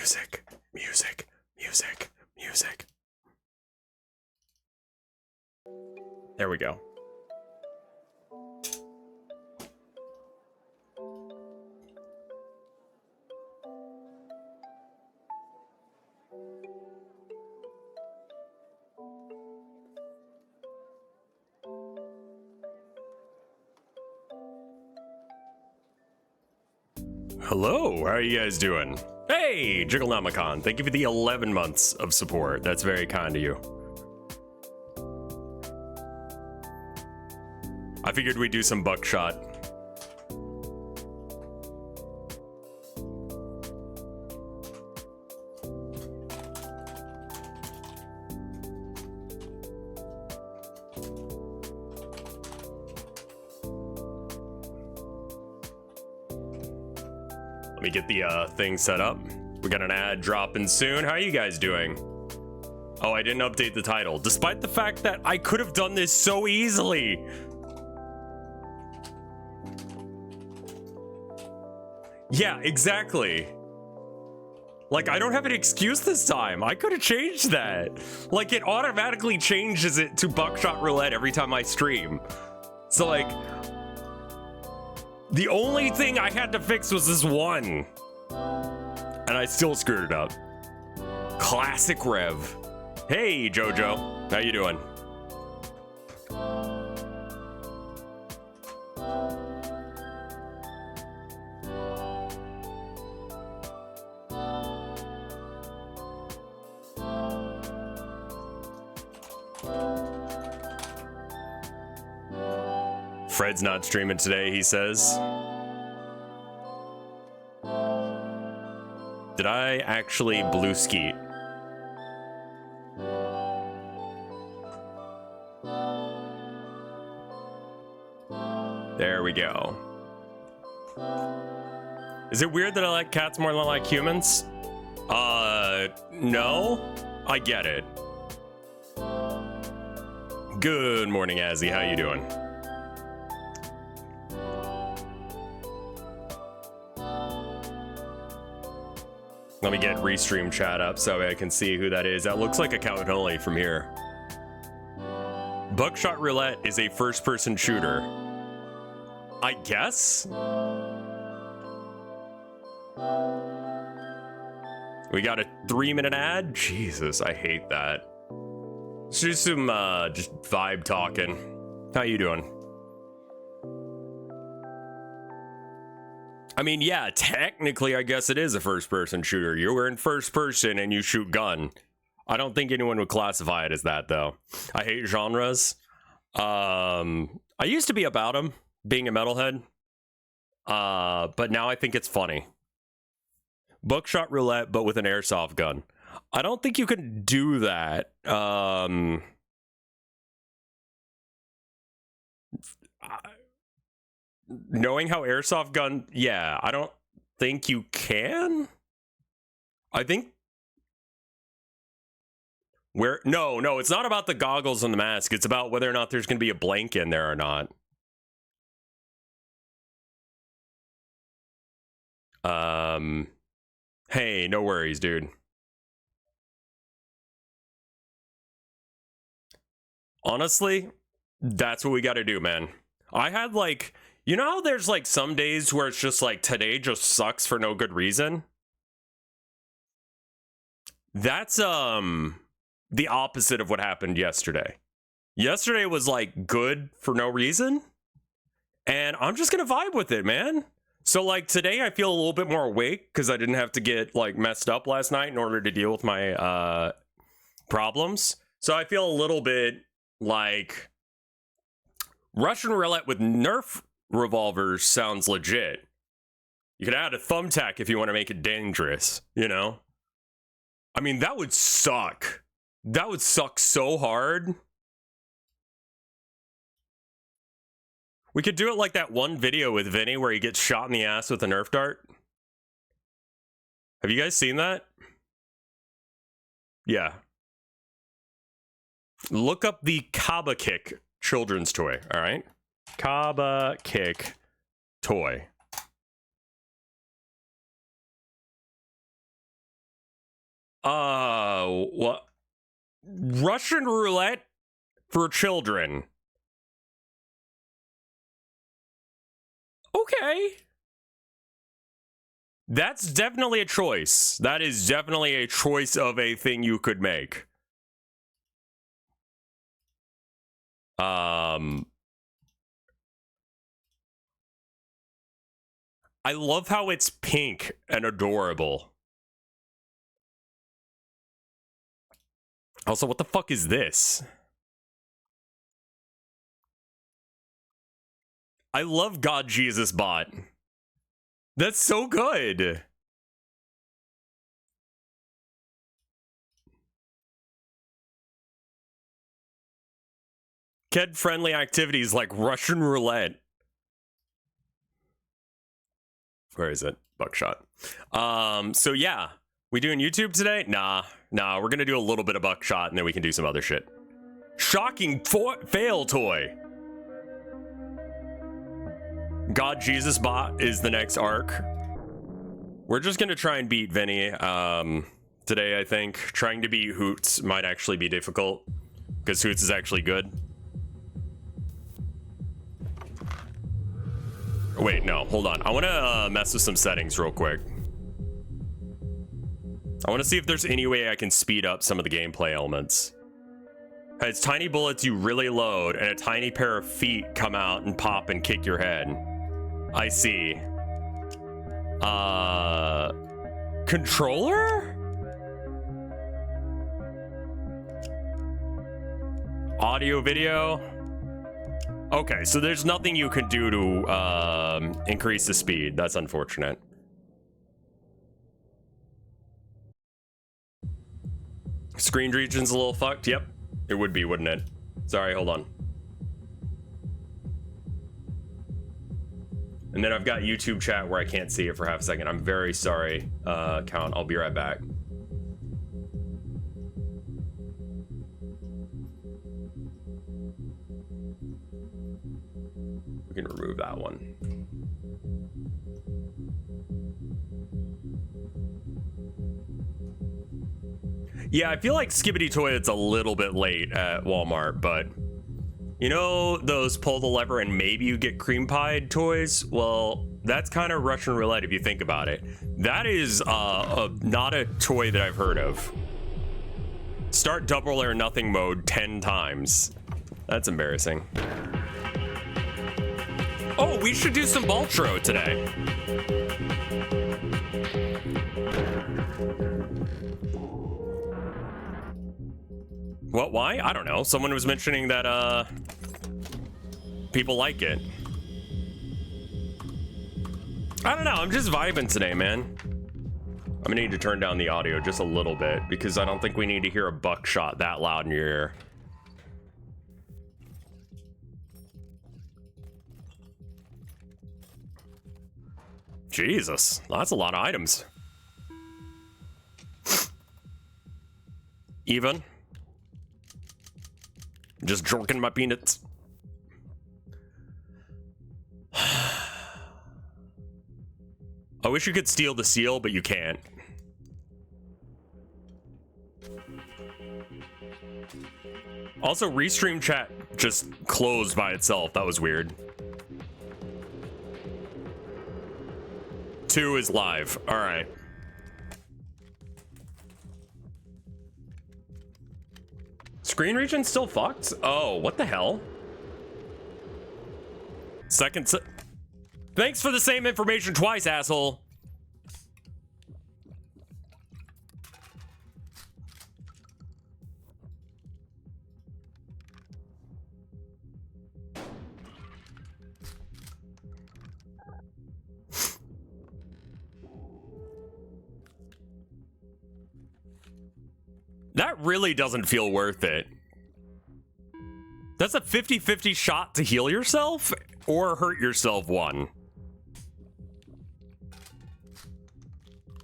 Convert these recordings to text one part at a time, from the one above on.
Music, music, music, music. There we go. Hello, how are you guys doing? Hey, Jigglenomicon, thank you for the 11 months of support. That's very kind of you. I figured we'd do some Buckshot. Let me get the thing set up. We got an ad dropping soon. How are you guys doing? Oh, I didn't update the title, despite the fact that I could have done this so easily. Yeah, exactly. Like, I don't have an excuse this time. I could have changed that. Like, it automatically changes it to Buckshot Roulette every time I stream. So, like, the only thing I had to fix was this one. And I still screwed it up. Classic Rev. Hey, Jojo. How you doing? Fred's not streaming today, he says. Did I actually blue skeet? There we go. Is it weird that I like cats more than I like humans? No. I get it. Good morning, Azzy. How you doing? Let me get restream chat up so I can see who that is. That looks like a count only from here. Buckshot Roulette is a first-person shooter. I guess? We got a 3-minute ad? Jesus, I hate that. Let's do some just vibe talking. How you doing? I mean, yeah, technically, I guess it is a first-person shooter. You're in first person and you shoot gun. I don't think anyone would classify it as that, though. I hate genres. I used to be about them, being a metalhead. But now I think it's funny. Buckshot Roulette, but with an airsoft gun. I don't think you can do that. Knowing how airsoft gun, yeah, I don't think you can. I think no, it's not about the goggles and the mask. It's about whether or not there's going to be a blank in there or not. Hey, no worries, dude. Honestly, that's what we got to do, man. I had like, you know how there's like some days where it's just like today just sucks for no good reason? That's the opposite of what happened yesterday. Yesterday was like good for no reason, and I'm just gonna vibe with it, man. So like today I feel a little bit more awake because I didn't have to get like messed up last night in order to deal with my problems. So I feel a little bit like Russian roulette with Nerf revolvers sounds legit. You could add a thumbtack if you want to make it dangerous, you know? I mean, that would suck. That would suck so hard. We could do it like that one video with Vinny where he gets shot in the ass with a Nerf dart. Have you guys seen that? Yeah. Look up the Kaba Kick children's toy, all right? Kaba Kick toy. What? Russian roulette for children. Okay. That's definitely a choice. That is definitely a choice of a thing you could make. I love how it's pink and adorable. Also, what the fuck is this? I love God Jesus Bot. That's so good. Kid-friendly activities like Russian roulette. Where is it? Buckshot. So yeah. We doing YouTube today? Nah, we're gonna do a little bit of Buckshot and then we can do some other shit. Shocking fail toy. God Jesus Bot is the next arc. We're just gonna try and beat Vinny today, I think. Trying to beat Hoots might actually be difficult because Hoots is actually good. Wait, no, hold on. I wanna mess with some settings real quick. I wanna see if there's any way I can speed up some of the gameplay elements. It's tiny bullets you really load, and a tiny pair of feet come out and pop and kick your head. I see. Controller? Audio, video? Okay, so there's nothing you can do to increase the speed. That's unfortunate. Screen region's a little fucked. Yep, it would be, wouldn't it? Sorry, hold on. And then I've got YouTube chat where I can't see it for half a second. I'm very sorry, Count. I'll be right back. We can remove that one. Yeah, I feel like Skibbity Toilet's a little bit late at Walmart, but you know those pull the lever and maybe you get cream pied toys? Well, that's kind of Russian roulette if you think about it. That is not a toy that I've heard of. Start double or nothing mode 10 times. That's embarrassing. Oh, we should do some Baltro today. What, why? I don't know. Someone was mentioning that, people like it. I don't know. I'm just vibing today, man. I'm gonna need to turn down the audio just a little bit because I don't think we need to hear a buckshot that loud in your ear. Jesus, that's a lot of items. Even. Just jerking my peanuts. I wish you could steal the seal, but you can't. Also, restream chat just closed by itself. That was weird. 2 is live. All right. Screen region still fucked? Oh, what the hell? Thanks for the same information twice, asshole. That really doesn't feel worth it. That's a 50-50 shot to heal yourself or hurt yourself one.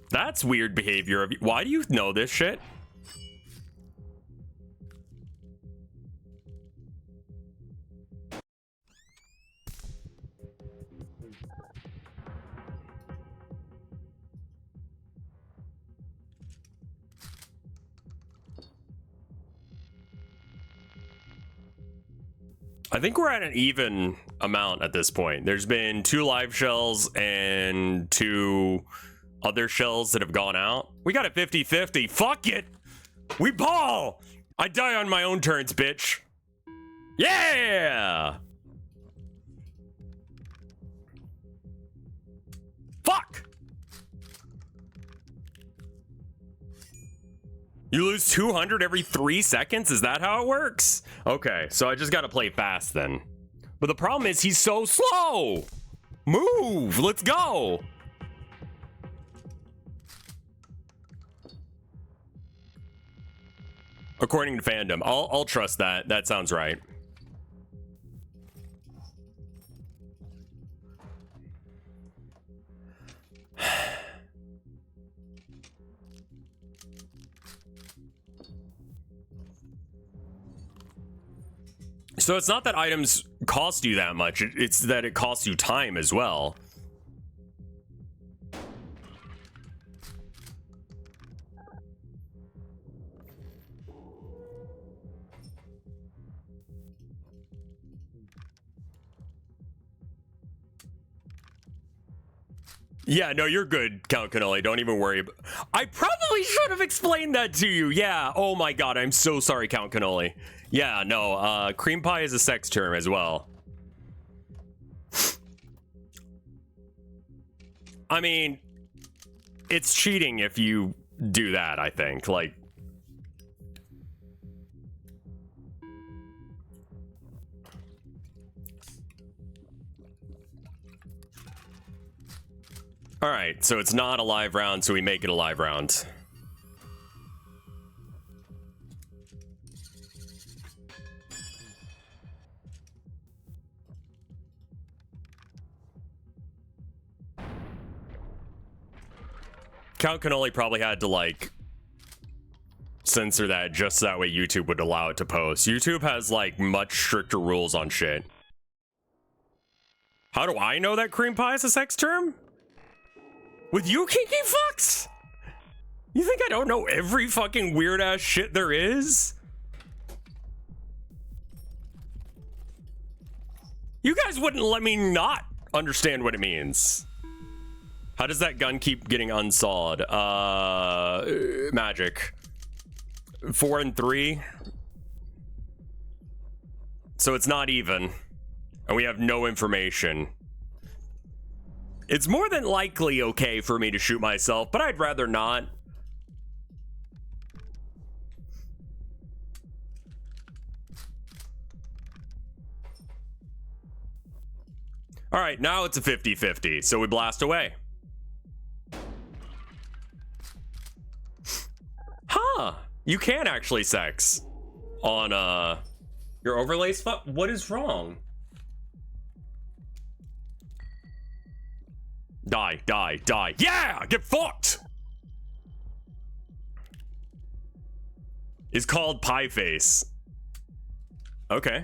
That's weird behavior of you. Why do you know this shit? I think we're at an even amount at this point. There's been 2 live shells and 2 other shells that have gone out. We got a 50-50. Fuck it. We ball. I die on my own turns, bitch. Yeah. Fuck. You lose 200 every 3 seconds? Is that how it works? Okay, so I just gotta play fast then. But the problem is he's so slow. Move, let's go. According to fandom, I'll trust that. That sounds right. So it's not that items cost you that much, it's that it costs you time as well. Yeah, no, you're good, Count Cannoli. Don't even worry. I probably should have explained that to you. Yeah. Oh my god, I'm so sorry, Count Cannoli. Yeah, no, cream pie is a sex term as well. I mean, it's cheating if you do that, I think. Like, all right, so it's not a live round, so we make it a live round. Count Cannoli probably had to, like, censor that just so that way YouTube would allow it to post. YouTube has, like, much stricter rules on shit. How do I know that cream pie is a sex term? With you, kinky fucks? You think I don't know every fucking weird-ass shit there is? You guys wouldn't let me not understand what it means. How does that gun keep getting unsawed? Magic. 4 and 3. So it's not even. And we have no information. It's more than likely okay for me to shoot myself, but I'd rather not. All right, now it's a 50-50, so we blast away. Huh, you can actually sex on your overlays. What is wrong? Die, die, die. Yeah, get fucked. Is called pie face. Okay.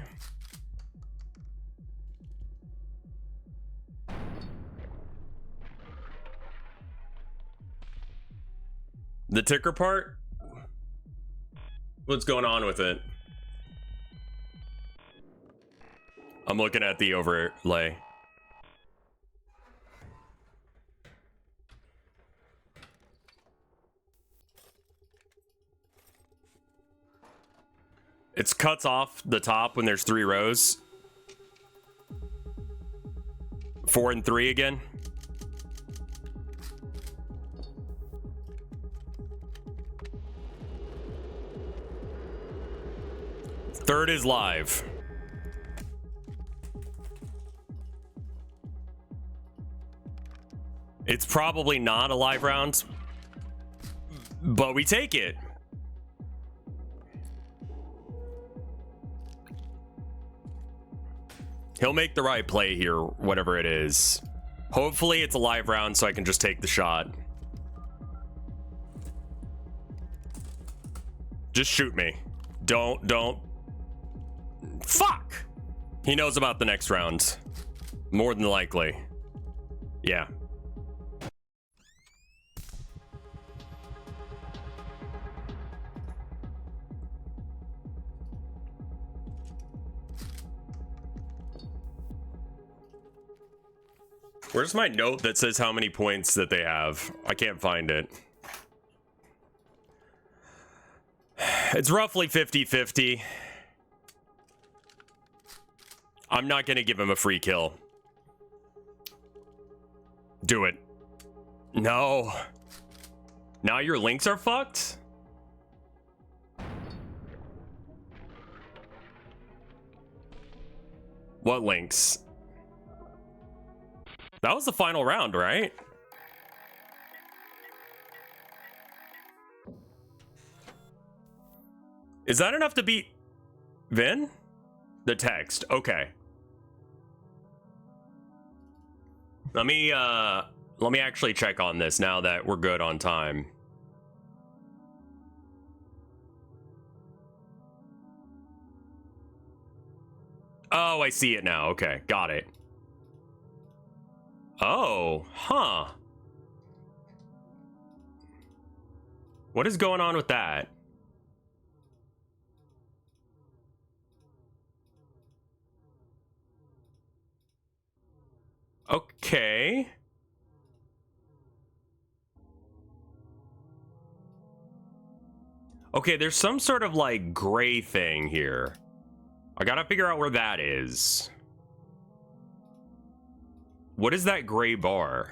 The ticker part? What's going on with it? I'm looking at the overlay. It cuts off the top when there's 3 rows. 4 and 3 again. Third is live. It's probably not a live round, but we take it. He'll make the right play here, whatever it is. Hopefully it's a live round so I can just take the shot. Just shoot me. Don't. Fuck! He knows about the next round. More than likely. Yeah. Where's my note that says how many points that they have? I can't find it. It's roughly 50-50. I'm not gonna give him a free kill. Do it. No. Now your links are fucked? What links? That was the final round, right? Is that enough to beat Vin? The text, okay. Let me actually check on this now that we're good on time. Oh, I see it now. Okay, got it. Oh, huh. What is going on with that? Okay. Okay, there's some sort of like gray thing here. I gotta figure out where that is. What is that gray bar?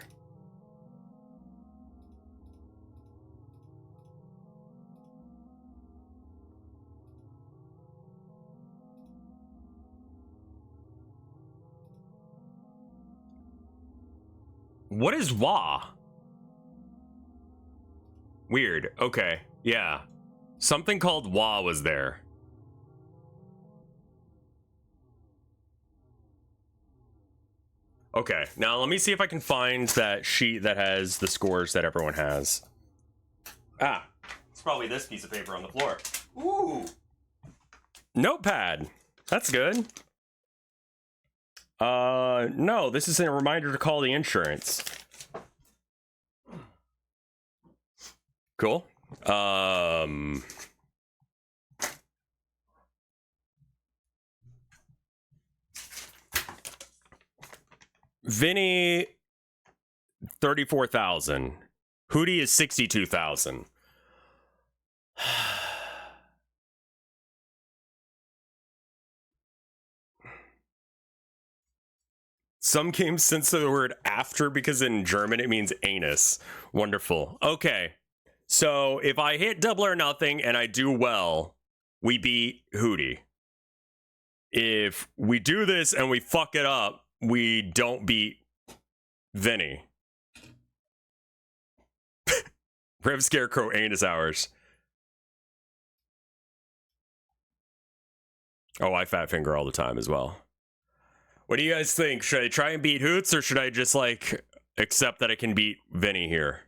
What is Wah? Weird. Okay. Yeah. Something called Wah was there. Okay. Now let me see if I can find that sheet that has the scores that everyone has. Ah. It's probably this piece of paper on the floor. Ooh. Notepad. That's good. No, this is a reminder to call the insurance. Cool. Vinny, 34,000. Hootie is 62,000. Some games censor the word after because in German it means anus. Wonderful. Okay. So if I hit double or nothing and I do well, we beat Hootie. If we do this and we fuck it up, we don't beat Vinny. Rev Scarecrow anus hours. Oh, I fat finger all the time as well. What do you guys think? Should I try and beat Hoots, or should I just, like, accept that I can beat Vinny here?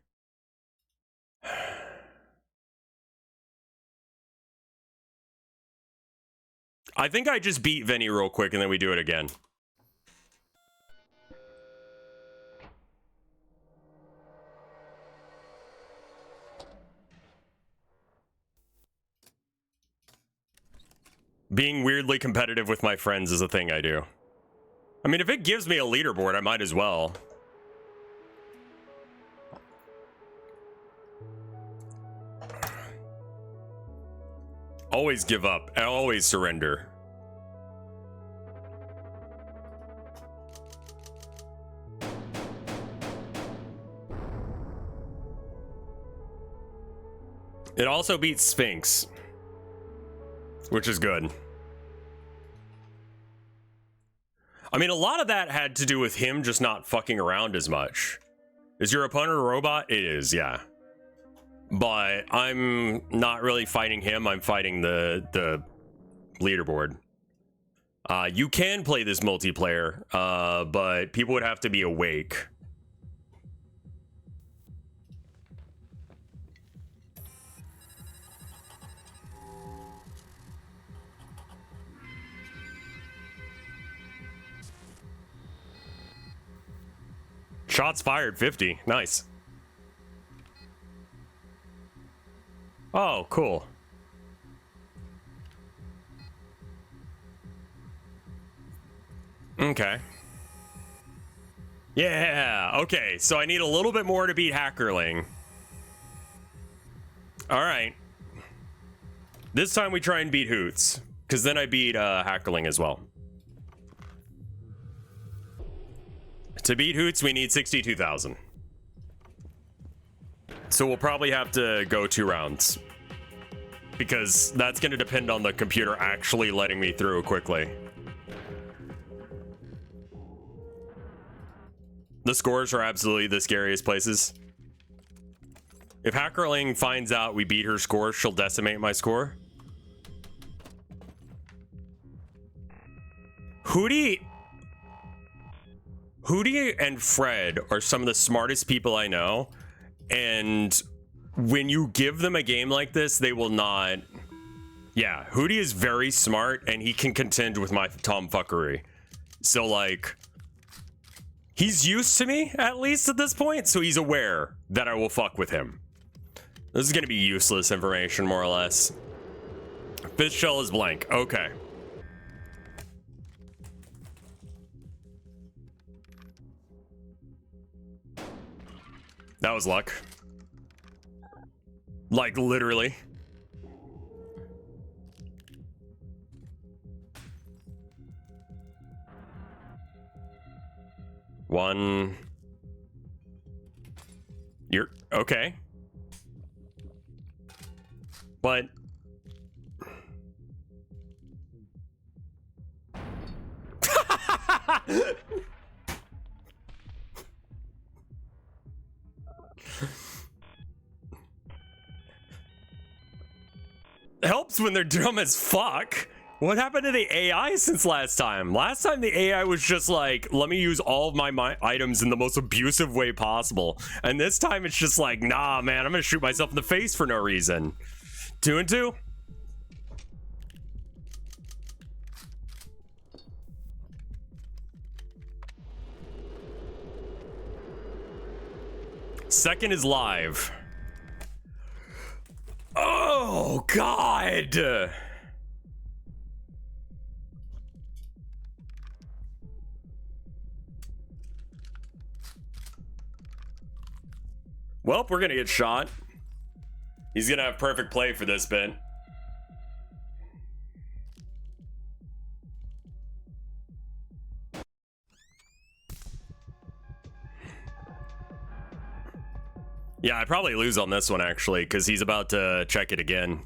I think I just beat Vinny real quick, and then we do it again. Being weirdly competitive with my friends is a thing I do. I mean, if it gives me a leaderboard, I might as well. Always give up. I always surrender. It also beats Sphinx, which is good. I mean, a lot of that had to do with him just not fucking around as much. Is your opponent a robot? It is, yeah. But I'm not really fighting him. I'm fighting the leaderboard. You can play this multiplayer, but people would have to be awake. Shots fired, 50. Nice. Oh, cool. Okay. Yeah, okay, so I need a little bit more to beat Hackerling. All right. This time we try and beat Hoots, because then I beat Hackerling as well. To beat Hoots, we need 62,000. So we'll probably have to go 2 rounds, because that's going to depend on the computer actually letting me through quickly. The scores are absolutely the scariest places. If Hackerling finds out we beat her score, she'll decimate my score. Hootie and Fred are some of the smartest people I know. And when you give them a game like this, they will not. Yeah, Hootie is very smart and he can contend with my tomfuckery. So, like, he's used to me, at least at this point, so he's aware that I will fuck with him. This is gonna be useless information, more or less. Fifth shell is blank. Okay. That was luck. Like, literally. One. You're okay. But helps when they're dumb as fuck. What happened to the AI since last time? Last time the AI was just like, let me use all of my items in the most abusive way possible. And this time it's just like, nah, man, I'm gonna shoot myself in the face for no reason. 2 and 2. Second is live. Oh, God. Well, we're gonna get shot. He's gonna have perfect play for this bit. Yeah, I probably lose on this one, actually, because he's about to check it again.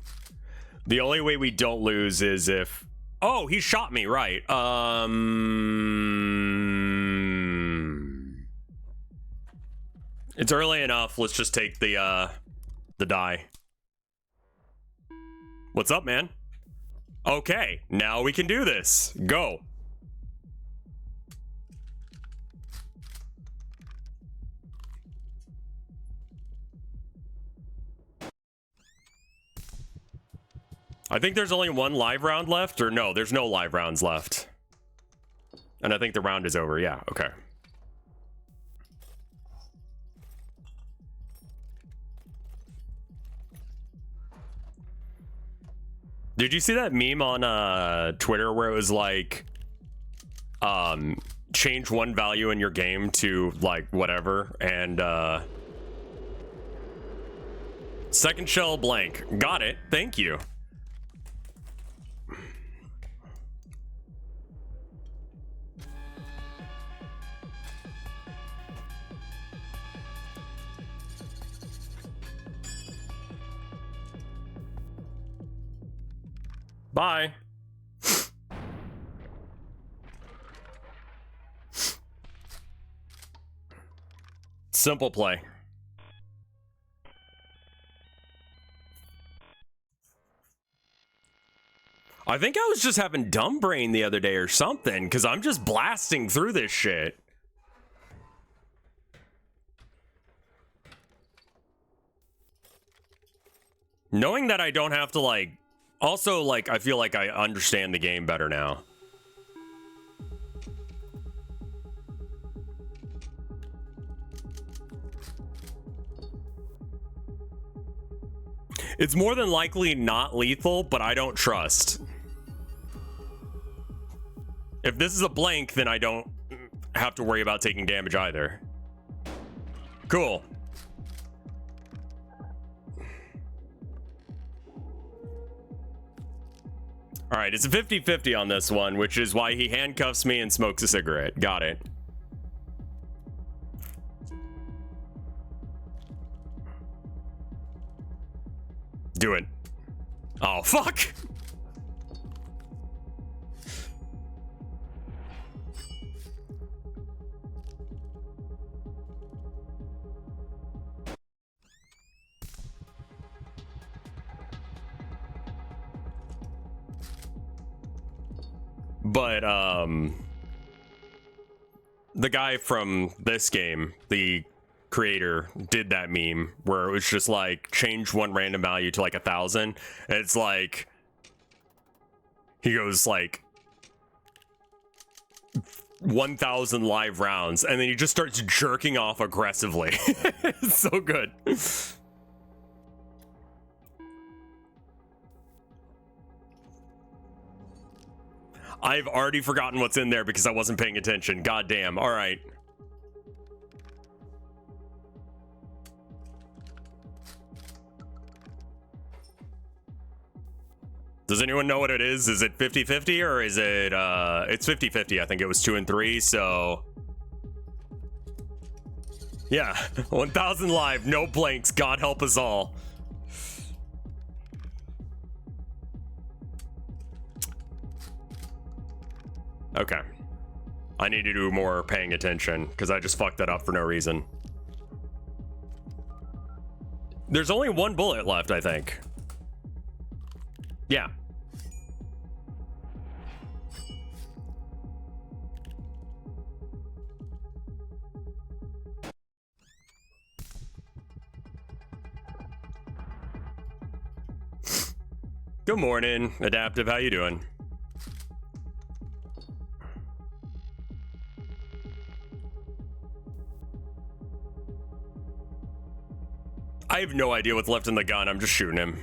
The only way we don't lose is if... Oh, he shot me, right. It's early enough. Let's just take the die. What's up, man? Okay, now we can do this. Go. I think there's only one live round left, or no, there's no live rounds left. And I think the round is over, yeah, okay. Did you see that meme on Twitter where it was like, change one value in your game to like whatever, and second shell blank. Got it, thank you. Bye. Simple play. I think I was just having dumb brain the other day or something, because I'm just blasting through this shit. Knowing that I don't have to, like... Also, like, I feel like I understand the game better now. It's more than likely not lethal, but I don't trust. If this is a blank, then I don't... have to worry about taking damage either. Cool. All right, it's a 50-50 on this one, which is why he handcuffs me and smokes a cigarette. Got it. Do it. Oh, fuck! But, the guy from this game, the creator, did that meme where it was just like, change one random value to like 1,000. And it's like, he goes like, 1,000 live rounds, and then he just starts jerking off aggressively. It's so good. I've already forgotten what's in there because I wasn't paying attention. God damn. All right. Does anyone know what it is? Is it 50-50 or is it, it's 50-50. I think it was 2 and 3, so. Yeah, 1,000 live, no blanks. God help us all. Okay. I need to do more paying attention because I just fucked that up for no reason. There's only one bullet left, I think. Yeah. Good morning, Adaptive. How you doing? I have no idea what's left in the gun. I'm just shooting him.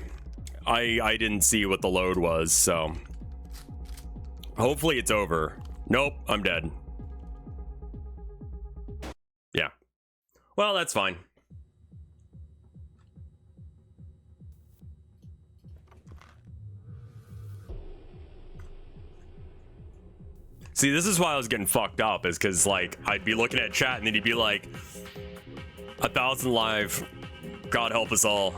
I didn't see what the load was, so hopefully it's over. Nope, I'm dead. Yeah. Well, that's fine. See, this is why I was getting fucked up, is because, like, I'd be looking at chat and then he'd be like, 1,000 live. God help us all.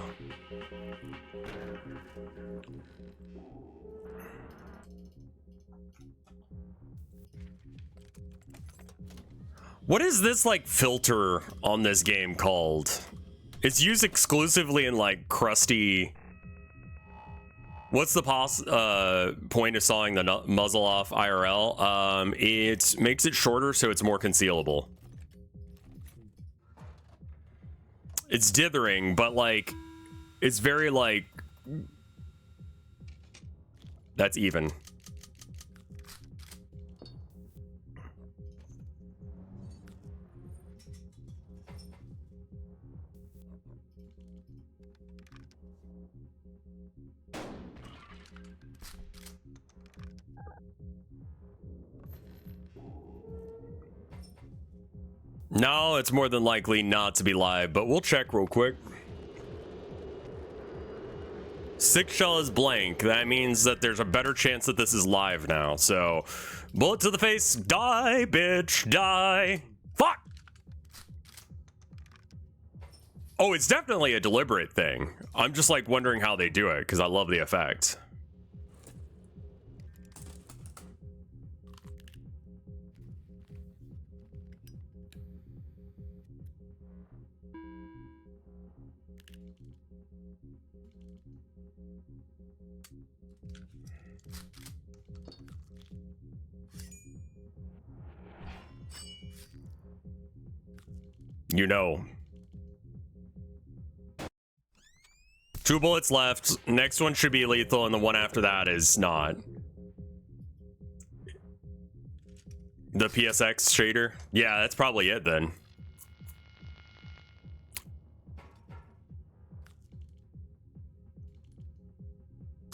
What is this, like, filter on this game called? It's used exclusively in, like, crusty... What's the point of sawing the muzzle off IRL? It makes it shorter so it's more concealable. It's dithering, but, like, it's very, like... That's even. No, it's more than likely not to be live, but we'll check real quick. 6 shell is blank. That means that there's a better chance that this is live now. So, bullet to the face. Die, bitch. Die. Fuck. Oh, it's definitely a deliberate thing. I'm just, like, wondering how they do it, because I love the effect. You know. 2 bullets left. Next one should be lethal, and the one after that is not. The PSX shader? Yeah, that's probably it then.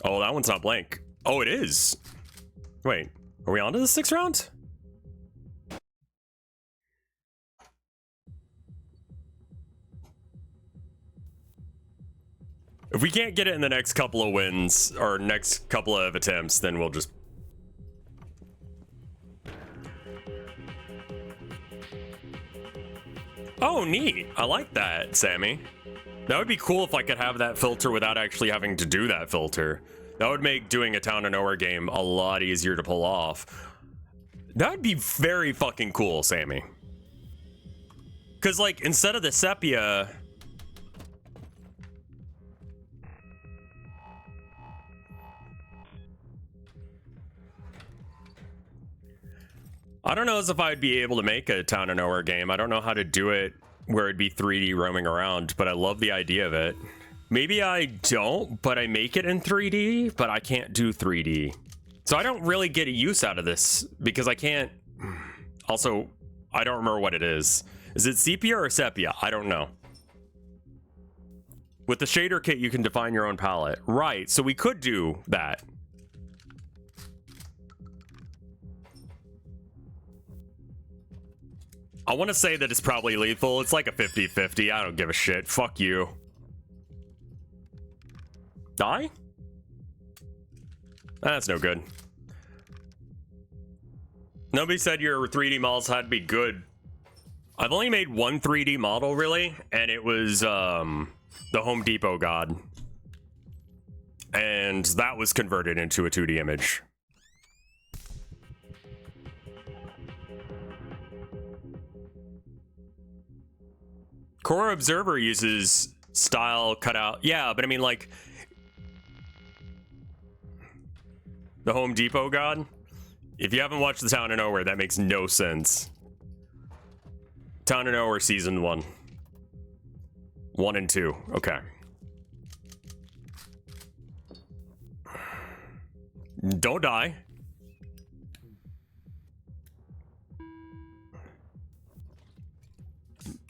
Oh, that one's not blank. Oh, it is. Wait, are we on to the 6th round? If we can't get it in the next couple of wins or next couple of attempts, then we'll just... Oh, neat. I like that, Sammy. That would be cool if I could have that filter without actually having to do that filter. That would make doing a Town of Nowhere game a lot easier to pull off. That would be very fucking cool, Sammy. Because, like, instead of the sepia... I don't know as if I'd be able to make a Town of Nowhere game. I don't know how to do it where it'd be 3D roaming around, but I love the idea of it. Maybe I don't, but I make it in 3D, but I can't do 3D. So I don't really get a use out of this because I can't... Also, I don't remember what it is. Is it sepia or sepia? I don't know. With the shader kit, you can define your own palette. Right, so we could do that. I want to say that it's probably lethal. It's like a 50-50. I don't give a shit. Fuck you. Die? That's no good. Nobody said your 3D models had to be good. I've only made one 3D model, really, and it was the Home Depot god. And that was converted into a 2D image. Core Observer uses style cutout. Yeah, but I mean, like, the Home Depot god. If you haven't watched the Town of Nowhere, that makes no sense. Town of Nowhere season 1. 1 and 2. Okay. Don't die.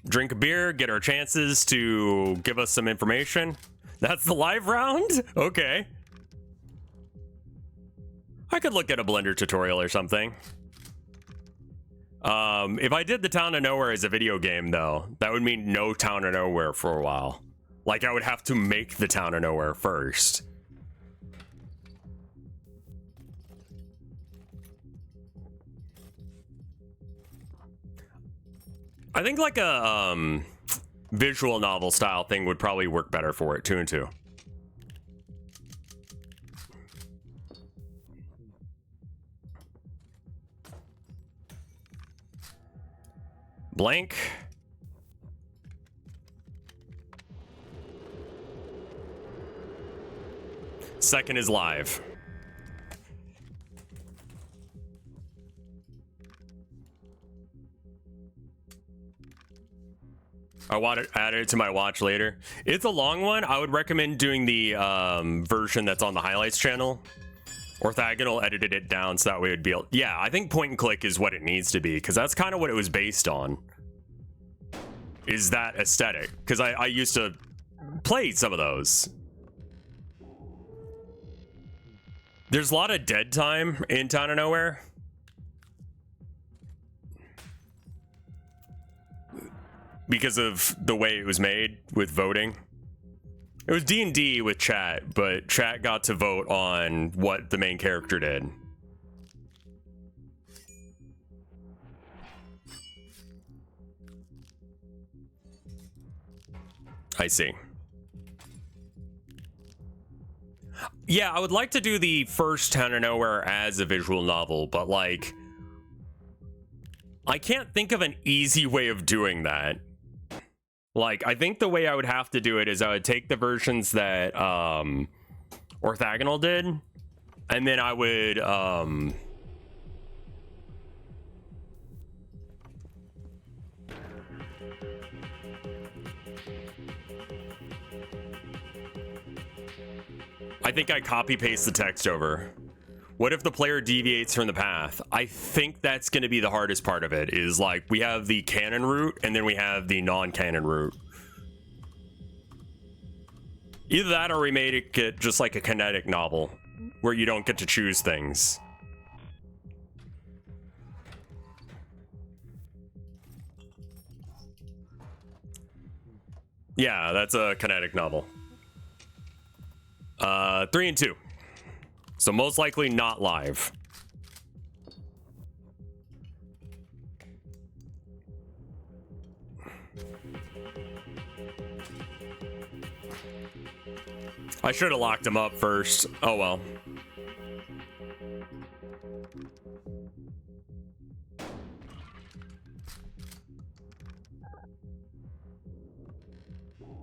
Drink a beer, get our chances to give us some information. That's the live round? Okay. I could look at a Blender tutorial or something. If I did the Town of Nowhere as a video game, though, that would mean no Town of Nowhere for a while. Like, I would have to make the Town of Nowhere first. I think like a visual novel style thing would probably work better for it, 2 and 2. Blank. Second is live. I want to add it to my watch later. It's a long one. I would recommend doing the version that's on the highlights channel. Orthogonal edited it down so that way it'd be... Yeah, I think point and click is what it needs to be, because that's kind of what it was based on. Is that aesthetic. Because I used to play some of those. There's a lot of dead time in Town of Nowhere. Because of the way it was made with voting. It was D&D with chat, but chat got to vote on what the main character did. I see. Yeah, I would like to do the first Town of Nowhere as a visual novel, but like... I can't think of an easy way of doing that. Like, I think the way I would have to do it is I would take the versions that Orthogonal did, and then I would I think I copy paste the text over. What if the player deviates from the path? I think that's going to be the hardest part of it, is like we have the canon route and then we have the non-canon route. Either that or we made it just like a kinetic novel where you don't get to choose things. Yeah, that's a kinetic novel. 3 and 2. So most likely not live. I should have locked him up first. Oh well.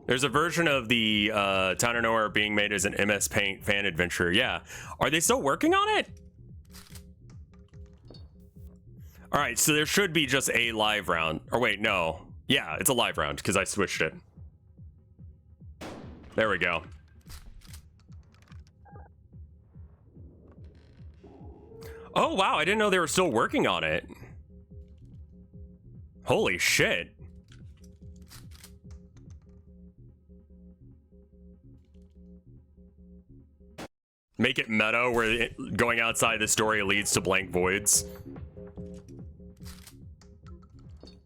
There's a version of the Town of Nowhere being made as an MS Paint fan adventure. Yeah. Are they still working on it? All right, so there should be just a live round. Or wait, no. Yeah, it's a live round because I switched it. There we go. Oh, wow. I didn't know they were still working on it. Holy shit. Make it meta where going outside the story leads to blank voids.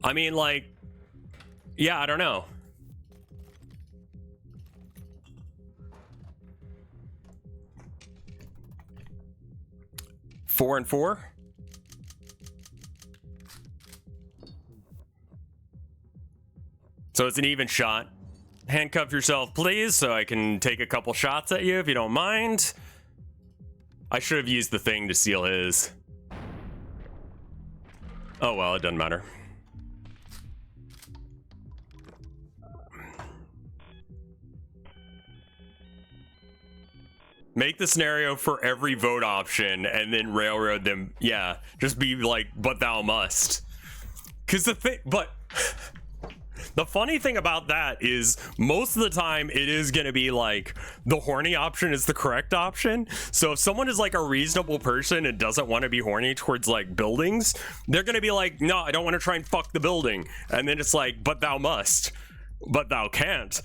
I mean, like, yeah, I don't know. Four and 4. So it's an even shot. Handcuff yourself, please, so I can take a couple shots at you if you don't mind. I should have used the thing to seal his. Oh well, it doesn't matter. Make the scenario for every vote option and then railroad them. Yeah, just be like, but thou must. Because the thing, but the funny thing about that is most of the time it is going to be like the horny option is the correct option. So if someone is like a reasonable person and doesn't want to be horny towards like buildings, they're going to be like, no, I don't want to try and fuck the building. And then it's like, but thou must, but thou can't.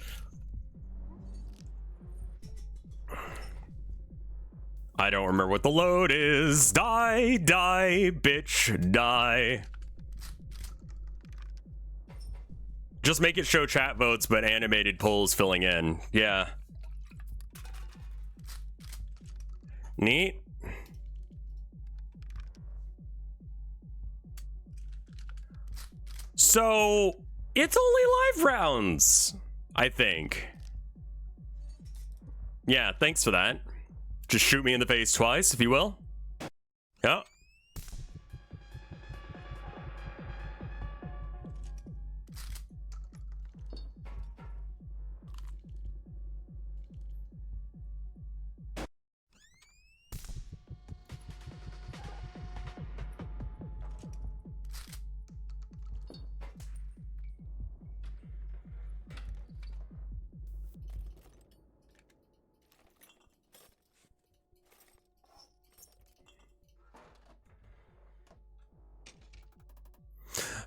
I don't remember what the load is. Die, die, bitch, die. Just make it show chat votes, but animated polls filling in. Yeah. Neat. So, it's only live rounds, I think. Yeah, thanks for that. Just shoot me in the face twice, if you will. Yep.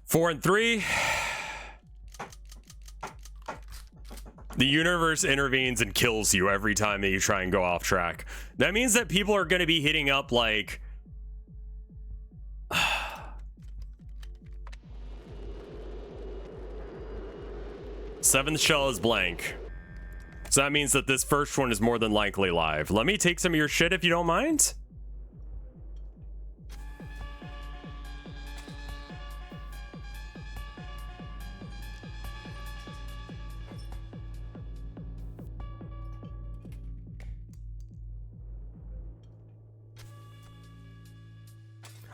Four and 3. The universe intervenes and kills you every time that you try and go off track. That means that people are going to be hitting up like... Seventh shell is blank. So that means that this first one is more than likely live. Let me take some of your shit if you don't mind.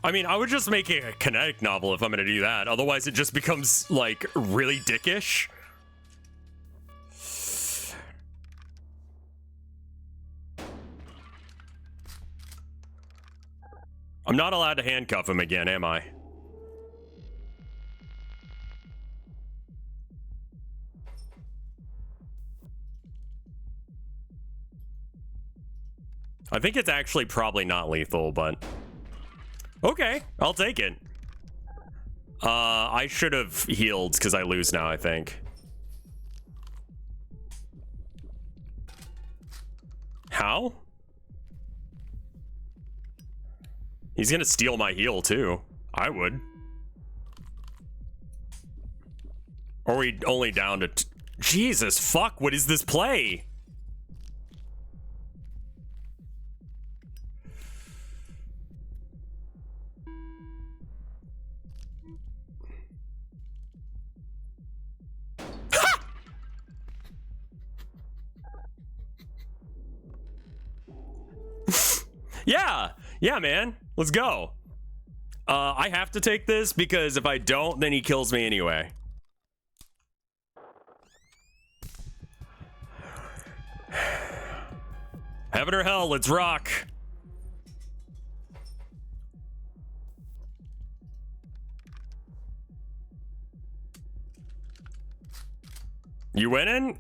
I mean, I would just make it a kinetic novel if I'm going to do that. Otherwise, it just becomes, like, really dickish. I'm not allowed to handcuff him again, am I? I think it's actually probably not lethal, but... Okay, I'll take it. I should have healed because I lose now, I think. How? He's gonna steal my heal too. I would. Or we only down to... Jesus, fuck, what is this play? Yeah, man. Let's go. I have to take this because if I don't, then he kills me anyway. Heaven or hell, let's rock. You winning?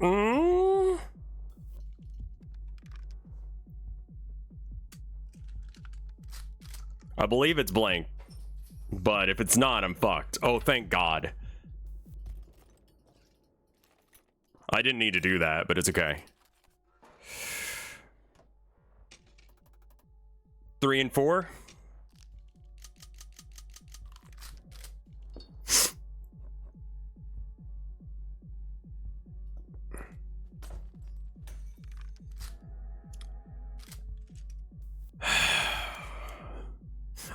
I believe it's blank. But if it's not, I'm fucked. Oh, thank God. I didn't need to do that, but it's okay. 3 and 4.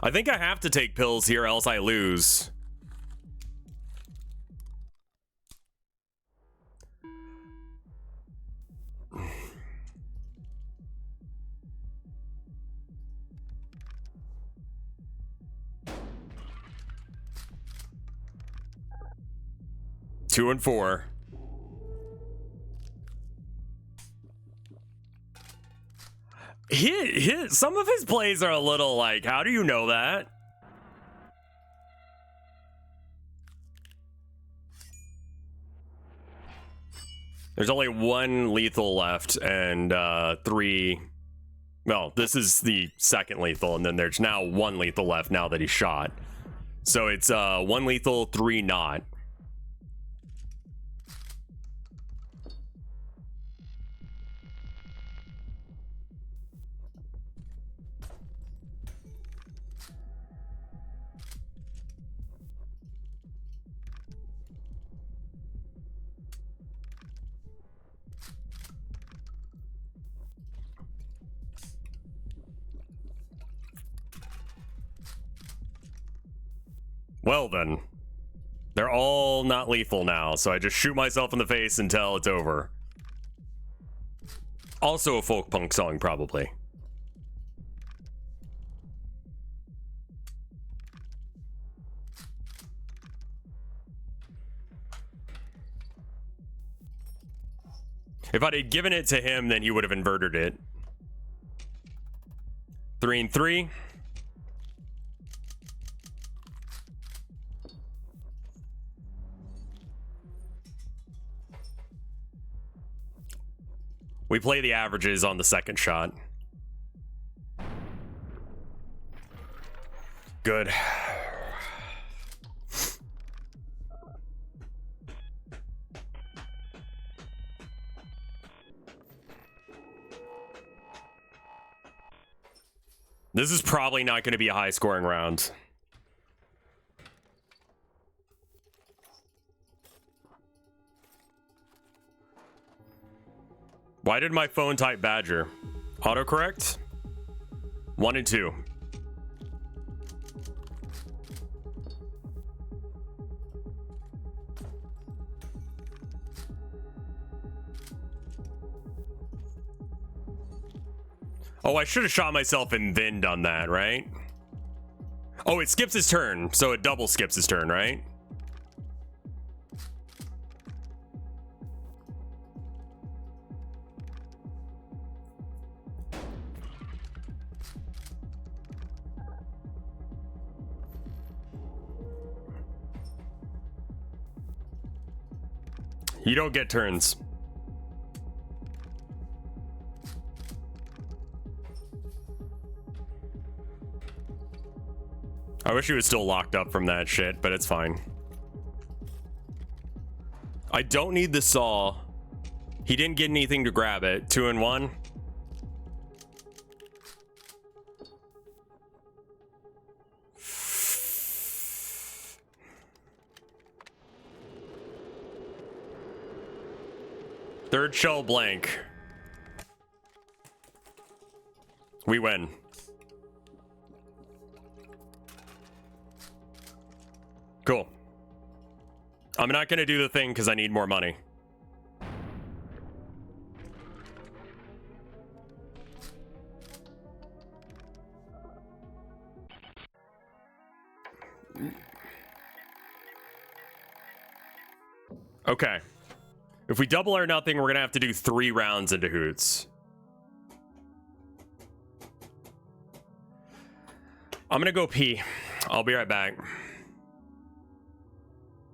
I think I have to take pills here, else I lose. Two and 4. Some of his plays are a little like, how do you know that? There's only 1 lethal left and 3. Well, this is the second lethal, and then there's now 1 lethal left now that he's shot. So it's 1 lethal, 3 not. Well then, they're all not lethal now, so I just shoot myself in the face until it's over. Also a folk punk song, probably. If I'd have given it to him, then he would have inverted it. 3 and 3. We play the averages on the second shot. Good. This is probably not going to be a high-scoring round. Why did my phone type Badger? Autocorrect? 1 and 2. Oh, I should have shot myself and then done that, right? Oh, it skips his turn, so it double skips his turn, right? You don't get turns. I wish he was still locked up from that shit, but it's fine. I don't need the saw. He didn't get anything to grab it. 2 and 1. Third shell blank. We win. Cool. I'm not gonna do the thing because I need more money. Okay. If we double or nothing, we're gonna have to do 3 rounds into Hoots. I'm gonna go pee. I'll be right back.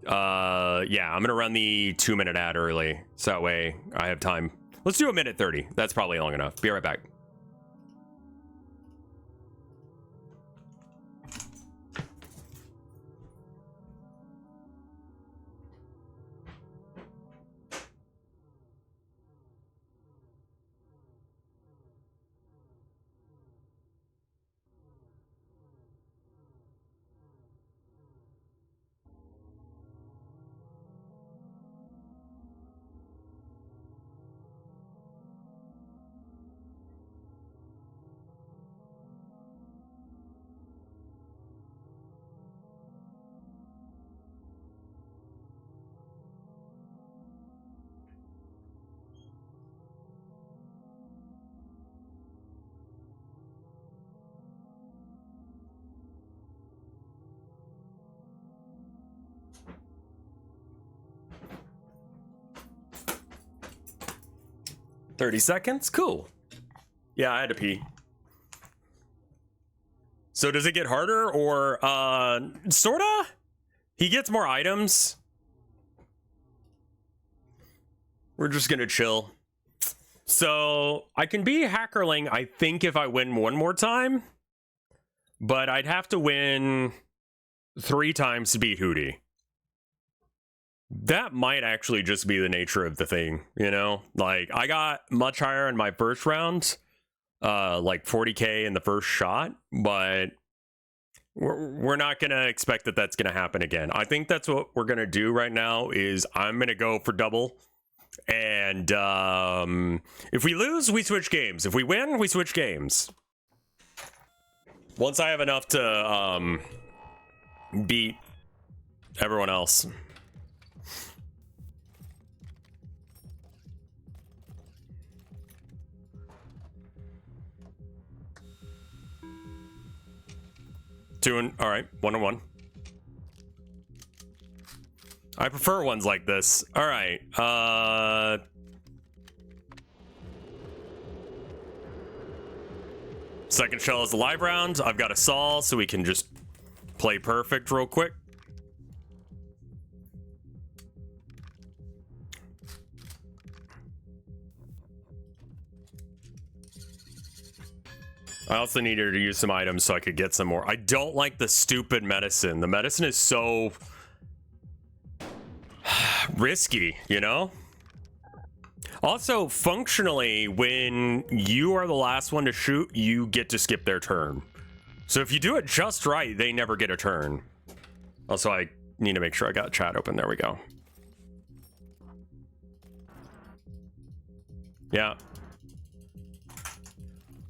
Yeah, I'm gonna run the 2-minute ad early, so that way I have time. Let's do 1:30. That's probably long enough. Be right back. "30 seconds? Cool. Yeah, I had to pee. So does it get harder or sorta? He gets more items. We're just gonna chill. So I can be Hackerling, I think, if I win 1 more time, but I'd have to win 3 times to beat Hootie. That might actually just be the nature of the thing, you know? Like, I got much higher in my first round, like 40k in the first shot, but we're not gonna expect that that's gonna happen again. I think that's what we're gonna do right now is I'm gonna go for double, and if we lose, we switch games. If we win, we switch games. Once I have enough to beat everyone else. All right, 1-1. I prefer ones like this. All right, second shell is a live round. I've got a Sol, so we can just play perfect real quick. I also needed to use some items so I could get some more. I don't like the stupid medicine. The medicine is so risky, you know? Also, functionally, when you are the last one to shoot, you get to skip their turn. So if you do it just right, they never get a turn. Also, I need to make sure I got chat open. There we go. Yeah.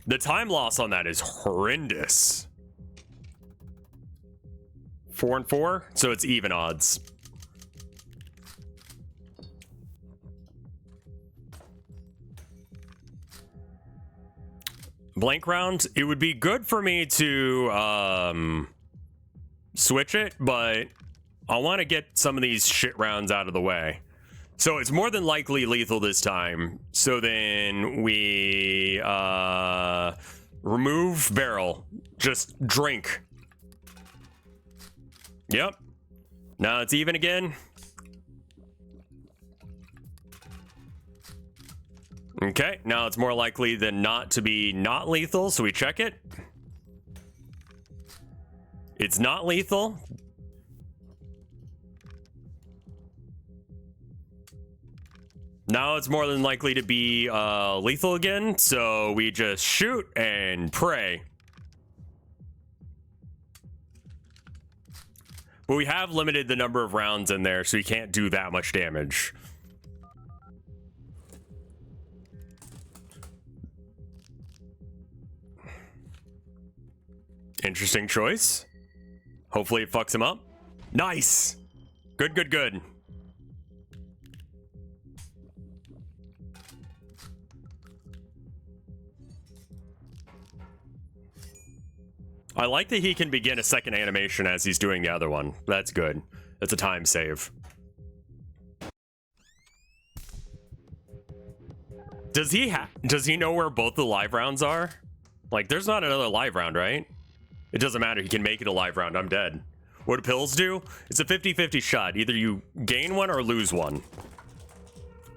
The time loss on that is horrendous. 4 and 4, so it's even odds. Blank round, it would be good for me to switch it, but I want to get some of these shit rounds out of the way. So it's more than likely lethal this time. So then we remove barrel. Just drink. Yep. Now it's even again. Okay, now it's more likely than not to be not lethal, so we check it. It's not lethal. Now it's more than likely to be lethal again, so we just shoot and pray. But we have limited the number of rounds in there, so we can't do that much damage. Interesting choice. Hopefully it fucks him up. Nice. Good, good, good. I like that he can begin a second animation as he's doing the other one. That's good. That's a time save. Does he know where both the live rounds are? Like, there's not another live round, right? It doesn't matter. He can make it a live round. I'm dead. What do pills do? It's a 50-50 shot. Either you gain one or lose one.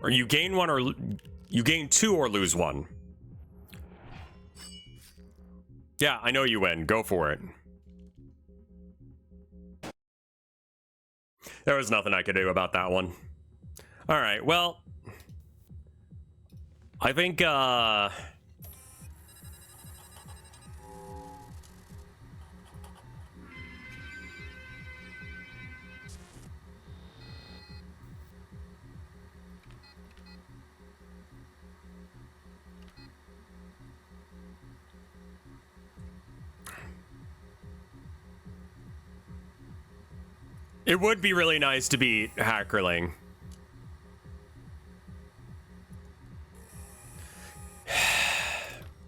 Or you gain one or you gain two or lose one. Yeah, I know you win. Go for it. There was nothing I could do about that one. All right, well, I think, it would be really nice to beat Hackerling.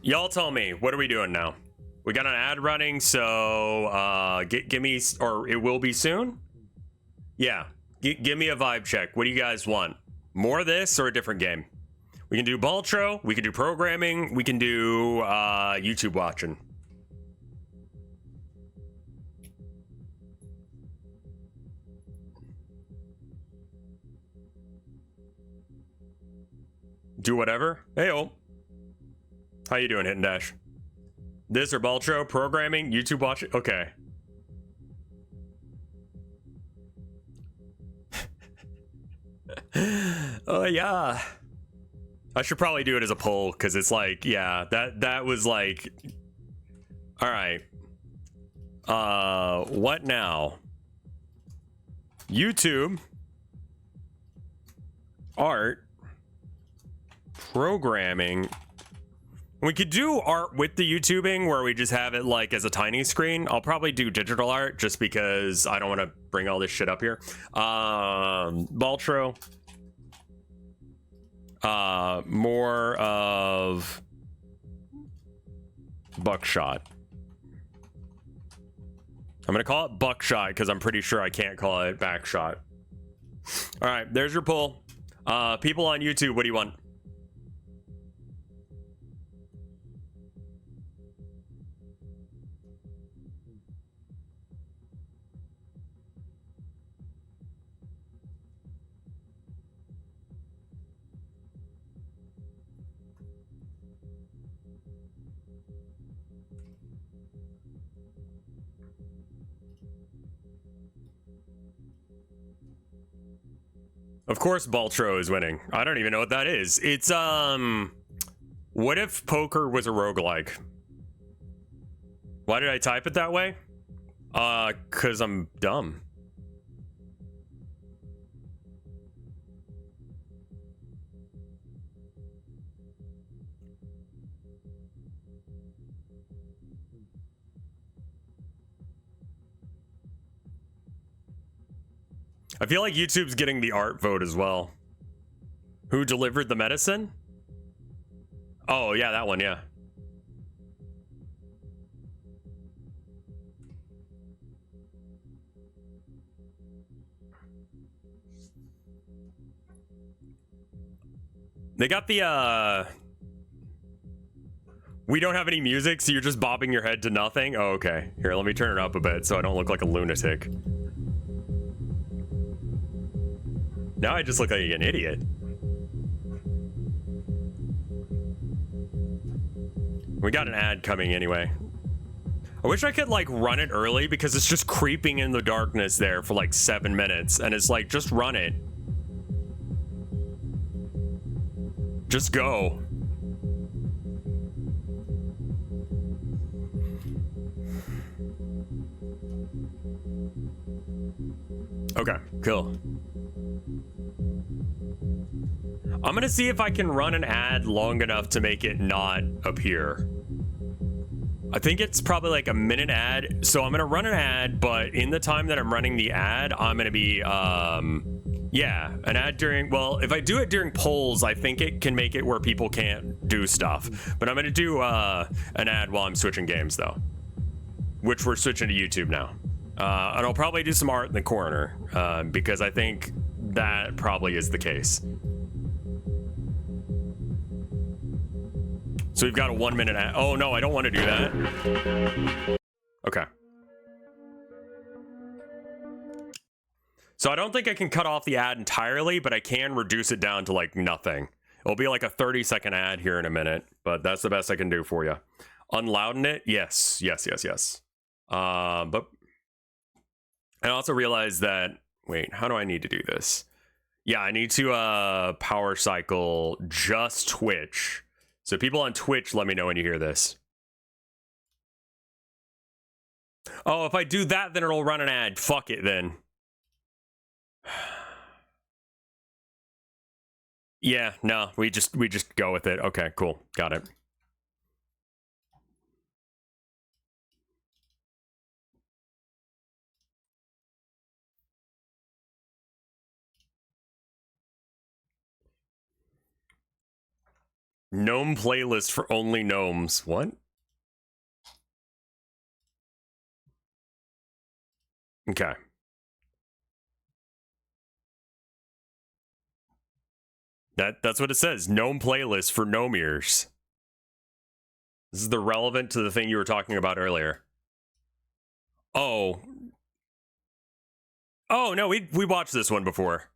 Y'all tell me, what are we doing now? We got an ad running, so give me, or it will be soon? Yeah, give me a vibe check. What do you guys want? More of this or a different game? We can do Baltro, we can do programming, we can do YouTube watching. Do whatever. Hey-o. How you doing, Hidden Dash? This or Baltro, programming, YouTube watching? Okay. Oh, yeah. I should probably do it as a poll, because it's like, yeah, that was like... Alright. What now? YouTube. Art. Programming. We could do art with the YouTubing where we just have it like as a tiny screen. I'll probably do digital art just because I don't want to bring all this shit up here. Baltro. More of Buckshot. I'm gonna call it Buckshot because I'm pretty sure I can't call it Backshot. All right, there's your poll. People on YouTube, what do you want? Of course Baltro is winning. I don't even know what that is. It's, what if poker was a roguelike? Why did I type it that way? Cause I'm dumb. I feel like YouTube's getting the art vote as well. Who delivered the medicine? Oh, yeah, that one, yeah. They got the, we don't have any music, so you're just bobbing your head to nothing? Oh, okay. Here, let me turn it up a bit so I don't look like a lunatic. Now I just look like an idiot. We got an ad coming anyway. I wish I could like run it early because it's just creeping in the darkness there for like 7 minutes and it's like, just run it. Just go. Okay, cool. I'm gonna see if I can run an ad long enough to make it not appear. I think it's probably like a minute ad. So I'm gonna run an ad, but in the time that I'm running the ad, I'm gonna be, yeah, an ad during, well, if I do it during polls, I think it can make it where people can't do stuff. But I'm gonna do an ad while I'm switching games though. which we're switching to YouTube now. And I'll probably do some art in the corner because I think that probably is the case. So we've got a 1 minute ad. Oh no, I don't want to do that. Okay. So I don't think I can cut off the ad entirely, but I can reduce it down to like nothing. It'll be like a 30-second ad here in a minute, but that's the best I can do for you. Unlouden it? Yes. But I also realized that, wait, how do I need to do this? Yeah, I need to power cycle just Twitch. So people on Twitch, let me know when you hear this. Oh, if I do that, then it'll run an ad. Fuck it then. Yeah, no, we just go with it. Okay, cool. Got it. Gnome playlist for only gnomes. What? Okay. That's what it says. Gnome playlist for gnome ears. This is the relevant to the thing you were talking about earlier. Oh. Oh, no, we watched this one before.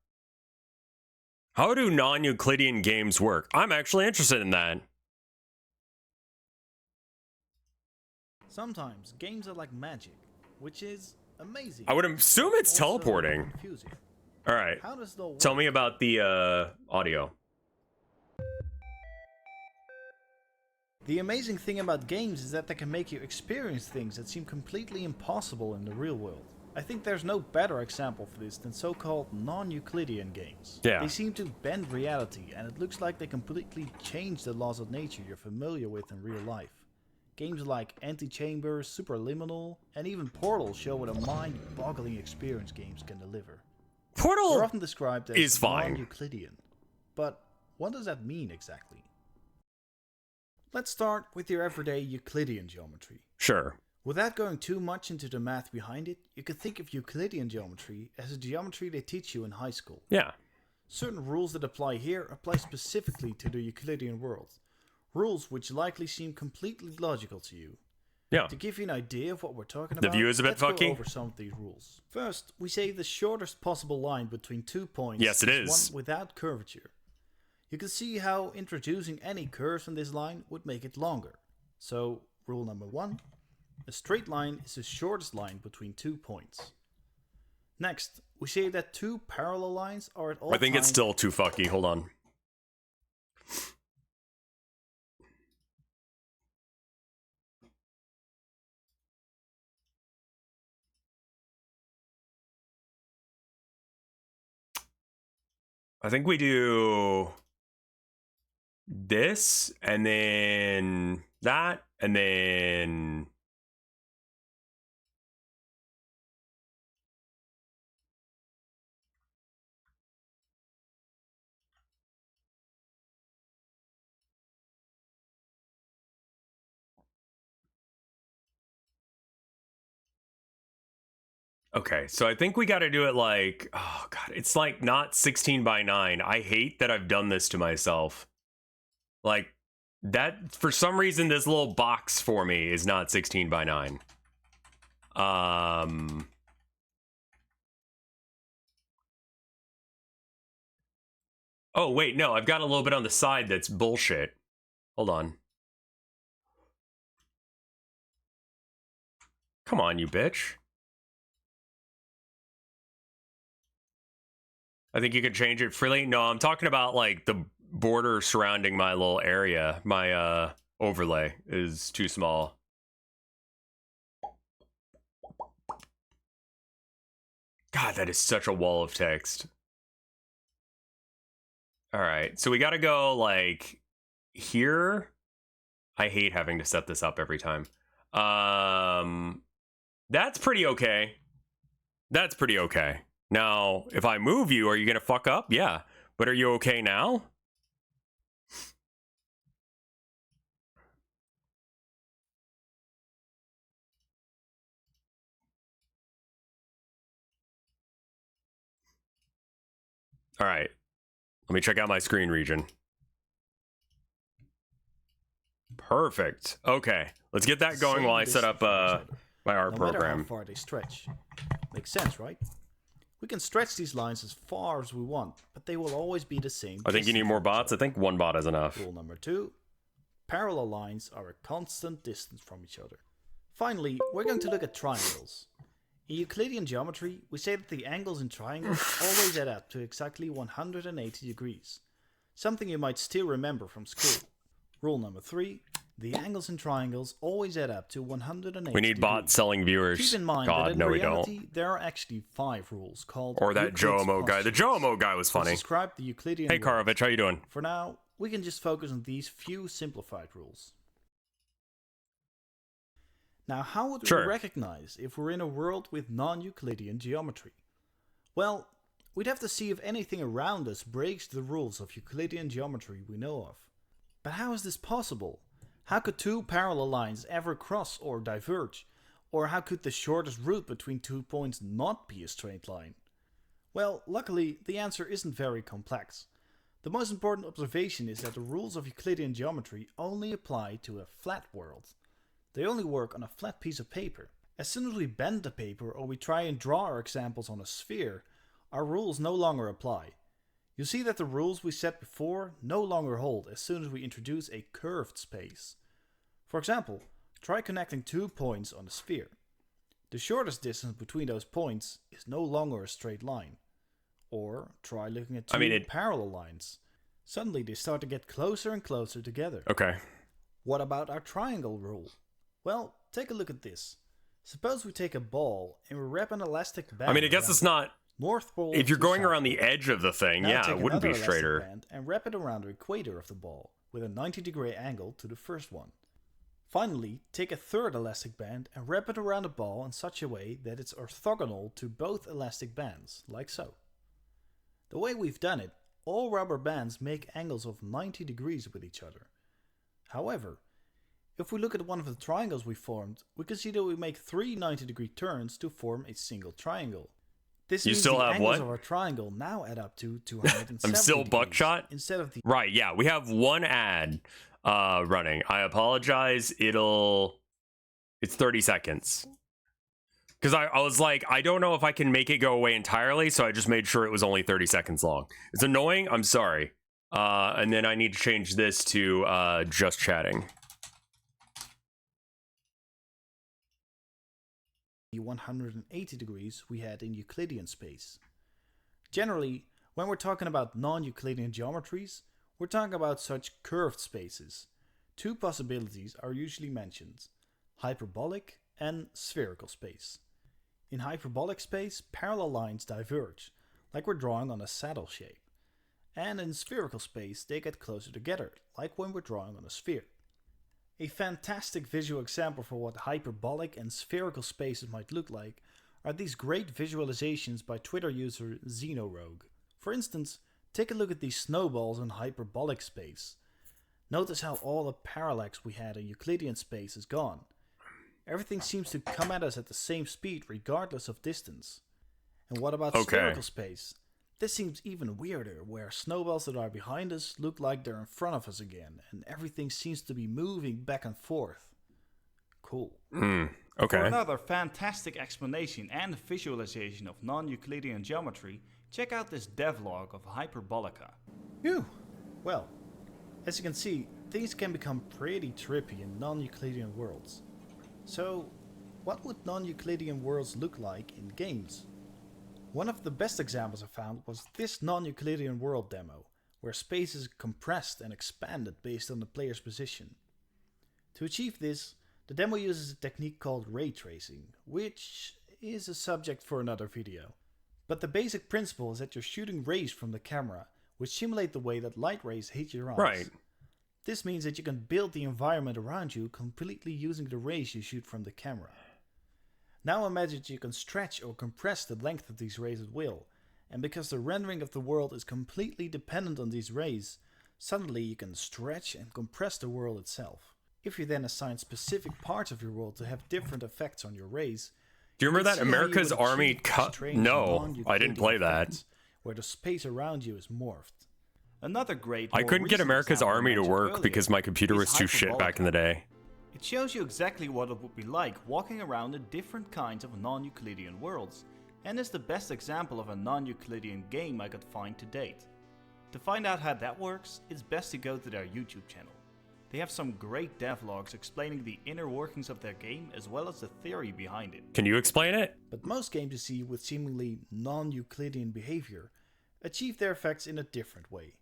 How do non-Euclidean games work? I'm actually interested in that. Sometimes games are like magic, which is amazing. I would assume it's also teleporting. confusing. All right. How does it all work? Tell me about the audio. The amazing thing about games is that they can make you experience things that seem completely impossible in the real world. I think there's no better example for this than so-called non-Euclidean games. Yeah. They seem to bend reality, and it looks like they completely change the laws of nature you're familiar with in real life. Games like Antichamber, Superliminal, and even Portal show what a mind-boggling experience games can deliver. Portal They're often described as is fine. non-Euclidean. But what does that mean exactly? Let's start with your everyday Euclidean geometry. Sure. Without going too much into the math behind it, you could think of Euclidean geometry as a geometry they teach you in high school. Yeah. Certain rules that apply here apply specifically to the Euclidean world. Rules which likely seem completely logical to you. Yeah. To give you an idea of what we're talking The about, view is a bit let's funky. go over some of these rules. First, we say the shortest possible line between 2 points Yes, it is. one without curvature. You can see how introducing any curves on this line would make it longer. So, rule number 1. A straight line is the shortest line between 2 points. Next, we say that 2 parallel lines are at all I think it's times still too fucky. Hold on. I think we do this and then that and then okay, so I think we got to do it like, oh god, it's like not 16 by 9. I hate that I've done this to myself. Like that, for some reason, this little box for me is not 16 by 9. Oh wait, no, I've got a little bit on the side that's bullshit. Hold on. Come on, you bitch. I think you can change it freely. No, I'm talking about like the border surrounding my little area. My overlay is too small. God, that is such a wall of text. All right, so we got to go like here. I hate having to set this up every time. That's pretty okay. That's pretty okay. Now, if I move you, are you going to fuck up? Yeah. But are you okay now? All right. Let me check out my screen region. Perfect. Okay. Let's get that going while I set up my art no matter program. how far they stretch. Makes sense, right? We can stretch these lines as far as we want, but they will always be the same. I think you need more bots. I think one bot is enough. Rule number 2. Parallel lines are a constant distance from each other. Finally, we're going to look at triangles. In Euclidean geometry, we say that the angles in triangles always add up to exactly 180 degrees. Something you might still remember from school. Rule number 3. The angles in triangles always add up to 180 We need degrees. bots selling viewers. Keep in mind God, that in no, reality, we don't. there are actually 5 rules called Or that Euclid's Jomo guy. The postulates, Jomo guy was which funny. describe the Euclidean Hey, world. Karovich, how you doing? For now, we can just focus on these few simplified rules. Now, how would we recognize if we're in a world with non-Euclidean geometry? Well, we'd have to see if anything around us breaks the rules of Euclidean geometry we know of. But how is this possible? How could 2 parallel lines ever cross or diverge? Or how could the shortest route between 2 points not be a straight line? Well, luckily, the answer isn't very complex. The most important observation is that the rules of Euclidean geometry only apply to a flat world. They only work on a flat piece of paper. As soon as we bend the paper or we try and draw our examples on a sphere, our rules no longer apply. You see that the rules we set before no longer hold as soon as we introduce a curved space. For example, try connecting 2 points on a sphere. The shortest distance between those points is no longer a straight line. Or try looking at 2 parallel lines. Suddenly they start to get closer and closer together. Okay. What about our triangle rule? Well, take a look at this. Suppose we take a ball and we wrap an elastic band. I mean, I guess it's not... North Pole If you're to going South around the Pole. edge of the thing, Now yeah, take it wouldn't be another elastic straighter. band and wrap it around the equator of the ball with a 90-degree angle to the first one. Finally, take a third elastic band and wrap it around the ball in such a way that it's orthogonal to both elastic bands, like so. The way we've done it, all rubber bands make angles of 90 degrees with each other. However, if we look at one of the triangles we formed, we can see that we make 3 90-degree turns to form a single triangle. This means still the have angles what? of our triangle now add up to 270 I'm still degrees Buckshot? instead of the... Right, yeah, we have one ad running. I apologize. It's 30 seconds. Because I was like, I don't know if I can make it go away entirely, so I just made sure it was only 30 seconds long. It's annoying. I'm sorry. And then I need to change this to just chatting. The 180 degrees we had in Euclidean space. Generally, when we're talking about non-Euclidean geometries, we're talking about such curved spaces. 2 possibilities are usually mentioned: hyperbolic and spherical space. In hyperbolic space, parallel lines diverge, like we're drawing on a saddle shape. And in spherical space, they get closer together, like when we're drawing on a sphere. A fantastic visual example for what hyperbolic and spherical spaces might look like are these great visualizations by Twitter user Xenorogue. For instance, take a look at these snowballs in hyperbolic space. Notice how all the parallax we had in Euclidean space is gone. Everything seems to come at us at the same speed regardless of distance. And what about spherical space? This seems even weirder, where snowballs that are behind us look like they're in front of us again, and everything seems to be moving back and forth. Cool. Okay. For another fantastic explanation and visualization of non-Euclidean geometry, check out this devlog of Hyperbolica. Phew! Well, as you can see, things can become pretty trippy in non-Euclidean worlds. So, what would non-Euclidean worlds look like in games? One of the best examples I found was this non-Euclidean world demo, where space is compressed and expanded based on the player's position. To achieve this, the demo uses a technique called ray tracing, which is a subject for another video. But the basic principle is that you're shooting rays from the camera, which simulate the way that light rays hit your eyes. Right. This means that you can build the environment around you completely using the rays you shoot from the camera. Now imagine that you can stretch or compress the length of these rays at will, and because the rendering of the world is completely dependent on these rays, suddenly you can stretch and compress the world itself. If you then assign specific parts of your world to have different effects on your rays, Do you remember that see how you America's would Army achieve cut? strange No, I non-Euclidean didn't play that. effects where the space around you is morphed. Another great I more couldn't get recent America's example I Army to mentioned work earlier because my computer is was too shit back in the day. It shows you exactly what it would be like walking around in different kinds of non-Euclidean worlds, and is the best example of a non-Euclidean game I could find to date. To find out how that works, it's best to go to their YouTube channel. They have some great devlogs explaining the inner workings of their game as well as the theory behind it. Can you explain it? But most games you see with seemingly non-Euclidean behavior achieve their effects in a different way,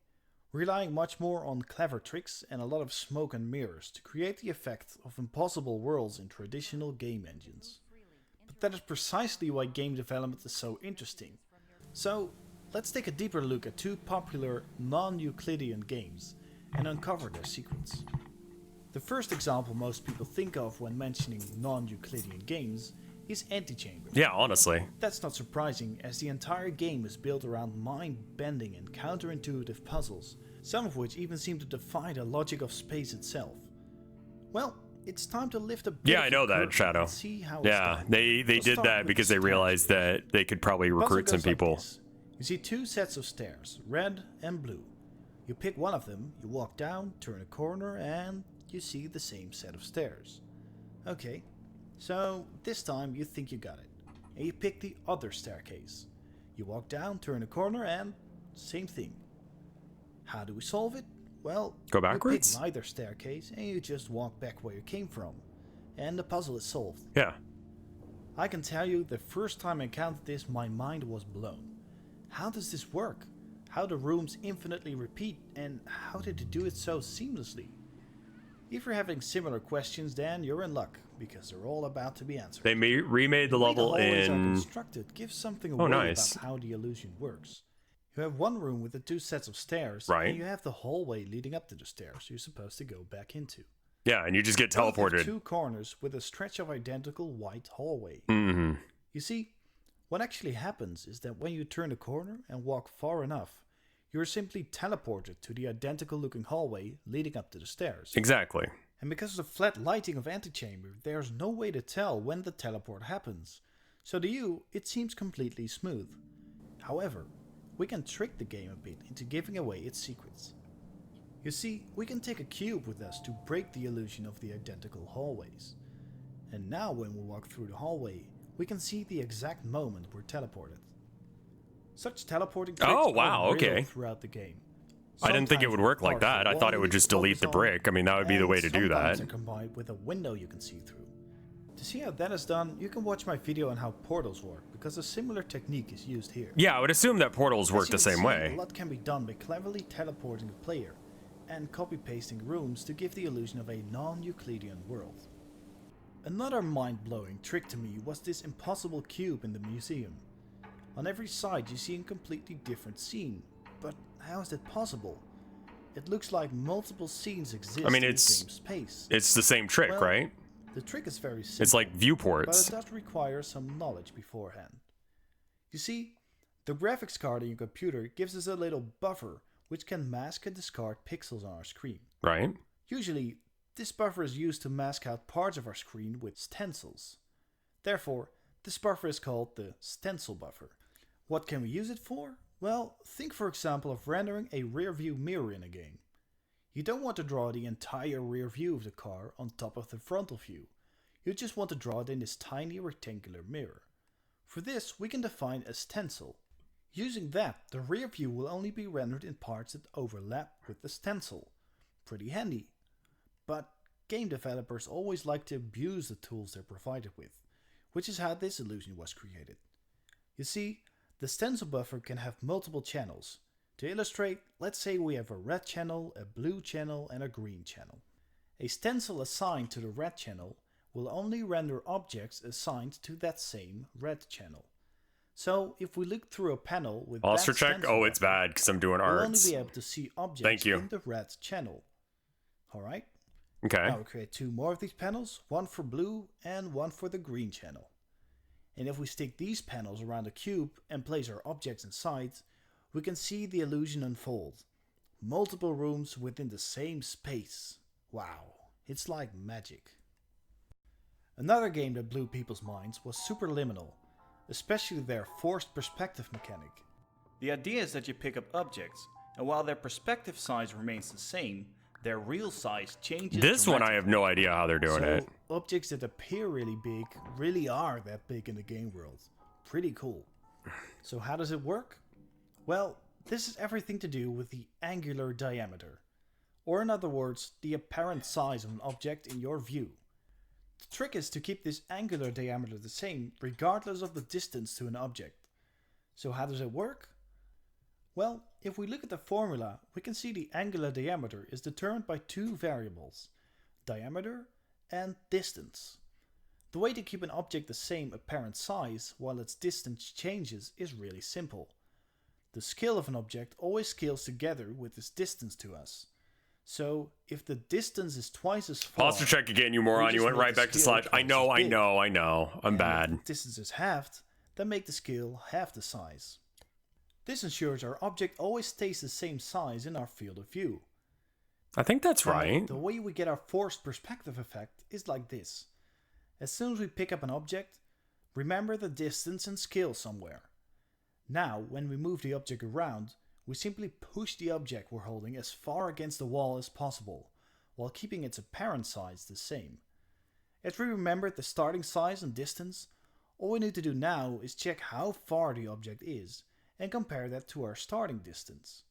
relying much more on clever tricks and a lot of smoke and mirrors to create the effect of impossible worlds in traditional game engines. But that is precisely why game development is so interesting. So, let's take a deeper look at two popular non-Euclidean games and uncover their secrets. The first example most people think of when mentioning non-Euclidean games is Antichamber. Yeah, honestly. That's not surprising, as the entire game is built around mind-bending and counterintuitive puzzles, some of which even seem to defy the logic of space itself. Well, it's time to lift a bit Yeah, I know that, Shadow. and see how it's Yeah, done. they We'll did start that with because the they stairs. realized that they could probably Puzzle recruit some goes like people. this. You see two sets of stairs, red and blue. You pick one of them, you walk down, turn a corner, and you see the same set of stairs. Okay, so this time you think you got it, and you pick the other staircase. You walk down, turn a corner, and same thing. How do we solve it? Well, Go backwards? you pick neither staircase, and you just walk back where you came from, and the puzzle is solved. Yeah. I can tell you, the first time I encountered this, my mind was blown. How does this work? How do rooms infinitely repeat, and how did they do it so seamlessly? If you're having similar questions, then you're in luck, because they're all about to be answered. They remade the way level hallways are in... constructed gives something away nice. about how the illusion works. You have one room with the two sets of stairs, Right. and you have the hallway leading up to the stairs you're supposed to go back into. Yeah, and you just get Both have teleported. two corners with a stretch of identical white hallway. Mm-hmm. You see, what actually happens is that when you turn a corner and walk far enough, you are simply teleported to the identical looking hallway leading up to the stairs. Exactly. And because of the flat lighting of Antichamber, there's no way to tell when the teleport happens. So to you, it seems completely smooth. However, we can trick the game a bit into giving away its secrets. You see, we can take a cube with us to break the illusion of the identical hallways. And now when we walk through the hallway, we can see the exact moment we're teleported. Such teleporting tricks Oh, wow, are riddled okay. through the game. I didn't think it would work like that. I thought it would just delete the brick. I mean, that would be the way to do that. Sometimes they're combined with a window you can see through. To see how that is done, you can watch my video on how portals work, because a similar technique is used here. Yeah, I would assume that portals work As you the can same see, way. A lot can be done by cleverly teleporting the player and copy-pasting rooms to give the illusion of a non-Euclidean world. Another mind-blowing trick to me was this impossible cube in the museum. On every side you see a completely different scene, but how is that possible? It looks like multiple scenes exist I mean, in the it's- same space. It's the same trick, Well, right? The trick is very simple. It's like But viewports. it does require some knowledge beforehand. You see, the graphics card in your computer gives us a little buffer which can mask and discard pixels on our screen. Right? Usually, this buffer is used to mask out parts of our screen with stencils. Therefore, this buffer is called the stencil buffer. What can we use it for? Well, think for example of rendering a rear view mirror in a game. You don't want to draw the entire rear view of the car on top of the frontal view. You just want to draw it in this tiny rectangular mirror. For this, we can define a stencil. Using that, the rear view will only be rendered in parts that overlap with the stencil. Pretty handy. But game developers always like to abuse the tools they're provided with, which is how this illusion was created. You see, the stencil buffer can have multiple channels. To illustrate, let's say we have a red channel, a blue channel, and a green channel. A stencil assigned to the red channel will only render objects assigned to that same red channel. So if we look through a panel with Monster that check? stencil Oh, it's buffer, bad because I'm doing we'll only arts. be able to see objects Thank you. in the red channel. Alright? Okay. Now we create two more of these panels, one for blue and one for the green channel. And if we stick these panels around the cube and place our objects inside, we can see the illusion unfold. Multiple rooms within the same space. Wow, it's like magic. Another game that blew people's minds was Superliminal, especially their forced perspective mechanic. The idea is that you pick up objects, and while their perspective size remains the same, their real size changes. This one I have no idea how they're doing it. Objects that appear really big really are that big in the game world. Pretty cool. So how does it work? Well, this is everything to do with the angular diameter. Or in other words, the apparent size of an object in your view. The trick is to keep this angular diameter the same regardless of the distance to an object. So how does it work? Well, if we look at the formula, we can see the angular diameter is determined by two variables, diameter and distance. The way to keep an object the same apparent size while its distance changes is really simple. The scale of an object always scales together with its distance to us. So, if the distance is twice as far... Pause to check again, you moron. You went right back to slide. I know. I'm bad. If the distance is halved, then make the scale half the size. This ensures our object always stays the same size in our field of view. I think that's right. The way we get our forced perspective effect is like this. As soon as we pick up an object, remember the distance and scale somewhere. Now, when we move the object around, we simply push the object we're holding as far against the wall as possible, while keeping its apparent size the same. As we remembered the starting size and distance, all we need to do now is check how far the object is and compare that to our starting distance.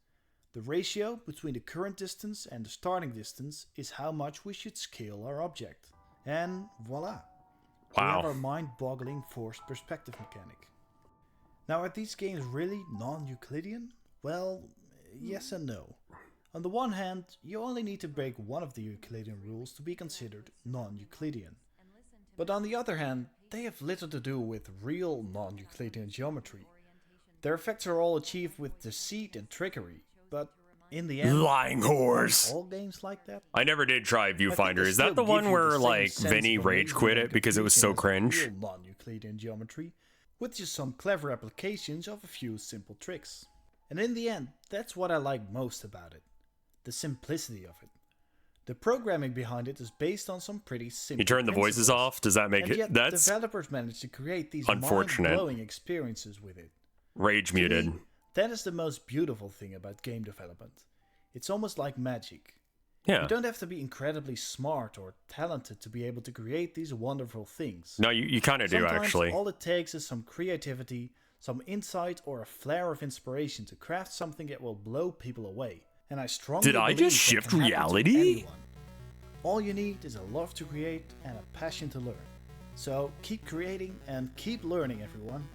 The ratio between the current distance and the starting distance is how much we should scale our object. And voila! We have our mind-boggling forced perspective mechanic. Now, are these games really non-Euclidean? Well, yes and no. On the one hand, you only need to break one of the Euclidean rules to be considered non-Euclidean. But on the other hand, they have little to do with real non-Euclidean geometry. Their effects are all achieved with deceit and trickery, but in the end, lying horse. All games like that. I never did try Viewfinder. Is that the one where like Vinny rage quit it because it was so cringe? Non-Euclidean geometry, with just some clever applications of a few simple tricks. And in the end, that's what I like most about it. The simplicity of it. The programming behind it is based on some pretty simple You turn the voices off? Does that make and it? Yet That's developers managed to create these unfortunate. mind-blowing experiences with it. Rage muted. To me, that is the most beautiful thing about game development. It's almost like magic. Yeah. You don't have to be incredibly smart or talented to be able to create these wonderful things. No, you kind of do, actually. All it takes is some creativity, some insight, or a flare of inspiration to craft something that will blow people away. And I strongly believe just shift reality? All you need is a love to create and a passion to learn. So keep creating and keep learning, everyone.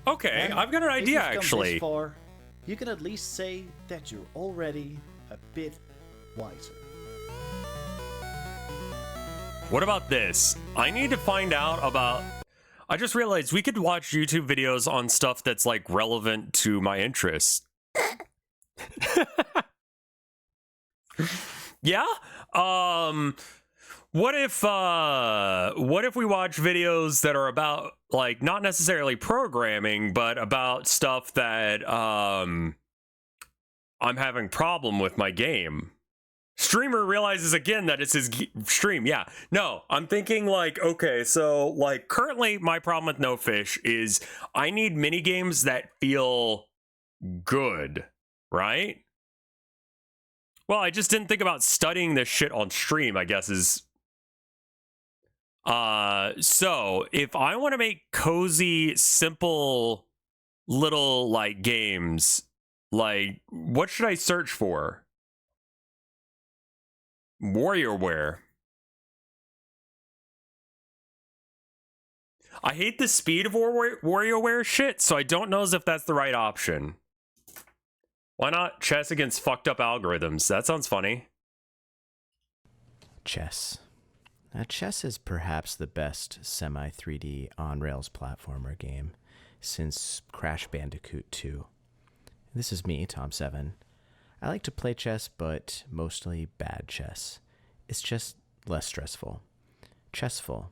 Okay, And I've got an idea, if you've come actually. This far, you can at least say that you're already a bit wiser. What about this? I need to find out about... I just realized we could watch YouTube videos on stuff that's like relevant to my interests. Yeah? What if we watch videos that are about like not necessarily programming, but about stuff that I'm having problem with my game? Streamer realizes again that it's his stream. Yeah. No, I'm thinking like, okay, so like currently my problem with No Fish is I need mini games that feel good, right? Well, I just didn't think about studying this shit on stream, I guess is... So, if I want to make cozy, simple, little, like, games, like, what should I search for? WarioWare. I hate the speed of WarioWare shit, so I don't know as if that's the right option. Why not chess against fucked up algorithms? That sounds funny. Chess. Now, chess is perhaps the best semi-3D on-rails platformer game since Crash Bandicoot 2. This is me, Tom7. I like to play chess, but mostly bad chess. It's just less stressful. Chessful.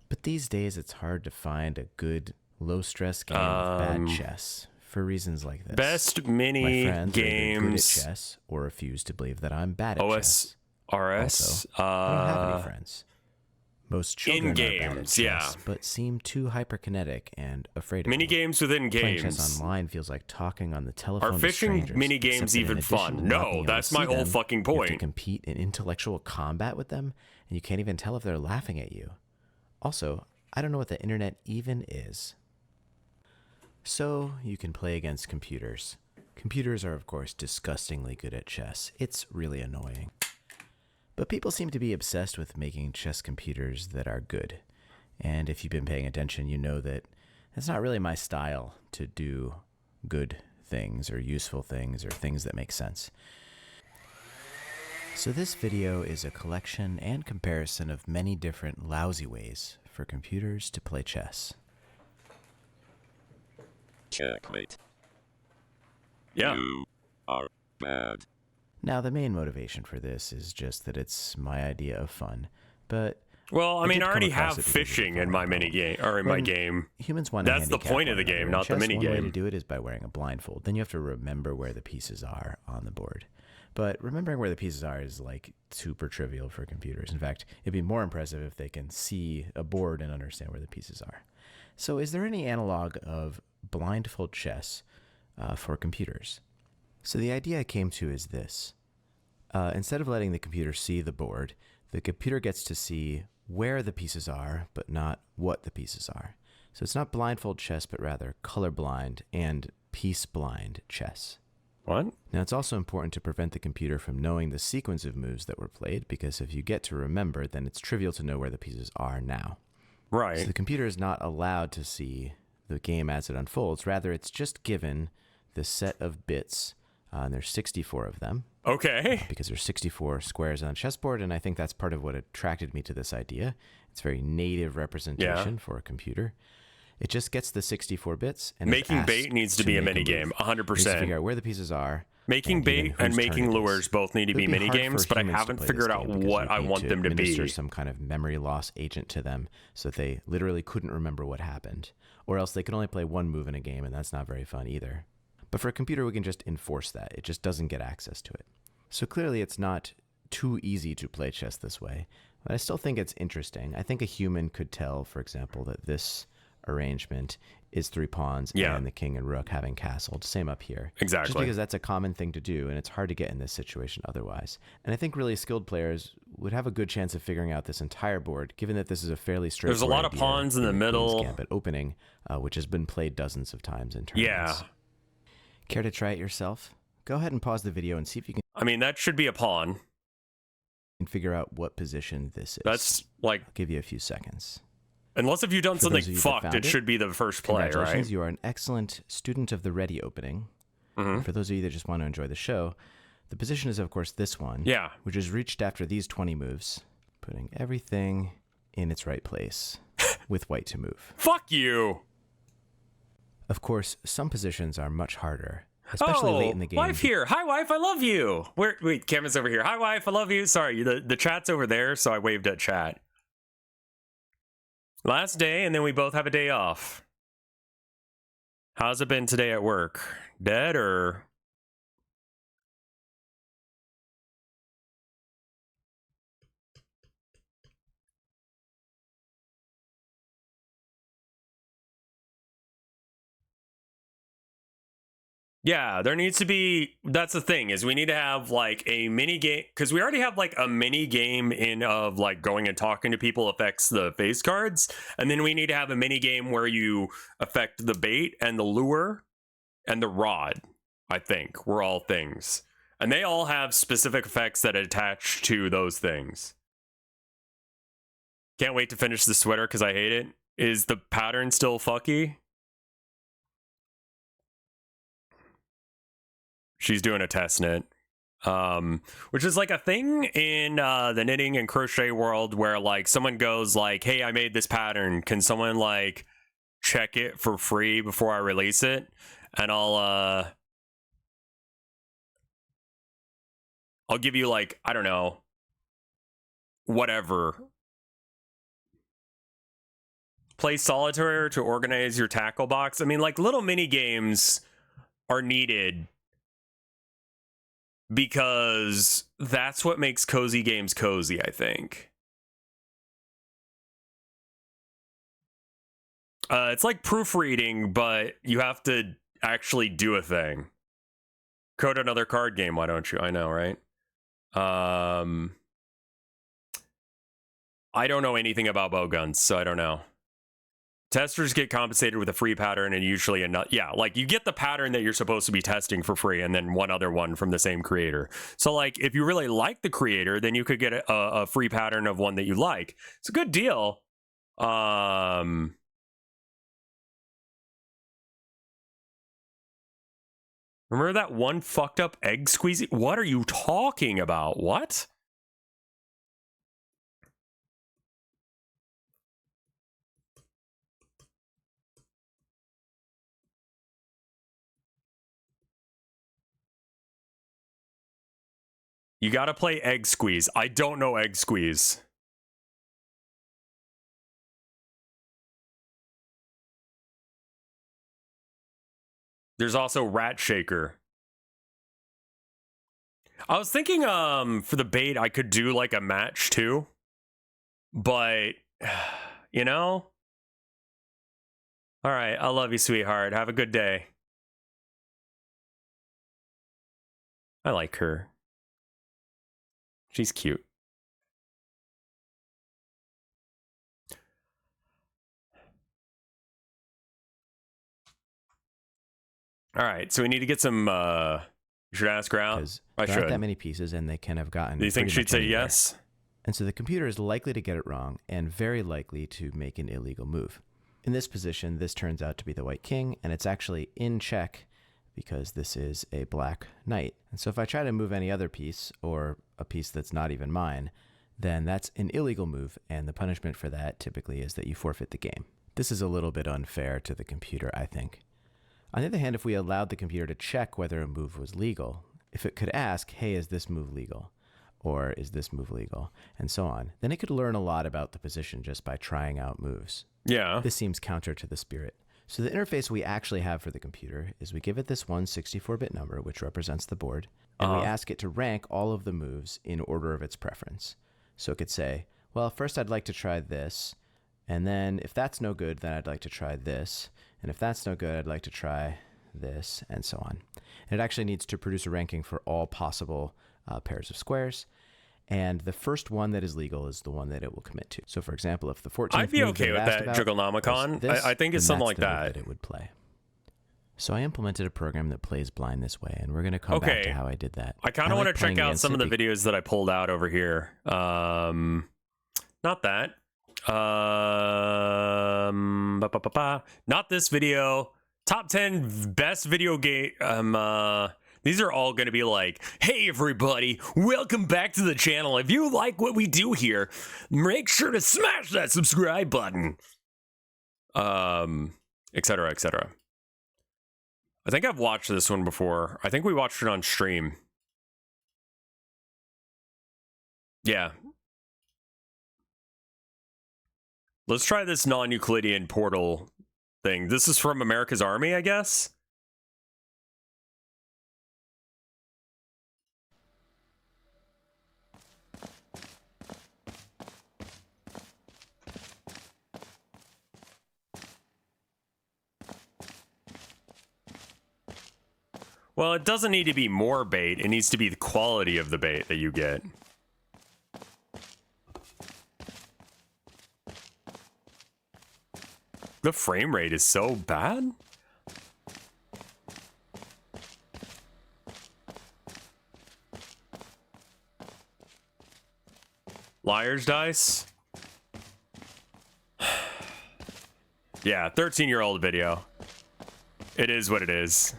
But these days, it's hard to find a good, low-stress game of bad chess. For reasons like this. Best mini My friends games. are either good at chess or refuse to believe that I'm bad at chess. OSRS. Also, I don't have any friends. Most children In are bad at games, chess, yeah. but seem too hyperkinetic and afraid of Mini me. games within Playing games. chess online feels like talking on the telephone Are to fishing strangers, mini except games that in even addition fun? to not No, being able that's to see my whole them, fucking you have to point. compete in intellectual combat with them, and you can't even tell if they're laughing at you. Also, I don't know what the internet even is. So, you can play against computers. Computers are, of course, disgustingly good at chess. It's really annoying. But people seem to be obsessed with making chess computers that are good. And if you've been paying attention, you know that it's not really my style to do good things or useful things or things that make sense. So this video is a collection and comparison of many different lousy ways for computers to play chess. Checkmate. Yeah. You are bad. Now, the main motivation for this is just that it's my idea of fun, but Well, I mean, did I come already across have it because of fishing the in my following mini game or in my When game. humans want to That's the handicap point of one the game, another. not the In chess, mini one way to game. do it is by wearing a blindfold. Then you have to remember where the pieces are on the board. But remembering where the pieces are is like super trivial for computers. In fact, it'd be more impressive if they can see a board and understand where the pieces are. So is there any analog of blindfold chess for computers? So the idea I came to is this. Instead of letting the computer see the board, the computer gets to see where the pieces are, but not what the pieces are. So it's not blindfold chess, but rather colorblind and piece-blind chess. What? Now, it's also important to prevent the computer from knowing the sequence of moves that were played, because if you get to remember, then it's trivial to know where the pieces are now. So Right. the computer is not allowed to see the game as it unfolds. Rather, it's just given this set of bits, and there's 64 of them, Okay. because there's 64 squares on a chessboard, and I think that's part of what attracted me to this idea. It's very native representation for a computer. It just gets the 64 bits, and is Making asked bait needs to be a make mini move. game, It needs to 100%. figure out where the pieces are. Making and even bait and whose turn making it is. lures both need to It be would mini hard games, for but I humans to haven't play figured this out game because what you'd I need want to them to administer be. some kind of memory loss agent to them, so that they literally couldn't remember what happened, or else they could only play one move in a game, and that's not very fun either. But for a computer, we can just enforce that. It just doesn't get access to it. So clearly, it's not too easy to play chess this way, but I still think it's interesting. I think a human could tell, for example, that this arrangement is 3 pawns and the king and rook having castled. Same up here. Exactly. Just because that's a common thing to do, and it's hard to get in this situation otherwise. And I think really skilled players would have a good chance of figuring out this entire board, given that this is a fairly straightforward There's a lot of idea pawns in the Queen's middle. Gambit opening, which has been played dozens of times in tournaments. Yeah. Care to try it yourself? Go ahead and pause the video and see if you I mean, that should be a pawn. can figure out what position this is. That's like, I'll give you a few seconds. unless if you've done For something those of you that fucked, found it it, should be the first play, Congratulations, right? you are an excellent student of the ready opening. Mhm. For those of you that just want to enjoy the show, the position is, of course, this one, Yeah. which is reached after these 20 moves, putting everything in its right place with white to move. Fuck you. Of course, some positions are much harder, especially late in the game. Wife here. Hi, wife. I love you. Wait, Kevin's over here. Hi, wife. I love you. Sorry, the chat's over there, so I waved at chat. Last day, and then we both have a day off. How's it been today at work? Dead or? Yeah, there needs to be, that's the thing, is we need to have like a mini game, because we already have like a mini game in of like going and talking to people affects the face cards, and then we need to have a mini game where you affect the bait and the lure and the rod, I think, were all things. And they all have specific effects that attach to those things. Can't wait to finish the sweater because I hate it. Is the pattern still fucky? She's doing a test knit, which is like a thing in the knitting and crochet world where like someone goes like, hey, I made this pattern. Can someone like check it for free before I release it? And I'll give you like, I don't know, whatever. Play solitaire to organize your tackle box. I mean, like little mini games are needed because that's what makes cozy games cozy, I think. It's like proofreading, but you have to actually do a thing. Code another card game, why don't you? I know, right? I don't know anything about bowguns, so I don't know. Testers get compensated with a free pattern and usually yeah, like you get the pattern that you're supposed to be testing for free and then one other one from the same creator. So like if you really like the creator, then you could get a free pattern of one that you like. It's a good deal. Remember that one fucked up egg squeezy? What are you talking about? What? You gotta play Egg Squeeze. I don't know Egg Squeeze. There's also Rat Shaker. I was thinking for the bait I could do like a match too. But you know? All right, I love you, sweetheart. Have a good day. I like her. She's cute. All right, so we need to get some. You should ask her out. I there should. aren't that many pieces, and they can have gotten. Do you think pretty she'd much say anywhere. yes? And so the computer is likely to get it wrong and very likely to make an illegal move. In this position, this turns out to be the white king, and it's actually in check because this is a black knight. And so if I try to move any other piece, or a piece that's not even mine, then that's an illegal move, and the punishment for that typically is that you forfeit the game. This is a little bit unfair to the computer, I think. On the other hand, if we allowed the computer to check whether a move was legal, if it could ask, hey, is this move legal? Or is this move legal? And so on. Then it could learn a lot about the position just by trying out moves. Yeah. This seems counter to the spirit. So the interface we actually have for the computer is we give it this one 64-bit number, which represents the board, and we ask it to rank all of the moves in order of its preference. So it could say, well, first I'd like to try this, and then if that's no good, then I'd like to try this, and if that's no good, I'd like to try this, and so on. And it actually needs to produce a ranking for all possible pairs of squares, and the first one that is legal is the one that it will commit to. So for example, if the 14th I'd be move okay it with asked that, about Jugglenomicon. was this, I think it's then something that's like the move that. that it would play. So I implemented a program that plays blind this way, and we're going to come back to how I did that. I kind of want to check out some of the videos. videos that I pulled out over here. Not that. Not this video. Top 10 best video game. These are all going to be like, hey everybody, welcome back to the channel. If you like what we do here, make sure to smash that subscribe button. Etc. etc. I think I've watched this one before. I think we watched it on stream. Yeah. Let's try this non-Euclidean portal thing. This is from America's Army, I guess? Well, it doesn't need to be more bait. It needs to be the quality of the bait that you get. The frame rate is so bad. Liar's dice. Yeah, 13-year-old video. It is what it is.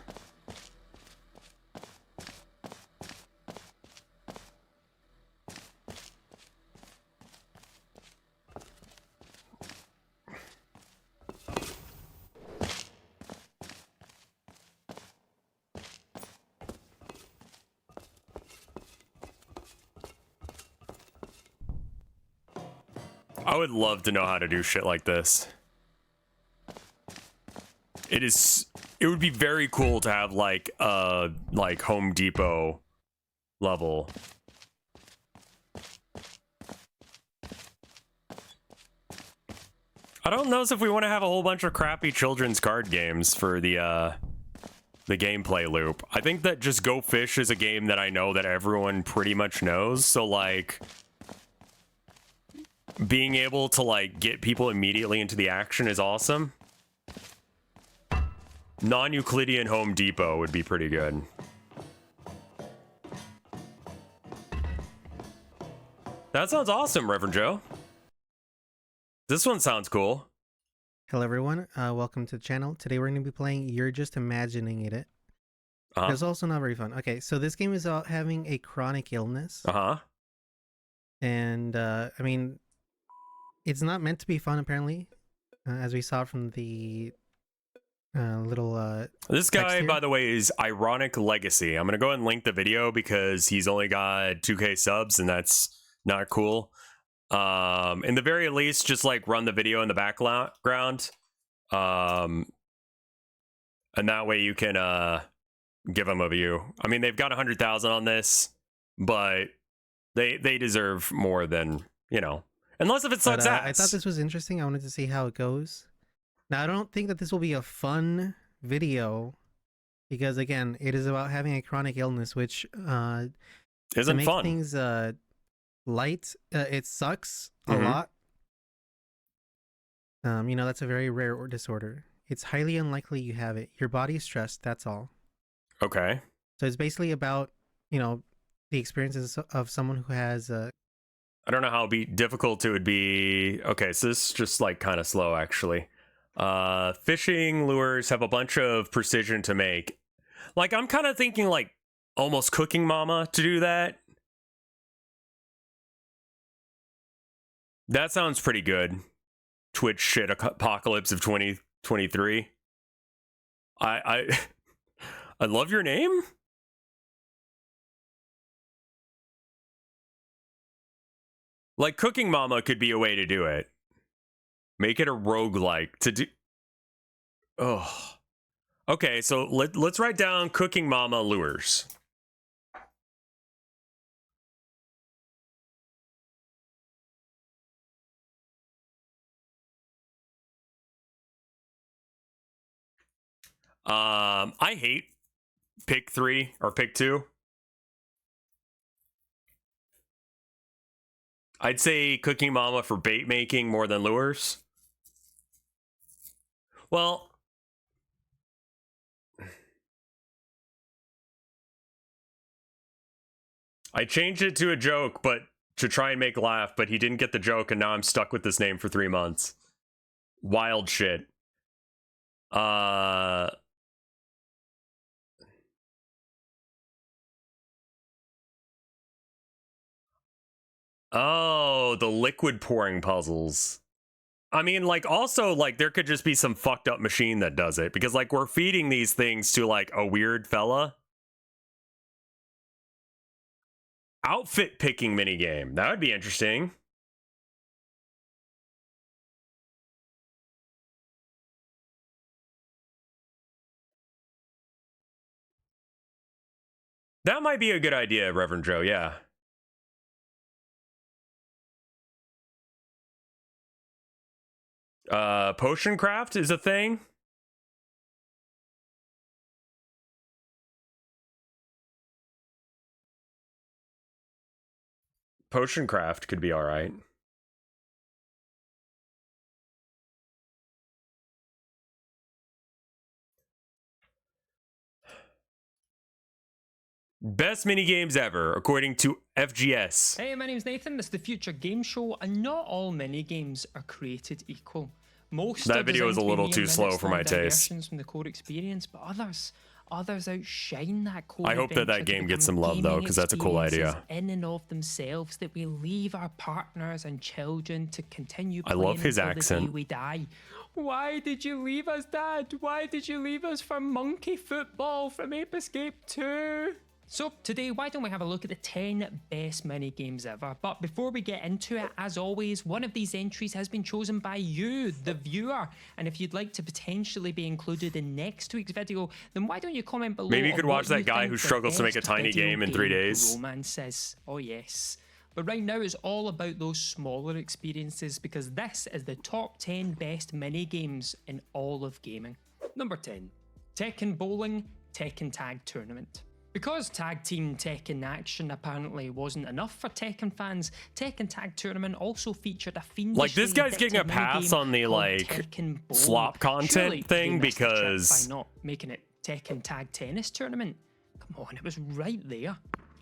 I would love to know how to do shit like this. It would be very cool to have like Home Depot level. I don't know if we want to have a whole bunch of crappy children's card games for the gameplay loop. I think that just Go Fish is a game that I know that everyone pretty much knows. So like being able to like get people immediately into the action is awesome. Non-Euclidean Home Depot would be pretty good. That sounds awesome, Reverend Joe. This one sounds cool. Hello everyone, welcome to the channel. Today we're going to be playing You're Just Imagining It. It's also not very fun. Okay, so this game is about having a chronic illness. And, I mean, it's not meant to be fun apparently, as we saw from the little This guy, by the way, is Ironic Legacy. I'm going to go ahead and link the video because he's only got 2K subs and that's not cool. In the very least, just like run the video in the background. And that way you can give them a view. I mean, they've got 100,000 on this, but they deserve more than, you know, unless if it sucks ass. I thought this was interesting. I wanted to see how it goes. Now, I don't think that this will be a fun video because, again, it is about having a chronic illness, which isn't make fun. Things light. It sucks a lot. You know, that's a very rare disorder. It's highly unlikely you have it. Your body is stressed. That's all. Okay. So it's basically about, you know, the experiences of someone who has I don't know how difficult it would be. Okay, so this is just like kind of slow actually. Fishing lures have a bunch of precision to make. Like I'm kind of thinking like almost Cooking Mama to do that. That sounds pretty good. Twitch shit apocalypse of 2023. I love your name. Like Cooking Mama could be a way to do it. Make it a roguelike to do. Oh. Okay, so let's write down Cooking Mama lures. I hate pick 3 or pick 2. I'd say Cooking Mama for bait making more than lures. Well, I changed it to a joke, but to try and make laugh, but he didn't get the joke, and now I'm stuck with this name for 3 months. Wild shit. Oh, the liquid pouring puzzles. I mean, like, also, like, there could just be some fucked up machine that does it. Because, like, we're feeding these things to, like, a weird fella. Outfit picking minigame. That would be interesting. That might be a good idea, Reverend Joe, yeah. Potion craft is a thing. Potion craft could be all right. Best minigames ever, according to FGS. Hey, my name's Nathan. This is the Future Game Show, and not all minigames are created equal. Most that video is a little too slow for my taste. From the core experience, but others outshine that core. I hope that game gets some love though, because that's a cool idea. In and of themselves, that we leave our partners and children to continue. I love his accent. The day we die. Why did you leave us, Dad? Why did you leave us for monkey football from Ape Escape 2? So today, why don't we have a look at the 10 best mini games ever? But before we get into it, as always, one of these entries has been chosen by you, the viewer. And if you'd like to potentially be included in next week's video, then why don't you comment below? Maybe you could watch that guy who struggles to make a tiny game in 3 days. Romance says, oh yes. But right now it's all about those smaller experiences because this is the top 10 best mini games in all of gaming. Number 10. Tekken Bowling Tekken Tag Tournament. Because Tag Team Tekken Action apparently wasn't enough for Tekken fans, Tekken Tag Tournament also featured a fiendishly Like, this guy's getting a addictive pass minigame on the, called like, Tekken Bowl. slop content Surely thing they missed the trick because- by not making it Tekken Tag Tennis Tournament. Come on, it was right there.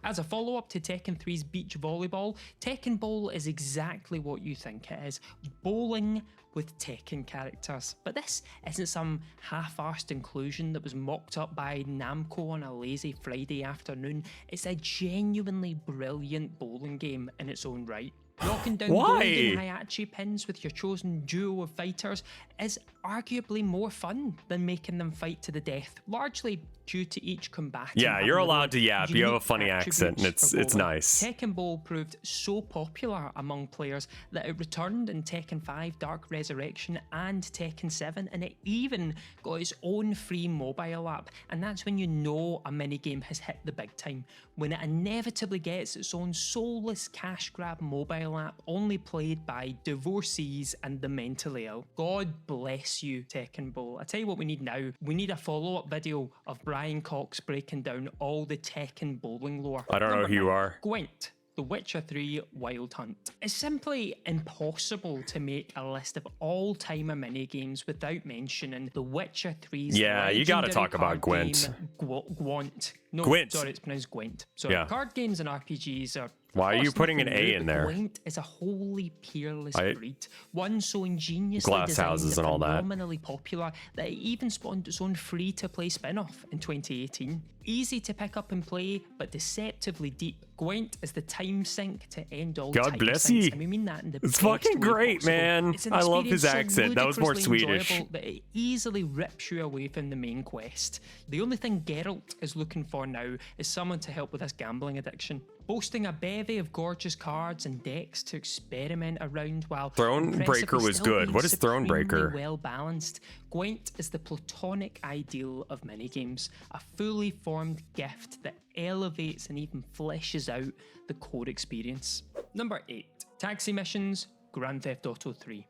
As a follow-up to Tekken 3's Beach Volleyball, Tekken Bowl is exactly what you think it is. Bowling with Tekken characters. But this isn't some half-arsed inclusion that was mocked up by Namco on a lazy Friday afternoon. It's a genuinely brilliant bowling game in its own right. Knocking down Why? golden Hayachi pins with your chosen duo of fighters is arguably more fun than making them fight to the death, largely due to each combatant. Yeah, having you're their allowed own to yap. You have a unique funny accent, and attributes it's for bowling. nice. Tekken Bowl proved so popular among players that it returned in Tekken 5 Dark Resurrection and Tekken 7, and it even got its own free mobile app. And that's when you know a minigame has hit the big time, when it inevitably gets its own soulless cash grab mobile app only played by divorcees and the mentally ill. God bless you, Tekken Bowl. I tell you what we need now. We need a follow-up video of Brian Cox breaking down all the Tekken bowling lore. I don't know Number who you 9, are. Gwent. The Witcher 3 Wild Hunt. It's simply impossible to make a list of all-timer minigames without mentioning The Witcher 3's Yeah, you gotta legendary talk about card Gwent. game, Gwent. No, Gwent. sorry, it's pronounced Gwent. Sorry, Yeah. card games and RPGs are... Why are you of course, putting an nothing A new, in but there? Gwent is a wholly peerless I- breed. One so ingeniously Glass designed houses and all that. phenomenally popular that it even spawned its own free-to-play spin-off in 2018. Easy to pick up and play, but deceptively deep. Gwent is the time sink to end all God time bless sinks, ye. and we mean that in the It's best fucking way great, possible. man. It's an I love his experience so accent. That was more ludicrously Swedish. enjoyable that it easily rips you away from the main quest. The only thing Geralt is looking for now is someone to help with his gambling addiction. Boasting a bevy of gorgeous cards and decks to experiment around while Thronebreaker impressively was still good. being What is supremely Thronebreaker? well balanced, Gwent is the platonic ideal of minigames, a fully formed gift that elevates and even fleshes out the core experience. Number 8. Taxi Missions, Grand Theft Auto 3.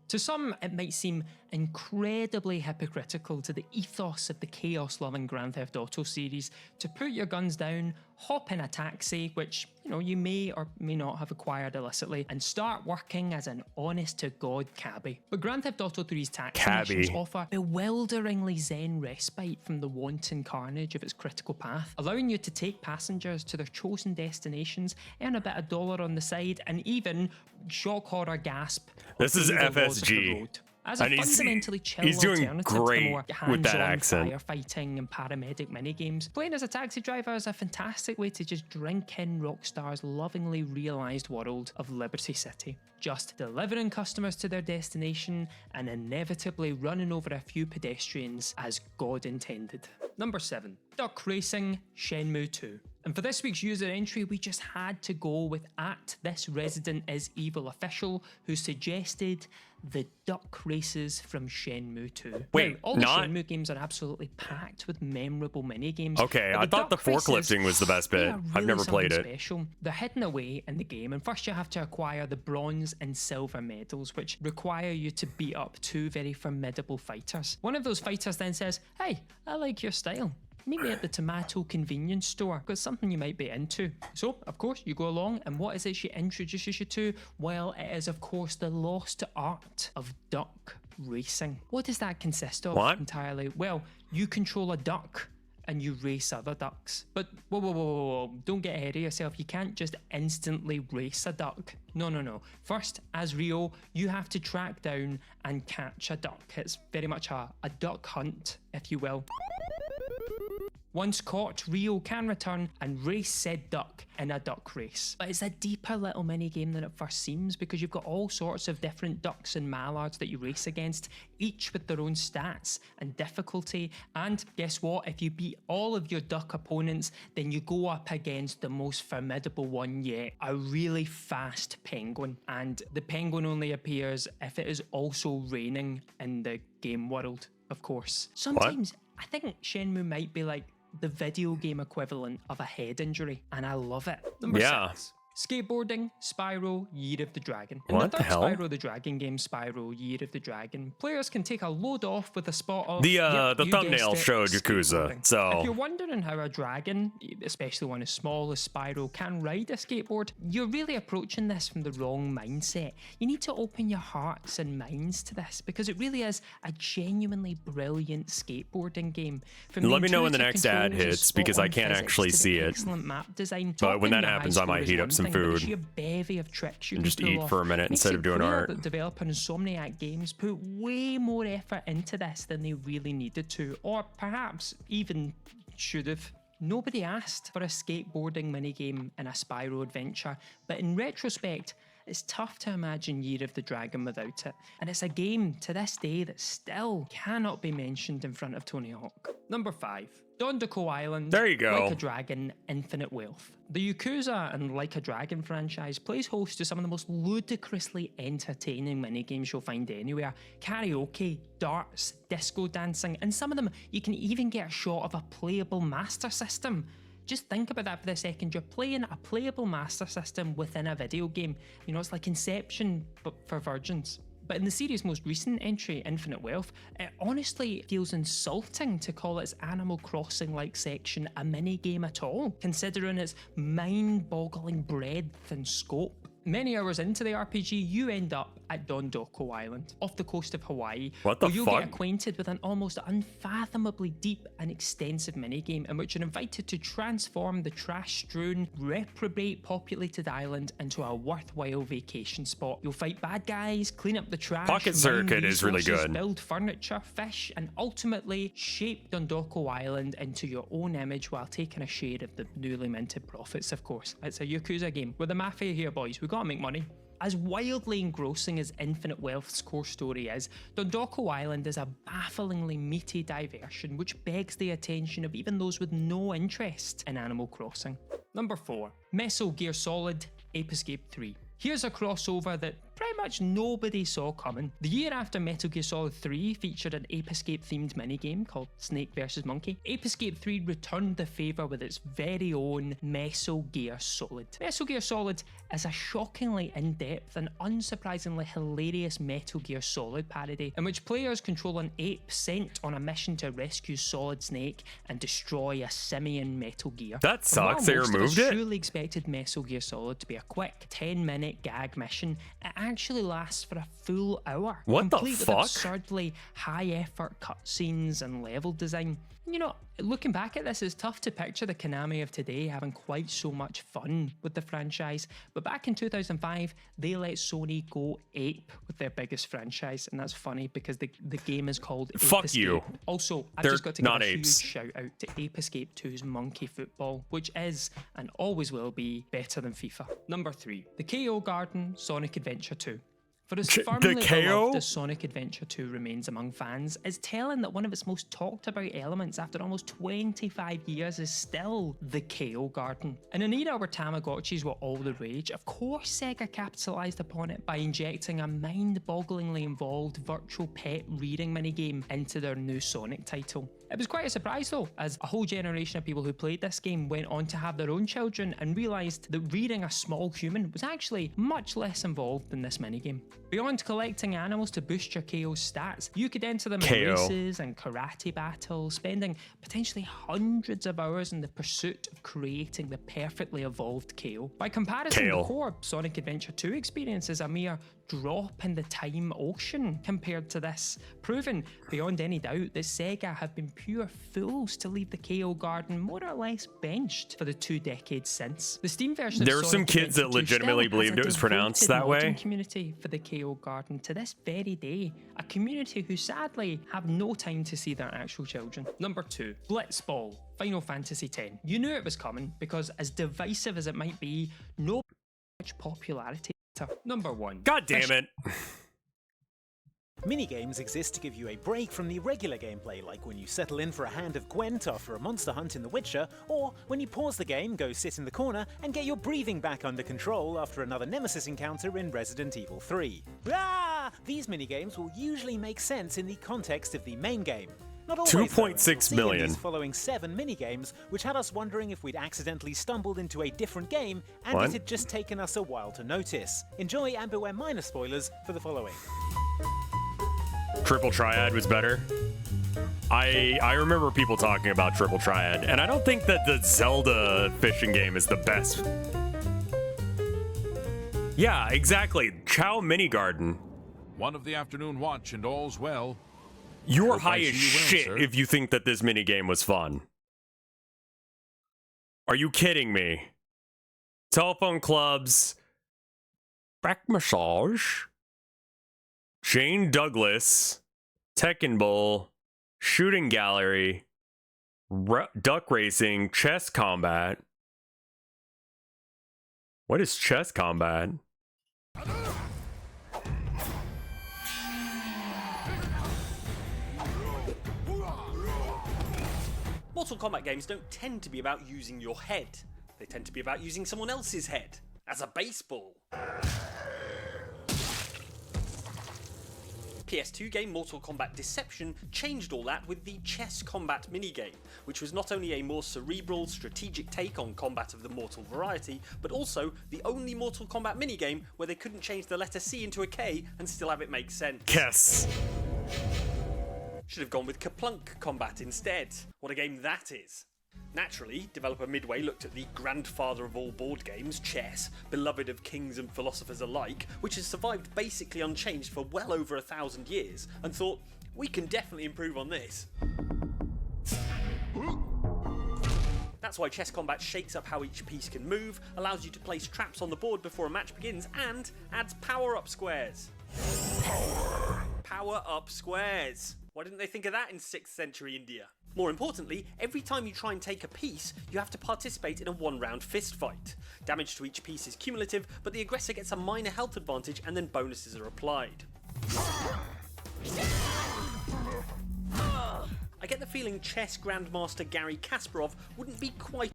To some, it might seem incredibly hypocritical to the ethos of the chaos-loving Grand Theft Auto series to put your guns down, hop in a taxi, which, you may or may not have acquired illicitly, and start working as an honest-to-God cabbie. But Grand Theft Auto 3's taxi missions Cabbie. offer bewilderingly zen respite from the wanton carnage of its critical path, allowing you to take passengers to their chosen destinations, earn a bit of dollar on the side, and even, shock horror gasp, This is obey the laws of the FSG. road. As a And fundamentally chill he's doing alternative to great more with that hands-on accent. firefighting and paramedic minigames, playing as a taxi driver is a fantastic way to just drink in Rockstar's lovingly realised world of Liberty City. Just delivering customers to their destination and inevitably running over a few pedestrians as God intended. Number 7. Duck Racing Shenmue 2. And for this week's user entry, we just had to go with @ThisResidentIsEvil official, who suggested the duck races from Shenmue 2. Wait, now, all the not- Shenmue games are absolutely packed with memorable minigames. Okay, but I thought the duck races, forklifting was the best they bit. are I've really never played something it. Special. They're hidden away in the game, and first you have to acquire the bronze and silver medals, which require you to beat up 2 very formidable fighters. One of those fighters then says, "Hey, I like your style. Meet me at the tomato convenience store. Got something you might be into." So, of course, you go along, and what is it she introduces you to? Well, it is, of course, the lost art of duck racing. What does that consist of What? entirely? Well, you control a duck and you race other ducks. But whoa, don't get ahead of yourself. You can't just instantly race a duck. No. First, as Rio, you have to track down and catch a duck. It's very much a duck hunt, if you will. Once caught, Rio can return and race said duck in a duck race. But it's a deeper little mini game than it first seems, because you've got all sorts of different ducks and mallards that you race against, each with their own stats and difficulty. And guess what? If you beat all of your duck opponents, then you go up against the most formidable one yet, a really fast penguin. And the penguin only appears if it is also raining in the game world, of course. Sometimes I think Shenmue might be like the video game equivalent of a head injury, and I love it. Number 6. Skateboarding, Spyro, Year of the Dragon. In What the the third hell? Spyro the Dragon game, Spyro, Year of the Dragon, players can take a load off with a spot of... The yep, you thumbnail guessed it, showed Yakuza, skateboarding. so- If you're wondering how a dragon, especially one as small as Spyro, can ride a skateboard, you're really approaching this from the wrong mindset. You need to open your hearts and minds to this, because it really is a genuinely brilliant skateboarding game. From Let the me know when the intuitive next ad controls of hits, because I spot-on can't physics actually to the see it. excellent map design. But when that Topping the happens, high I might score is heat up one some thing, but the food sheer bevy of tricks you and can just pull eat off for a minute makes instead it of doing clear art. that developer Insomniac Games put way more effort into this than they really needed to, or perhaps even should have. Nobody asked for a skateboarding minigame in a Spyro adventure, but in retrospect, it's tough to imagine Year of the Dragon without it, and it's a game to this day that still cannot be mentioned in front of Tony Hawk. Number 5. Dondoko Island, There you go. Like a Dragon, Infinite Wealth. The Yakuza and Like a Dragon franchise plays host to some of the most ludicrously entertaining minigames you'll find anywhere. Karaoke, darts, disco dancing, and some of them you can even get a shot of a playable Master System. Just think about that for a second. You're playing a playable Master System within a video game. You know, it's like Inception, but for virgins. But in the series' most recent entry, Infinite Wealth, it honestly feels insulting to call its Animal Crossing-like section a mini-game at all, considering its mind-boggling breadth and scope. Many hours into the RPG, you end up at Dondoko Island, off the coast of Hawaii, What the where you'll fuck? get acquainted with an almost unfathomably deep and extensive minigame in which you're invited to transform the trash-strewn, reprobate-populated island into a worthwhile vacation spot. You'll fight bad guys, clean up the trash, Pocket mine Circuit is really resources, good. build furniture, fish, and ultimately shape Dondoko Island into your own image while taking a share of the newly minted profits, of course. It's a Yakuza game. We're the mafia here, boys. We gotta make money. As wildly engrossing as Infinite Wealth's core story is, Dondoko Island is a bafflingly meaty diversion which begs the attention of even those with no interest in Animal Crossing. Number 4. Metal Gear Solid Ape Escape 3. Here's a crossover that pretty much nobody saw coming. The year after Metal Gear Solid 3 featured an Ape Escape themed minigame called Snake vs Monkey, Ape Escape 3 returned the favour with its very own Metal Gear Solid. Metal Gear Solid is a shockingly in-depth and unsurprisingly hilarious Metal Gear Solid parody in which players control an ape sent on a mission to rescue Solid Snake and destroy a simian Metal Gear. That And while sucks, they most of us removed it? surely expected Metal Gear Solid to be a quick 10-minute gag mission, it actually lasts for a full hour. What the complete with fuck? absurdly high-effort cutscenes and level design. You know, looking back at this, it's tough to picture the Konami of today having quite so much fun with the franchise, but back in 2005, they let Sony go ape with their biggest franchise, and that's funny because the game is called Ape Fuck Escape. you. Also, I've They're just got to not give a apes. huge shout out to Ape Escape 2's Monkey Football, which is, and always will be, better than FIFA. Number 3. The KO Garden Sonic Adventure 2. For as firmly KO? beloved as Sonic Adventure 2 remains among fans, it's telling that one of its most talked about elements after almost 25 years is still the KO Garden. In an era where Tamagotchis were all the rage, of course Sega capitalised upon it by injecting a mind-bogglingly involved virtual pet reading minigame into their new Sonic title. It was quite a surprise though, as a whole generation of people who played this game went on to have their own children and realised that reading a small human was actually much less involved than this minigame. Beyond collecting animals to boost your KO stats, you could enter them in KO. races and karate battles, spending potentially hundreds of hours in the pursuit of creating the perfectly evolved KO. By comparison, Kale. the core Sonic Adventure 2 experience is a mere drop in the time ocean compared to this, proving beyond any doubt that Sega have been pure fools to leave the KO Garden more or less benched for the 2 decades since. The Steam version of There were some Sonic kids that Adventure 2 legitimately still has believed a it was pronounced devoted that way. modding community for the KO Garden to this very day, a community who sadly have no time to see their actual children. Number 2. Blitzball Final Fantasy X. You knew it was coming because, as divisive as it might be, no much popularity. Number 1. God damn it. Minigames exist to give you a break from the regular gameplay, like when you settle in for a hand of Gwent after a monster hunt in The Witcher, or when you pause the game, go sit in the corner, and get your breathing back under control after another Nemesis encounter in Resident Evil 3. Ah! These minigames will usually make sense in the context of the main game. Not always, though, 2.6 as you'll see in million. these following 7 minigames, which had us wondering if we'd accidentally stumbled into a different game and What? it had just taken us a while to notice. Enjoy and beware minor spoilers for the following. Triple Triad was better. I remember people talking about Triple Triad, and I don't think that the Zelda fishing game is the best. Yeah, exactly. Chow Mini Garden. One of the afternoon watch and all's well. You're Hope I high as see you well, shit sir. if you think that this mini game was fun. Are you kidding me? Telephone clubs, back massage, Shane Douglas, Tekken Bowl, shooting gallery, duck racing, chess combat. What is chess combat? Mortal Kombat games don't tend to be about using your head. They tend to be about using someone else's head, as a baseball. PS2 game Mortal Kombat Deception changed all that with the chess combat minigame, which was not only a more cerebral, strategic take on combat of the Mortal variety, but also the only Mortal Kombat minigame where they couldn't change the letter C into a K and still have it make sense. Yes. Should have gone with Kaplunk combat instead. What a game that is. Naturally, developer Midway looked at the grandfather of all board games, chess, beloved of kings and philosophers alike, which has survived basically unchanged for well over 1,000 years, and thought, we can definitely improve on this. That's why chess combat shakes up how each piece can move, allows you to place traps on the board before a match begins, and adds power-up squares. Power-up squares. Why didn't they think of that in 6th century India? More importantly, every time you try and take a piece, you have to participate in a 1-round fist fight. Damage to each piece is cumulative, but the aggressor gets a minor health advantage and then bonuses are applied. I get the feeling chess grandmaster Gary Kasparov wouldn't be quite.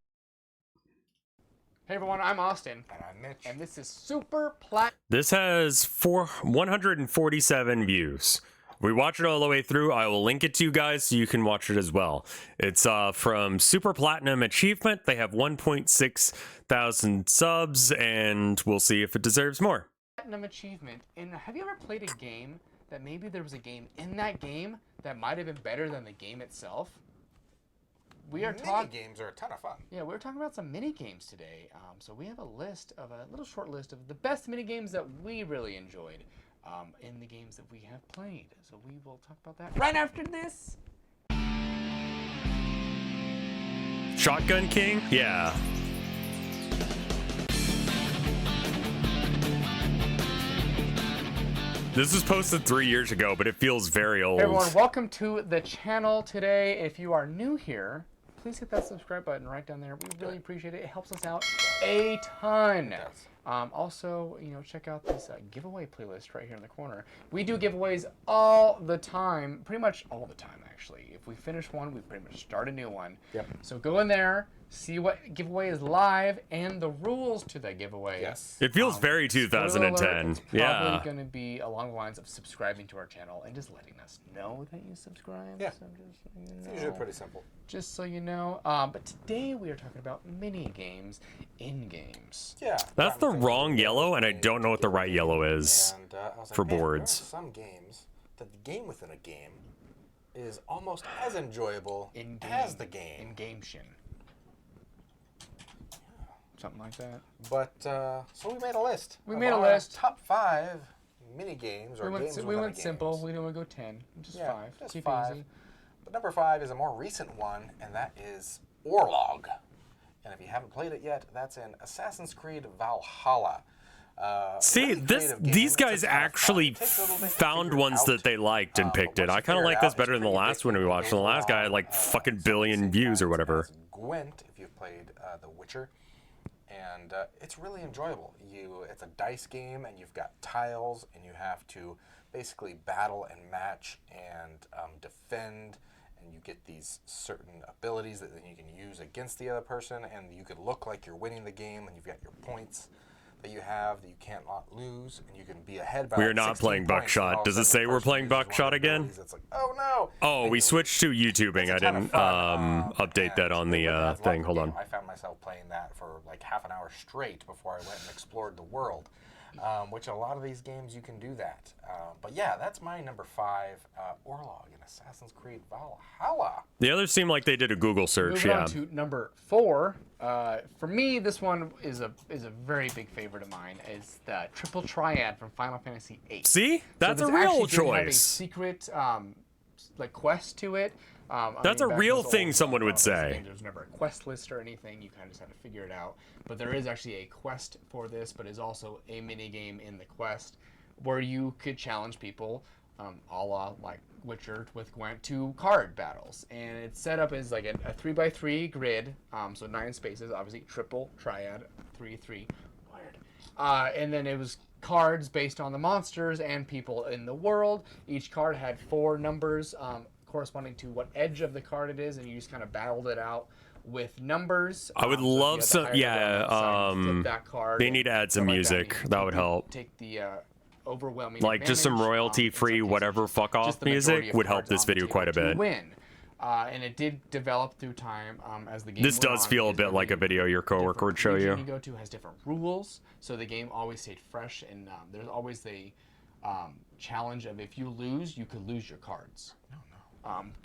Hey everyone, I'm Austin. And I'm Mitch. And this is Super Plat. This has 147 views. If we watch it all the way through, I will link it to you guys so you can watch it as well. It's from Super Platinum Achievement. They have 1.6 thousand subs, and we'll see if it deserves more. Platinum Achievement. And have you ever played a game that maybe there was a game in that game that might have been better than the game itself? We are talking. Mini games are a ton of fun. Yeah, we're talking about some mini games today. So we have a little short list of the best mini games that we really enjoyed. In the games that we have played. So we will talk about that right after this. Shotgun King? Yeah. This was posted 3 years ago, but it feels very old. Hey everyone, welcome to the channel today. If you are new here, please hit that subscribe button right down there. We really appreciate it. It helps us out a ton. Also, check out this giveaway playlist right here in the corner. We do giveaways all the time, pretty much all the time, actually. If we finish one, we pretty much start a new one. Yep. So go in there, see what giveaway is live, and the rules to that giveaway. Yes. It feels very 2010. It's probably going to be along the lines of subscribing to our channel and just letting us know that you subscribe. Yeah. So just so you It's know. usually pretty simple. Just so you know. But today we are talking about mini games in games. Yeah. That's the wrong yellow, and I don't know what the right yellow is And, I was like, for man, there are boards. some games that the game within a game is almost as enjoyable as the game. In game shin. Something like that. But so we made a list. We of made a our list. Top 5 mini games or games We within went a simple. games. We didn't want to go 10. Just Yeah, 5. just Keep 5. it easy. But number 5 is a more recent one, and that is Orlog. And if you haven't played it yet, that's in Assassin's Creed Valhalla. See, Really creative game. these It's a guys ton of fun. actually It takes a little bit to found figure ones out. that they liked and picked But it. once I you kind of figure like it this out, better it's than the pretty last one we addictive. watched. The last guy had like fucking billion views or whatever. It's Gwent, if you've played The Witcher, and it's really enjoyable. It's a dice game, and you've got tiles, and you have to basically battle and match and defend, and you get these certain abilities that then you can use against the other person, and you could look like you're winning the game, and you've got your points. that you have that you can't not lose, and you can be ahead by. We're like not 16 playing points, and Buckshot. all of a Does it sudden say the we're person playing uses one of Buckshot their again? abilities. It's like, oh no! Oh, And we you switched to YouTubing. It's a I ton of didn't fun, update that and on it really the adds a lot thing. to Hold the on. game. I found myself playing that for like half an hour straight before I went and explored the world, which a lot of these games you can do that. But yeah, that's my number 5, Orlog in Assassin's Creed Valhalla. The others seem like they did a Google search. Moving Yeah. on to number 4. For me, this one is a very big favorite of mine. Is the triple triad from Final Fantasy VIII. See, that's so a this real actually did have a choice. secret like quest to it. That's a back in real those thing old someone would Final Fantasy say. games, there's never a quest list or anything. You kind of just have to figure it out. But there is actually a quest for this, but is also a mini game in the quest where you could challenge people, a la like Witcher with Gwent, to card battles. And it's set up as like a 3x3 grid, so 9 spaces, obviously triple triad, 3-3, wired. And then it was cards based on the monsters and people in the world. Each card had 4 numbers corresponding to what edge of the card it is, and you just kind of battled it out with numbers. I would So if you love had the some. higher number on that side, you Yeah. flip that card They and need to add some stuff like music. You That would take the- help. Take the overwhelming Like just some advantage, royalty-free, in some whatever cases, fuck just off the majority music of would help cards this on the video table quite a to bit. Win. And it did develop through time as the game This went does on, feel a because bit like a every video your coworker different would show region you. you go to has different rules, so the game always stayed fresh, and there's always the challenge of if you lose, you could lose your cards.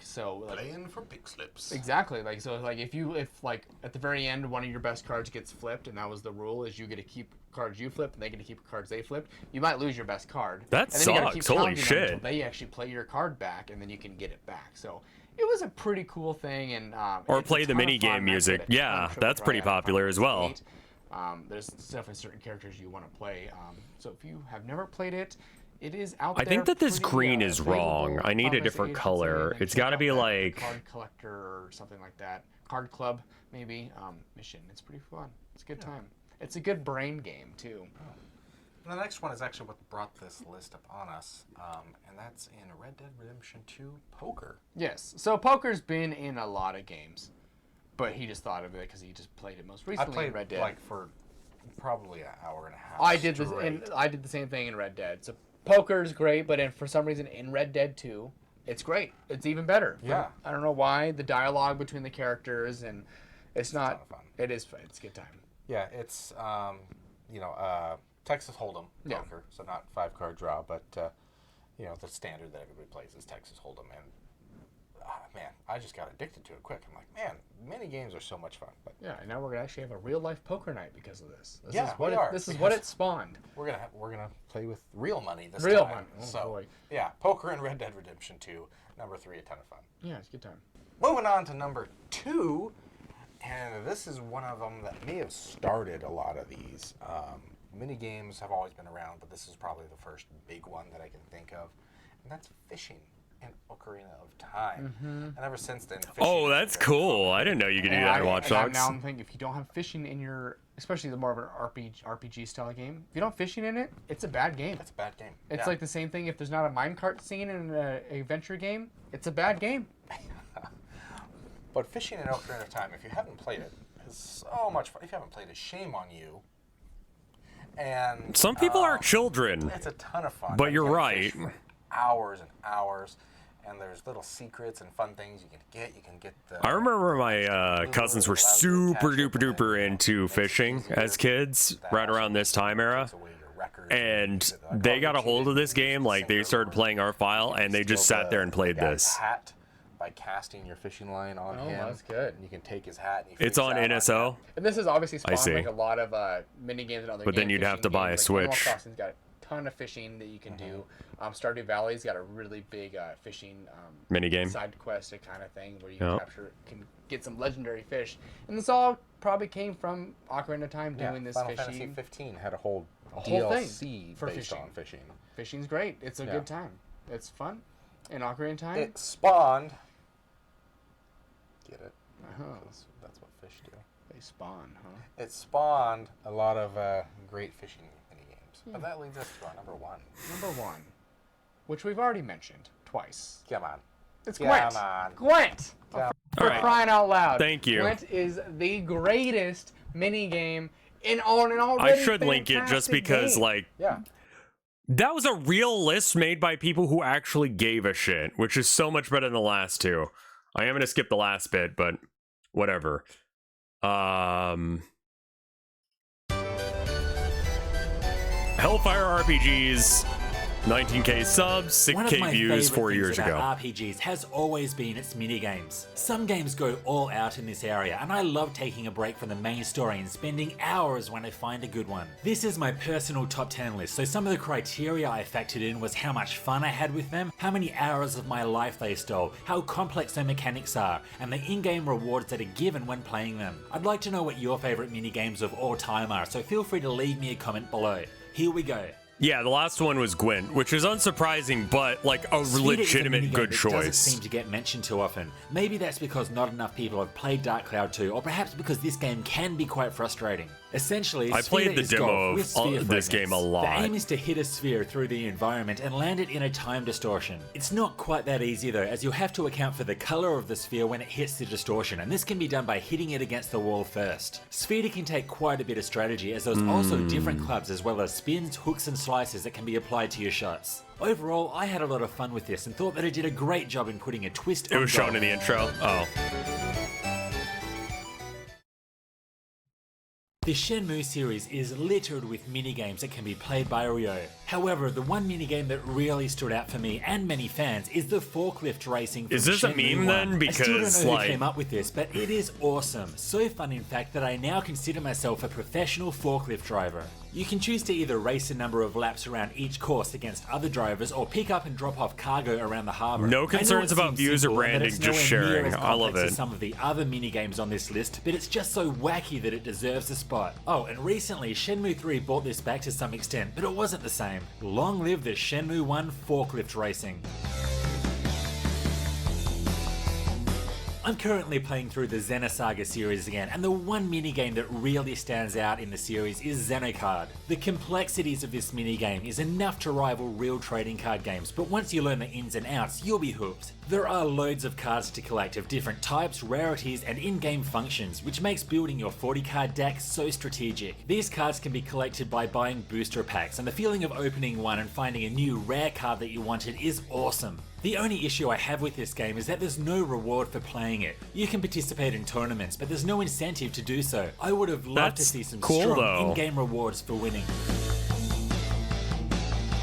So like, Playing for big slips. exactly, like so like if like at the very end one of your best cards gets flipped, and that was the rule, is you get to keep cards you flipped and they get to keep cards they flipped, you might lose your best card. That and then you gotta keep sucks. Holy challenging them shit. until they actually play your card back, and then you can get it back. So it was a pretty cool thing, and Or it's a play the ton of mini fun. game I played music. a ton Yeah, of Triple that's pretty Triad on popular as well. Final Fantasy VIII. There's definitely certain characters you want to play. So if you have never played it, it is out I there. think that this pretty, green is wrong. available. I need a Obviously, different I should say, color. and It's check got to out be that like. card collector or something like that. Card club maybe mission. It's pretty fun. It's a good time. It's a good brain game too. And the next one is actually what brought this list upon us, and that's in Red Dead Redemption 2 Poker. Yes. So poker's been in a lot of games, but he just thought of it because he just played it most recently I played in Red Dead. like for probably an hour and a half. I did this, straight. and I did the same thing in Red Dead. So poker's great, but for some reason in Red Dead 2, it's great. It's even better. Yeah. I don't know why. The dialogue between the characters, and it's a ton not. of fun. It is fun. It's a good time. Yeah, it's Texas Hold'em Yeah. poker, so not 5-card draw, but the standard that everybody plays is Texas Hold'em, and man, I just got addicted to it quick. I'm like, man, mini games are so much fun. But Yeah, and now we're gonna actually have a real life poker night because of this. This Yeah, is what we are, this is what because- it spawned. we're gonna play with real money this Real time. money. Oh, so boy. yeah, poker and Red Dead Redemption 2, number 3, a ton of fun. Yeah, it's a good time. Moving on to number 2, and this is one of them that may have started a lot of these. Mini games have always been around, but this is probably the first big one that I can think of, and that's fishing in Ocarina of Time. And ever since then, fishing Oh, has that's been cool. I didn't know you could do that in Watch Dogs. Now I'm thinking, if you don't have fishing in your, especially the more of an RPG style game, if you don't have fishing in it, it's a bad game. It's a bad game. It's Yeah. like the same thing if there's not a minecart scene in an adventure game, it's a bad game. But fishing in Ocarina of Time, if you haven't played it, is so much fun. If you haven't played it, shame on you. And Some people are children. It's a ton of fun. But You you're can right. fish for hours and hours, and there's little secrets and fun things you can get. You can get the. I remember my cousins were super duper duper into fishing as kids, right around this time era. And they got a hold of this game, like they started playing our file, and they just sat there and played guy's this. hat by casting your fishing line on him. That's good. And you can take his hat. And he It's freaks on out NSO. And this is obviously I spawned see. like a lot of mini games and other But then game you'd have fishing to buy a games. Like Animal Switch. Crossing's got a ton of fishing that you can do. Stardew Valley's got a really big fishing Minigame. side quest kind of thing where you Yep. can get some legendary fish. And this all probably came from Ocarina of Time Yeah, doing this Final fishing. Fantasy 15 had a whole whole thing DLC for based fishing. on fishing. Fishing's great. It's a Yeah. good time. It's fun. In Ocarina of Time. It spawned. Get it? Uh-huh. 'Cause that's what fish do. They spawn, huh? It spawned a lot of great fishing mini games. But that leads us to our number 1. Number 1, which we've already mentioned twice. Come on. It's Come Gwent. on. Gwent. Come For All right. crying out loud. Thank you. Gwent is the greatest mini game on an already I should link it just because, game. like, yeah. That was a real list made by people who actually gave a shit, which is so much better than the last two. I am going to skip the last bit, but whatever. Hellfire RPGs, 19k subs, 6k views 4 years ago. RPGs has always been its minigames. Some games go all out in this area, and I love taking a break from the main story and spending hours when I find a good one. This is my personal top 10 list, so some of the criteria I factored in was how much fun I had with them, how many hours of my life they stole, how complex their mechanics are, and the in-game rewards that are given when playing them. I'd like to know what your favourite minigames of all time are, so feel free to leave me a comment below. Here we go. Yeah, the last one was Gwent, which is unsurprising, but like a legitimate good choice. Doesn't seem to get mentioned too often. Maybe that's because not enough people have played Dark Cloud 2, or perhaps because this game can be quite frustrating. Essentially, I played the demo of this game a lot. The aim is to hit a sphere through the environment and land it in a time distortion. It's not quite that easy though, as you'll have to account for the color of the sphere when it hits the distortion, and this can be done by hitting it against the wall first. Sphere can take quite a bit of strategy, as there's also different clubs as well as spins, hooks and slices that can be applied to your shots. Overall, I had a lot of fun with this and thought that it did a great job in putting a twist on It was shown in the intro. Oh. The Shenmue series is littered with minigames that can be played by Ryo. However, the one minigame that really stood out for me and many fans is the forklift racing from Is this Shenmue a meme 1. then? I still don't Because, know who like... came up with this, but it is awesome. So fun in fact that I now consider myself a professional forklift driver. You can choose to either race a number of laps around each course against other drivers or pick up and drop off cargo around the harbour. No concerns about views or branding, just sharing. I love it. Some of the other minigames on this list, but it's just so wacky that it deserves a spot. Oh, and recently Shenmue 3 brought this back to some extent, but it wasn't the same. Long live the Shenmue 1 forklift racing. I'm currently playing through the Xenosaga series again, and the one minigame that really stands out in the series is Xenocard. The complexities of this minigame is enough to rival real trading card games, but once you learn the ins and outs, you'll be hooked. There are loads of cards to collect of different types, rarities, and in-game functions, which makes building your 40-card deck so strategic. These cards can be collected by buying booster packs, and the feeling of opening one and finding a new rare card that you wanted is awesome. The only issue I have with this game is that there's no reward for playing it. You can participate in tournaments, but there's no incentive to do so. I would have loved to see some strong in-game rewards for winning.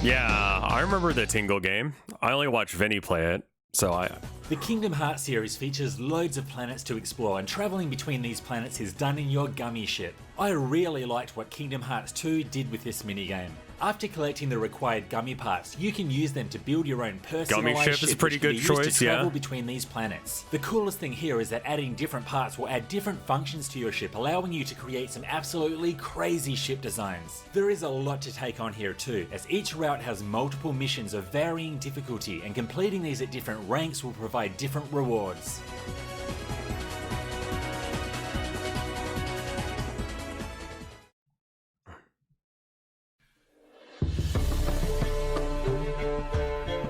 Yeah, I remember the Tingle game. I only watched Vinny play it, so I... The Kingdom Hearts series features loads of planets to explore, and travelling between these planets is done in your gummy ship. I really liked what Kingdom Hearts 2 did with this minigame. After collecting the required gummy parts, you can use them to build your own personalized Gummy ship is a pretty good choice, to travel between these planets. The coolest thing here is that adding different parts will add different functions to your ship, allowing you to create some absolutely crazy ship designs. There is a lot to take on here too, as each route has multiple missions of varying difficulty, and completing these at different ranks will provide different rewards.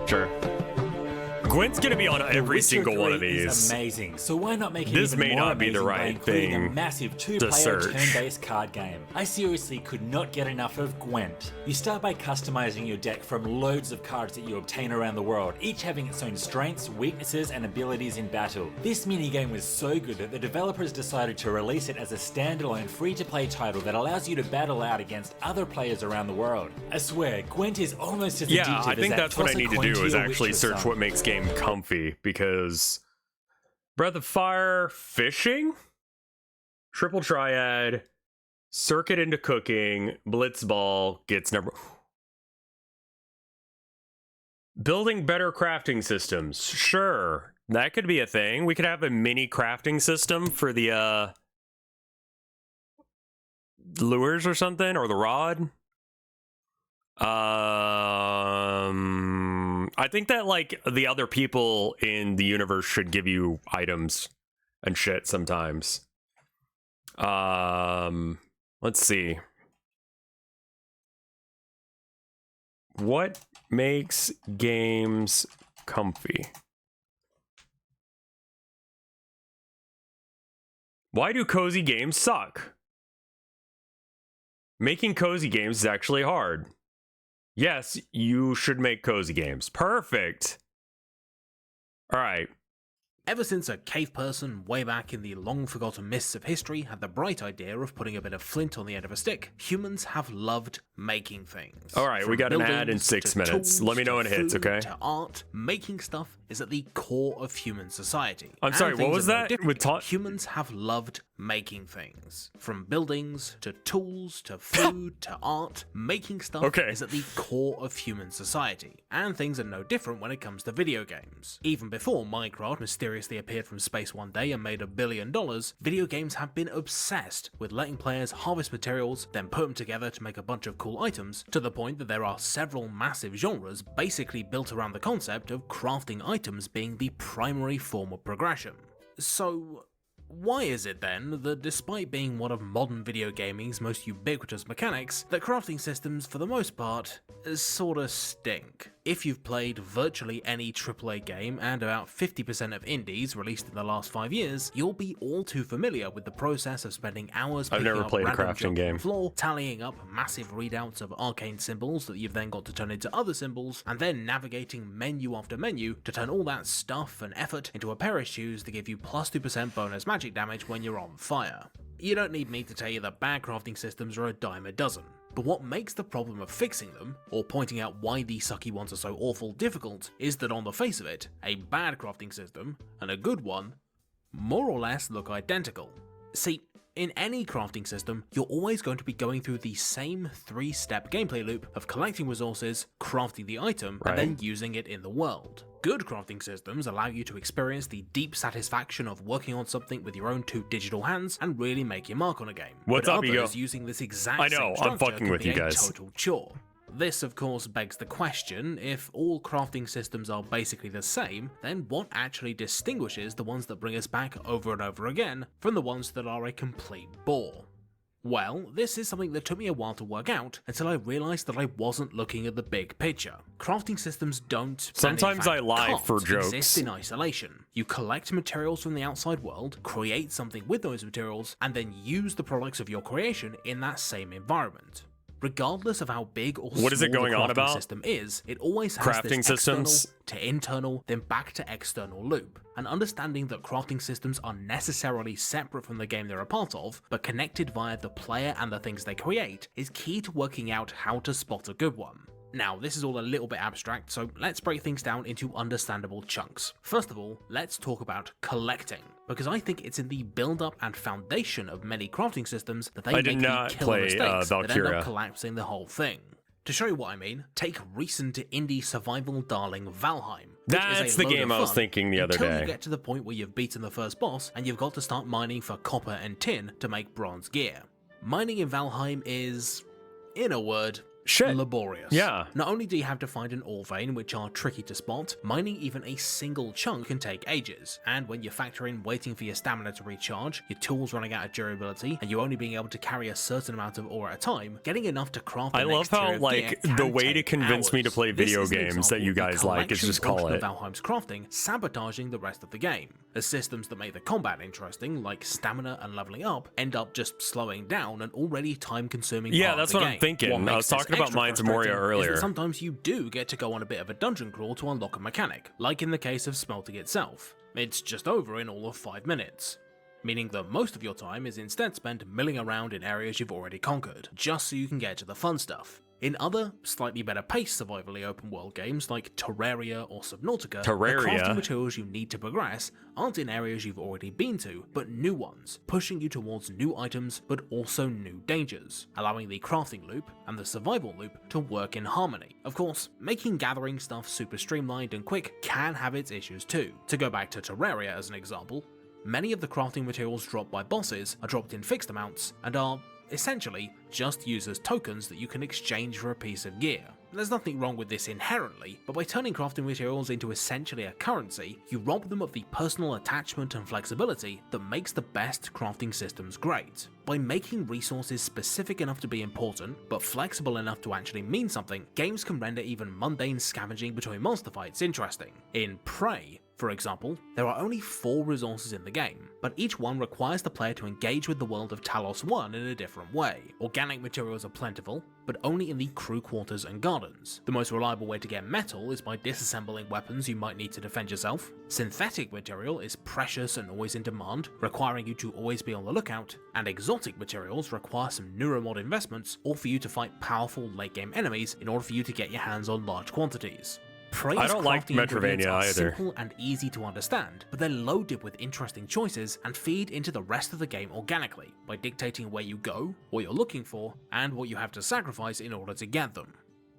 Sure. Gwent's gonna be on every single one of these. Is amazing, so why not make it this even may more not be the amazing by right including thing a massive to two-player search. turn-based card game. I seriously could not get enough of Gwent. You start by customizing your deck from loads of cards that you obtain around the world, each having its own strengths, weaknesses, and abilities in battle. This minigame was so good that the developers decided to release it as a standalone free-to-play title that allows you to battle out against other players around the world. I swear, Gwent is almost as addictive as I think that's what I need to do is actually search song. what makes game comfy, because Breath of Fire, fishing, triple triad, circuit into cooking, blitzball gets number. Building better crafting systems, sure, that could be a thing. We could have a mini crafting system for the lures or something, or the rod. I think that like the other people in the universe should give you items and shit sometimes. Let's see. What makes games comfy? Why do cozy games suck? Making cozy games is actually hard. Yes, you should make cozy games. Perfect. All right. Ever since a cave person way back in the long-forgotten mists of history had the bright idea of putting a bit of flint on the end of a stick, humans have loved making things. All right, we got an ad in 6 minutes. Let me know when it hits, okay? To art, making stuff is at the core of human society. I'm sorry, what was that? Humans have loved making things. From buildings, to tools, to food, to art, making stuff is at the core of human society. And things are no different when it comes to video games. Even before Minecraft mysteriously appeared from space one day and made $1 billion, video games have been obsessed with letting players harvest materials, then put them together to make a bunch of cool items, to the point that there are several massive genres basically built around the concept of crafting items being the primary form of progression. So, why is it then that despite being one of modern video gaming's most ubiquitous mechanics, that crafting systems for the most part sorta stink? If you've played virtually any AAA game and about 50% of indies released in the last 5 years, you'll be all too familiar with the process of spending hours picking up random junk on the floor, tallying up massive readouts of arcane symbols that you've then got to turn into other symbols, and then navigating menu after menu to turn all that stuff and effort into a pair of shoes that give you plus 2% bonus magic damage when you're on fire. You don't need me to tell you that bad crafting systems are a dime a dozen. But what makes the problem of fixing them, or pointing out why these sucky ones are so awful difficult, is that on the face of it, a bad crafting system and a good one more or less look identical. See, in any crafting system, you're always going to be going through the same 3-step gameplay loop of collecting resources, crafting the item, and then using it in the world. Good crafting systems allow you to experience the deep satisfaction of working on something with your own 2 digital hands and really make your mark on a game. What's but up, Ego? Using this exact I know, same I'm fucking with you guys. Total chore. This, of course, begs the question, if all crafting systems are basically the same, then what actually distinguishes the ones that bring us back over and over again from the ones that are a complete bore? Well, this is something that took me a while to work out until I realised that I wasn't looking at the big picture. Crafting systems don't, sometimes I lie for jokes, exist in isolation. You collect materials from the outside world, create something with those materials, and then use the products of your creation in that same environment. Regardless of how big or small the crafting system is, it always has this external to internal, then back to external loop. And understanding that crafting systems are necessarily separate from the game they're a part of, but connected via the player and the things they create, is key to working out how to spot a good one. Now, this is all a little bit abstract, so let's break things down into understandable chunks. First of all, let's talk about collecting, because I think it's in the build-up and foundation of many crafting systems that they make the killer mistakes that end up collapsing the whole thing. To show you what I mean, take recent indie survival darling Valheim. That's the game I was thinking the other day. Until you get to the point where you've beaten the first boss and you've got to start mining for copper and tin to make bronze gear. Mining in Valheim is, in a word, laborious. Yeah. Not only do you have to find an ore vein, which are tricky to spot, mining even a single chunk can take ages. And when you factor in waiting for your stamina to recharge, your tools running out of durability, and you only being able to carry a certain amount of ore at a time, getting enough to craft I love how, like, the way to convince me to play video games that you guys like is just call it. Valheim's crafting sabotaging the rest of the game, as systems that make the combat interesting, like stamina and leveling up, end up just slowing down an already time-consuming part that's of the what game. I'm thinking. I was talking about Mines of Moria earlier. Sometimes you do get to go on a bit of a dungeon crawl to unlock a mechanic, like in the case of smelting itself. It's just over in all of 5 minutes, meaning that most of your time is instead spent milling around in areas you've already conquered, just so you can get to the fun stuff. In other, slightly better paced survivally open world games like Terraria or Subnautica, the crafting materials you need to progress aren't in areas you've already been to, but new ones, pushing you towards new items but also new dangers, allowing the crafting loop and the survival loop to work in harmony. Of course, making gathering stuff super streamlined and quick can have its issues too. To go back to Terraria as an example, many of the crafting materials dropped by bosses are dropped in fixed amounts and are essentially just used as tokens that you can exchange for a piece of gear. There's nothing wrong with this inherently, but by turning crafting materials into essentially a currency, you rob them of the personal attachment and flexibility that makes the best crafting systems great. By making resources specific enough to be important, but flexible enough to actually mean something, games can render even mundane scavenging between monster fights interesting. In Prey, For example, there are only 4 resources in the game, but each one requires the player to engage with the world of Talos 1 in a different way. Organic materials are plentiful, but only in the crew quarters and gardens. The most reliable way to get metal is by disassembling weapons you might need to defend yourself. Synthetic material is precious and always in demand, requiring you to always be on the lookout, and exotic materials require some neuromod investments or for you to fight powerful late game enemies in order for you to get your hands on large quantities. I don't like Metrovania are either. Simple and easy to understand, but they're loaded with interesting choices and feed into the rest of the game organically by dictating where you go, what you're looking for, and what you have to sacrifice in order to get them.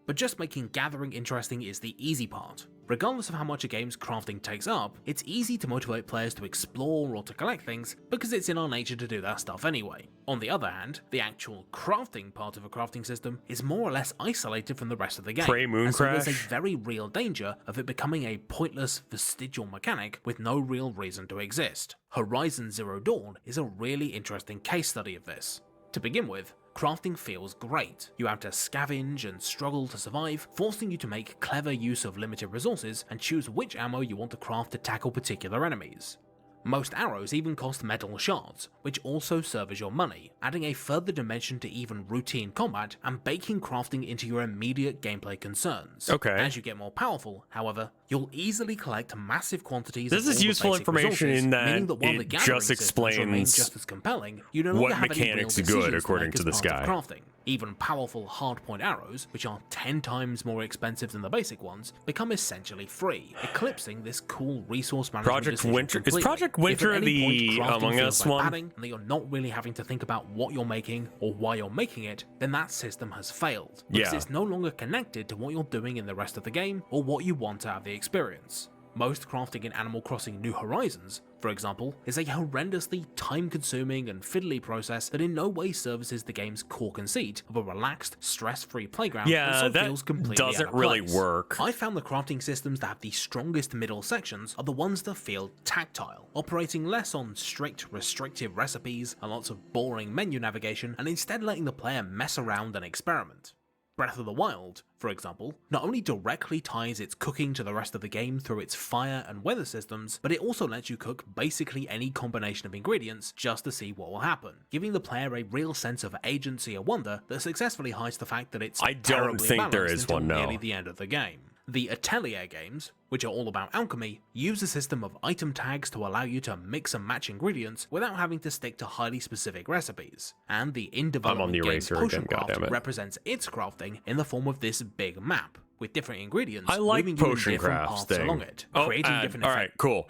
But just making gathering interesting is the easy part. Regardless of how much a game's crafting takes up, it's easy to motivate players to explore or to collect things because it's in our nature to do that stuff anyway. On the other hand, the actual crafting part of a crafting system is more or less isolated from the rest of the game. Prey Moon and so Crash. there's a very real danger of it becoming a pointless vestigial mechanic with no real reason to exist. Horizon Zero Dawn is a really interesting case study of this. To begin with, crafting feels great. You have to scavenge and struggle to survive, forcing you to make clever use of limited resources and choose which ammo you want to craft to tackle particular enemies. Most arrows even cost metal shards, which also serve as your money, adding a further dimension to even routine combat and baking crafting into your immediate gameplay concerns. Okay. As you get more powerful, however, you'll easily collect massive quantities This of is all the useful basic information resources, in that meaning that while the it gathering just systems remain explains just as compelling, you no longer what have any real mechanics are decisions good according make to as this part of guy. crafting. Even powerful hardpoint arrows, which are 10 times more expensive than the basic ones, become essentially free, eclipsing this cool resource management Project decision Winter is completely. Project If Winter at any point the crafting Among feels Us like one? padding, and that you're not really having to think about what you're making or why you're making it, then that system has failed, because Yeah. it's no longer connected to what you're doing in the rest of the game or what you want out of the experience. Most crafting in Animal Crossing New Horizons, for example, is a horrendously time-consuming and fiddly process that in no way services the game's core conceit of a relaxed, stress-free playground. Yeah, and so that feels completely doesn't out of really place. work. I found the crafting systems that have the strongest middle sections are the ones that feel tactile, operating less on strict, restrictive recipes and lots of boring menu navigation, and instead letting the player mess around and experiment. Breath of the Wild, for example, not only directly ties its cooking to the rest of the game through its fire and weather systems, but it also lets you cook basically any combination of ingredients just to see what will happen, giving the player a real sense of agency and wonder that successfully hides the fact that it's I don't terribly think there balanced is until one, no. nearly the end of the game. The Atelier games, which are all about alchemy, use a system of item tags to allow you to mix and match ingredients without having to stick to highly specific recipes. And the in-development the game eraser Potion again, Craft goddammit. represents its crafting in the form of this big map, with different ingredients I like moving you in Potion different Craft paths thing. along it, Oh, creating different all effects. right, cool.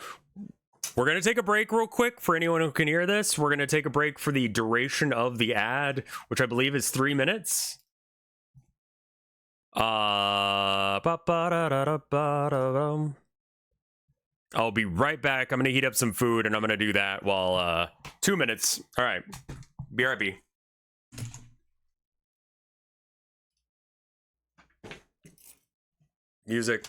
We're going to take a break real quick for anyone who can hear this. We're going to take a break for the duration of the ad, which I believe is 3 minutes. I'll be right back. I'm going to heat up some food and I'm going to do that while 2 minutes. All right. BRB. Music.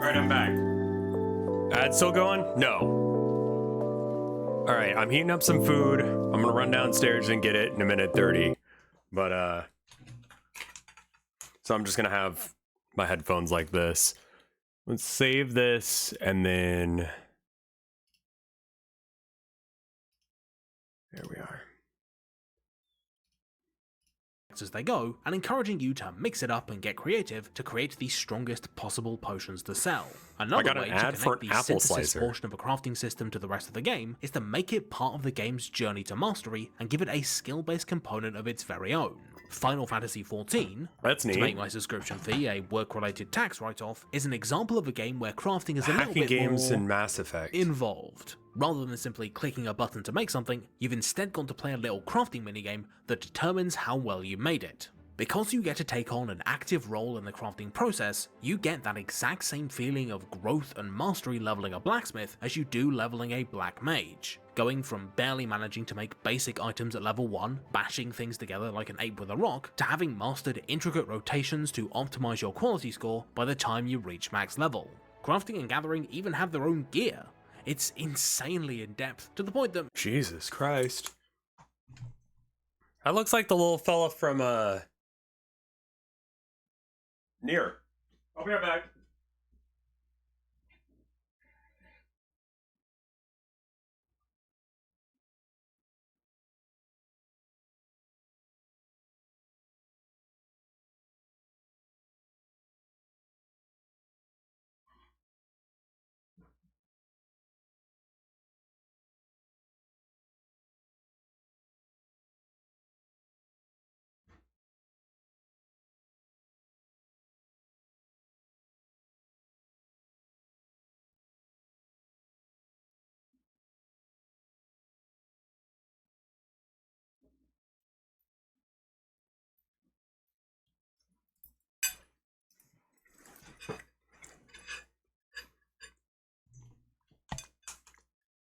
Alright, I'm back. Ad still going? No. Alright, I'm heating up some food. I'm gonna run downstairs and get it in a minute 30. But, so I'm just gonna have my headphones like this. Let's save this, and then... There we are. As they go, and encouraging you to mix it up and get creative to create the strongest possible potions to sell. Another way to connect the synthesis portion of a crafting system to the rest of the game is to make it part of the game's journey to mastery and give it a skill-based component of its very own. Final Fantasy XIV, That's neat. to make my subscription fee a work-related tax write-off, is an example of a game where crafting is a little bit games more in Mass Effect involved. Rather than simply clicking a button to make something, you've instead gone to play a little crafting minigame that determines how well you made it. Because you get to take on an active role in the crafting process, you get that exact same feeling of growth and mastery leveling a blacksmith as you do leveling a black mage. Going from barely managing to make basic items at level 1, bashing things together like an ape with a rock, to having mastered intricate rotations to optimize your quality score by the time you reach max level. Crafting and gathering even have their own gear. It's insanely in-depth, to the point that... Jesus Christ. That looks like the little fella from, Nier. I'll be right back.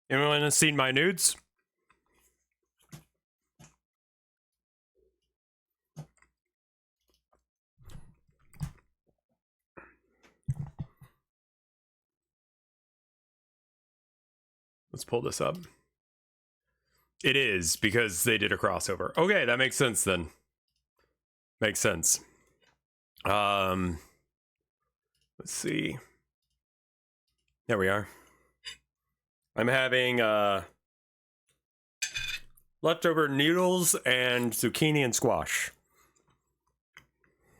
Anyone has seen my nudes? Let's pull this up. It is, because they did a crossover. Okay, that makes sense then. Makes sense. Let's see. There we are. I'm having leftover noodles and zucchini and squash.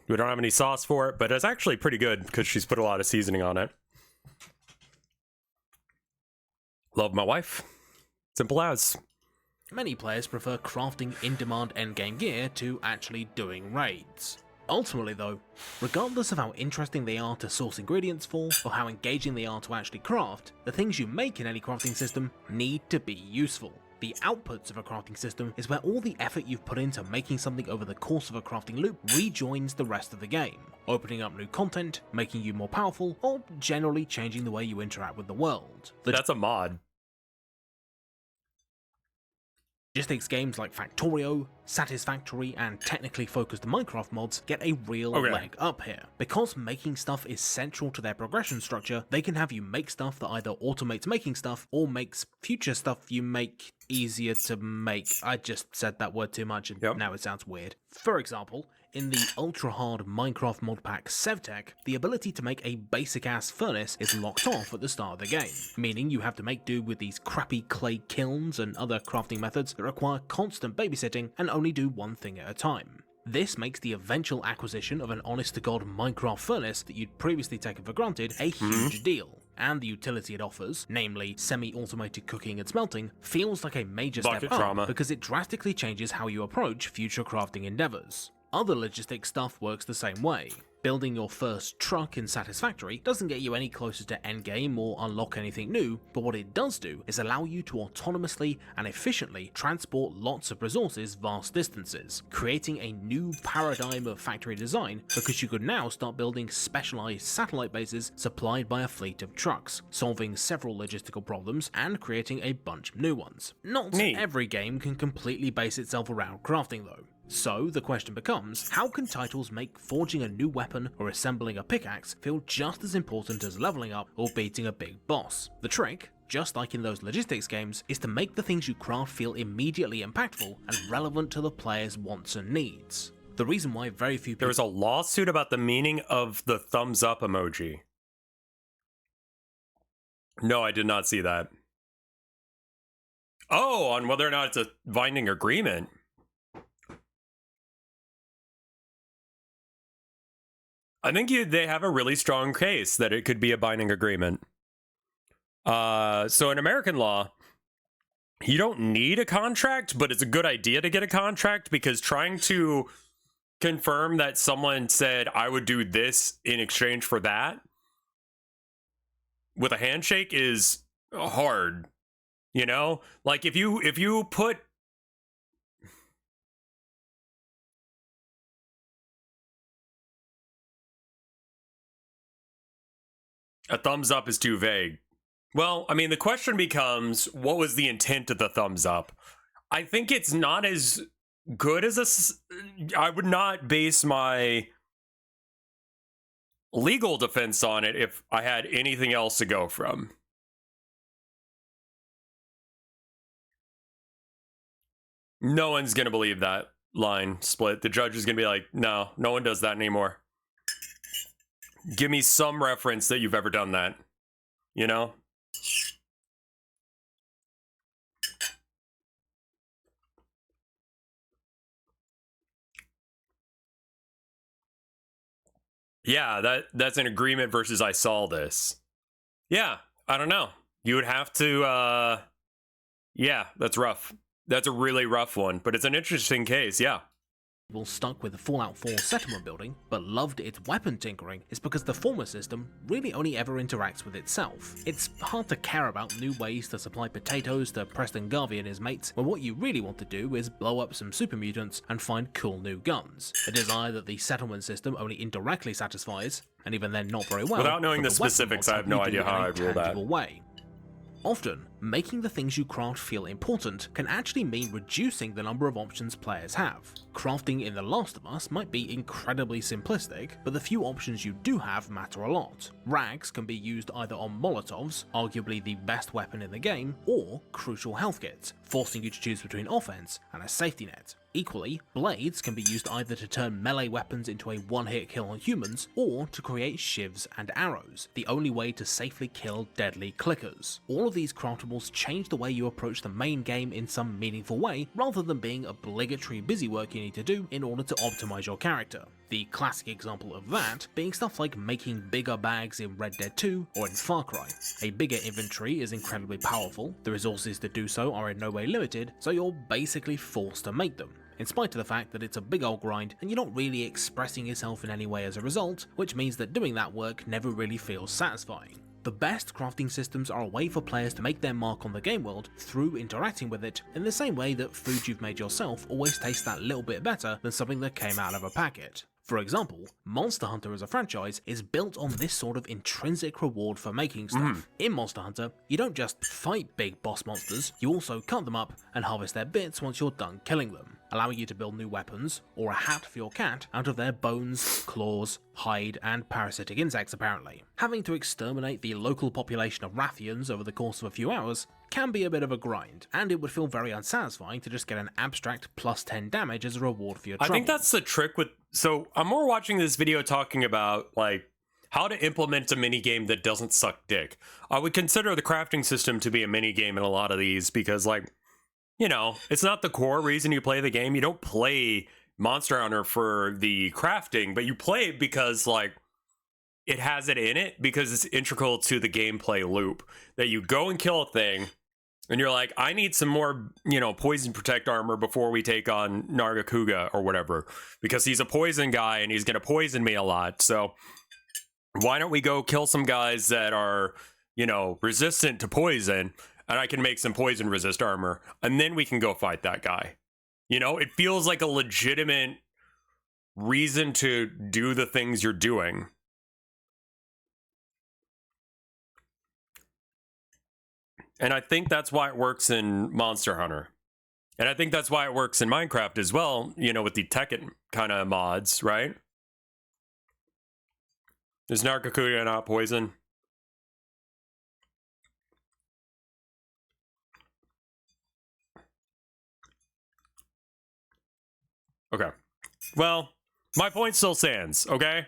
We don't have any sauce for it, but it's actually pretty good because she's put a lot of seasoning on it. Love my wife. Simple as. Many players prefer crafting in-demand endgame gear to actually doing raids. Ultimately though, regardless of how interesting they are to source ingredients for, or how engaging they are to actually craft, the things you make in any crafting system need to be useful. The outputs of a crafting system is where all the effort you've put into making something over the course of a crafting loop rejoins the rest of the game, opening up new content, making you more powerful, or generally changing the way you interact with the world. That's a mod. Logistics games like Factorio, Satisfactory, and technically focused Minecraft mods get a real leg up here. Because making stuff is central to their progression structure, they can have you make stuff that either automates making stuff or makes future stuff you make easier to make. I just said that word too much and now it sounds weird. For example, in the ultra-hard Minecraft mod pack Sevtech, the ability to make a basic-ass furnace is locked off at the start of the game, meaning you have to make do with these crappy clay kilns and other crafting methods that require constant babysitting and only do one thing at a time. This makes the eventual acquisition of an honest-to-god Minecraft furnace that you'd previously taken for granted a huge deal. and the utility it offers, namely semi-automated cooking and smelting, feels like a major step Bucket up trauma. because it drastically changes how you approach future crafting endeavors. Other logistic stuff works the same way. Building your first truck in Satisfactory doesn't get you any closer to endgame or unlock anything new, but what it does do is allow you to autonomously and efficiently transport lots of resources vast distances, creating a new paradigm of factory design because you could now start building specialized satellite bases supplied by a fleet of trucks, solving several logistical problems and creating a bunch of new ones. Not every game can completely base itself around crafting though. So the question becomes, how can titles make forging a new weapon or assembling a pickaxe feel just as important as leveling up or beating a big boss? The trick, just like in those logistics games, is to make the things you craft feel immediately impactful and relevant to the player's wants and needs. The reason why very few people— There was a lawsuit about the meaning of the thumbs up emoji. No, I did not see that. Oh, on whether or not it's a binding agreement. I think they have a really strong case that it could be a binding agreement. So in American law, you don't need a contract, but it's a good idea to get a contract because trying to confirm that someone said, I would do this in exchange for that with a handshake is hard. You know? Like if you put a thumbs up is too vague. Well, I mean, the question becomes, what was the intent of the thumbs up? I think it's not as good as I would not base my legal defense on it if I had anything else to go from. No one's going to believe that line split. The judge is going to be like, no one does that anymore. Give me some reference that you've ever done that, you know? Yeah, that's an agreement versus I saw this. Yeah, I don't know. You would have to, yeah, that's rough. That's a really rough one, but it's an interesting case, yeah. People stuck with the Fallout 4 settlement building, but loved its weapon tinkering, is because the former system really only ever interacts with itself. It's hard to care about new ways to supply potatoes to Preston Garvey and his mates, when what you really want to do is blow up some super mutants and find cool new guns. A desire that the settlement system only indirectly satisfies, and even then not very well. Without knowing the specifics, I have no idea how I'd rule that. Way. Often, making the things you craft feel important can actually mean reducing the number of options players have. Crafting in The Last of Us might be incredibly simplistic, but the few options you do have matter a lot. Rags can be used either on Molotovs, arguably the best weapon in the game, or crucial health kits, forcing you to choose between offense and a safety net. Equally, blades can be used either to turn melee weapons into a one-hit kill on humans, or to create shivs and arrows, the only way to safely kill deadly clickers. All of these craftables change the way you approach the main game in some meaningful way, rather than being obligatory busy work you need to do in order to optimize your character. The classic example of that being stuff like making bigger bags in Red Dead 2 or in Far Cry. A bigger inventory is incredibly powerful, the resources to do so are in no way limited, so you're basically forced to make them, in spite of the fact that it's a big old grind and you're not really expressing yourself in any way as a result, which means that doing that work never really feels satisfying. The best crafting systems are a way for players to make their mark on the game world through interacting with it, in the same way that food you've made yourself always tastes that little bit better than something that came out of a packet. For example, Monster Hunter as a franchise is built on this sort of intrinsic reward for making stuff. In Monster Hunter, you don't just fight big boss monsters, you also cut them up and harvest their bits once you're done killing them, allowing you to build new weapons, or a hat for your cat, out of their bones, claws, hide, and parasitic insects apparently. Having to exterminate the local population of Rathians over the course of a few hours can be a bit of a grind, and it would feel very unsatisfying to just get an abstract plus 10 damage as a reward for your trouble. I think that's the trick with... So, I'm more watching this video talking about, like, how to implement a minigame that doesn't suck dick. I would consider the crafting system to be a minigame in a lot of these, because, like, you know, it's not the core reason you play the game. You don't play Monster Hunter for the crafting, but you play it because, like, it has it in it because it's integral to the gameplay loop that you go and kill a thing and you're like, I need some more, poison protect armor before we take on Nargacuga or whatever, because he's a poison guy and he's going to poison me a lot. So why don't we go kill some guys that are, resistant to poison, and I can make some poison resist armor, and then we can go fight that guy. It feels like a legitimate reason to do the things you're doing. And I think that's why it works in Monster Hunter. And I think that's why it works in Minecraft as well, with the Tekken kind of mods, right? Is Nargacuga not poison? Okay. Well, my point still stands, okay?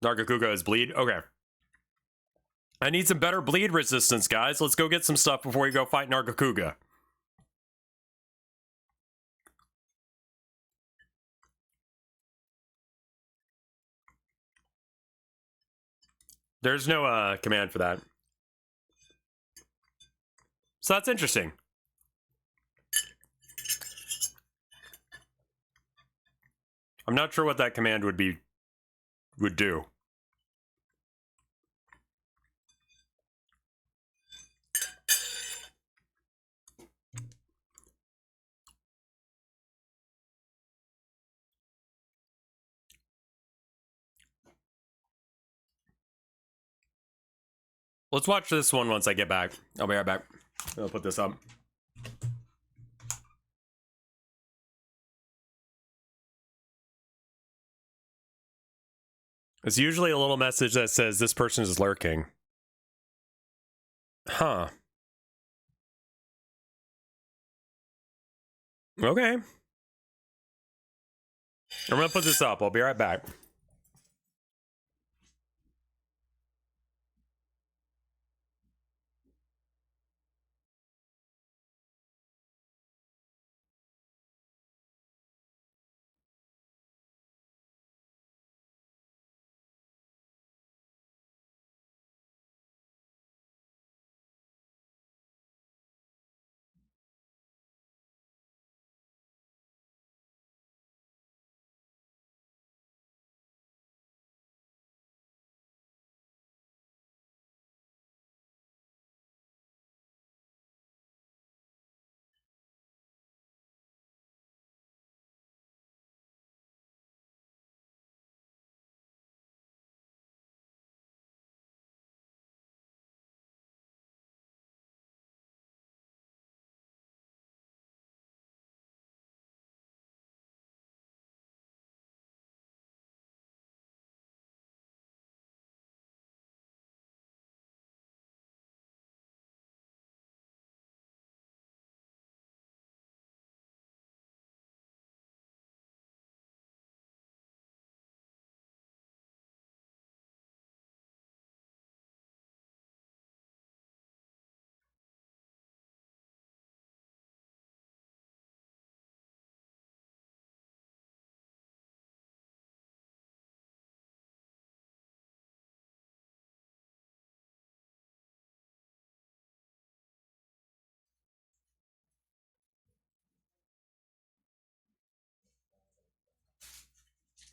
Nargacuga is bleed? Okay. I need some better bleed resistance, guys. Let's go get some stuff before we go fight Nargacuga. There's no command for that. So that's interesting. I'm not sure what that command would do. Let's watch this one once I get back. I'll be right back. I'll put this up. It's usually a little message that says this person is lurking. Huh. Okay. I'm gonna put this up. I'll be right back.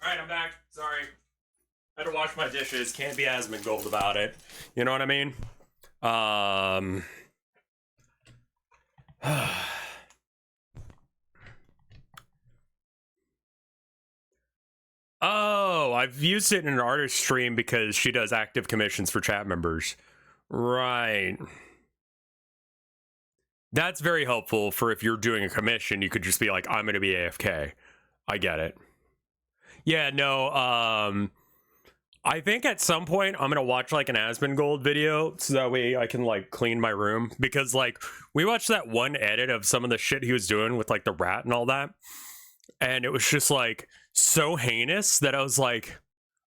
Alright, I'm back. Sorry. I had to wash my dishes. Can't be Asmongold about it. You know what I mean? Oh, I've used it in an artist stream because she does active commissions for chat members. Right. That's very helpful for if you're doing a commission, you could just be like, I'm going to be AFK. I get it. Yeah, no, I think at some point I'm going to watch like an Asmongold video so that way I can like clean my room, because like we watched that one edit of some of the shit he was doing with like the rat and all that, and it was just like so heinous that I was like,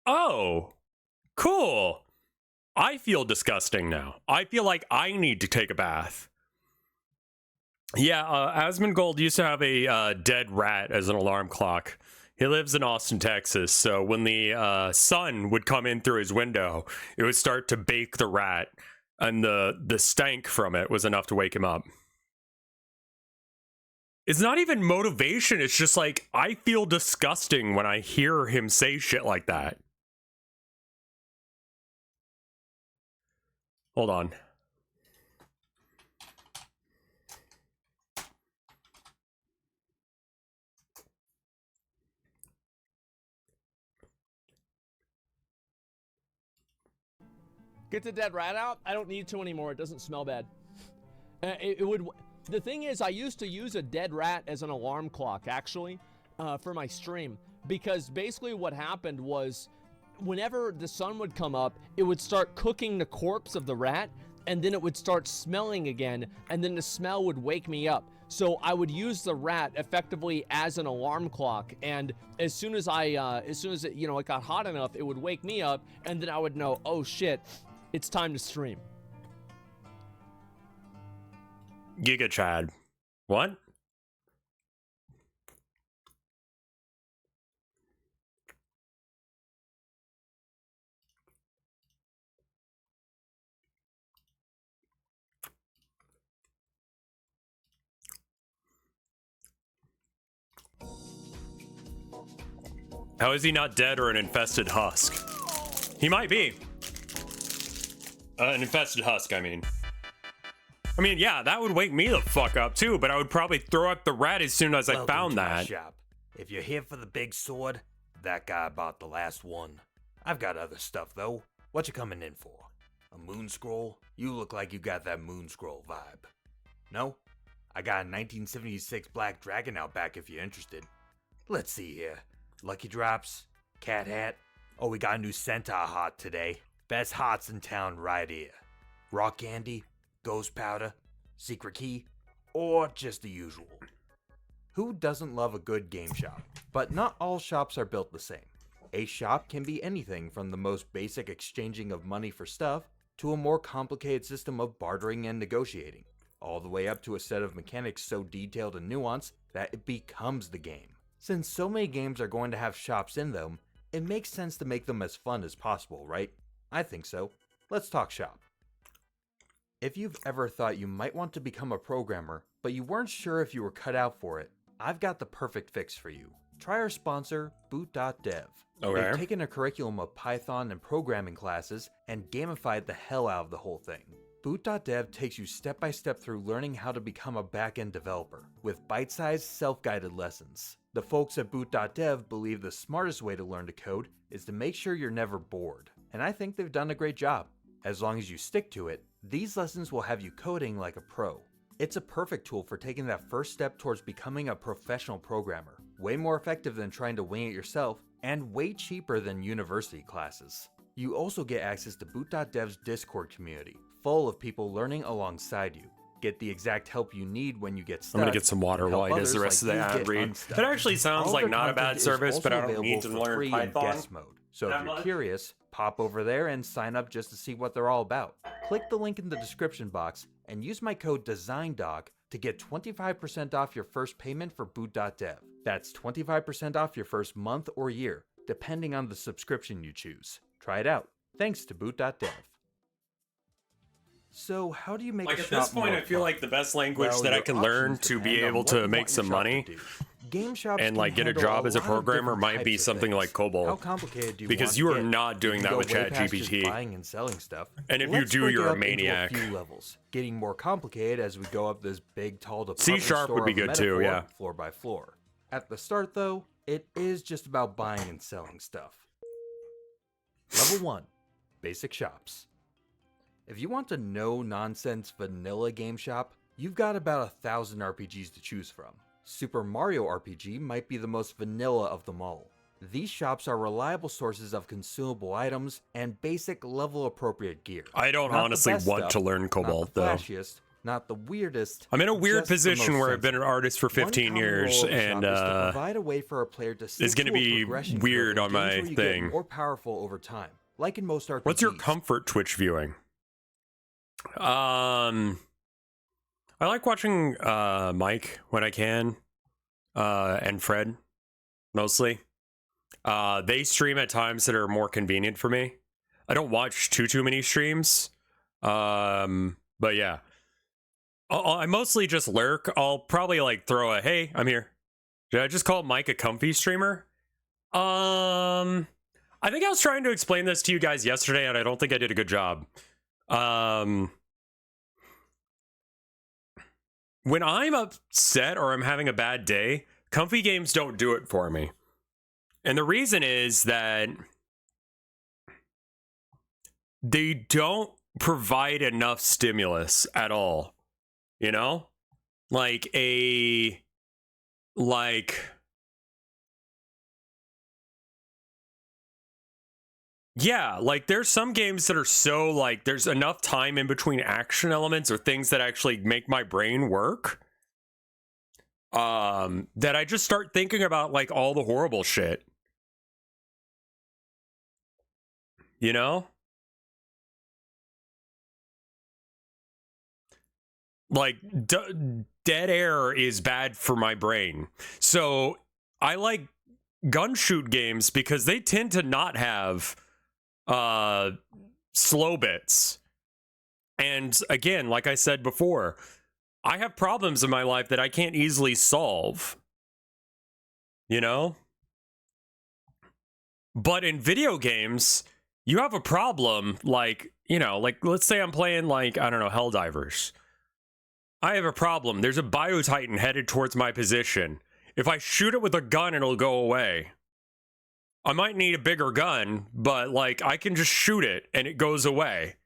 oh, cool. I feel disgusting now. I feel like I need to take a bath. Yeah, Asmongold used to have a dead rat as an alarm clock. He lives in Austin, Texas, so when the sun would come in through his window, it would start to bake the rat, and the stank from it was enough to wake him up. It's not even motivation, it's just like, I feel disgusting when I hear him say shit like that. Hold on. Get the dead rat out. I don't need to anymore. It doesn't smell bad. It would. The thing is, I used to use a dead rat as an alarm clock, actually, for my stream. Because basically what happened was, whenever the sun would come up, it would start cooking the corpse of the rat, and then it would start smelling again, and then the smell would wake me up. So I would use the rat effectively as an alarm clock, and as soon as it, you know, it got hot enough, it would wake me up, and then I would know, oh shit, it's time to stream. Giga Chad. What? How is he not dead or an infested husk? He might be. An infested husk, I mean. Yeah, that would wake me the fuck up too, but I would probably throw up the rat as soon as I found that. Shop. If you're here for the big sword, that guy bought the last one. I've got other stuff though. What you coming in for? A moon scroll? You look like you got that moon scroll vibe. No? I got a 1976 Black Dragon out back if you're interested. Let's see here. Lucky drops, cat hat. Oh, we got a new centaur hot today. Best hots in town right here. Rock candy, ghost powder, secret key, or just the usual. Who doesn't love a good game shop? But not all shops are built the same. A shop can be anything from the most basic exchanging of money for stuff to a more complicated system of bartering and negotiating, all the way up to a set of mechanics so detailed and nuanced that it becomes the game. Since so many games are going to have shops in them, it makes sense to make them as fun as possible, right? I think so. Let's talk shop. If you've ever thought you might want to become a programmer, but you weren't sure if you were cut out for it, I've got the perfect fix for you. Try our sponsor, Boot.dev. Okay. They've taken a curriculum of Python and programming classes and gamified the hell out of the whole thing. Boot.dev takes you step by step through learning how to become a back-end developer, with bite-sized, self-guided lessons. The folks at Boot.dev believe the smartest way to learn to code is to make sure you're never bored, and I think they've done a great job. As long as you stick to it, these lessons will have you coding like a pro. It's a perfect tool for taking that first step towards becoming a professional programmer, way more effective than trying to wing it yourself, and way cheaper than university classes. You also get access to Boot.dev's Discord community, full of people learning alongside you. Get the exact help you need when you get stuck. I'm gonna get some water while he does the rest of the ad read. It actually sounds like not a bad service, but I don't need to learn Python. Mode. So if you're curious, pop over there and sign up just to see what they're all about. Click the link in the description box and use my code DESIGNDOC to get 25% off your first payment for Boot.dev. That's 25% off your first month or year, depending on the subscription you choose. Try it out. Thanks to Boot.dev. So how do you make like a at shop this point more I feel fun? like the best language Well, that I your can learn options to be depend on able what to you make want your some shop to money do. Game shops and like can get a handle job as a lot of programmer different might be types of something like things. Cobol. How complicated do you Because want you to are get? not doing You that can with go way past ChatGPT. just buying and selling stuff. And if you Let's do, break you're it a up into maniac. few levels, getting more complicated as we go up this big, tall department C# store would be of a good too, metaphor, yeah. floor by floor. At the start, though, it is just about buying and selling stuff. Level 1. Basic shops. If you want a no-nonsense vanilla game shop, you've got about 1,000 RPGs to choose from. Super Mario RPG might be the most vanilla of them all. These shops are reliable sources of consumable items and basic level-appropriate gear. I don't Not the honestly best want stuff, to learn not Cobalt, the though. flashiest, not the weirdest. I'm in a weird just the position most where I've been an sensible. artist for 15 One common years, role of a and shop is to provide a way for a player to stick it's gonna to a be progression curve weird in on games my where you get thing. more powerful over time, like in most RPGs. What's your comfort Twitch viewing? I I like watching Mike when I can, and Fred, mostly. They stream at times that are more convenient for me. I don't watch too many streams, but yeah. I mostly just lurk. I'll probably like throw a, hey, I'm here. Did I just call Mike a comfy streamer? I think I was trying to explain this to you guys yesterday, and I don't think I did a good job. When I'm upset or I'm having a bad day, comfy games don't do it for me. And the reason is that they don't provide enough stimulus at all. You know? Yeah, like there's some games that are so like there's enough time in between action elements or things that actually make my brain work. That I just start thinking about like all the horrible shit. You know? Like dead air is bad for my brain. So I like gun shoot games because they tend to not have slow bits. And again, like I said before, I have problems in my life that I can't easily solve. You know? But in video games, you have a problem like, you know, like let's say I'm playing like, I don't know, Helldivers. I have a problem. There's a Biotitan headed towards my position. If I shoot it with a gun, it'll go away. I might need a bigger gun, but like I can just shoot it and it goes away.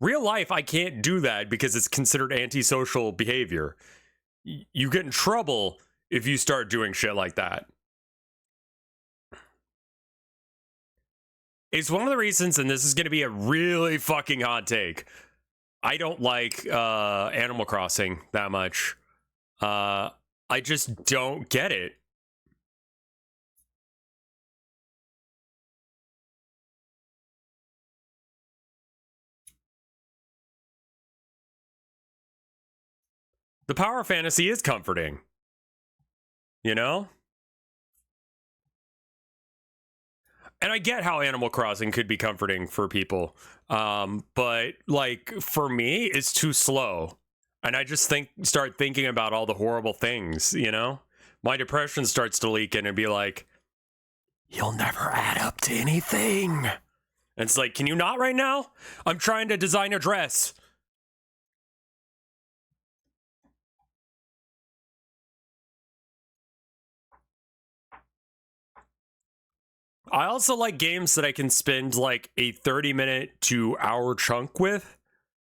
Real life, I can't do that because it's considered antisocial behavior. You get in trouble if you start doing shit like that. It's one of the reasons, and this is going to be a really fucking hot take, I don't like Animal Crossing that much. I just don't get it. The power fantasy is comforting. You know? And I get how Animal Crossing could be comforting for people. But like for me, it's too slow. And I just start thinking about all the horrible things, you know? My depression starts to leak in and be like, you'll never add up to anything. And it's like, can you not right now? I'm trying to design a dress. I also like games that I can spend like a 30-minute to hour chunk with,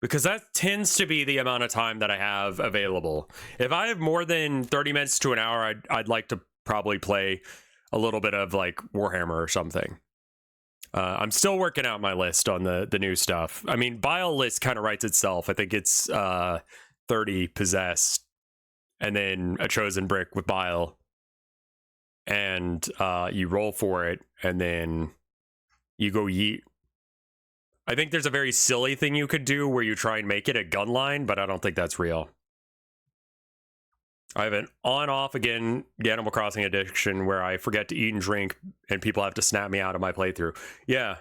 because that tends to be the amount of time that I have available. If I have more than 30 minutes to an hour, I'd like to probably play a little bit of like Warhammer or something. I'm still working out my list on the new stuff. I mean, Bile list kind of writes itself. I think it's 30 possessed and then a chosen brick with Bile. And you roll for it, and then you go yeet. I think there's a very silly thing you could do where you try and make it a gun line, but I don't think that's real. I have an on-off again Animal Crossing addiction where I forget to eat and drink, and people have to snap me out of my playthrough. Yeah.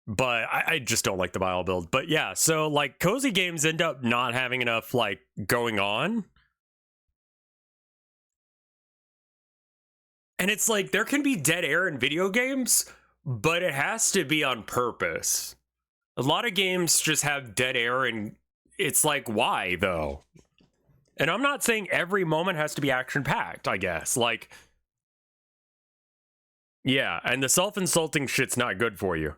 But I just don't like the Bile build. But yeah, so like cozy games end up not having enough like going on. And it's like there can be dead air in video games, but it has to be on purpose. A lot of games just have dead air and it's like, why though? And I'm not saying every moment has to be action packed, I guess. Like, yeah, and the self-insulting shit's not good for you.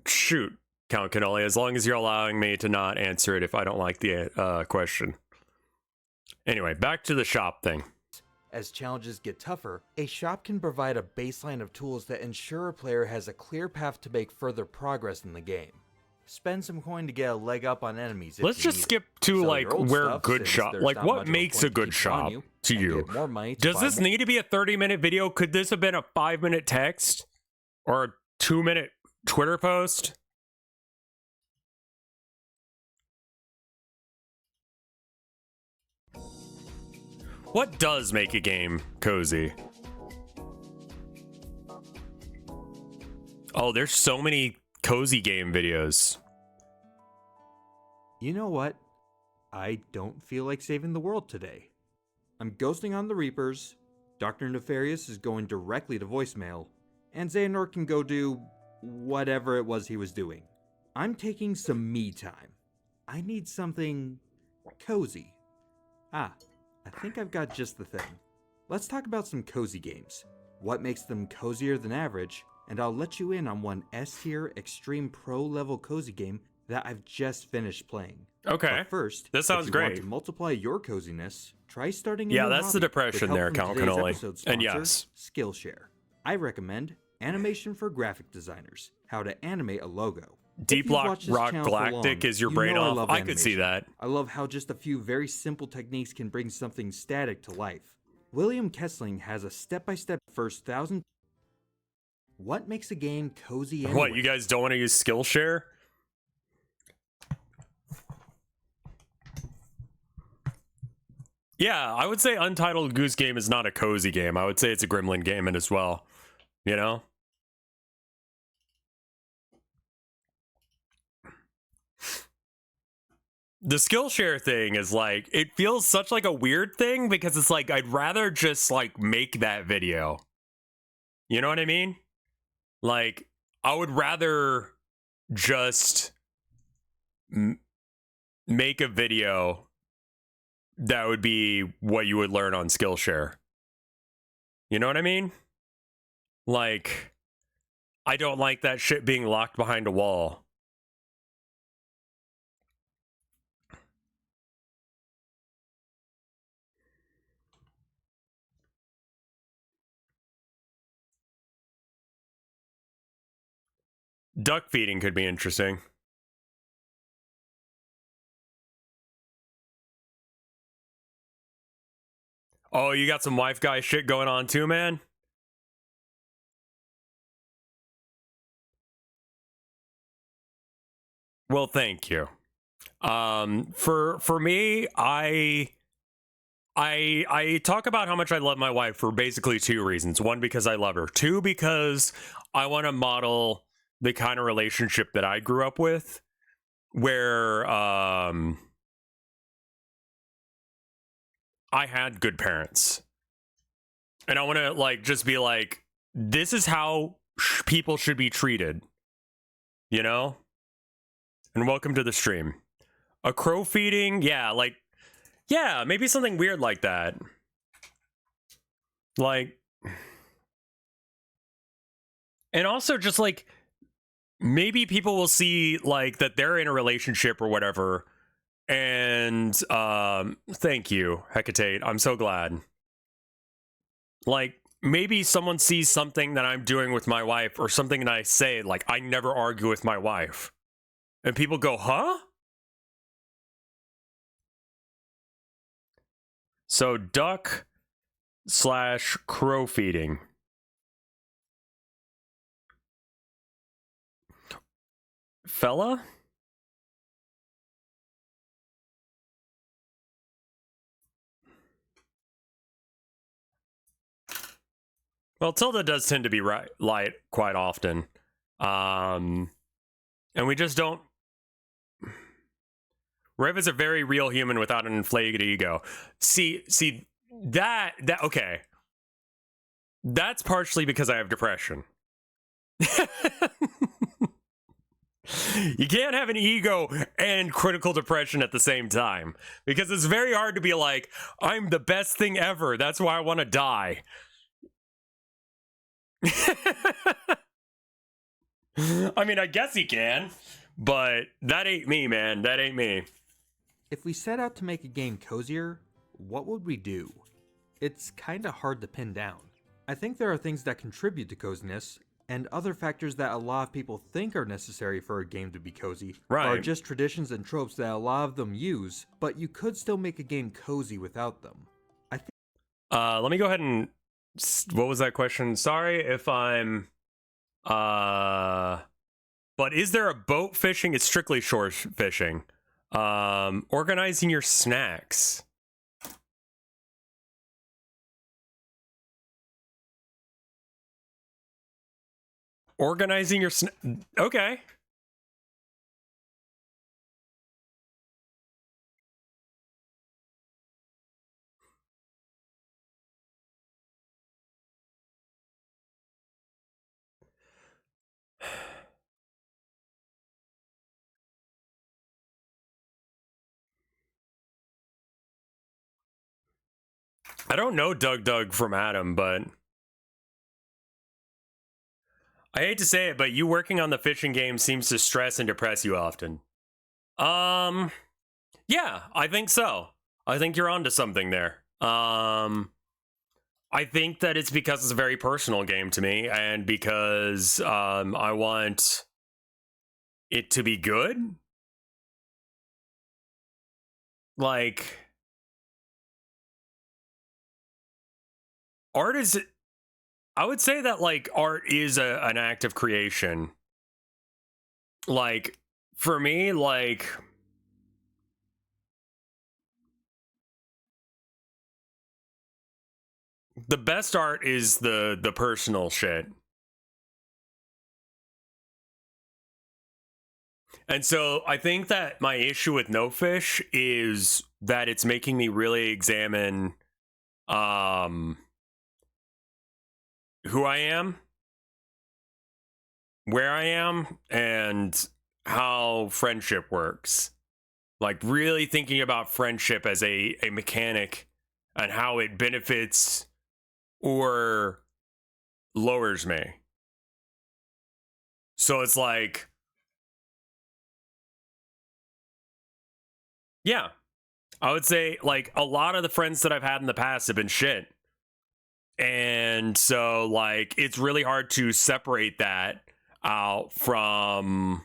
Shoot, Count Cannoli, as long as you're allowing me to not answer it if I don't like the question. Anyway, back to the shop thing. As challenges get tougher, a shop can provide a baseline of tools that ensure a player has a clear path to make further progress in the game. Spend some coin to get a leg up on enemies if Let's you just need skip it. to Sell like your old where stuff, good since shop, there's like not what much of a makes point a to good keep shop on you, to and you? get more money to Does buy this more- need to be a 30-minute video? Could this have been a 5-minute text or a 2-minute Twitter post? What does make a game cozy? Oh, there's so many cozy game videos. You know what? I don't feel like saving the world today. I'm ghosting on the Reapers, Dr. Nefarious is going directly to voicemail, and Xehanort can go do whatever it was he was doing. I'm taking some me time. I need something cozy. I think I've got just the thing. Let's talk about some cozy games. What makes them cozier than average, and I'll let you in on one S-tier extreme pro level cozy game that I've just finished playing. Okay. But first, this sounds if you great. Want to multiply your coziness, try starting a Yeah, new that's the hobby depression with help there, from Count today's Cannoli. episode And sponsor, yes. Skillshare. I recommend Animation for Graphic Designers, how to animate a logo. Deep If you've watched this Rock channel for Galactic long, is your you brain know off. love I could see animation. that. I love how just a few very simple techniques can bring something static to life. William Kessling has a step-by-step first 1,000. What makes a game cozy anyway? What, you guys don't want to use Skillshare? Yeah, I would say Untitled Goose Game is not a cozy game. I would say it's a Gremlin game as well. You know? The Skillshare thing is like, it feels such like a weird thing because it's like, I'd rather just like make that video. You know what I mean? Like, I would rather just make a video that would be what you would learn on Skillshare. You know what I mean? Like, I don't like that shit being locked behind a wall. Duck feeding could be interesting. Oh, you got some wife guy shit going on too, man? Well, thank you. For me, I talk about how much I love my wife for basically two reasons. One, because I love her. Two, because I want to model the kind of relationship that I grew up with, where I had good parents. And I want to like just be like, this is how people should be treated. You know? And welcome to the stream. A crow feeding? Yeah, like, yeah, maybe something weird like that. Like, and also just like, maybe people will see like that they're in a relationship or whatever. And thank you, Hecate. I'm so glad. Like, maybe someone sees something that I'm doing with my wife or something that I say, like, I never argue with my wife. And people go, huh? So duck / crow feeding. Fella? Well, Tilda does tend to be light quite often. And we just don't... Rev is a very real human without an inflated ego. See, that, okay. That's partially because I have depression. You can't have an ego and critical depression at the same time. Because it's very hard to be like, I'm the best thing ever. That's why I want to die. I mean, I guess he can. But that ain't me, man. That ain't me. If we set out to make a game cozier, what would we do? It's kinda hard to pin down. I think there are things that contribute to coziness, and other factors that a lot of people think are necessary for a game to be cozy are just traditions and tropes that a lot of them use, but you could still make a game cozy without them. I think. Let me go ahead and... What was that question? Sorry if I'm... But is there a boat fishing? It's strictly shore fishing. Organizing your snacks. Organizing your okay. I don't know Doug from Adam, but I hate to say it, but you working on the fishing game seems to stress and depress you often. Yeah, I think so. I think you're onto something there. I think that it's because it's a very personal game to me, and because I want it to be good. Like, art is, I would say that like art is an act of creation. Like, for me, like, the best art is the personal shit. And so I think that my issue with No Fish is that it's making me really examine who I am, where I am, and how friendship works. Like, really thinking about friendship as a mechanic and how it benefits or lowers me. So it's like, yeah, I would say like a lot of the friends that I've had in the past have been shit. And so like it's really hard to separate that out from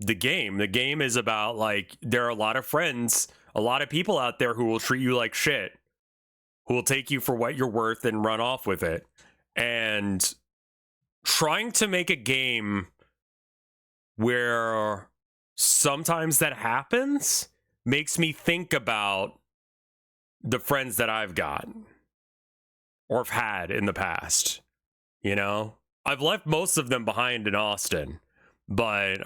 the game. The game is about like, there are a lot of friends, a lot of people out there who will treat you like shit, who will take you for what you're worth and run off with it. And trying to make a game where sometimes that happens makes me think about the friends that I've got or have had in the past. You know, I've left most of them behind in Austin, but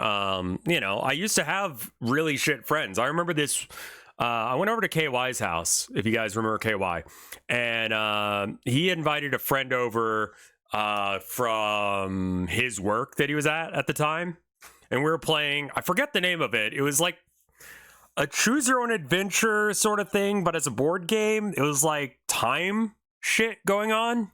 you know, I used to have really shit friends. I remember this. I went over to KY's house, if you guys remember KY, and he invited a friend over from his work that he was at the time. And we were playing, I forget the name of it. It was like a choose your own adventure sort of thing, but as a board game. It was like time shit going on.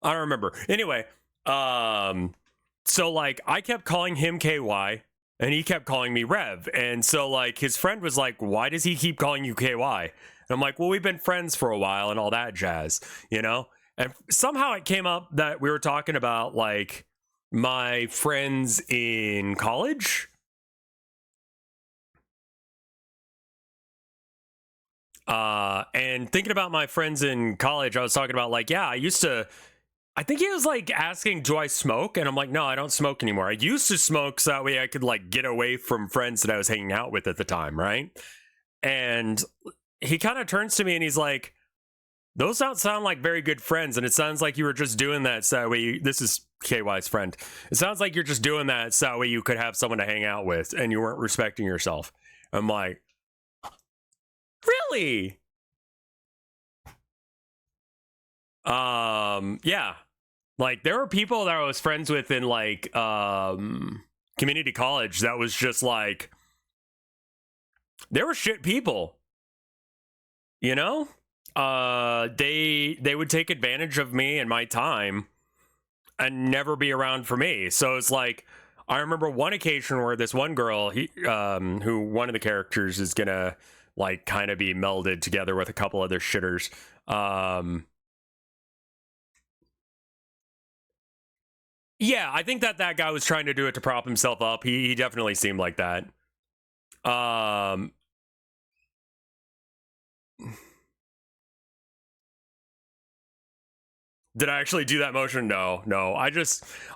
I don't remember. Anyway, so like I kept calling him KY and he kept calling me Rev. And so like his friend was like, why does he keep calling you KY? And I'm like, well, we've been friends for a while and all that jazz, you know? And somehow it came up that we were talking about like my friends in college. And thinking about my friends in college, I was talking about like, yeah, I think he was like asking, do I smoke? And I'm like, no, I don't smoke anymore. I used to smoke so that way I could like get away from friends that I was hanging out with at the time, right? And he kind of turns to me and he's like, those don't sound like very good friends. And it sounds like you were just doing that so that way this is KY's friend. It sounds like you're just doing that so that way you could have someone to hang out with and you weren't respecting yourself. I'm like, really? Yeah. Like there were people that I was friends with in like community college that was just like, they were shit people. You know? They would take advantage of me and my time and never be around for me. So it's like, I remember one occasion where this one girl, who one of the characters is gonna like kind of be melded together with a couple other shitters. Yeah, I think that guy was trying to do it to prop himself up. He definitely seemed like that. Did I actually do that motion? No.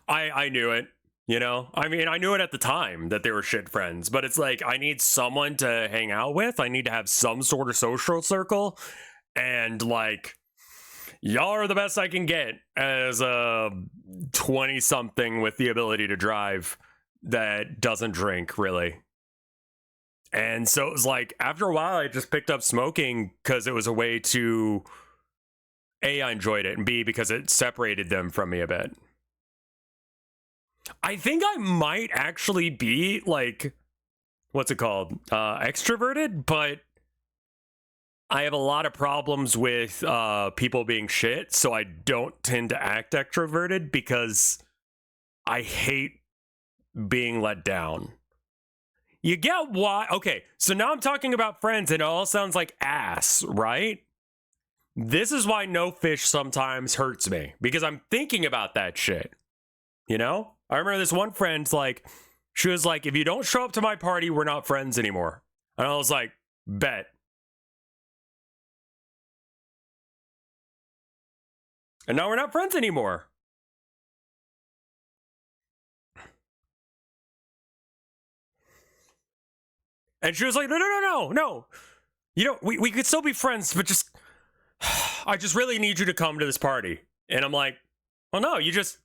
I knew it, you know? I mean, I knew it at the time that they were shit friends, but it's like, I need someone to hang out with. I need to have some sort of social circle. And like, y'all are the best I can get as a 20-something with the ability to drive that doesn't drink, really. And so it was like, after a while, I just picked up smoking because it was a way to, A, I enjoyed it, and B, because it separated them from me a bit. I think I might actually be, like, what's it called? Extroverted, but I have a lot of problems with people being shit, so I don't tend to act extroverted because I hate being let down. You get why? Okay, so now I'm talking about friends and it all sounds like ass, right? This is why no fish sometimes hurts me, because I'm thinking about that shit. You know? I remember this one friend, like, she was like, if you don't show up to my party, we're not friends anymore. And I was like, bet. And now we're not friends anymore. And she was like, no. You know, we could still be friends, but just, I just really need you to come to this party. And I'm like, well, no, you just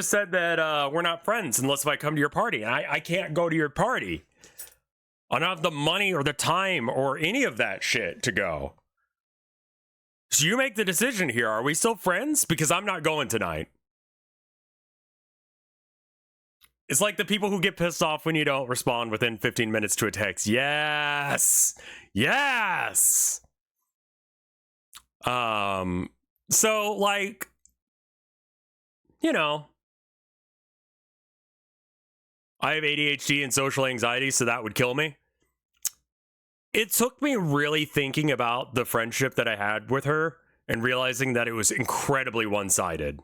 said that we're not friends unless if I come to your party. And I can't go to your party. I don't have the money or the time or any of that shit to go. So you make the decision here. Are we still friends? Because I'm not going tonight. It's like the people who get pissed off when you don't respond within 15 minutes to a text. Yes. Yes. So, like, you know, I have ADHD and social anxiety, so that would kill me. It took me really thinking about the friendship that I had with her and realizing that it was incredibly one-sided.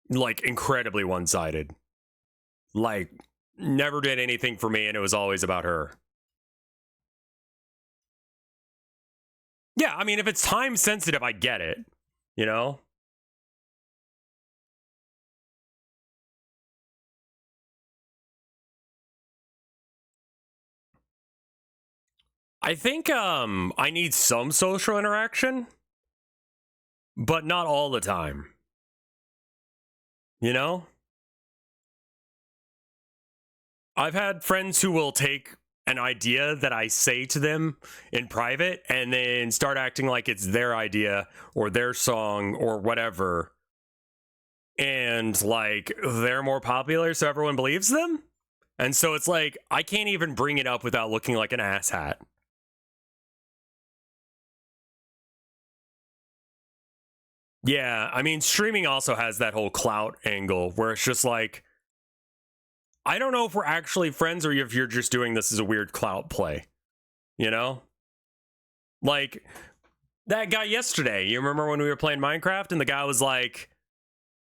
Like, incredibly one-sided. Like, never did anything for me, and it was always about her. Yeah, I mean, if it's time sensitive, I get it. You know? I think, I need some social interaction, but not all the time. You know? I've had friends who will take an idea that I say to them in private and then start acting like it's their idea or their song or whatever. And, like, they're more popular, so everyone believes them? And so it's like, I can't even bring it up without looking like an asshat. Yeah, I mean, streaming also has that whole clout angle where it's just like, I don't know if we're actually friends or if you're just doing this as a weird clout play. You know? Like, that guy yesterday, you remember when we were playing Minecraft and the guy was like,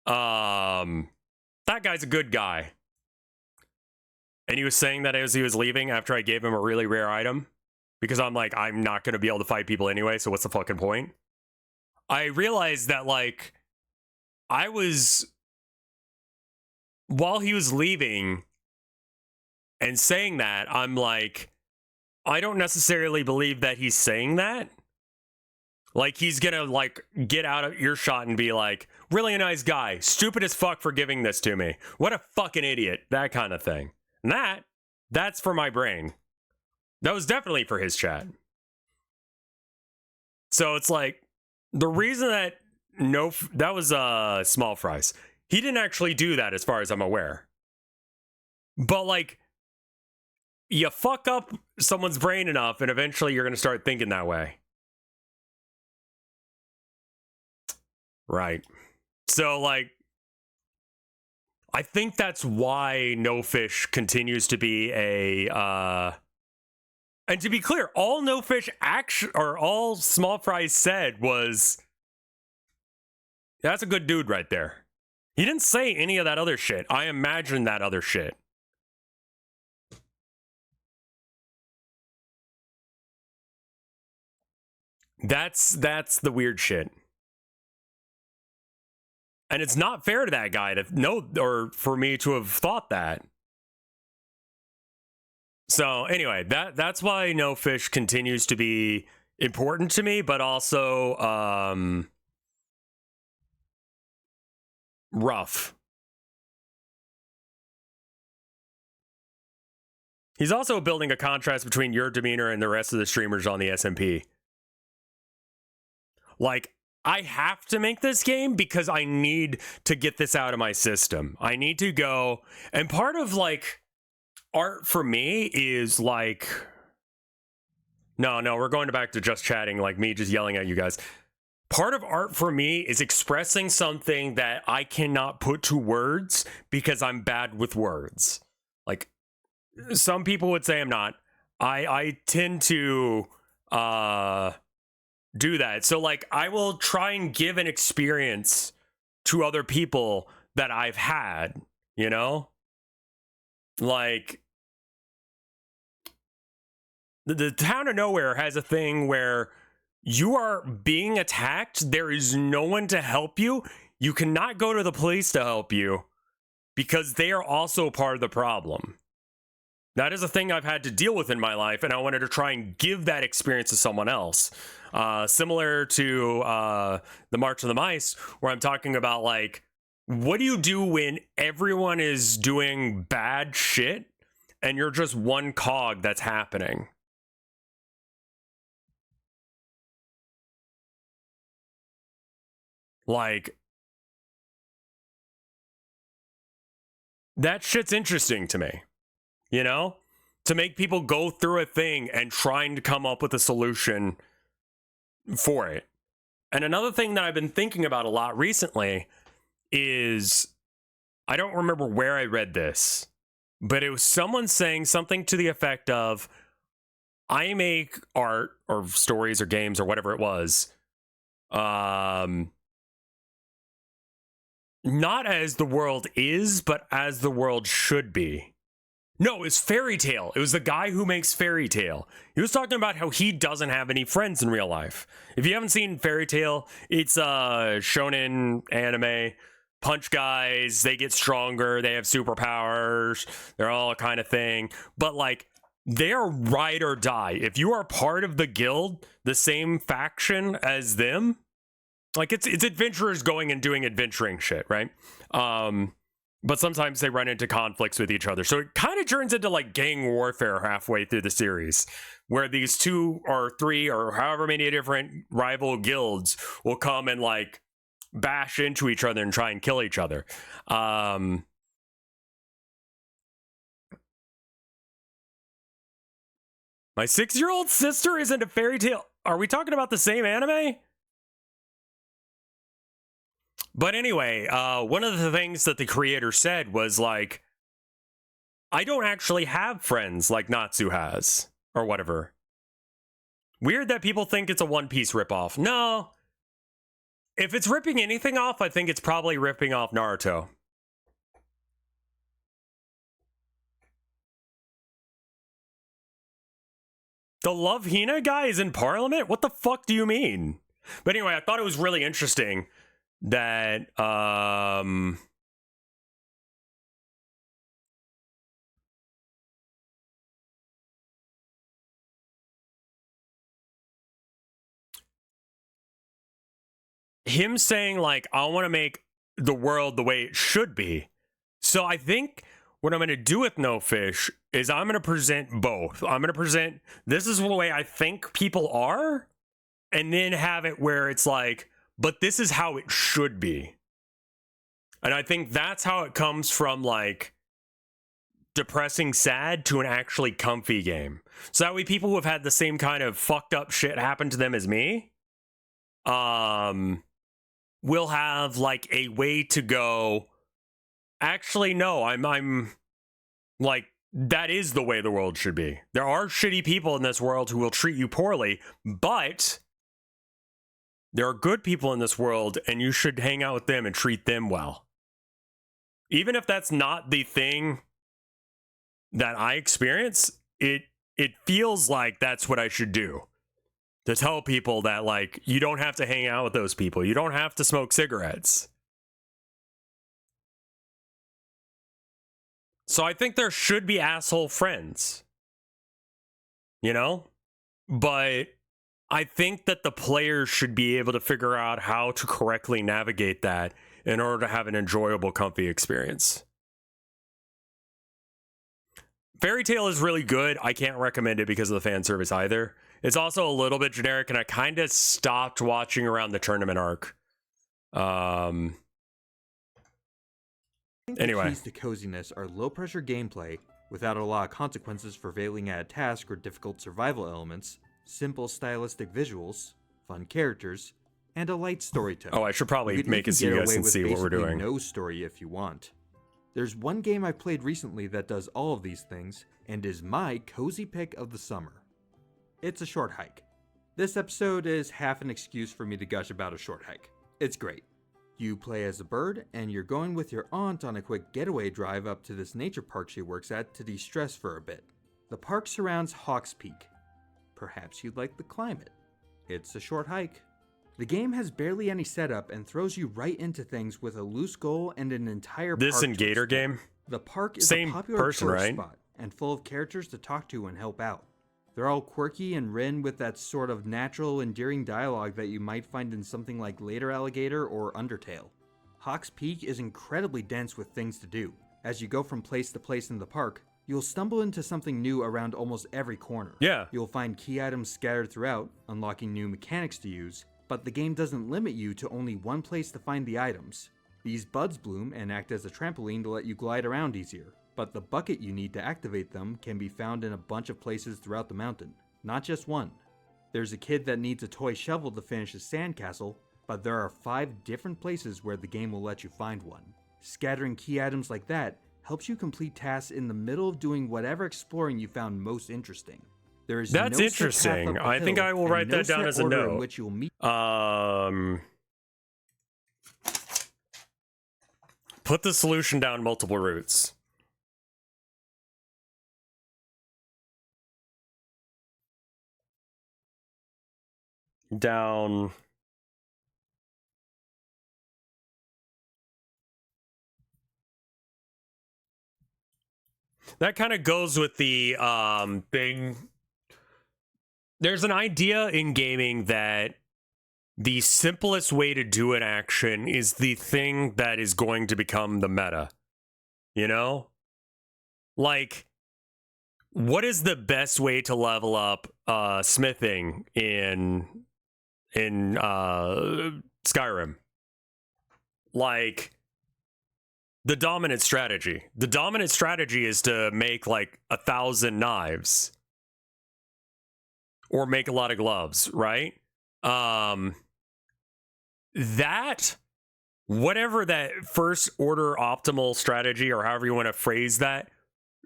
that guy's a good guy. And he was saying that as he was leaving after I gave him a really rare item. Because I'm like, I'm not going to be able to fight people anyway, so what's the fucking point? I realized that, like, while he was leaving and saying that, I'm like, I don't necessarily believe that he's saying that. Like, he's gonna, like, get out of earshot and be like, really a nice guy, stupid as fuck for giving this to me. What a fucking idiot, that kind of thing. And that's for my brain. That was definitely for his chat. So it's like, the reason that that was Small Fries. He didn't actually do that as far as I'm aware. But, like, you fuck up someone's brain enough and eventually you're going to start thinking that way. Right. So, like, I think that's why No Fish continues to be a, and to be clear, all No Fish or all Small Fries said was, that's a good dude right there. He didn't say any of that other shit. I imagined that other shit. That's the weird shit. And it's not fair to that guy to know, or for me to have thought that. So anyway, that's why No Fish continues to be important to me, but also rough. He's also building a contrast between your demeanor and the rest of the streamers on the SMP. Like, I have to make this game because I need to get this out of my system. I need to go, and part of like art for me is like, no, we're going back to just chatting, like me just yelling at you guys. Part of art for me is expressing something that I cannot put to words because I'm bad with words. Like, some people would say I'm not. I tend to do that. So like I will try and give an experience to other people that I've had, you know? Like the town of nowhere has a thing where you are being attacked, there is no one to help you. You cannot go to the police to help you because they are also part of the problem. That is a thing I've had to deal with in my life, and I wanted to try and give that experience to someone else. Similar to the March of the Mice, where I'm talking about, like, what do you do when everyone is doing bad shit, and you're just one cog that's happening? Like, that shit's interesting to me. You know, to make people go through a thing and trying to come up with a solution for it. And another thing that I've been thinking about a lot recently is, I don't remember where I read this, but it was someone saying something to the effect of, I make art or stories or games or whatever it was, not as the world is, but as the world should be. No, it's Fairy Tail. It was the guy who makes Fairy Tail. He was talking about how he doesn't have any friends in real life. If you haven't seen Fairy Tail, it's a shonen anime. Punch guys, they get stronger, they have superpowers, they're all kind of thing. But like, they're ride or die. If you are part of the guild, the same faction as them, like it's adventurers going and doing adventuring shit, right? But sometimes they run into conflicts with each other. So it kind of turns into like gang warfare halfway through the series, where these 2 or 3 or however many different rival guilds will come and like bash into each other and try and kill each other. My 6-year-old sister is into Fairy Tail. Are we talking about the same anime? But anyway, one of the things that the creator said was like, I don't actually have friends like Natsu has, or whatever. Weird that people think it's a One Piece ripoff. No. If it's ripping anything off, I think it's probably ripping off Naruto. The Love Hina guy is in Parliament? What the fuck do you mean? But anyway, I thought it was really interesting that him saying like, I want to make the world the way it should be. So I think what I'm going to do with No Fish is I'm going to present both. I'm going to present, this is the way I think people are, and then have it where it's like, but this is how it should be. And I think that's how it comes from like depressing sad to an actually comfy game. So that way people who have had the same kind of fucked up shit happen to them as me, will have like a way to go, actually no, I'm like, that is the way the world should be. There are shitty people in this world who will treat you poorly, but there are good people in this world and you should hang out with them and treat them well. Even if that's not the thing that I experience, it feels like that's what I should do. To tell people that, like, you don't have to hang out with those people. You don't have to smoke cigarettes. So I think there should be asshole friends. You know? But I think that the players should be able to figure out how to correctly navigate that in order to have an enjoyable, comfy experience. Fairy Tail is really good. I can't recommend it because of the fan service either. It's also a little bit generic, and I kind of stopped watching around the tournament arc. Anyway. The keys to coziness are low-pressure gameplay without a lot of consequences for failing at a task or difficult survival elements, simple stylistic visuals, fun characters, and a light storytelling. Oh, I should probably make it so you guys can see what we're doing. No story if you want. There's one game I played recently that does all of these things and is my cozy pick of the summer. It's a short hike. This episode is half an excuse for me to gush about a short hike. It's great. You play as a bird, and you're going with your aunt on a quick getaway drive up to this nature park she works at to de-stress for a bit. The park surrounds Hawks Peak. Perhaps you'd like the climate. It's a short hike. The game has barely any setup and throws you right into things with a loose goal and an entire This park and Gator game? The park is Same a popular person, tourist right? spot and full of characters to talk to and help out. They're all quirky and written with that sort of natural, endearing dialogue that you might find in something like Later Alligator or Undertale. Hawks Peak is incredibly dense with things to do. As you go from place to place in the park, you'll stumble into something new around almost every corner. Yeah. You'll find key items scattered throughout, unlocking new mechanics to use, but the game doesn't limit you to only one place to find the items. These buds bloom and act as a trampoline to let you glide around easier, but the bucket you need to activate them can be found in a bunch of places throughout the mountain, not just one. There's a kid that needs a toy shovel to finish his sandcastle, but there are 5 different places where the game will let you find one. Scattering key items like that helps you complete tasks in the middle of doing whatever exploring you found most interesting. There is That's no interesting. set path up a I think hill I will and write no that down set as a order in note. which you'll meet. Put the solution down multiple routes. Down. That kind of goes with the thing. There's an idea in gaming that the simplest way to do an action is the thing that is going to become the meta. You know? Like, what is the best way to level up smithing in Skyrim? Like, the dominant strategy. The dominant strategy is to make like 1,000 knives. Or make a lot of gloves, right? That, whatever that first order optimal strategy, or however you want to phrase that,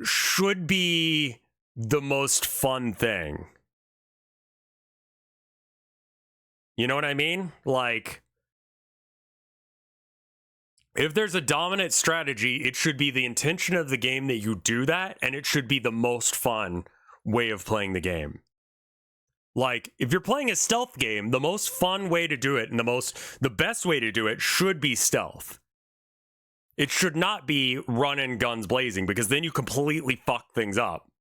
should be the most fun thing. You know what I mean? Like, if there's a dominant strategy, it should be the intention of the game that you do that, and it should be the most fun way of playing the game. Like, if you're playing a stealth game, the most fun way to do it and the best way to do it should be stealth. It should not be running guns blazing, because then you completely fuck things up.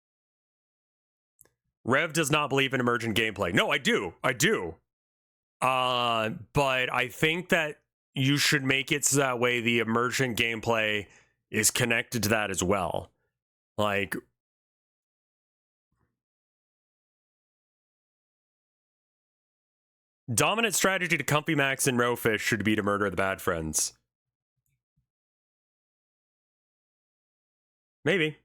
Rev does not believe in emergent gameplay. No, I do. But I think that you should make it so that way the emergent gameplay is connected to that as well. Like, dominant strategy to Comfy Max and Rowfish should be to murder the bad friends. Maybe.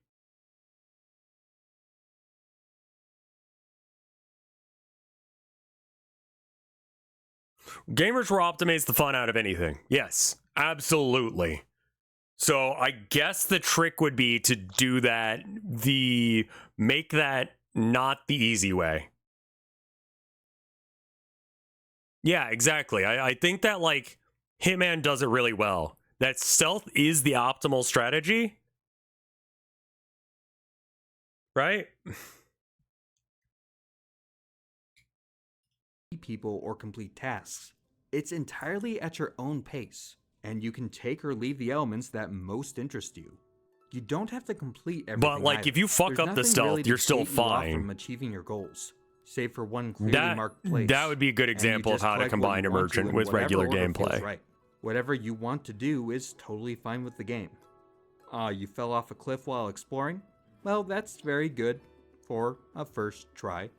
Gamers will optimize the fun out of anything. Yes, absolutely. So I guess the trick would be to do that, make that not the easy way. Yeah, exactly. I think that, like, Hitman does it really well. That stealth is the optimal strategy. Right? People or complete tasks. It's entirely at your own pace, and you can take or leave the elements that most interest you. You don't have to complete everything. But, like, either. if you fuck There's up the nothing stealth, really to you're still gate you off fine. from achieving your goals. save for one clearly marked place. That would be a good example of how to combine emergent with regular gameplay. Right. Whatever you want to do is totally fine with the game. You fell off a cliff while exploring? Well, that's very good for a first try.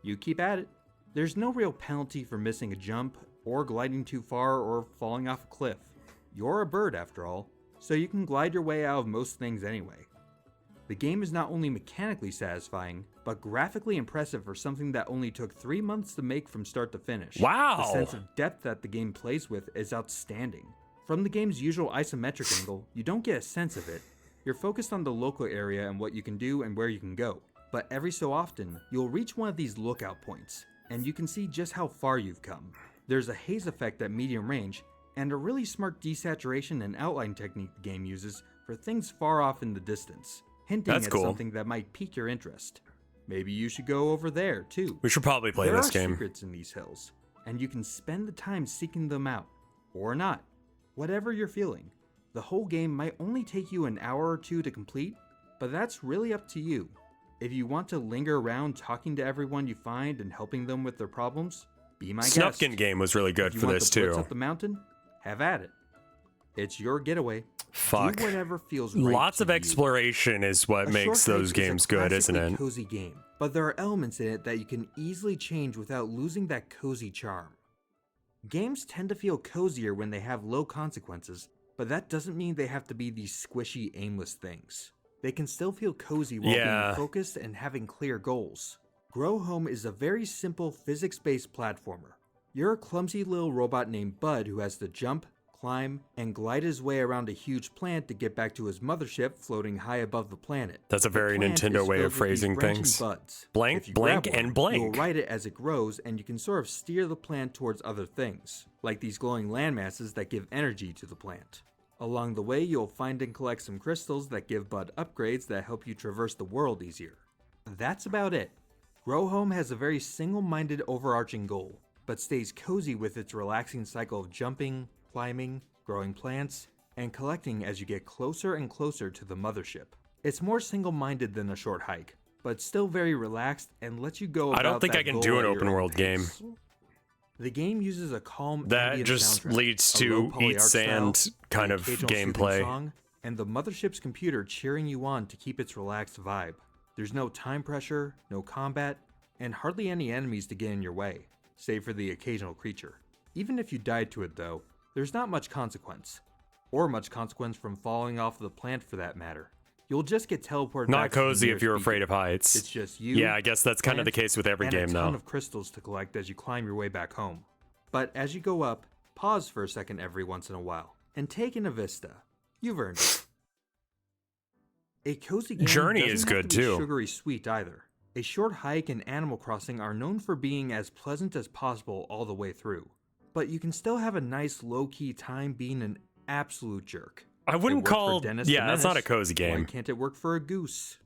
You keep at it. There's no real penalty for missing a jump, or gliding too far, or falling off a cliff. You're a bird after all, so you can glide your way out of most things anyway. The game is not only mechanically satisfying, but graphically impressive for something that only took 3 months to make from start to finish. Wow! The sense of depth that the game plays with is outstanding. From the game's usual isometric angle, you don't get a sense of it. You're focused on the local area and what you can do and where you can go. But every so often, you'll reach one of these lookout points, and you can see just how far you've come. There's a haze effect at medium range, and a really smart desaturation and outline technique the game uses for things far off in the distance, hinting at something that might pique your interest. Maybe you should go over there, too. We should probably play this game. There are secrets in these hills, and you can spend the time seeking them out. Or not. Whatever you're feeling. The whole game might only take you an hour or two to complete, but that's really up to you. If you want to linger around talking to everyone you find and helping them with their problems, be my guest. Snufkin game was really good for this, too. Up the mountain? Have at it. It's your getaway. Fuck. Do whatever feels right. Lots of exploration is what makes those games good, isn't it? Cozy game, but there are elements in it that you can easily change without losing that cozy charm. Games tend to feel cozier when they have low consequences, but that doesn't mean they have to be these squishy, aimless things. They can still feel cozy while being focused and having clear goals. Grow Home is a very simple physics-based platformer. You're a clumsy little robot named Bud who has to jump, climb, and glide his way around a huge plant to get back to his mothership floating high above the planet. That's a very Nintendo way of phrasing things. Blank, blank, and blank. You'll ride it as it grows, and you can sort of steer the plant towards other things, like these glowing landmasses that give energy to the plant. Along the way, you'll find and collect some crystals that give Bud upgrades that help you traverse the world easier. That's about it. Grow Home has a very single-minded overarching goal, but stays cozy with its relaxing cycle of jumping, climbing, growing plants, and collecting as you get closer and closer to the mothership. It's more single-minded than a short hike, but still very relaxed and lets you go about I don't think that I can goal do an at your open own world game. The game uses a calm that ambient just soundtrack, leads a to low-poly eat art sand style, kind an of occasional soothing gameplay. song, and the mothership's computer cheering you on to keep its relaxed vibe. There's no time pressure, no combat, and hardly any enemies to get in your way, save for the occasional creature. Even if you died to it though, there's not much consequence. Or much consequence from falling off the plant for that matter. You'll just get teleported Not back to the cozy if nearest you're beacon. afraid of heights. It's just you. Yeah, I guess that's kind of the plants, case with every game and a ton though. of crystals to collect as you climb your way back home. But as you go up, pause for a second every once in a while, and take in a vista. You've earned it. A cozy game Journey doesn't is have good to be too. sugary sweet either. A short hike and Animal Crossing are known for being as pleasant as possible all the way through. But you can still have a nice low-key time being an absolute jerk. I wouldn't It worked for call... Dennis the Yeah, that's not a Menace. cozy Why game. can't it work for a goose?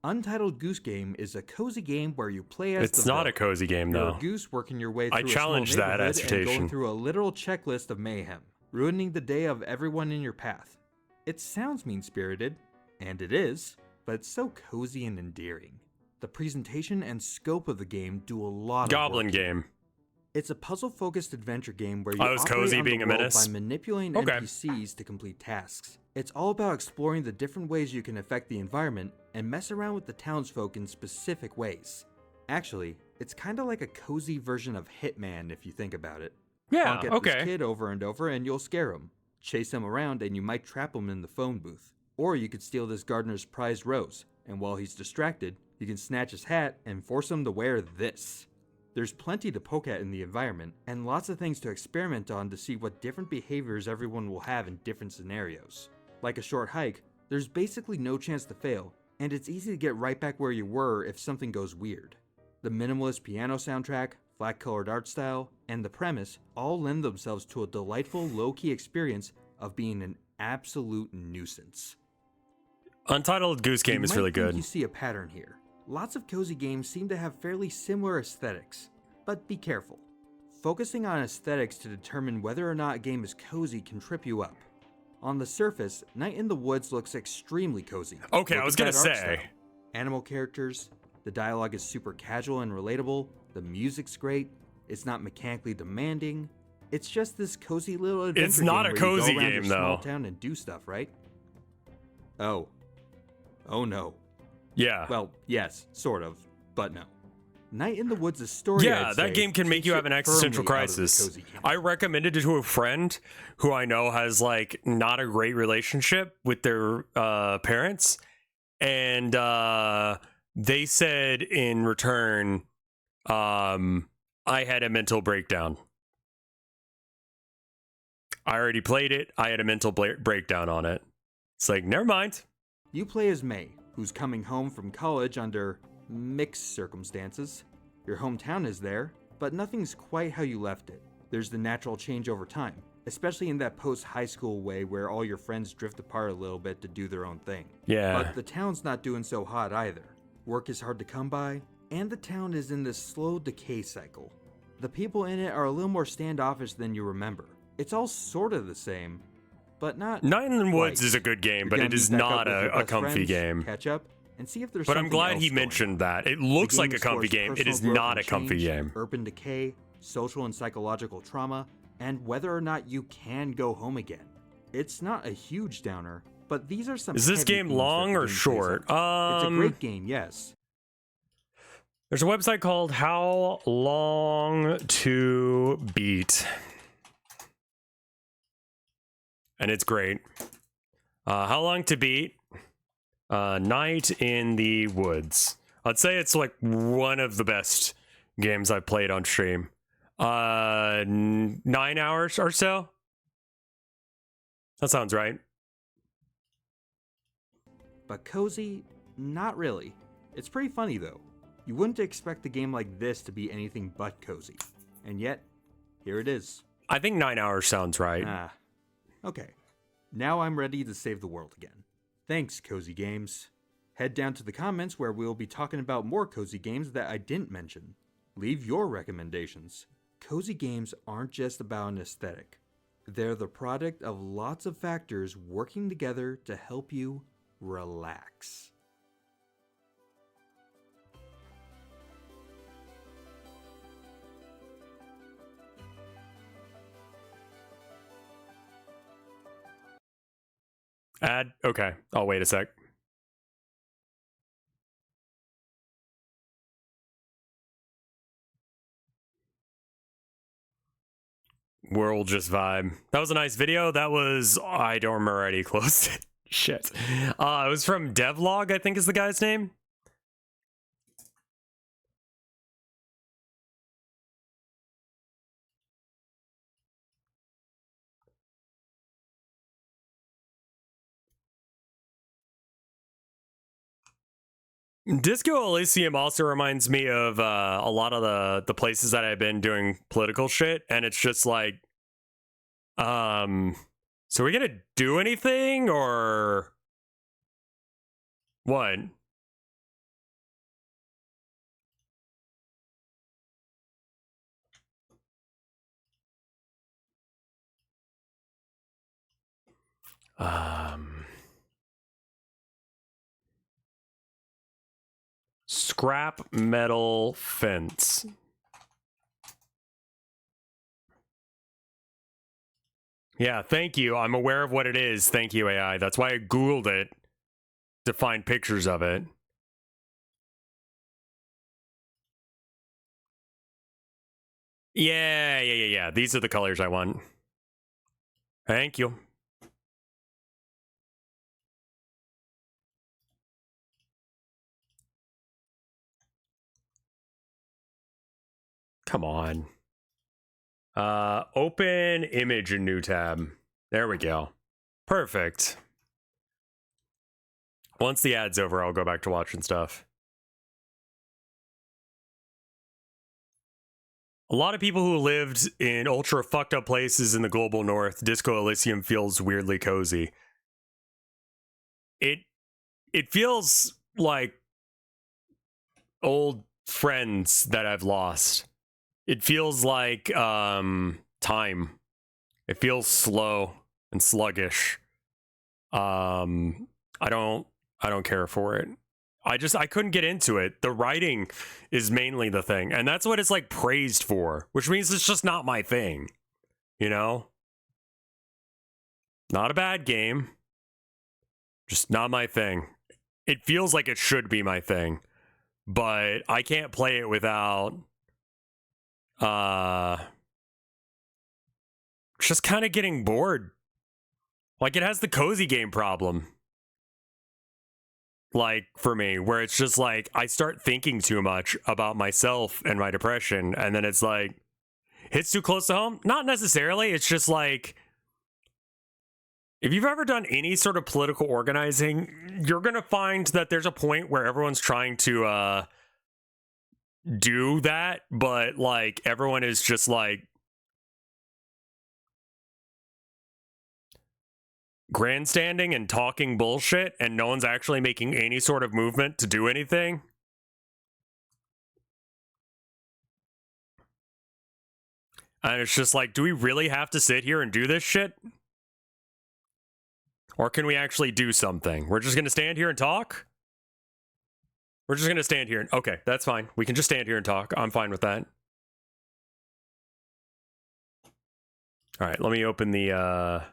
Untitled Goose Game is a cozy game where you play as It's the not villain. a cozy game You're though. a goose working your way through I a small challenge that neighborhood and assertion. going through a literal checklist of mayhem, ruining the day of everyone in your path. It sounds mean-spirited, and it is, but it's so cozy and endearing. The presentation and scope of the game do a lot Goblin of work. game. It's a puzzle-focused adventure game where you Oh, it's operate cozy on being the a world menace? by manipulating Okay. NPCs to complete tasks. It's all about exploring the different ways you can affect the environment and mess around with the townsfolk in specific ways. Actually, it's kind of like a cozy version of Hitman if you think about it. Yeah, Honk at okay. this kid over and over and you'll scare him. Chase him around and you might trap him in the phone booth. Or you could steal this gardener's prized rose, and while he's distracted, you can snatch his hat and force him to wear this. There's plenty to poke at in the environment, and lots of things to experiment on to see what different behaviors everyone will have in different scenarios. Like a short hike, there's basically no chance to fail, and it's easy to get right back where you were if something goes weird. The minimalist piano soundtrack, flat-colored art style, and the premise all lend themselves to a delightful low-key experience of being an absolute nuisance. Untitled Goose Game You is might really think good. You see a pattern here. Lots of cozy games seem to have fairly similar aesthetics, but be careful. Focusing on aesthetics to determine whether or not a game is cozy can trip you up. On the surface, Night in the Woods looks extremely cozy. Okay, I Look was at gonna that art say. style. Animal characters, The dialogue is super casual and relatable, the music's great, it's not mechanically demanding. It's just this cozy little adventure It's not game a where cozy you go around game, your small though. town and do stuff, right? Oh no. Yeah. Well, yes, sort of, but no. Night in the Woods' is story, Yeah, I'd that say, game can make takes you it have an existential firmly out of the crisis. cozy camp. I recommended it to a friend who I know has like not a great relationship with their parents, and they said in return, I had a mental breakdown. I already played it. I had a mental breakdown on it. It's like, never mind. You play as May, who's coming home from college under mixed circumstances. Your hometown is there, but nothing's quite how you left it. There's the natural change over time, especially in that post-high school way where all your friends drift apart a little bit to do their own thing. Yeah. But the town's not doing so hot either. Work is hard to come by, and the town is in this slow decay cycle. The people in it are a little more standoffish than you remember. It's all sort of the same, but not Night in the quite. Woods is a good game, You're but gonna it is meet back up not with your a best comfy friends, game. Catch up and see if there's But I'm something glad else he going mentioned on. that. It The looks like game a comfy explores game. It personal is growth not and a comfy change, game. Urban decay, social and psychological trauma, and whether or not you can go home again. It's not a huge downer, but these are some Is this heavy game themes that long the or game plays short? on. It's a great game, yes. There's a website called How Long to Beat. And it's great. How Long to Beat? Night in the Woods. I'd say it's like one of the best games I've played on stream. 9 hours or so? That sounds right. But cozy, not really. It's pretty funny though. You wouldn't expect a game like this to be anything but cozy. And yet, here it is. I think 9 hours sounds right. Okay. Now I'm ready to save the world again. Thanks, Cozy Games. Head down to the comments where we'll be talking about more cozy games that I didn't mention. Leave your recommendations. Cozy games aren't just about an aesthetic. They're the product of lots of factors working together to help you relax. Add? Okay. I'll wait a sec. World just vibe. That was a nice video. That was, I don't remember already closed it. Shit. It was from Devlog, I think is the guy's name. Disco Elysium also reminds me of a lot of the places that I've been doing political shit, and it's just like, so are we gonna do anything or what? Scrap metal fence. Yeah, thank you. I'm aware of what it is. Thank you, AI. That's why I Googled it to find pictures of it. Yeah. These are the colors I want. Thank you. Come on. Open image in new tab. There we go. Perfect. Once the ad's over, I'll go back to watching stuff. A lot of people who lived in ultra fucked up places in the global north, Disco Elysium feels weirdly cozy. It feels like old friends that I've lost. It feels like time. It feels slow and sluggish. I don't care for it. I couldn't get into it. The writing is mainly the thing, and that's what it's like praised for, which means it's just not my thing, you know? Not a bad game, just not my thing. It feels like it should be my thing, but I can't play it without just kind of getting bored. Like, it has the cozy game problem. Like, for me, where it's just like, I start thinking too much about myself and my depression, and then it's like, hits too close to home? Not necessarily. It's just like, if you've ever done any sort of political organizing, you're going to find that there's a point where everyone's trying to do that, but like, everyone is just like, grandstanding and talking bullshit, and no one's actually making any sort of movement to do anything. And it's just like, do we really have to sit here and do this shit? Or can we actually do something? We're just going to stand here and talk? We're just going to stand here. And, okay, that's fine. We can just stand here and talk. I'm fine with that. All right, let me open the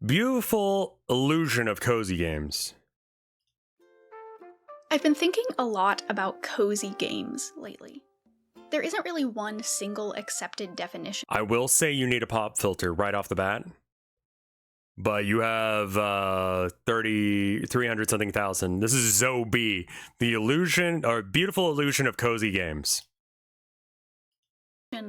beautiful illusion of cozy games. I've been thinking a lot about cozy games lately. There isn't really one single accepted definition. I will say you need a pop filter right off the bat. But you have 300 something thousand. This is Zoe, the illusion, or beautiful illusion of cozy games.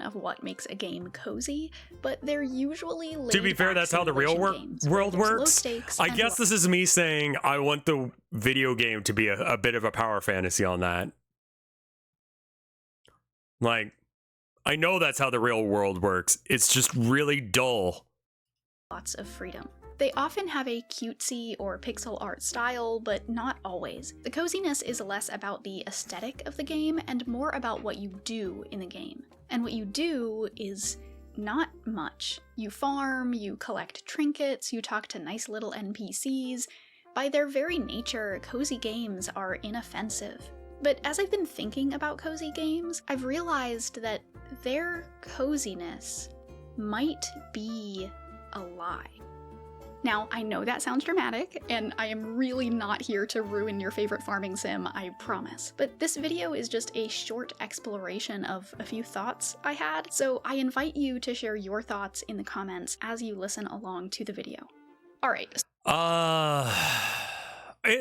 Of what makes a game cozy, but they're usually to be fair, that's how the real world works. I guess this is me saying I want the video game to be a bit of a power fantasy on that. Like, I know that's how the real world works. It's just really dull. Lots of freedom. They often have a cutesy or pixel art style, but not always. The coziness is less about the aesthetic of the game and more about what you do in the game. And what you do is not much. You farm, you collect trinkets, you talk to nice little NPCs. By their very nature, cozy games are inoffensive. But as I've been thinking about cozy games, I've realized that their coziness might be a lie. Now, I know that sounds dramatic, and I am really not here to ruin your favorite farming sim, I promise. But this video is just a short exploration of a few thoughts I had, so I invite you to share your thoughts in the comments as you listen along to the video. Alright.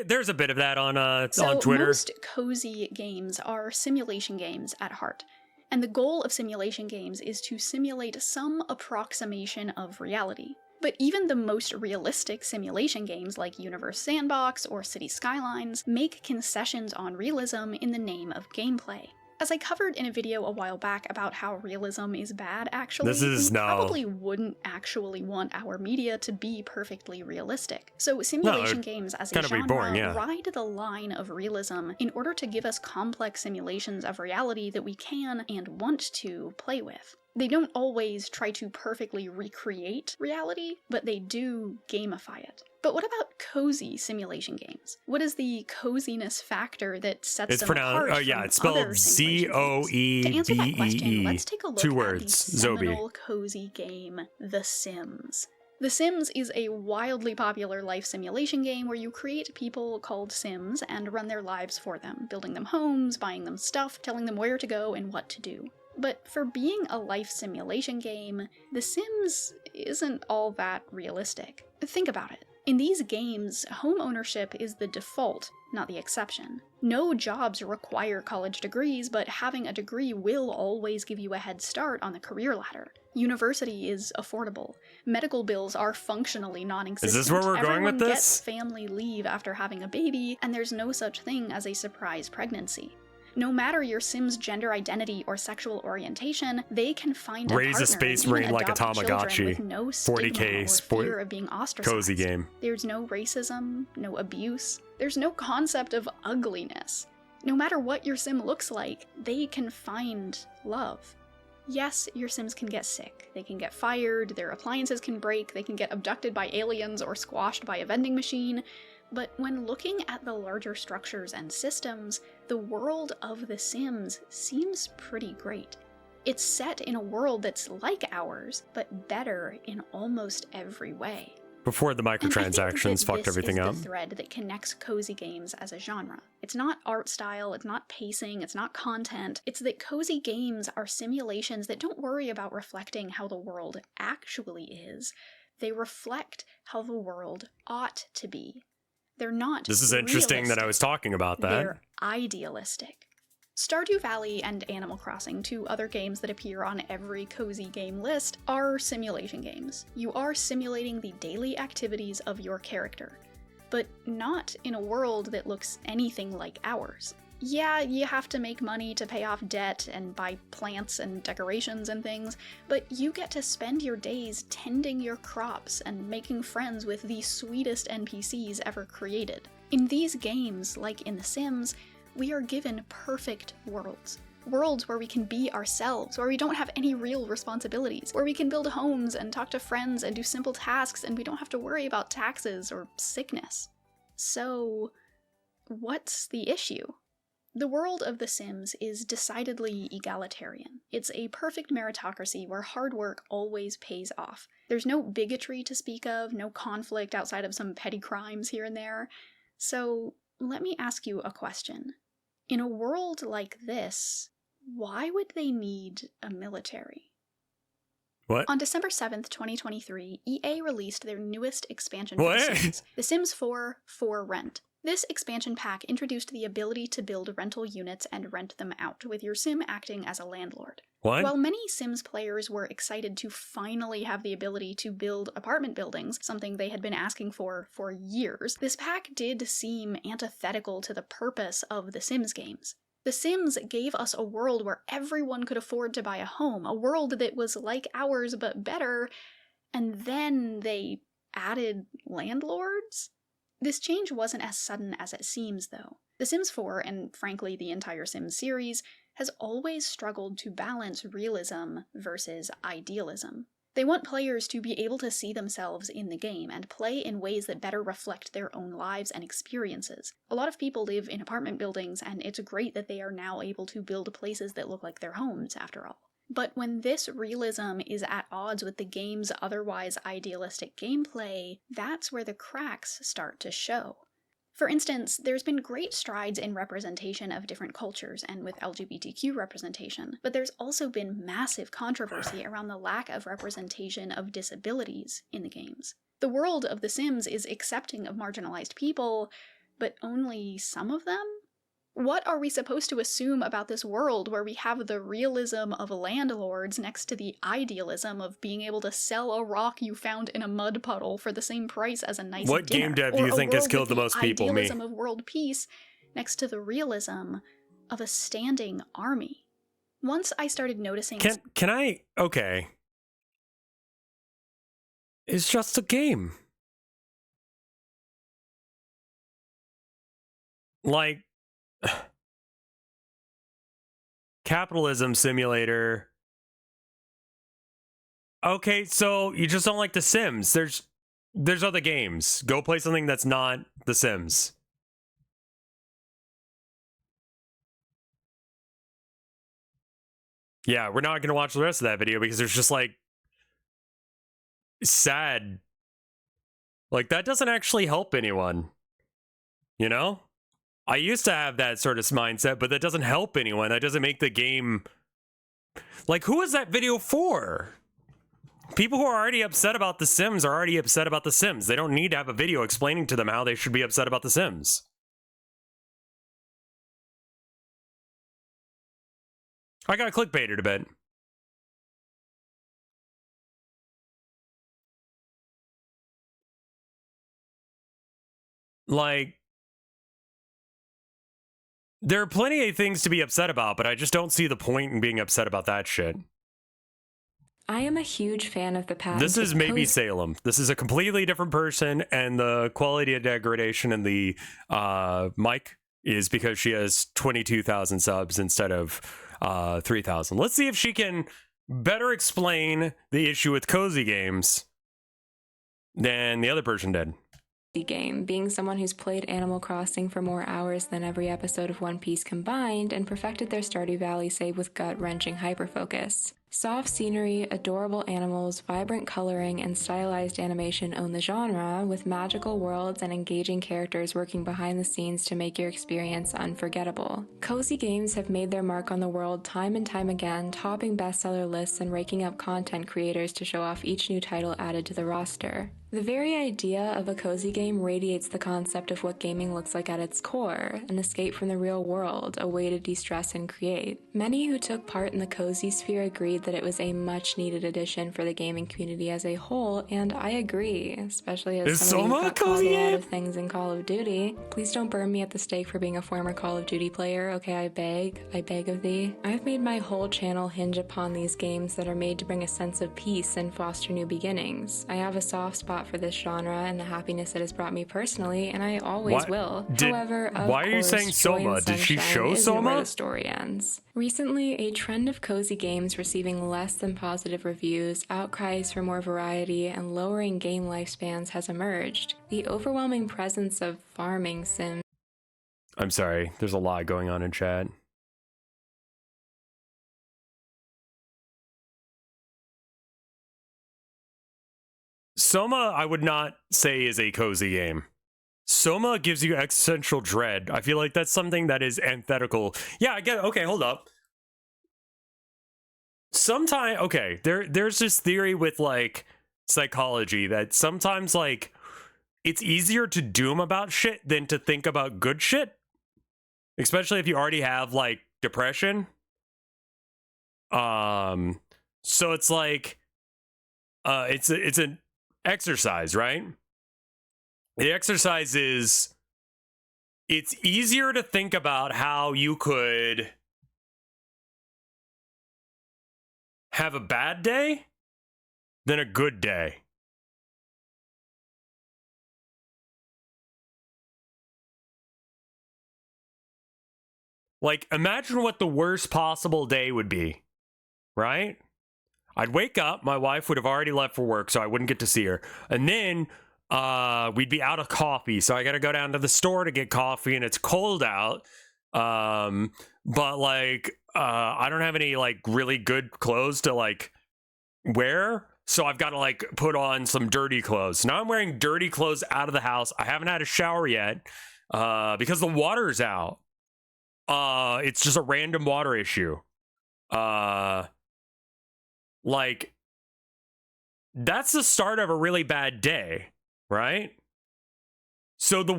There's a bit of that on So Twitter. Most cozy games are simulation games at heart. And the goal of simulation games is to simulate some approximation of reality. But even the most realistic simulation games like Universe Sandbox or City Skylines make concessions on realism in the name of gameplay. As I covered in a video a while back about how realism is bad, actually, we probably wouldn't actually want our media to be perfectly realistic. So simulation games as a genre ride the line of realism in order to give us complex simulations of reality that we can and want to play with. They don't always try to perfectly recreate reality, but they do gamify it. But what about cozy simulation games? What is the coziness factor that sets them apart from it's spelled Z-O-E-B-E-E. To answer that question, let's take a look 2 at words, the seminal cozy game, The Sims. The Sims is a wildly popular life simulation game where you create people called Sims and run their lives for them, building them homes, buying them stuff, telling them where to go and what to do. But for being a life simulation game, The Sims isn't all that realistic. Think about it. In these games, home ownership is the default, not the exception. No jobs require college degrees, but having a degree will always give you a head start on the career ladder. University is affordable. Medical bills are functionally non-existent. Is this where we're going with this? Everyone gets family leave after having a baby, and there's no such thing as a surprise pregnancy. No matter your Sim's gender identity or sexual orientation, they can find a Raise partner a space and even marine like a adopt children Tamagotchi. with no stigma 40K or fear of being ostracized. cozy game. There's no racism, no abuse. There's no concept of ugliness. No matter what your Sim looks like, they can find love. Yes, your Sims can get sick. They can get fired, their appliances can break, they can get abducted by aliens or squashed by a vending machine. But when looking at the larger structures and systems, the world of The Sims seems pretty great. It's set in a world that's like ours, but better in almost every way. Before the microtransactions fucked everything up. This is the thread that connects cozy games as a genre. It's not art style, it's not pacing, it's not content. It's that cozy games are simulations that don't worry about reflecting how the world actually is. They reflect how the world ought to be. They're not This is interesting that I was talking about that. They're idealistic. Stardew Valley and Animal Crossing, two other games that appear on every cozy game list, are simulation games. You are simulating the daily activities of your character, but not in a world that looks anything like ours. Yeah, you have to make money to pay off debt and buy plants and decorations and things, but you get to spend your days tending your crops and making friends with the sweetest NPCs ever created. In these games, like in The Sims, we are given perfect worlds. Worlds where we can be ourselves, where we don't have any real responsibilities, where we can build homes and talk to friends and do simple tasks and we don't have to worry about taxes or sickness. So, what's the issue? The world of The Sims is decidedly egalitarian. It's a perfect meritocracy where hard work always pays off. There's no bigotry to speak of, no conflict outside of some petty crimes here and there. So, let me ask you a question. In a world like this, why would they need a military? What? On December 7th, 2023, EA released their newest expansion for The Sims, The Sims 4 For Rent. This expansion pack introduced the ability to build rental units and rent them out, with your sim acting as a landlord. What? While many Sims players were excited to finally have the ability to build apartment buildings, something they had been asking for years, this pack did seem antithetical to the purpose of The Sims games. The Sims gave us a world where everyone could afford to buy a home, a world that was like ours but better, and then they added landlords? This change wasn't as sudden as it seems, though. The Sims 4, and frankly the entire Sims series, has always struggled to balance realism versus idealism. They want players to be able to see themselves in the game and play in ways that better reflect their own lives and experiences. A lot of people live in apartment buildings, and it's great that they are now able to build places that look like their homes, after all. But when this realism is at odds with the game's otherwise idealistic gameplay, that's where the cracks start to show. For instance, there's been great strides in representation of different cultures and with LGBTQ representation, but there's also been massive controversy around the lack of representation of disabilities in the games. The world of The Sims is accepting of marginalized people, but only some of them? What are we supposed to assume about this world where we have the realism of landlords next to the idealism of being able to sell a rock you found in a mud puddle for the same price as a nice dinner? What game dev do you think has killed the most people? Me. Idealism of world peace next to the realism of a standing army. Once I started noticing... Can I... Okay. It's just a game. Like... Capitalism simulator. Okay, so you just don't like The Sims. There's other games. Go play something that's not The Sims. Yeah, we're not gonna watch the rest of that video because there's just like sad. Like that doesn't actually help anyone. You know? I used to have that sort of mindset, but that doesn't help anyone. That doesn't make the game... Like, who is that video for? People who are already upset about The Sims are already upset about The Sims. They don't need to have a video explaining to them how they should be upset about The Sims. I got clickbaited a bit. Like... There are plenty of things to be upset about, but I just don't see the point in being upset about that shit. I am a huge fan of the patent. This is maybe Salem. This is a completely different person, and the quality of degradation in the mic is because she has 22,000 subs instead of 3,000. Let's see if she can better explain the issue with cozy games than the other person did. game, being someone who's played Animal Crossing for more hours than every episode of One Piece combined and perfected their Stardew Valley save with gut-wrenching hyperfocus. Soft scenery, adorable animals, vibrant coloring, and stylized animation own the genre, with magical worlds and engaging characters working behind the scenes to make your experience unforgettable. Cozy games have made their mark on the world time and time again, topping bestseller lists and raking up content creators to show off each new title added to the roster. The very idea of a cozy game radiates the concept of what gaming looks like at its core, an escape from the real world, a way to de-stress and create. Many who took part in the cozy sphere agreed that it was a much-needed addition for the gaming community as a whole, and I agree, especially as somebody who got called a lot of things in Call of Duty. Please don't burn me at the stake for being a former Call of Duty player, okay, I beg of thee. I've made my whole channel hinge upon these games that are made to bring a sense of peace and foster new beginnings. I have a soft spot for this genre and the happiness it has brought me personally, and I always will. However, of why are you course, saying Soma? Did she show isn't Soma? Where the story ends. Recently, a trend of cozy games receiving less than positive reviews, outcries for more variety, and lowering game lifespans has emerged. The overwhelming presence of farming sims. I'm sorry, there's a lot going on in chat. Soma, I would not say is a cozy game. Soma gives you existential dread. I feel like that's something that is antithetical. Yeah, I get it. Okay, hold up. Sometimes, okay, there's this theory with like psychology that sometimes like it's easier to doom about shit than to think about good shit. Especially if you already have like depression. So it's like it's an exercise, right? The exercise is it's easier to think about how you could have a bad day than a good day. Like, imagine what the worst possible day would be, right? I'd wake up, my wife would have already left for work, so I wouldn't get to see her. And then we'd be out of coffee, so I gotta go down to the store to get coffee, and it's cold out. But like, I don't have any like really good clothes to like wear, so I've got to like put on some dirty clothes. Now I'm wearing dirty clothes out of the house. I haven't had a shower yet because the water's out. It's just a random water issue. Like, that's the start of a really bad day, right? So the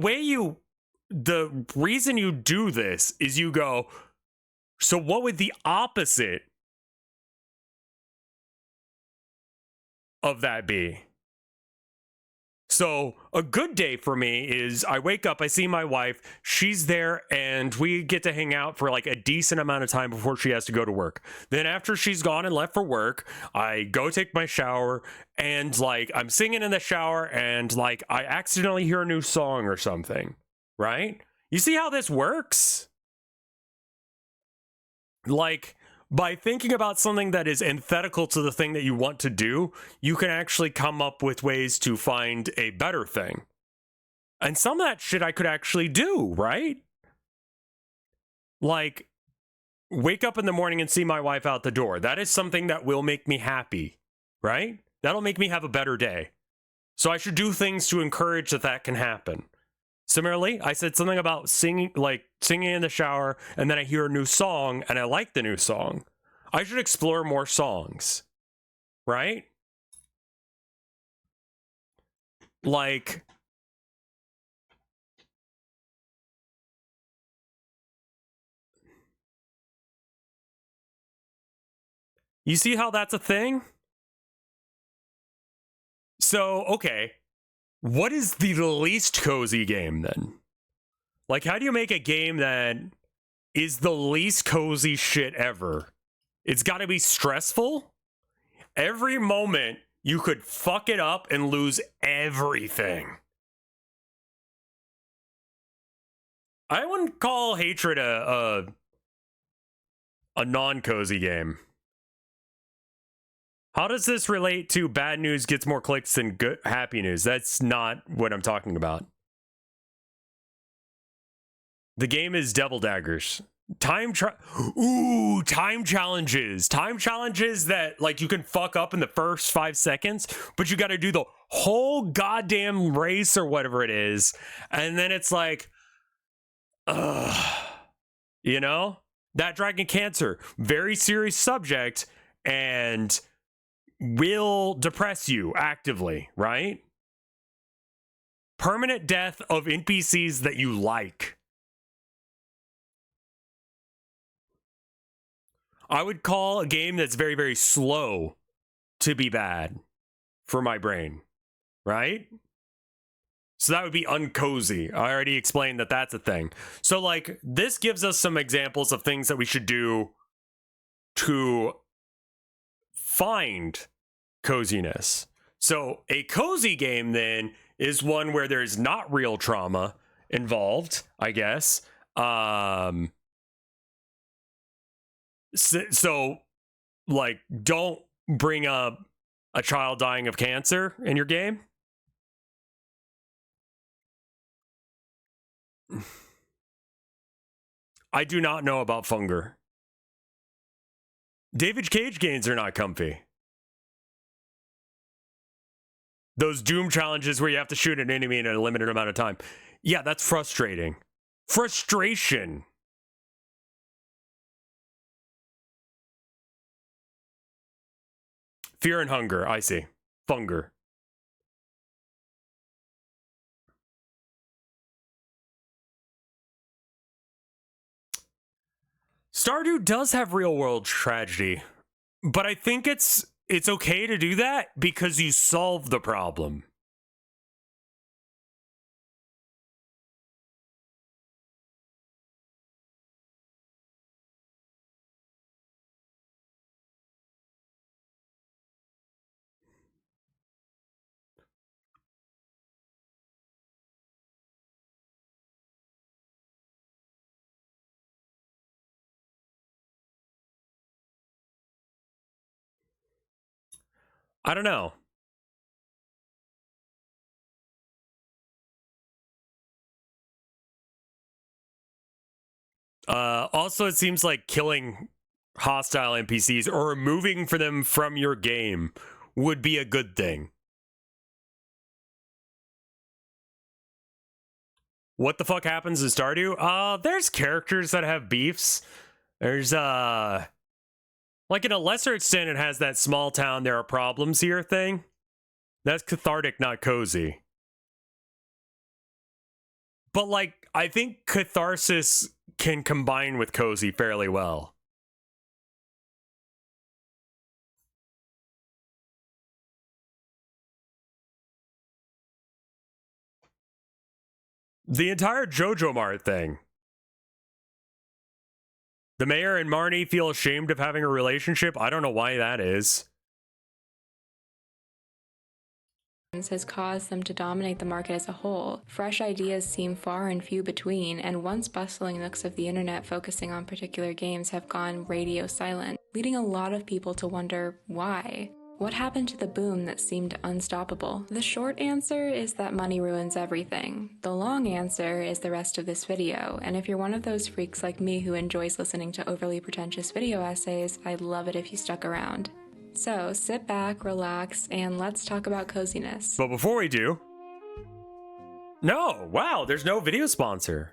reason you do this is you go, so what would the opposite of that be? So a good day for me is I wake up, I see my wife, she's there, and we get to hang out for like a decent amount of time before she has to go to work. Then after she's gone and left for work, I go take my shower, and like I'm singing in the shower, and like I accidentally hear a new song or something, right? You see how this works? Like, by thinking about something that is antithetical to the thing that you want to do, you can actually come up with ways to find a better thing. And some of that shit I could actually do, right? Like, wake up in the morning and see my wife out the door. That is something that will make me happy, right? That'll make me have a better day. So I should do things to encourage that can happen. Similarly, I said something about singing in the shower, and then I hear a new song, and I like the new song. I should explore more songs, right? Like, you see how that's a thing? So, okay. What is the least cozy game then? Like, how do you make a game that is the least cozy shit ever? It's got to be stressful. Every moment you could fuck it up and lose everything. I wouldn't call Hatred a non-cozy game. How does this relate to bad news gets more clicks than good happy news? That's not what I'm talking about. The game is Devil Daggers. Time challenges. Time challenges that like you can fuck up in the first 5 seconds, but you got to do the whole goddamn race or whatever it is. And then it's like, you know, that Dragon Cancer, very serious subject and will depress you actively, right? Permanent death of NPCs that you like. I would call a game that's very, very slow to be bad for my brain, right? So that would be uncozy. I already explained that that's a thing. So like this gives us some examples of things that we should do to find coziness. So a cozy game then is one where there's not real trauma involved, I guess. So, like, don't bring up a child dying of cancer in your game. I do not know about Funger. David Cage games are not comfy. Those Doom challenges where you have to shoot an enemy in a limited amount of time. Yeah, that's frustrating. Frustration. Fear and hunger, I see. Funger. Stardew does have real world tragedy, but I think it's okay to do that because you solve the problem. I don't know. Also, it seems like killing hostile NPCs or removing for them from your game would be a good thing. What the fuck happens in Stardew? There's characters that have beefs. There's, like in a lesser extent, it has that small town, there are problems here thing. That's cathartic, not cozy. But, like, I think catharsis can combine with cozy fairly well. The entire Jojo Mart thing. The mayor and Marnie feel ashamed of having a relationship. I don't know why that is. Has caused them to dominate the market as a whole. Fresh ideas seem far and few between, and once bustling nooks of the internet focusing on particular games have gone radio silent, leading a lot of people to wonder why. What happened to the boom that seemed unstoppable? The short answer is that money ruins everything. The long answer is the rest of this video, and if you're one of those freaks like me who enjoys listening to overly pretentious video essays, I'd love it if you stuck around. So sit back, relax, and let's talk about coziness. But before we do... No! Wow, there's no video sponsor.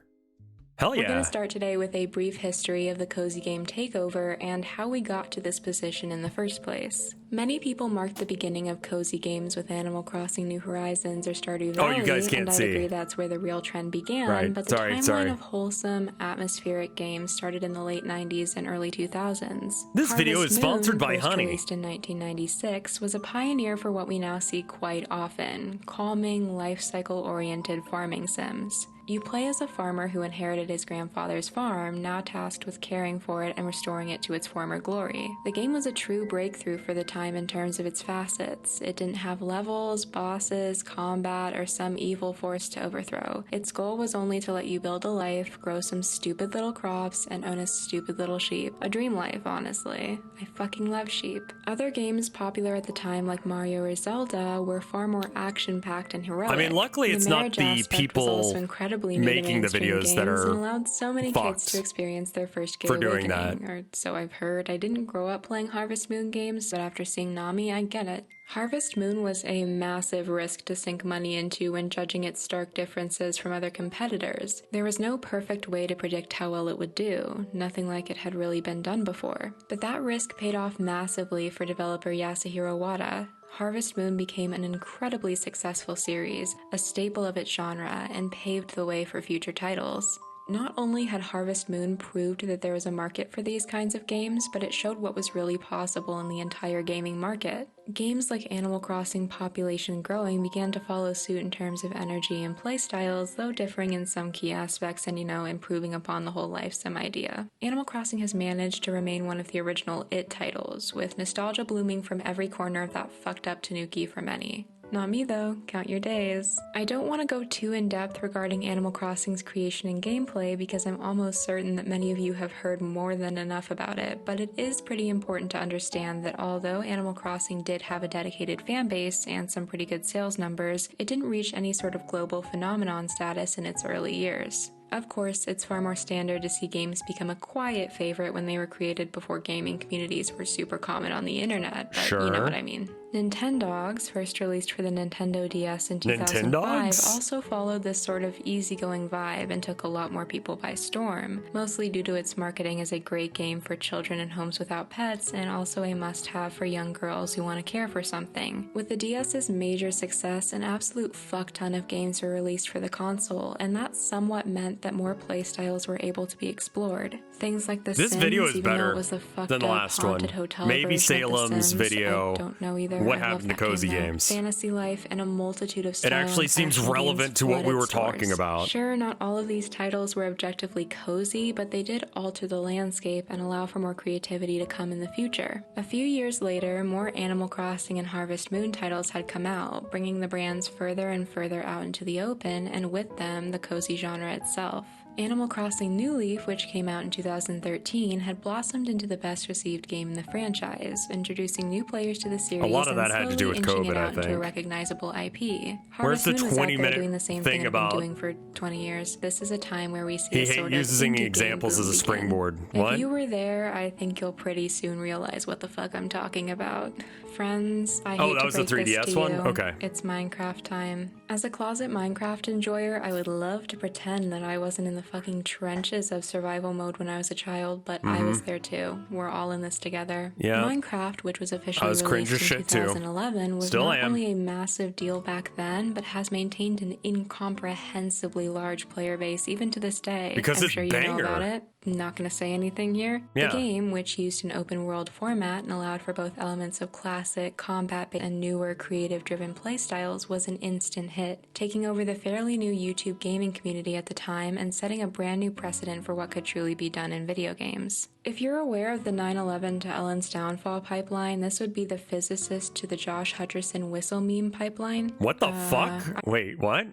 Hell yeah. We're going to start today with a brief history of the cozy game takeover and how we got to this position in the first place. Many people marked the beginning of cozy games with Animal Crossing New Horizons or Stardew Valley, you guys can't and I see. agree that's where the real trend began, Right. but the Sorry. timeline of wholesome, atmospheric games started in the late 90s and early 2000s. This video is sponsored by first Honey. Released in 1996, was a pioneer for what we now see quite often, calming, life cycle-oriented farming sims. You play as a farmer who inherited his grandfather's farm, now tasked with caring for it and restoring it to its former glory. The game was a true breakthrough for the time in terms of its facets. It didn't have levels, bosses, combat, or some evil force to overthrow. Its goal was only to let you build a life, grow some stupid little crops, and own a stupid little sheep. A dream life, honestly. I fucking love sheep. Other games popular at the time, like Mario or Zelda, were far more action-packed and heroic. I mean, luckily it's not the people making the videos that are and allowed so many kids to fucked experience their first gay for doing awakening, that. or so I've heard. I didn't grow up playing Harvest Moon games, but after seeing Nami, I get it. Harvest Moon was a massive risk to sink money into when judging its stark differences from other competitors. There was no perfect way to predict how well it would do, nothing like it had really been done before. But that risk paid off massively for developer Yasuhiro Wada. Harvest Moon became an incredibly successful series, a staple of its genre, and paved the way for future titles. Not only had Harvest Moon proved that there was a market for these kinds of games, but it showed what was really possible in the entire gaming market. Games like Animal Crossing Population Growing began to follow suit in terms of energy and playstyles, though differing in some key aspects and, improving upon the whole life sim idea. Animal Crossing has managed to remain one of the original IT titles, with nostalgia blooming from every corner of that fucked up Tanuki for many. Not me though, count your days. I don't want to go too in depth regarding Animal Crossing's creation and gameplay because I'm almost certain that many of you have heard more than enough about it, but it is pretty important to understand that although Animal Crossing did have a dedicated fan base and some pretty good sales numbers, it didn't reach any sort of global phenomenon status in its early years. Of course, it's far more standard to see games become a quiet favorite when they were created before gaming communities were super common on the internet, but you know what I mean. Nintendogs, first released for the Nintendo DS in 2005, also followed this sort of easygoing vibe and took a lot more people by storm, mostly due to its marketing as a great game for children in homes without pets and also a must-have for young girls who want to care for something. With the DS's major success, an absolute fuck ton of games were released for the console, and that somewhat meant that more playstyles were able to be explored. Things like The Sims, video is even though better it was the fucked than the up last one. haunted hotel Maybe version of The Salem's Sims, video. I don't know either. What I love happened to that game, cozy though. games? Fantasy Life and a multitude of It actually seems relevant to what we were talking stores. about. Sure, not all of these titles were objectively cozy, but they did alter the landscape and allow for more creativity to come in the future. A few years later, more Animal Crossing and Harvest Moon titles had come out, bringing the brands further and further out into the open, and with them, the cozy genre itself. Animal Crossing New Leaf, which came out in 2013, had blossomed into the best-received game in the franchise, introducing new players to the series A lot of and that had to do slowly with inching COVID, it I out into a think. recognizable IP. Where's Harvest the Moon was out there 20-minute doing the same thing thing it's about- been doing for 20 years. This is a time where we see He a sort using of indie examples game as a boom springboard. begin. What? If you were there, I think you'll pretty soon realize what the fuck I'm talking about. Friends, I hate Oh, that to was the break this 3DS to one? you. Okay. It's Minecraft time. As a closet Minecraft enjoyer, I would love to pretend that I wasn't in the fucking trenches of survival mode when I was a child, but I was Mhm. there too. We're all in this together. Yeah. Minecraft, which was officially I was cringe released as in shit, too. 2011, was Still not am. only a massive deal back then, but has maintained an incomprehensibly large player base even to this day. Because I'm it's sure you banger. know about it. I'm not going to say anything here. Yeah. The game, which used an open world format and allowed for both elements of classic, combat and newer creative driven playstyles, was an instant hit, taking over the fairly new YouTube gaming community at the time and setting a brand new precedent for what could truly be done in video games. If you're aware of the 9/11 to Ellen's downfall pipeline, this would be the physicist to the Josh Hutcherson whistle meme pipeline. What the fuck? Wait, what?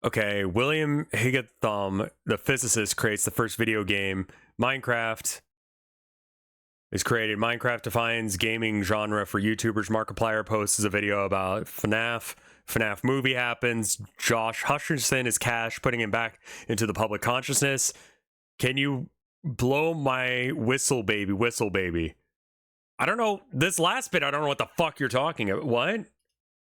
Okay, William Higginbotham, the physicist, creates the first video game. Minecraft is created. Minecraft defines gaming genre for YouTubers. Markiplier posts a video about FNAF. FNAF movie happens. Josh Hutcherson is cash, putting him back into the public consciousness. Can you blow my whistle, baby? Whistle, baby. I don't know. This last bit, I don't know what the fuck you're talking about. What?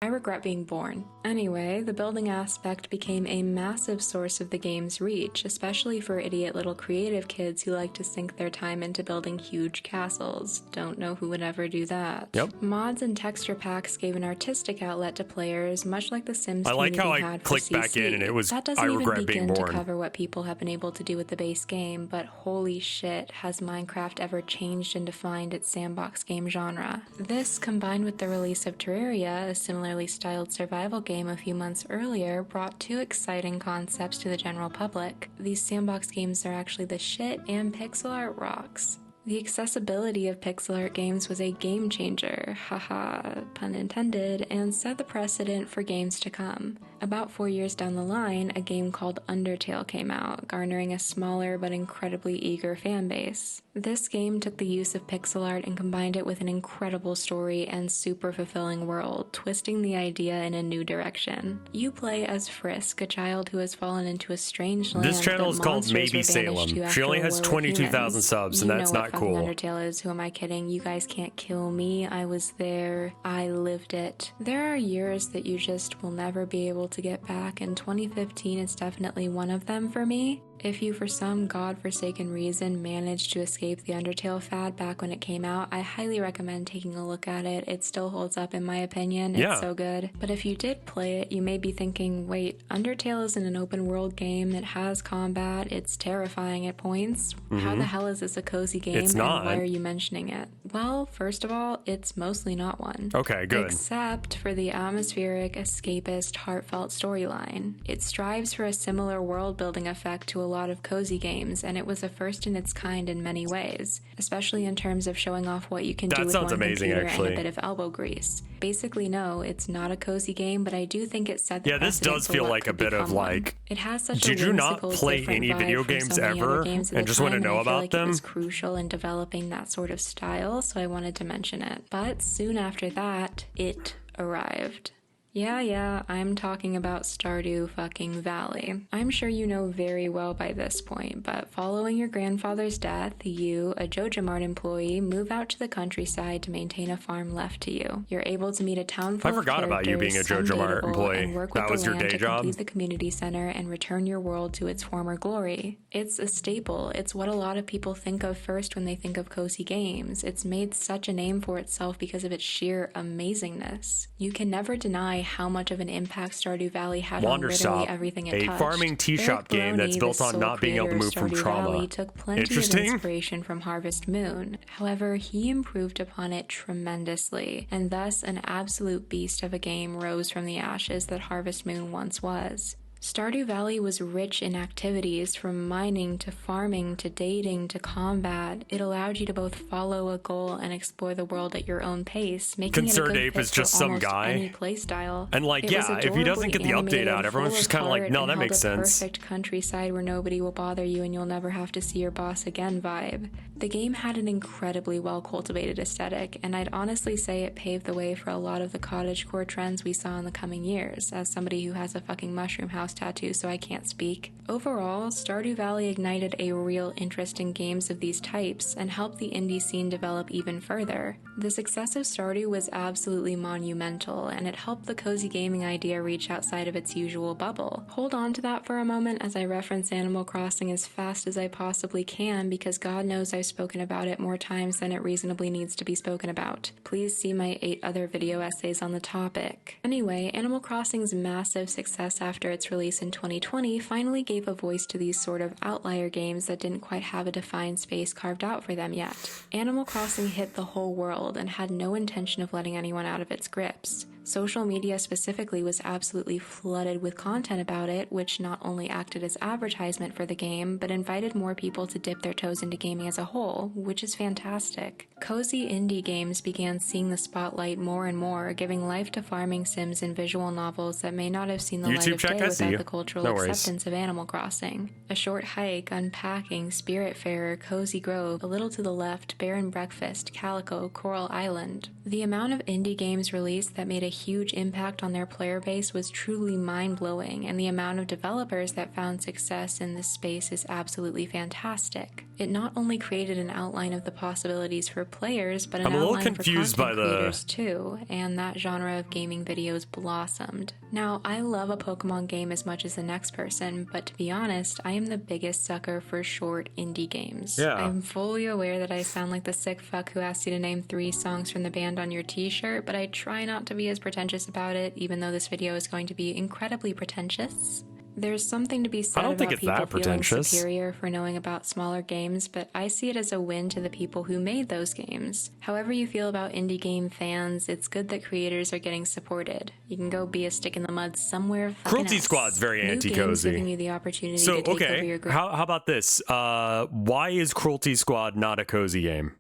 I regret being born. Anyway, the building aspect became a massive source of the game's reach, especially for idiot little creative kids who like to sink their time into building huge castles. Don't know who would ever do that. Yep. Mods and texture packs gave an artistic outlet to players, much like the Sims I like how community I had for clicked back CC. in and it was, That doesn't I even regret begin being to born. cover what people have been able to do with the base game, but holy shit, has Minecraft ever changed and defined its sandbox game genre. This, combined with the release of Terraria, a similar similarly styled survival game a few months earlier brought two exciting concepts to the general public. These sandbox games are actually the shit, and pixel art rocks. The accessibility of pixel art games was a game changer, haha, pun intended, and set the precedent for games to come. About 4 years down the line, a game called Undertale came out, garnering a smaller but incredibly eager fan base. This game took the use of pixel art and combined it with an incredible story and super fulfilling world, twisting the idea in a new direction. You play as Frisk, a child who has fallen into a strange land. This channel is called Maybe Salem. She only has 22,000 subs, and that's not cool. Undertale is, who am I kidding? You guys can't kill me. I was there. I lived it. There are years that you just will never be able to get back, and 2015 is definitely one of them for me. If you, for some godforsaken reason, managed to escape the Undertale fad back when it came out, I highly recommend taking a look at it. It still holds up in my opinion. Yeah. It's so good. But if you did play it, you may be thinking, wait, Undertale isn't an open world game. It has combat. It's terrifying at points. How the hell is this a cozy game? It's not. And why are you mentioning it? Well, first of all, it's mostly not one. Okay, good. Except for the atmospheric, escapist, heartfelt storyline. It strives for a similar world-building effect to a lot of cozy games, and it was a first in its kind in many ways, especially in terms of showing off what you can do with one computer and a bit of elbow grease. Basically, no, it's not a cozy game, but I do think it set the this does feel like a bit of like, it has such did you not play any video games ever and just want to know about them? It was crucial in developing that sort of style, so I wanted to mention it. But soon after that, it arrived. Yeah, I'm talking about Stardew fucking Valley. I'm sure you know very well by this point, but following your grandfather's death, you, a JojaMart employee, move out to the countryside to maintain a farm left to you. You're able to meet a town full I forgot of about you being a JojaMart employee. That was your day to job? complete the community center and return your world to its former glory. It's a staple. It's what a lot of people think of first when they think of cozy games. It's made such a name for itself because of its sheer amazingness. You can never deny how much of an impact Stardew Valley had on literally everything it touched. A farming tea shop game that's built on not being able to move from trauma. Valley took plenty of inspiration from Harvest Moon. However, he improved upon it tremendously, and thus an absolute beast of a game rose from the ashes that Harvest Moon once was. Stardew Valley was rich in activities, from mining to farming to dating to combat. It allowed you to both follow a goal and explore the world at your own pace, making Concerned it a good Ape fit is just for some almost guy. any playstyle. And like, yeah, if he doesn't get the update out, everyone's just kind of like, no, that makes sense. Perfect countryside where nobody will bother you and you'll never have to see your boss again vibe. The game had an incredibly well-cultivated aesthetic, and I'd honestly say it paved the way for a lot of the cottagecore trends we saw in the coming years, as somebody who has a fucking mushroom house tattoo, so I can't speak. Overall, Stardew Valley ignited a real interest in games of these types and helped the indie scene develop even further. The success of Stardew was absolutely monumental, and it helped the cozy gaming idea reach outside of its usual bubble. Hold on to that for a moment as I reference Animal Crossing as fast as I possibly can, because God knows I've spoken about it more times than it reasonably needs to be spoken about. Please see my 8 other video essays on the topic. Anyway, Animal Crossing's massive success after its release in 2020 finally gave a voice to these sort of outlier games that didn't quite have a defined space carved out for them yet. Animal Crossing hit the whole world and had no intention of letting anyone out of its grips. Social media specifically was absolutely flooded with content about it, which not only acted as advertisement for the game, but invited more people to dip their toes into gaming as a whole, which is fantastic. Cozy indie games began seeing the spotlight more and more, giving life to farming sims and visual novels that may not have seen the light of day without the cultural acceptance of Animal Crossing. A Short Hike, Unpacking, Spiritfarer, Cozy Grove, A Little to the Left, Barren Breakfast, Calico, Coral Island. The amount of indie games released that made a huge impact on their player base was truly mind-blowing, and the amount of developers that found success in this space is absolutely fantastic. It not only created an outline of the possibilities for players, but an outline for content creators too, and that genre of gaming videos blossomed. Now, I love a Pokemon game as much as the next person, but to be honest, I am the biggest sucker for short indie games. Yeah. I'm fully aware that I sound like the sick fuck who asked you to name 3 songs from the band on your t-shirt, but I try not to be as pretentious about it, even though this video is going to be incredibly pretentious. There's something to be said I don't think about it's that people feeling pretentious. superior for knowing about smaller games, but I see it as a win to the people who made those games. However you feel about indie game fans, it's good that creators are getting supported. You can go be a stick in the mud somewhere fucking Cruelty else. Squad's very New games giving anti-cozy. you the opportunity So, to take over okay, your how about this? Why is Cruelty Squad not a cozy game?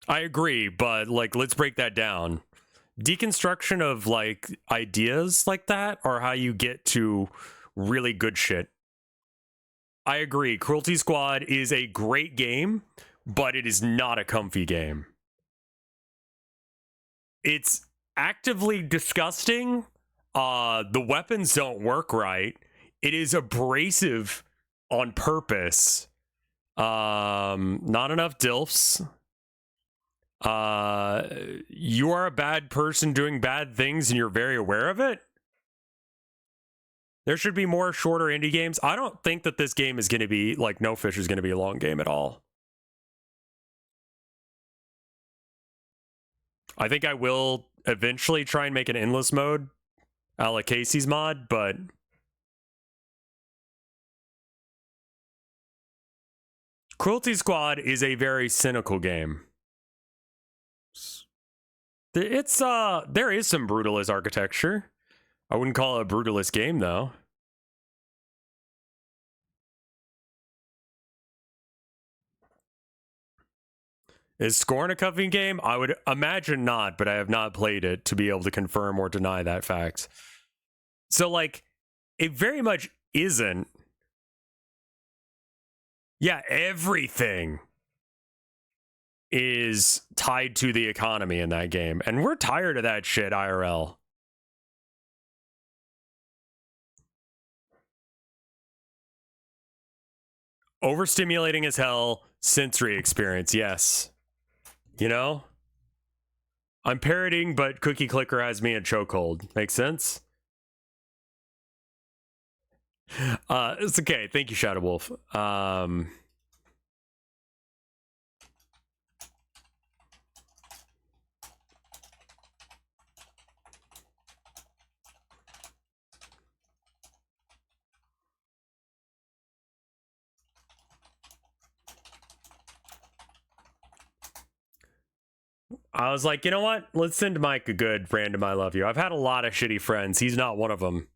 I agree, but like, let's break that down. Deconstruction of like ideas like that are how you get to really good shit. I agree. Cruelty Squad is a great game, but it is not a comfy game. It's actively disgusting. The weapons don't work right. It is abrasive on purpose. Not enough DILFs. You are a bad person doing bad things and you're very aware of it. There should be more shorter indie games. I don't think that this game is going to be, like, No Fish is going to be a long game at all. I think I will eventually try and make an endless mode a la Casey's mod, but Cruelty Squad is a very cynical game. It's there is some brutalist architecture. I wouldn't call it a brutalist game though. Is Scorn a cuffing game? I would imagine not, but I have not played it to be able to confirm or deny that fact. So like, it very much isn't. Yeah, everything is tied to the economy in that game. And we're tired of that shit, IRL. Overstimulating as hell, sensory experience, yes. You know? I'm parroting, but Cookie Clicker has me in chokehold. Makes sense? It's okay. Thank you, Shadow Wolf. I was like, you know what? Let's send Mike a good random I love you. I've had a lot of shitty friends. He's not one of them.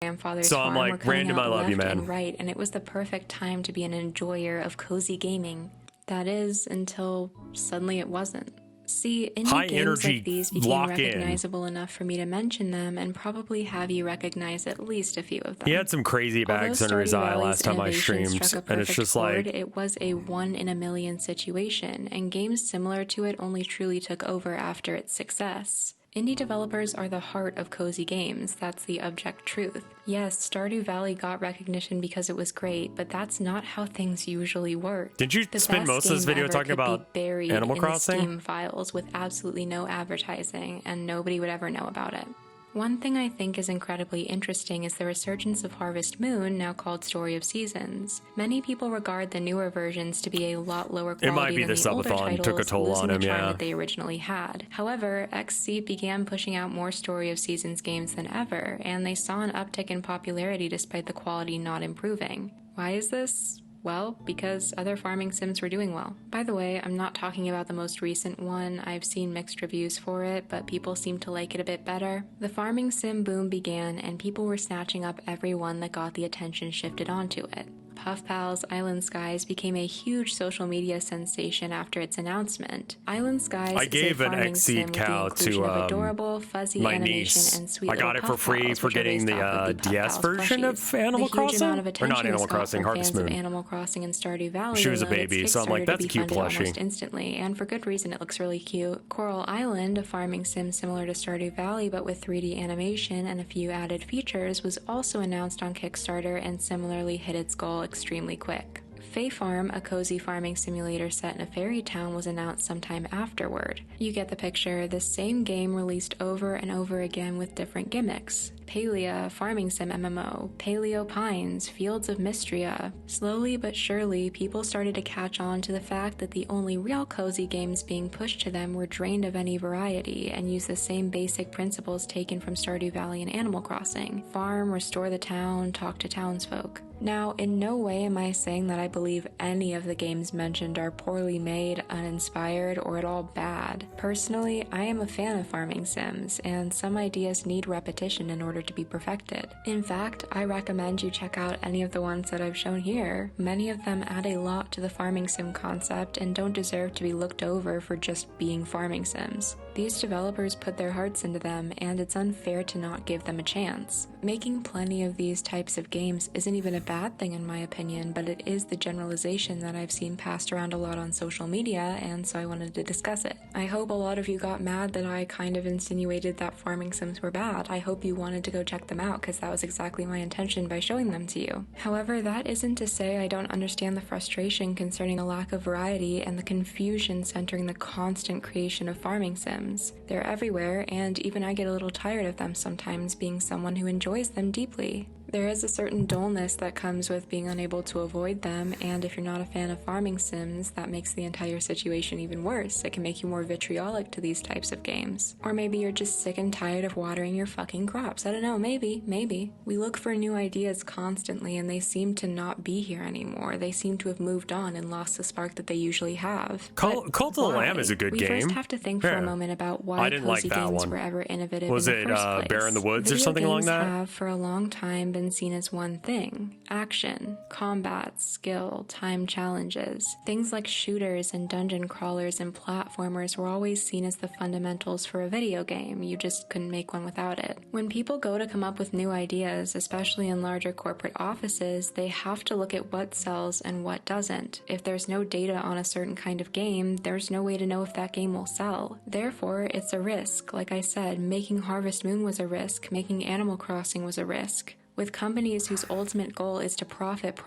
Grandfather's So I'm farm like, were coming random, out I love you, left man. and right, and it was the perfect time to be an enjoyer of cozy gaming. That is, until suddenly it wasn't. See, indie High games energy, like these became lock in. recognizable enough for me to mention them and probably have you recognize at least a few of them. He had some crazy bags Although under his Stardew eye Valley's last time I innovation streamed, struck a and it's perfect just chord, like, it was a 1 in a million situation, and games similar to it only truly took over after its success. Indie developers are the heart of cozy games, that's the object truth. Yes, Stardew Valley got recognition because it was great, but that's not how things usually work. didn't you The spend best most of this game video ever talking could be about buried Animal in the Crossing? Steam files with absolutely no advertising, and nobody would ever know about it. One thing I think is incredibly interesting is the resurgence of Harvest Moon, now called Story of Seasons. Many people regard the newer versions to be a lot lower quality It might be than the the older subathon titles, took a toll losing on the him, charm yeah. that they originally had. However, XC began pushing out more Story of Seasons games than ever, and they saw an uptick in popularity despite the quality not improving. Why is this? Well, because other farming sims were doing well. By the way, I'm not talking about the most recent one. I've seen mixed reviews for it, but people seem to like it a bit better. The farming sim boom began, and people were snatching up every one that got the attention shifted onto it. Puff Pals Island Skies became a huge social media sensation after its announcement. Island Skies I is gave a an farming X-Seed sim with the cow inclusion to of adorable, fuzzy my animation niece. and sweet I got little it for Puff free Pals, for which are getting based the off of Puff DS Pals version plushies. of Animal The huge Crossing? amount of Or attention not Animal this got Crossing, from Harvest fans of Moon. Animal Crossing and Stardew Valley She was a allowed its baby, so I'm like, Kickstarter that's to be cute funded plushie. almost instantly, and for good reason. It looks really cute. Coral Island, a farming sim similar to Stardew Valley but with 3D animation and a few added features, was also announced on Kickstarter and similarly hit its goal extremely quick. Fae Farm, a cozy farming simulator set in a fairy town, was announced sometime afterward. You get the picture, the same game released over and over again with different gimmicks. Palea, Farming Sim MMO, Paleo Pines, Fields of Mystria. Slowly but surely, people started to catch on to the fact that the only real cozy games being pushed to them were drained of any variety and used the same basic principles taken from Stardew Valley and Animal Crossing. Farm, restore the town, talk to townsfolk. Now, in no way am I saying that I believe any of the games mentioned are poorly made, uninspired, or at all bad. Personally, I am a fan of farming sims, and some ideas need repetition in order to be perfected. In fact, I recommend you check out any of the ones that I've shown here. Many of them add a lot to the farming sim concept and don't deserve to be looked over for just being farming sims. These developers put their hearts into them, and it's unfair to not give them a chance. Making plenty of these types of games isn't even a bad thing in my opinion, but it is the generalization that I've seen passed around a lot on social media, and so I wanted to discuss it. I hope a lot of you got mad that I kind of insinuated that farming sims were bad. I hope you wanted to go check them out, because that was exactly my intention by showing them to you. However, that isn't to say I don't understand the frustration concerning a lack of variety and the confusion centering the constant creation of farming sims. They're everywhere, and even I get a little tired of them sometimes, being someone who enjoys them deeply. There is a certain dullness that comes with being unable to avoid them, and if you're not a fan of farming sims, that makes the entire situation even worse. It can make you more vitriolic to these types of games. Or maybe you're just sick and tired of watering your fucking crops. I don't know, maybe. We look for new ideas constantly, and they seem to not be here anymore. They seem to have moved on and lost the spark that they usually have. Cult of the Lamb is a good game. We first have to think for a moment about why cozy games were ever innovative in the first place. Bear in the Woods or something along that? Video games have for a long time been seen as one thing: action, combat, skill, time challenges. Things like shooters and dungeon crawlers and platformers were always seen as the fundamentals for a video game. You just couldn't make one without it. When people go to come up with new ideas, especially in larger corporate offices, they have to look at what sells and what doesn't. If there's no data on a certain kind of game, there's no way to know if that game will sell. Therefore, it's a risk. Like I said, making Harvest Moon was a risk, making Animal Crossing was a risk. With companies whose ultimate goal is to profit,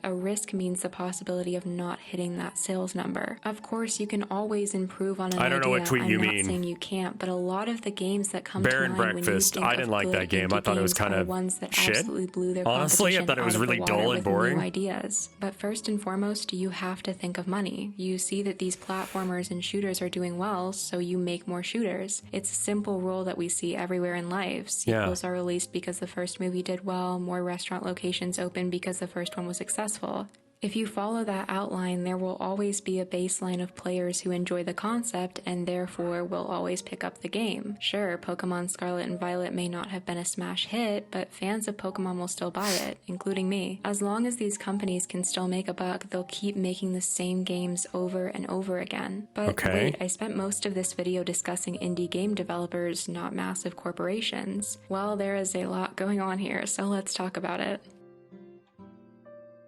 a risk means the possibility of not hitting that sales number. Of course, you can always improve on an idea. I don't know what tweet you mean. I'm not saying you can't, but a lot of the games that come Bear to and mind Breakfast. when you think I didn't of like good that game. I indie thought it was games kind are of ones that shit. absolutely blew their Honestly, I thought it was really dull and boring. New ideas. But first and foremost, you have to think of money. You see that these platformers and shooters are doing well, so you make more shooters. It's a simple rule that we see everywhere in life. Sequels are released because the first movie did well, more restaurant locations open because the first one was successful. If you follow that outline, there will always be a baseline of players who enjoy the concept and therefore will always pick up the game. Sure, Pokemon Scarlet and Violet may not have been a smash hit, but fans of Pokemon will still buy it, including me. As long as these companies can still make a buck, they'll keep making the same games over and over again. But wait, I spent most of this video discussing indie game developers, not massive corporations. Well, there is a lot going on here, so let's talk about it.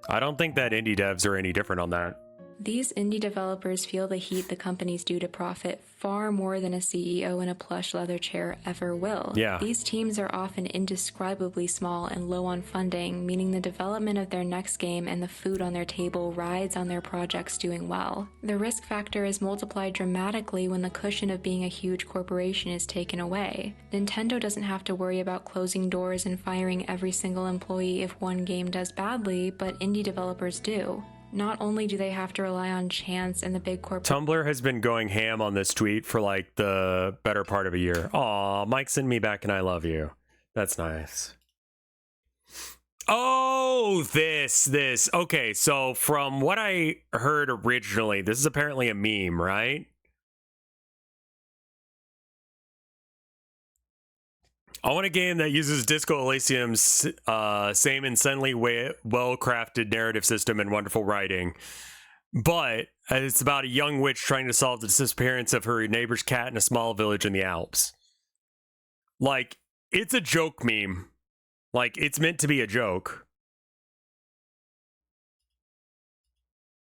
I don't think that indie devs are any different on that. These indie developers feel the heat the companies do to profit far more than a CEO in a plush leather chair ever will. Yeah. These teams are often indescribably small and low on funding, meaning the development of their next game and the food on their table rides on their projects doing well. The risk factor is multiplied dramatically when the cushion of being a huge corporation is taken away. Nintendo doesn't have to worry about closing doors and firing every single employee if one game does badly, but indie developers do. Not only do they have to rely on chance and the big corporate... Tumblr has been going ham on this tweet for like the better part of a year. Aw, Mike sent me back and I love you. That's nice. Oh, this. Okay, so from what I heard originally, this is apparently a meme, right? I want a game that uses Disco Elysium's same insanely well-crafted narrative system and wonderful writing. But it's about a young witch trying to solve the disappearance of her neighbor's cat in a small village in the Alps. Like, it's a joke meme. Like, it's meant to be a joke.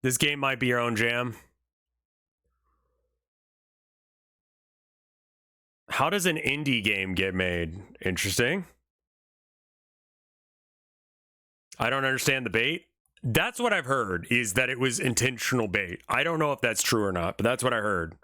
This game might be your own jam. How does an indie game get made? Interesting. I don't understand the bait. That's what I've heard, is that it was intentional bait. I don't know if that's true or not, but that's what I heard.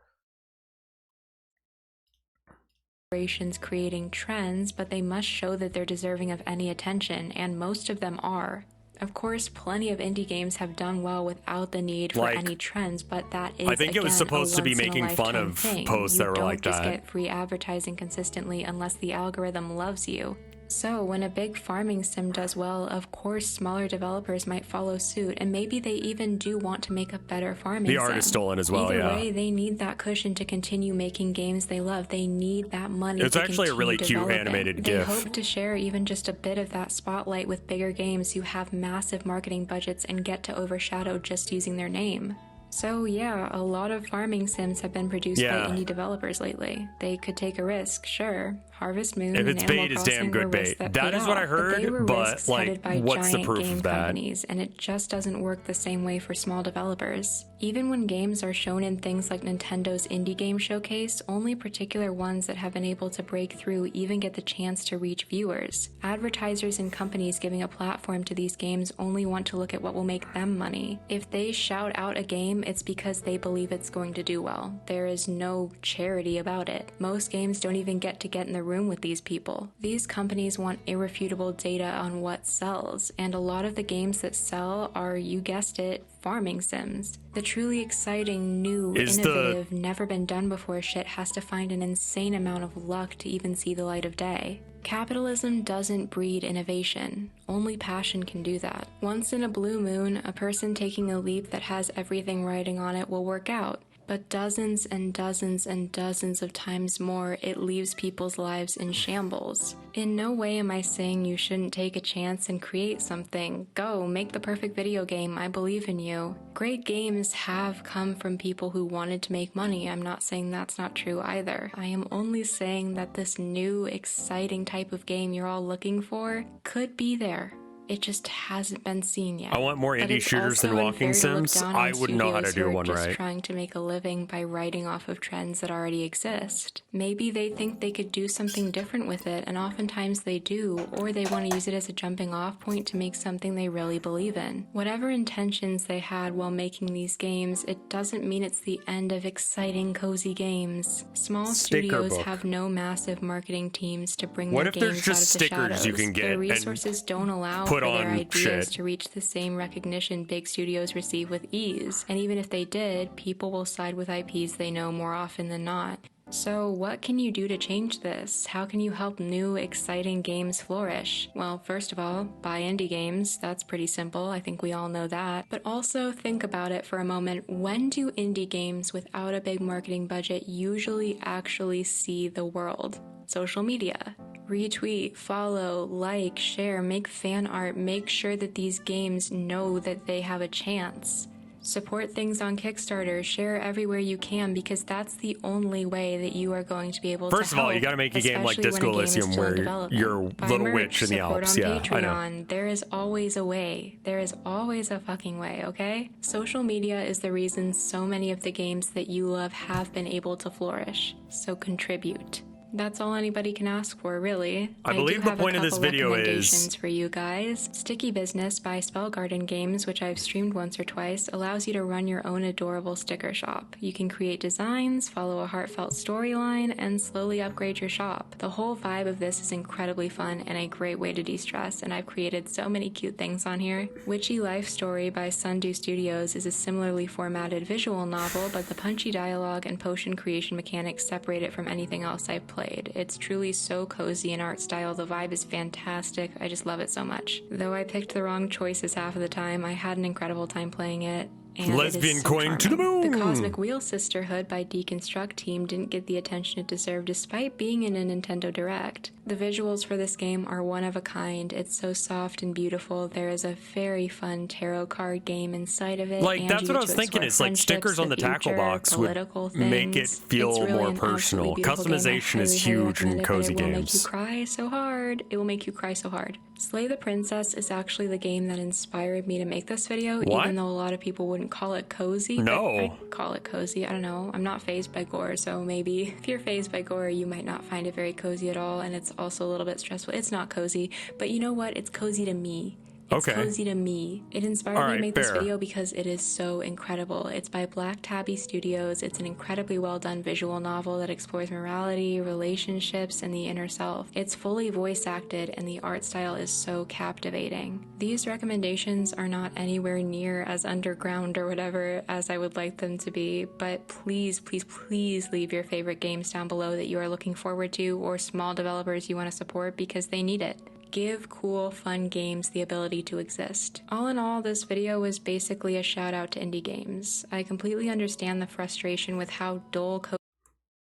corporations creating trends, but they must show that they're deserving of any attention, and most of them are. Of course, plenty of indie games have done well without the need for any trends, but that is, I think it was supposed to be making fun of posts that were like that. You don't just get free advertising consistently unless the algorithm loves you. So when a big farming sim does well, of course smaller developers might follow suit, and maybe they even do want to make a better farming sim. The art is stolen as well, Either way, they need that cushion to continue making games they love. They need that money It's to actually a really cute developing. animated They GIF. hope to share even just a bit of that spotlight with bigger games who have massive marketing budgets and get to overshadow just using their name. So yeah, a lot of farming sims have been produced by indie developers lately. They could take a risk, sure. Harvest Moon If it's and Animal bait, it's Crossing damn good were risks bait. that That paid is what I off, heard, they were but, risks like, headed by what's the giant proof game of that? companies, and it just doesn't work the same way for small developers. Even when games are shown in things like Nintendo's Indie Game Showcase, only particular ones that have been able to break through even get the chance to reach viewers. Advertisers and companies giving a platform to these games only want to look at what will make them money. If they shout out a game, it's because they believe it's going to do well. There is no charity about it. Most games don't even get in the room with these people. These companies want irrefutable data on what sells, and a lot of the games that sell are, you guessed it, farming sims. The truly exciting, new, innovative, never been done before shit has to find an insane amount of luck to even see the light of day. Capitalism doesn't breed innovation. Only passion can do that. Once in a blue moon, a person taking a leap that has everything riding on it will work out. But dozens and dozens and dozens of times more, it leaves people's lives in shambles. In no way am I saying you shouldn't take a chance and create something. Go, make the perfect video game, I believe in you. Great games have come from people who wanted to make money. I'm not saying that's not true either. I am only saying that this new, exciting type of game you're all looking for could be there. It just hasn't been seen yet. I want more indie shooters than walking sims. I wouldn't know how to do one right. Trying to make a living by riding off of trends that already exist. Maybe they think they could do something different with it, and oftentimes they do, or they want to use it as a jumping off point to make something they really believe in. Whatever intentions they had while making these games, it doesn't mean it's the end of exciting, cozy games. Small studios have no massive marketing teams to bring their games out of the shadows. What if there's just stickers you can get their resources don't allow for their ideas to reach the same recognition big studios receive with ease. And even if they did, people will side with IPs they know more often than not. So what can you do to change this? How can you help new, exciting games flourish? Well, first of all, buy indie games. That's pretty simple. I think we all know that. But also think about it for a moment. When do indie games without a big marketing budget usually actually see the world? Social media. Retweet, follow, like, share, make fan art, make sure that these games know that they have a chance. Support things on Kickstarter, share everywhere you can, because that's the only way that you are going to be able to help. First of all, you got to make a game like Disco Elysium where you're Little Witch in the Alps. Yeah, I know. There is always a way. There is always a fucking way, okay? Social media is the reason so many of the games that you love have been able to flourish. So contribute. That's all anybody can ask for, really. I believe the point of this video is for you guys. Sticky Business by Spellgarden Games, which I've streamed once or twice, allows you to run your own adorable sticker shop. You can create designs, follow a heartfelt storyline, and slowly upgrade your shop. The whole vibe of this is incredibly fun and a great way to de-stress, and I've created so many cute things on here. Witchy Life Story by Sundew Studios is a similarly formatted visual novel, but the punchy dialogue and potion creation mechanics separate it from anything else I've played. It's truly so cozy in art style. The vibe is fantastic. I just love it so much. Though I picked the wrong choices half of the time, I had an incredible time playing it. And Lesbian coin to the moon! The Cosmic Wheel Sisterhood by Deconstruct Team didn't get the attention it deserved despite being in a Nintendo Direct. The visuals for this game are one of a kind. It's so soft and beautiful. There is a very fun tarot card game inside of it. Like, that's what I was thinking. It's like stickers on the tackle box would make it feel more personal. Customization is huge in cozy games. It will make you cry so hard. It will make you cry so hard. Slay the Princess is actually the game that inspired me to make this video, even though a lot of people wouldn't call it cozy. No. I call it cozy. I don't know. I'm not fazed by gore, so maybe if you're fazed by gore, you might not find it very cozy at all, and it's also a little bit stressful. It's not cozy, but you know what? It's cozy to me. It's Okay. cozy to me. It inspired All me right, to make this fair. video because it is so incredible. It's by Black Tabby Studios. It's an incredibly well done visual novel that explores morality, relationships, and the inner self. It's fully voice acted and the art style is so captivating. These recommendations are not anywhere near as underground or whatever as I would like them to be, but please, please, please leave your favorite games down below that you are looking forward to or small developers you want to support because they need it. Give cool, fun games the ability to exist. All in all, this video was basically a shout out to indie games. I completely understand the frustration with how dull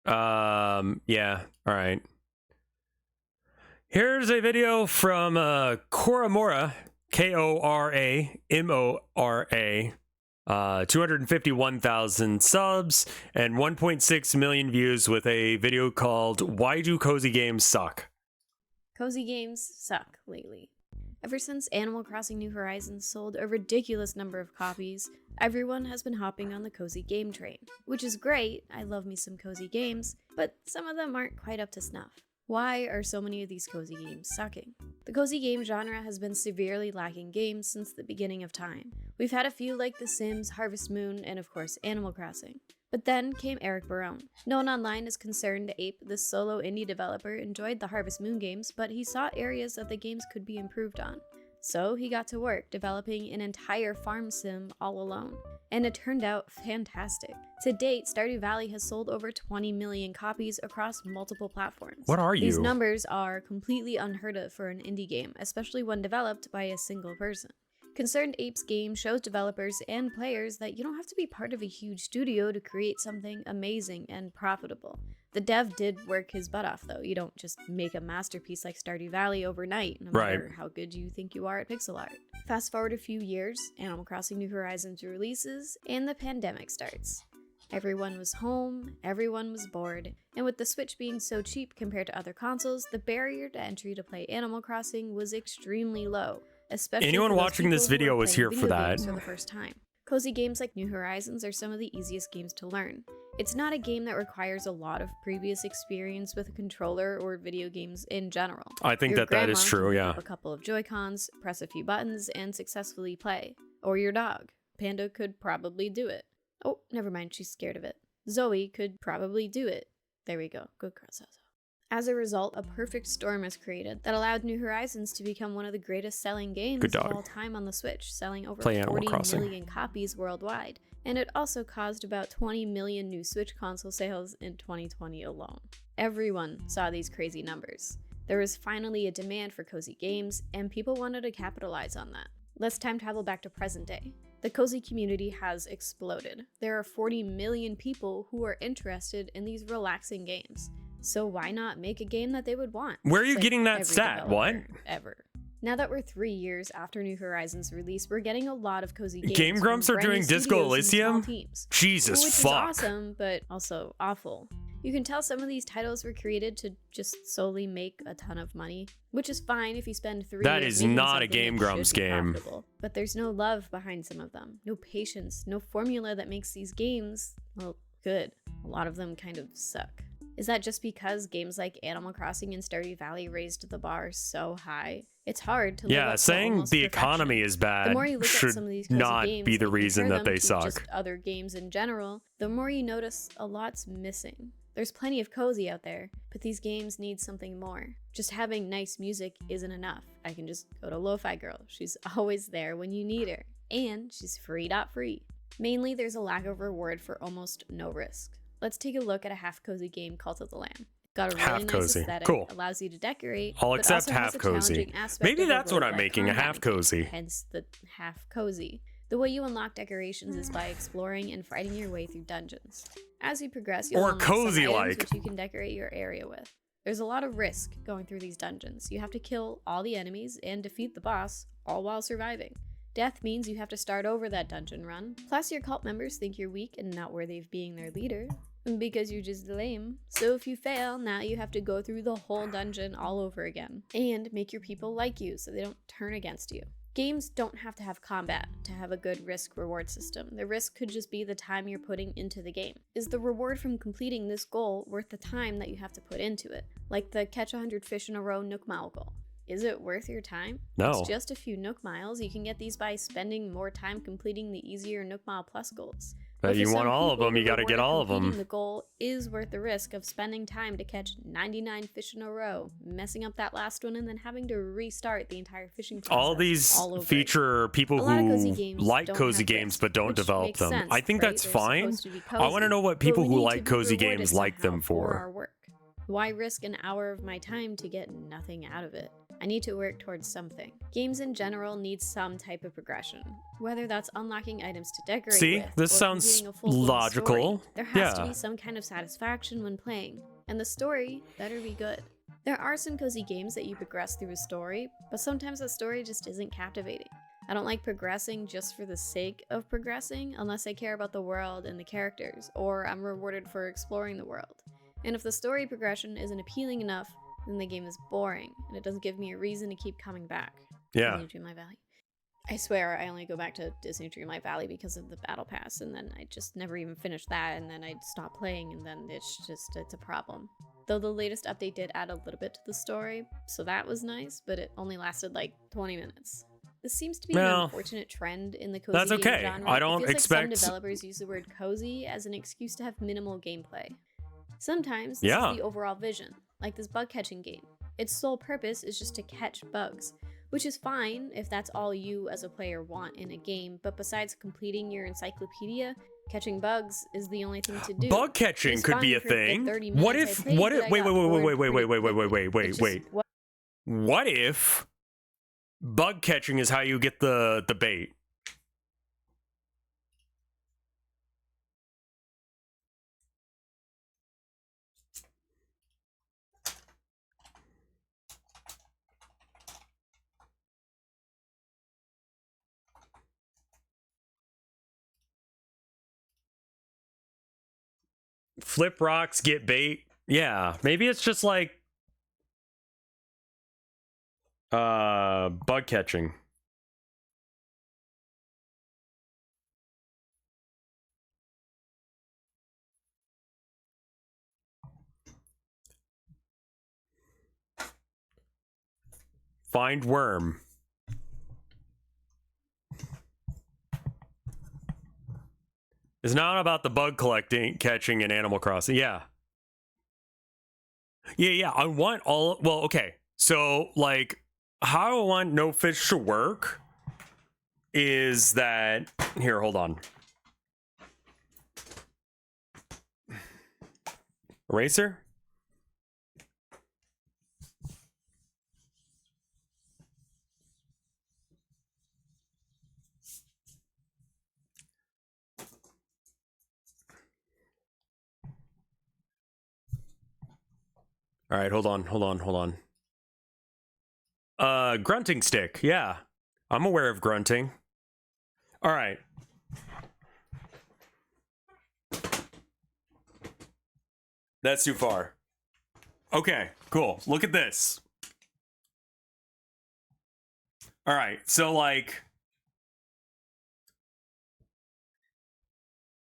Yeah, all right. Here's a video from Koramora, Koramora, 251,000 subs and 1.6 million views with a video called Why Do Cozy Games Suck? Cozy games suck lately. Ever since Animal Crossing New Horizons sold a ridiculous number of copies, everyone has been hopping on the cozy game train. Which is great, I love me some cozy games, but some of them aren't quite up to snuff. Why are so many of these cozy games sucking? The cozy game genre has been severely lacking games since the beginning of time. We've had a few like The Sims, Harvest Moon, and of course Animal Crossing. But then came Eric Barone. Known online as Concerned Ape, this solo indie developer enjoyed the Harvest Moon games, but he saw areas that the games could be improved on. So he got to work developing an entire farm sim all alone. And it turned out fantastic. To date, Stardew Valley has sold over 20 million copies across multiple platforms. What are you? These numbers are completely unheard of for an indie game, especially one developed by a single person. Concerned Ape's game shows developers and players that you don't have to be part of a huge studio to create something amazing and profitable. The dev did work his butt off though. You don't just make a masterpiece like Stardew Valley overnight, no matter how good you think you are at pixel art. Fast forward a few years, Animal Crossing New Horizons releases, and the pandemic starts. Everyone was home, everyone was bored, and with the Switch being so cheap compared to other consoles, the barrier to entry to play Animal Crossing was extremely low. Especially Anyone for those watching this people who video are was playing here for video that. games for the first time. Cozy games like New Horizons are some of the easiest games to learn. It's not a game that requires a lot of previous experience with a controller or video games in general. I think Your that is grandma true, can yeah. pick up a couple of Joy-Cons, press a few buttons, and successfully play. Or your dog. Panda could probably do it. Oh, never mind, she's scared of it. Zoe could probably do it. There we go. Good girl, Zozo. As a result, a perfect storm is created that allowed New Horizons to become one of the greatest selling games of all time on the Switch, selling over 40 million copies worldwide. And it also caused about 20 million new Switch console sales in 2020 alone. Everyone saw these crazy numbers. There was finally a demand for cozy games, and people wanted to capitalize on that. Let's time travel back to present day. The cozy community has exploded. There are 40 million people who are interested in these relaxing games. So why not make a game that they would want? Where are you Like getting that every stat? What? developer Ever. Now that we're 3 years after New Horizons release, we're getting a lot of cozy games. Game Grumps from are brand doing new Disco studios and small Elysium? teams, Jesus which fuck. is awesome, but also awful. You can tell some of these titles were created to just solely make a ton of money, which is fine if you spend 3 That years is making not a something Game that Grumps should be game. profitable. But there's no love behind some of them, no patience, no formula that makes these games, well, good. A lot of them kind of suck. Is that just because games like Animal Crossing and Stardew Valley raised the bar so high? It's hard to live Yeah, up to saying almost the perfection. economy is bad The more you look should at some of these cozy not games be the and reason compare that them they to suck. just other games in general, the more you notice a lot's missing. There's plenty of cozy out there, but these games need something more. Just having nice music isn't enough. I can just go to Lo-Fi Girl. She's always there when you need her, and she's free. Mainly, there's a lack of reward for almost no risk. Let's take a look at a half-cozy game, Cult of the Lamb. Got a really Half nice cozy. aesthetic, Cool. allows you to decorate, I'll but accept also has half a cozy. challenging aspect Maybe of a that's what I'm roguelike making, a combat half mechanic, cozy. hence the half cozy. The way you unlock decorations is by exploring and fighting your way through dungeons. As you progress, you'll Or unlock some items cozy-like. which you can decorate your area with. There's a lot of risk going through these dungeons. You have to kill all the enemies and defeat the boss, all while surviving. Death means you have to start over that dungeon run. Plus, your cult members think you're weak and not worthy of being their leader, because you're just lame. So if you fail, now you have to go through the whole dungeon all over again, and make your people like you so they don't turn against you. Games don't have to have combat to have a good risk-reward system. The risk could just be the time you're putting into the game. Is the reward from completing this goal worth the time that you have to put into it? Like the catch 100 fish in a row Nook Mao goal. Is it worth your time? No. It's just a few Nook miles. You can get these by spending more time completing the easier Nook Mile Plus goals. But you for want some all of people, them, you the got to reward get of all of completing them. The goal is worth the risk of spending time to catch 99 fish in a row, messing up that last one, and then having to restart the entire fishing process. All these all over feature people A lot of cozy who games like don't cozy have games risk, but don't which develop makes them. sense, I think right? that's They're fine. supposed to be I want to cozy, know what but people we who need to like be cozy rewarded games like them somehow for. our work. Why risk an hour of my time to get nothing out of it? I need to work towards something. Games in general need some type of progression, whether that's unlocking items to decorate See, with, this or sounds completing a full-blown logical. story. There has to Yeah. be some kind of satisfaction when playing, and the story better be good. There are some cozy games that you progress through a story, but sometimes the story just isn't captivating. I don't like progressing just for the sake of progressing unless I care about the world and the characters, or I'm rewarded for exploring the world. And if the story progression isn't appealing enough, then the game is boring, and it doesn't give me a reason to keep coming back. Yeah. Disney Dreamlight Valley. I swear I only go back to Disney Dreamlight Valley because of the Battle Pass, and then I just never even finished that, and then I'd stop playing, and then it's a problem. Though the latest update did add a little bit to the story, so that was nice, but it only lasted like 20 minutes. This seems to be an Well, unfortunate trend in the cozy that's game okay. genre. I don't it feels expect- like some developers use the word cozy as an excuse to have minimal gameplay. Sometimes this Yeah. is the overall vision, like this bug catching game. Its sole purpose is just to catch bugs, which is fine if that's all you as a player want in a game, but besides completing your encyclopedia, catching bugs is the only thing to do. Bug catching It's could be fine a for the thing. 30 What minutes I if played, what but if I wait got wait wait bored wait wait pretty wait wait wait wait quickly. wait It's wait just wait. What if bug catching is how you get the bait? Flip rocks, get bait. Yeah, maybe it's just like bug catching. Find worm. It's not about the bug collecting, catching in Animal Crossing. Yeah. Yeah. I want all. Well, okay. So, like, how I want No Fish to work is that. Here, hold on. Eraser? All right, hold on. Grunting stick. Yeah. I'm aware of grunting. All right. That's too far. Okay, cool. Look at this. All right, so like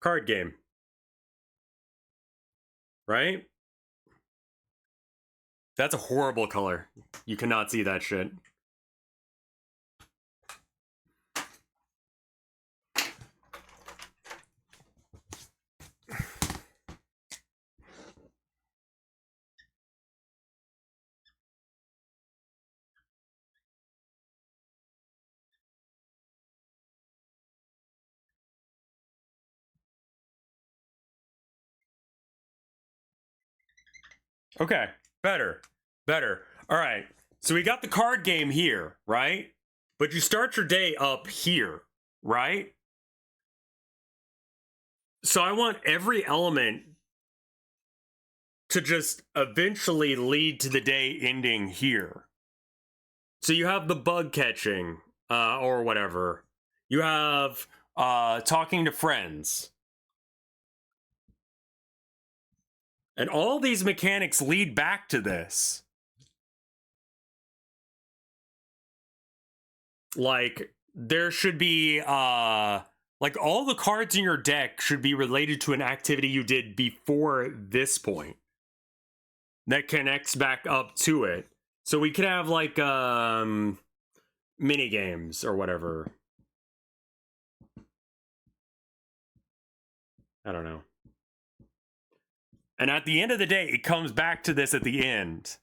card game. Right? That's a horrible color. You cannot see that shit. Okay, better. All right, so we got the card game here, right? But you start your day up here, right? So I want every element to just eventually lead to the day ending here. So you have the bug catching, or whatever. You have talking to friends. And all these mechanics lead back to this. Like, there should be, like, all the cards in your deck should be related to an activity you did before this point that connects back up to it. So we could have like mini games or whatever. I don't know. And at the end of the day, it comes back to this at the end.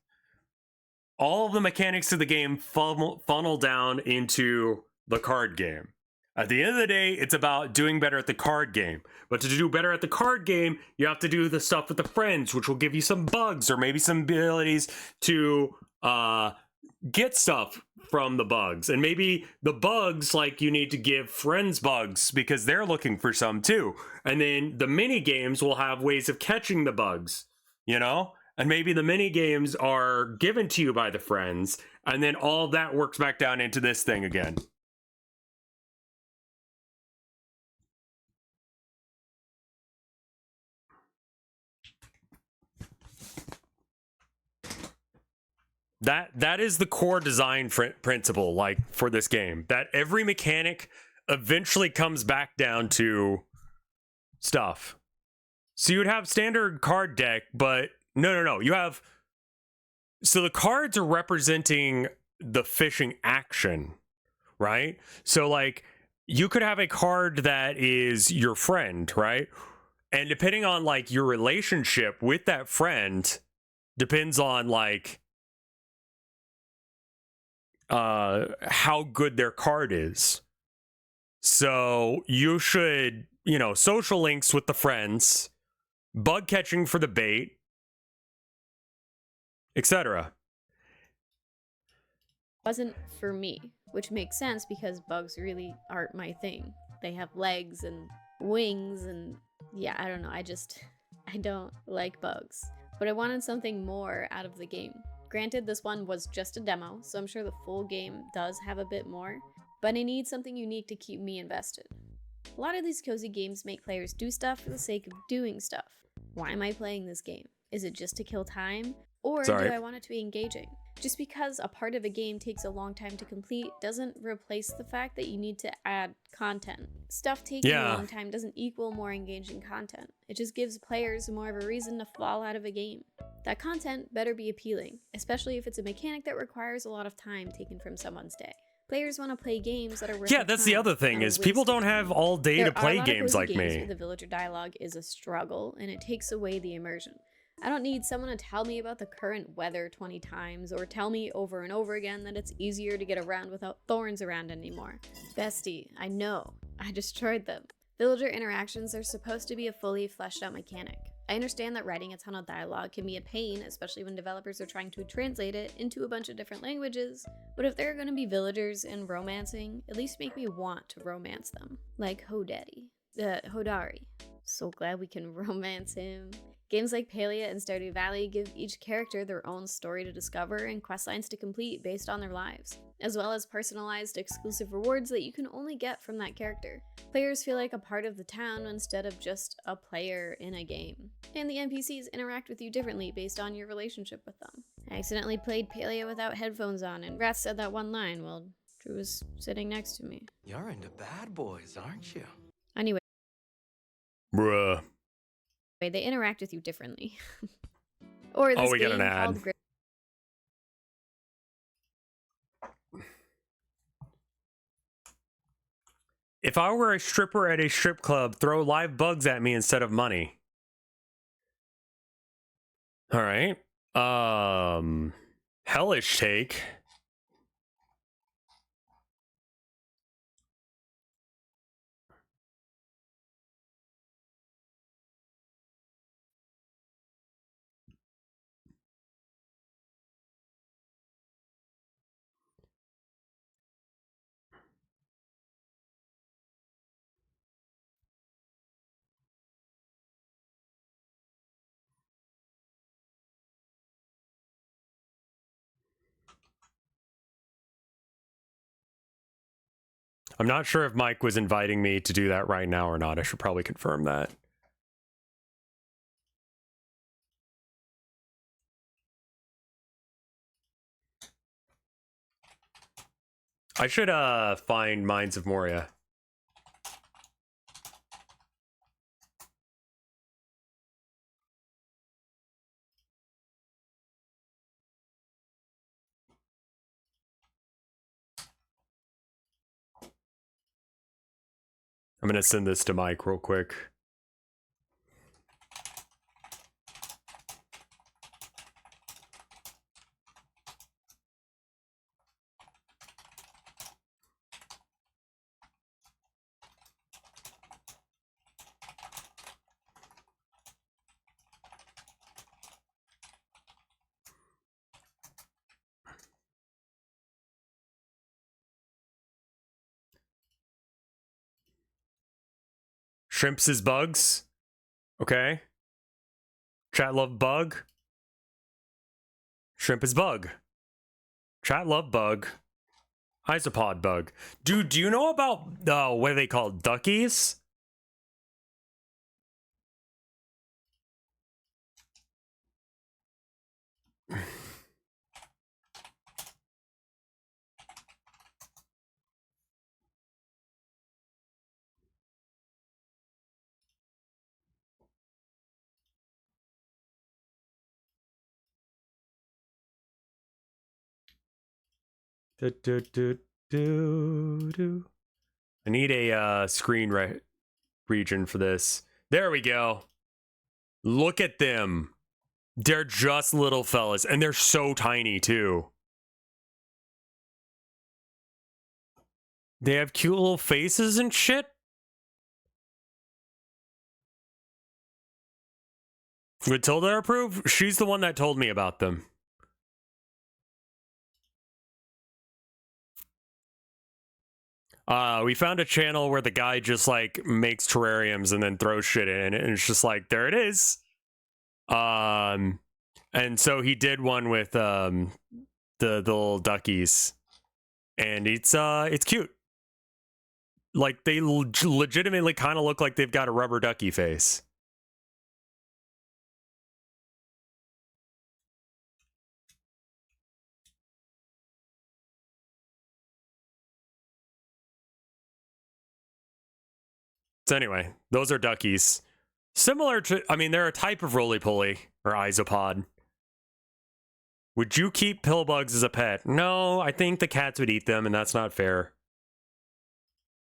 All of the mechanics of the game funnel down into the card game. At the end of the day, it's about doing better at the card game. But to do better at the card game, you have to do the stuff with the friends, which will give you some bugs or maybe some abilities to get stuff from the bugs. And maybe the bugs, like, you need to give friends bugs because they're looking for some too. And then the mini games will have ways of catching the bugs, you know? And maybe the mini games are given to you by the friends, and then all of that works back down into this thing again. That is the core design principle, like, for this game. That every mechanic eventually comes back down to stuff. So you would have standard card deck, but no. You have... So the cards are representing the fishing action, right? So, like, you could have a card that is your friend, right? And depending on, like, your relationship with that friend depends on, like, how good their card is. So you should, you know, social links with the friends, bug catching for the bait, etc. Wasn't for me, which makes sense because bugs really aren't my thing. They have legs and wings and yeah, I don't know. I don't like bugs. But I wanted something more out of the game. Granted, this one was just a demo, so I'm sure the full game does have a bit more, but I need something unique to keep me invested. A lot of these cozy games make players do stuff for the sake of doing stuff. Why am I playing this game? Is it just to kill time? Or do I want it to be engaging? Just because a part of a game takes a long time to complete doesn't replace the fact that you need to add content. Stuff taking a long time doesn't equal more engaging content. It just gives players more of a reason to fall out of a game. That content better be appealing, especially if it's a mechanic that requires a lot of time taken from someone's day. Players want to play games that are worth that's the other thing, is people don't have all day to play games like me. Where the villager dialogue is a struggle and it takes away the immersion. I don't need someone to tell me about the current weather 20 times or tell me over and over again that it's easier to get around without thorns around anymore. Bestie, I know. I destroyed them. Villager interactions are supposed to be a fully fleshed out mechanic. I understand that writing a ton of dialogue can be a pain, especially when developers are trying to translate it into a bunch of different languages, but if there are going to be villagers and romancing, at least make me want to romance them. Like Hodari. So glad we can romance him. Games like Palia and Stardew Valley give each character their own story to discover and questlines to complete based on their lives, as well as personalized exclusive rewards that you can only get from that character. Players feel like a part of the town instead of just a player in a game. And the NPCs interact with you differently based on your relationship with them. I accidentally played Palia without headphones on, and Rat said that one line while Drew was sitting next to me. You're into bad boys, aren't you? Anyway. Bruh. They interact with you differently. Or this we got game an ad. called If I were a stripper at a strip club, throw live bugs at me instead of money. All right. Hellish take. I'm not sure if Mike was inviting me to do that right now or not. I should probably confirm that. I should find Mines of Moria. I'm gonna send this to Mike real quick. Shrimps is bugs. Okay. Chat love bug. Shrimp is bug. Chat love bug. Isopod bug. Dude, do you know about what are they called? Duckies? I need a screen region for this. There we go. Look at them. They're just little fellas, and they're so tiny too. They have cute little faces and shit. Would Tilda approve? She's the one that told me about them. We found a channel where the guy just like makes terrariums and then throws shit in, and it's just like, there it is. And so he did one with the little duckies, and it's cute. Like they legitimately kind of look like they've got a rubber ducky face. So anyway, those are duckies. Similar to, I mean, they're a type of roly-poly or isopod. Would you keep pillbugs as a pet? No, I think the cats would eat them, and that's not fair.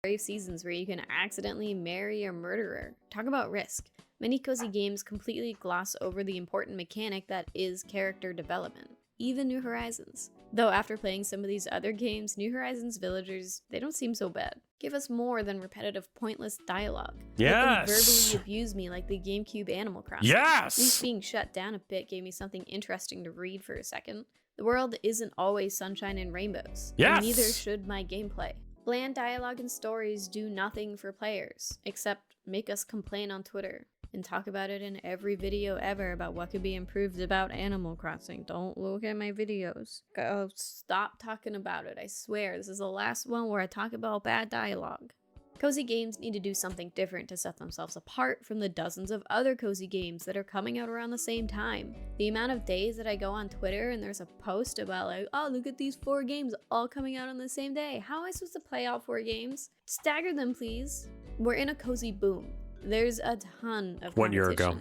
Brave seasons where you can accidentally marry a murderer. Talk about risk. Many cozy games completely gloss over the important mechanic that is character development. Even New Horizons. Though after playing some of these other games, New Horizons villagers, they don't seem so bad. Give us more than repetitive, pointless dialogue. Yes! Let them verbally abuse me like the GameCube Animal Crossing. Yes! At least being shut down a bit gave me something interesting to read for a second. The world isn't always sunshine and rainbows. Yes! And neither should my gameplay. Bland dialogue and stories do nothing for players, except make us complain on Twitter. And talk about it in every video ever about what could be improved about Animal Crossing. Don't look at my videos. Go stop talking about it. I swear, this is the last one where I talk about bad dialogue. Cozy games need to do something different to set themselves apart from the dozens of other cozy games that are coming out around the same time. The amount of days that I go on Twitter and there's a post about like, oh, look at these 4 games all coming out on the same day. How am I supposed to play all 4 games? Stagger them, please. We're in a cozy boom. There's a ton of 1 year ago.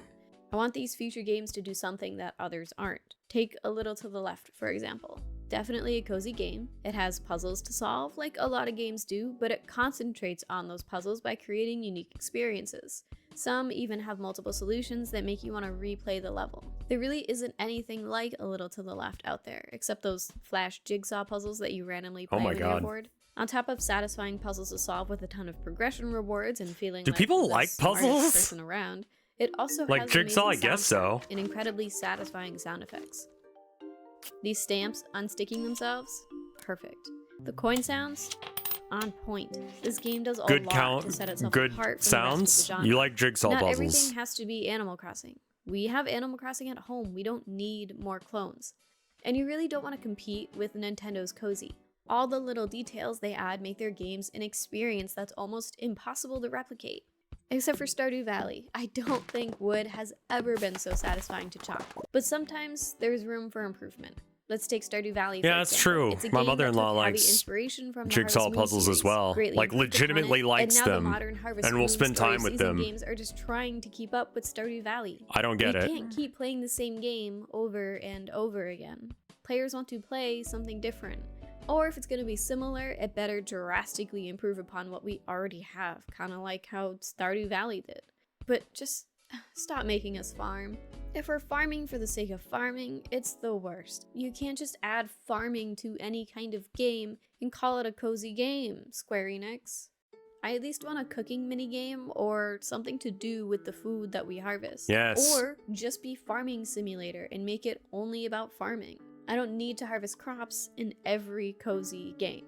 I want these future games to do something that others aren't. Take A Little to the Left, for example. Definitely a cozy game. It has puzzles to solve, like a lot of games do, but it concentrates on those puzzles by creating unique experiences. Some even have multiple solutions that make you want to replay the level. There really isn't anything like A Little to the Left out there, except those flash jigsaw puzzles that you randomly play when you're bored. On top of satisfying puzzles to solve with a ton of progression rewards and feeling like people the like smartest puzzles? person around, it also Like has Jigsaw, amazing I guess so. soundtrack and incredibly satisfying sound effects. These stamps unsticking themselves, perfect. The coin sounds, on point. This game does a lot to set itself apart from the rest of the genre. You like jigsaw Not puzzles. everything has to be Animal Crossing. We have Animal Crossing at home. We don't need more clones. And you really don't want to compete with Nintendo's Cozy. All the little details they add make their games an experience that's almost impossible to replicate. Except for Stardew Valley, I don't think wood has ever been so satisfying to chop. But sometimes there's room for improvement. Let's take Stardew Valley for Yeah, that's example. true. It's a My game mother-in-law that took heavy likes inspiration from the jigsaw Harvest Moon puzzles as series, well. greatly Like, improved legitimately upon it, likes and now them. The modern Harvest And will Moon spend story time with season them. games are just trying to keep up with Stardew Valley. I don't get it. We can't keep playing the same game over and over again. Players want to play something different. Or if it's going to be similar, it better drastically improve upon what we already have, kind of like how Stardew Valley did. But just stop making us farm. If we're farming for the sake of farming, it's the worst. You can't just add farming to any kind of game and call it a cozy game, Square Enix. I at least want a cooking minigame or something to do with the food that we harvest. Yes. Or just be farming simulator and make it only about farming. I don't need to harvest crops in every cozy game.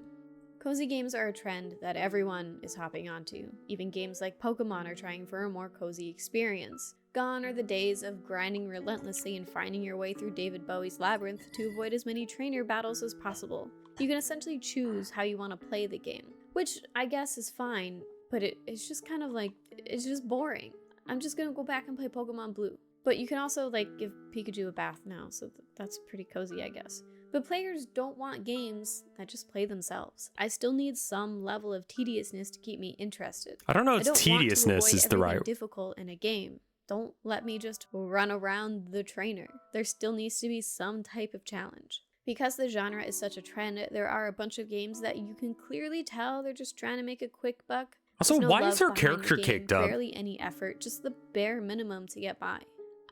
Cozy games are a trend that everyone is hopping onto. Even games like Pokemon are trying for a more cozy experience. Gone are the days of grinding relentlessly and finding your way through David Bowie's Labyrinth to avoid as many trainer battles as possible. You can essentially choose how you want to play the game, which I guess is fine, but it's just kind of like, it's just boring. I'm just gonna go back and play Pokemon Blue. But you can also like give Pikachu a bath now, so that's pretty cozy, I guess. But players don't want games that just play themselves. I still need some level of tediousness to keep me interested. I don't know if I don't tediousness want to is avoid the everything right. difficult in a game. Don't let me just run around the trainer. There still needs to be some type of challenge. Because the genre is such a trend, there are a bunch of games that you can clearly tell they're just trying to make a quick buck. Also, There's no why love is her behind the character game, caked up? Barely any effort, just the bare minimum to get by.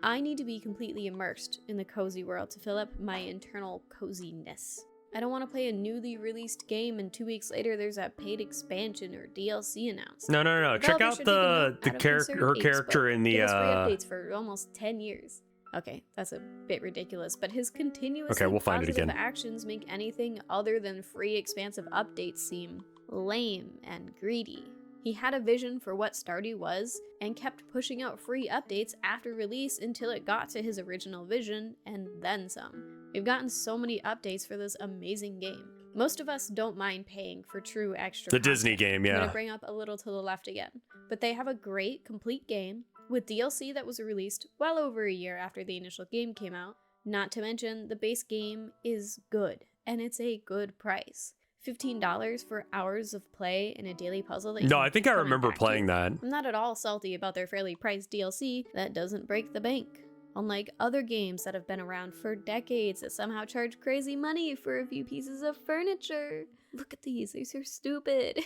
I need to be completely immersed in the cozy world to fill up my internal coziness. I don't want to play a newly released game and 2 weeks later there's a paid expansion or DLC announced. No. Check Developers out should take a note out of character. Her concerted apes, character but in the. give us free updates for almost 10 years. Okay, that's a bit ridiculous, but his continuously Okay, we'll find it positive again. actions make anything other than free expansive updates seem lame and greedy. He had a vision for what Stardew was, and kept pushing out free updates after release until it got to his original vision, and then some. We've gotten so many updates for this amazing game. Most of us don't mind paying for true extra The content. Disney game, I'm yeah. gonna bring up a little to the left again. But they have a great, complete game, with DLC that was released well over a year after the initial game came out. Not to mention, the base game is good, and it's a good price. $15 for hours of play in a daily puzzle that you No, can I think keep I coming remember back playing to. that. I'm not at all salty about their fairly priced DLC that doesn't break the bank. Unlike other games that have been around for decades that somehow charge crazy money for a few pieces of furniture. Look at these are stupid.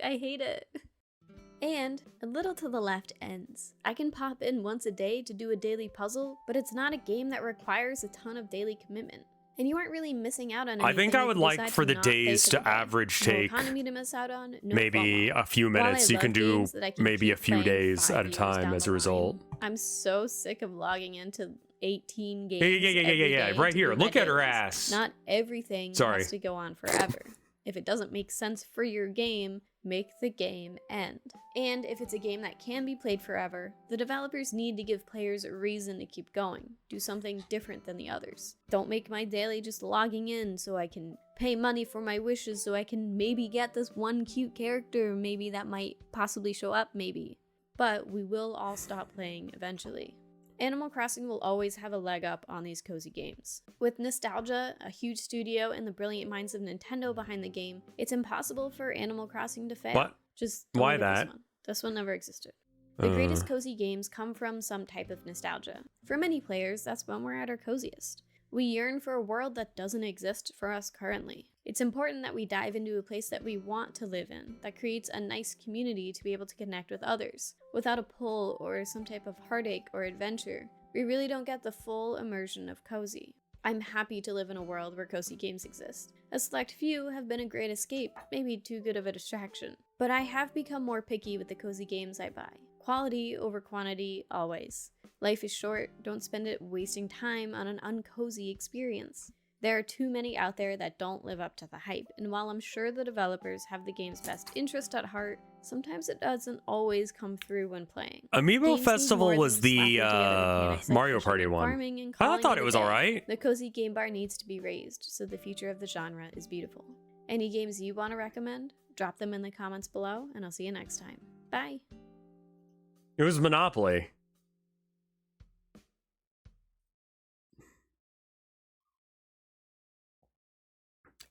I hate it. And a little to the left ends. I can pop in once a day to do a daily puzzle, but it's not a game that requires a ton of daily commitment. And you aren't really missing out on anything. I think I would like aside for from the not pay days for to the day. average No take economy to miss out on, no maybe FOMO. a few While I minutes. You love can do games that I can maybe a keep few playing days 5 at a years time down as the a line, result. I'm so sick of logging into 18 games. Yeah. every day Right to here. do my Look at her dailies. ass. Not everything Sorry. has to go on forever. If it doesn't make sense for your game, make the game end. And if it's a game that can be played forever, the developers need to give players a reason to keep going. Do something different than the others. Don't make my daily just logging in so I can pay money for my wishes so I can maybe get this one cute character maybe that might possibly show up maybe. But we will all stop playing eventually. Animal Crossing will always have a leg up on these cozy games. With nostalgia, a huge studio, and the brilliant minds of Nintendo behind the game, it's impossible for Animal Crossing to fail. What? Just Why don't look at that? This one. This one never existed. The greatest cozy games come from some type of nostalgia. For many players, that's when we're at our coziest. We yearn for a world that doesn't exist for us currently. It's important that we dive into a place that we want to live in, that creates a nice community to be able to connect with others, without a pull or some type of heartache or adventure. We really don't get the full immersion of cozy. I'm happy to live in a world where cozy games exist. A select few have been a great escape, maybe too good of a distraction. But I have become more picky with the cozy games I buy. Quality over quantity, always. Life is short, don't spend it wasting time on an uncozy experience. There are too many out there that don't live up to the hype, and while I'm sure the developers have the game's best interest at heart, sometimes it doesn't always come through when playing. Amiibo Games need Festival more was than the slapping together mechanics like Mario fishing Party and one. farming and I calling thought it a was day. alright. The cozy game bar needs to be raised, so the future of the genre is beautiful. Any games you want to recommend? Drop them in the comments below, and I'll see you next time. Bye! It was Monopoly.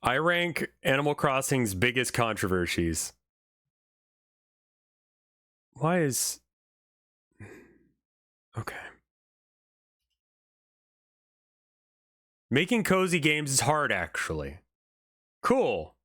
I rank Animal Crossing's biggest controversies. Why is... Okay. Making cozy games is hard, actually. Cool.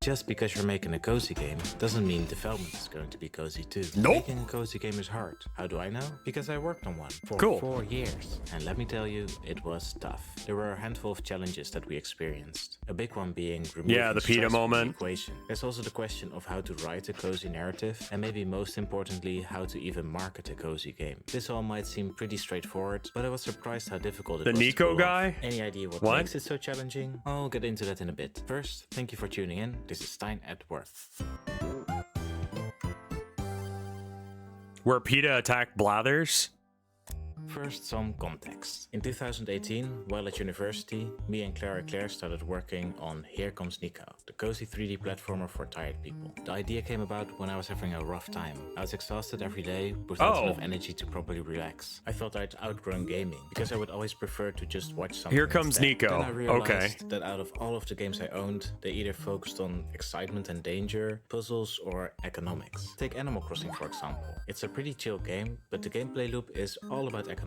Just because you're making a cozy game doesn't mean development is going to be cozy too. Nope. Making a cozy game is hard. How do I know? Because I worked on one for Cool. 4 years. And let me tell you, it was tough. There were a handful of challenges that we experienced. A big one being removing Yeah, the PETA stress from moment. the equation. There's also the question of how to write a cozy narrative, and maybe most importantly, how to even market a cozy game. This all might seem pretty straightforward, but I was surprised how difficult it The was to Nico pull guy? off. Any idea what What? makes it so challenging? I'll get into that in a bit. First, thank you for tuning in. This is Stein at Worth. Where PETA attacked Blathers? First, some context. In 2018, while at university, me and Claire started working on Here Comes Nico, the cozy 3D platformer for tired people. The idea came about when I was having a rough time. I was exhausted every day, without enough energy to properly relax. I thought I'd outgrown gaming, because I would always prefer to just watch something. Here Comes instead. Nico. Then I realized Okay. that out of all of the games I owned, they either focused on excitement and danger, puzzles, or economics. Take Animal Crossing for example. It's a pretty chill game, but the gameplay loop is all about economics.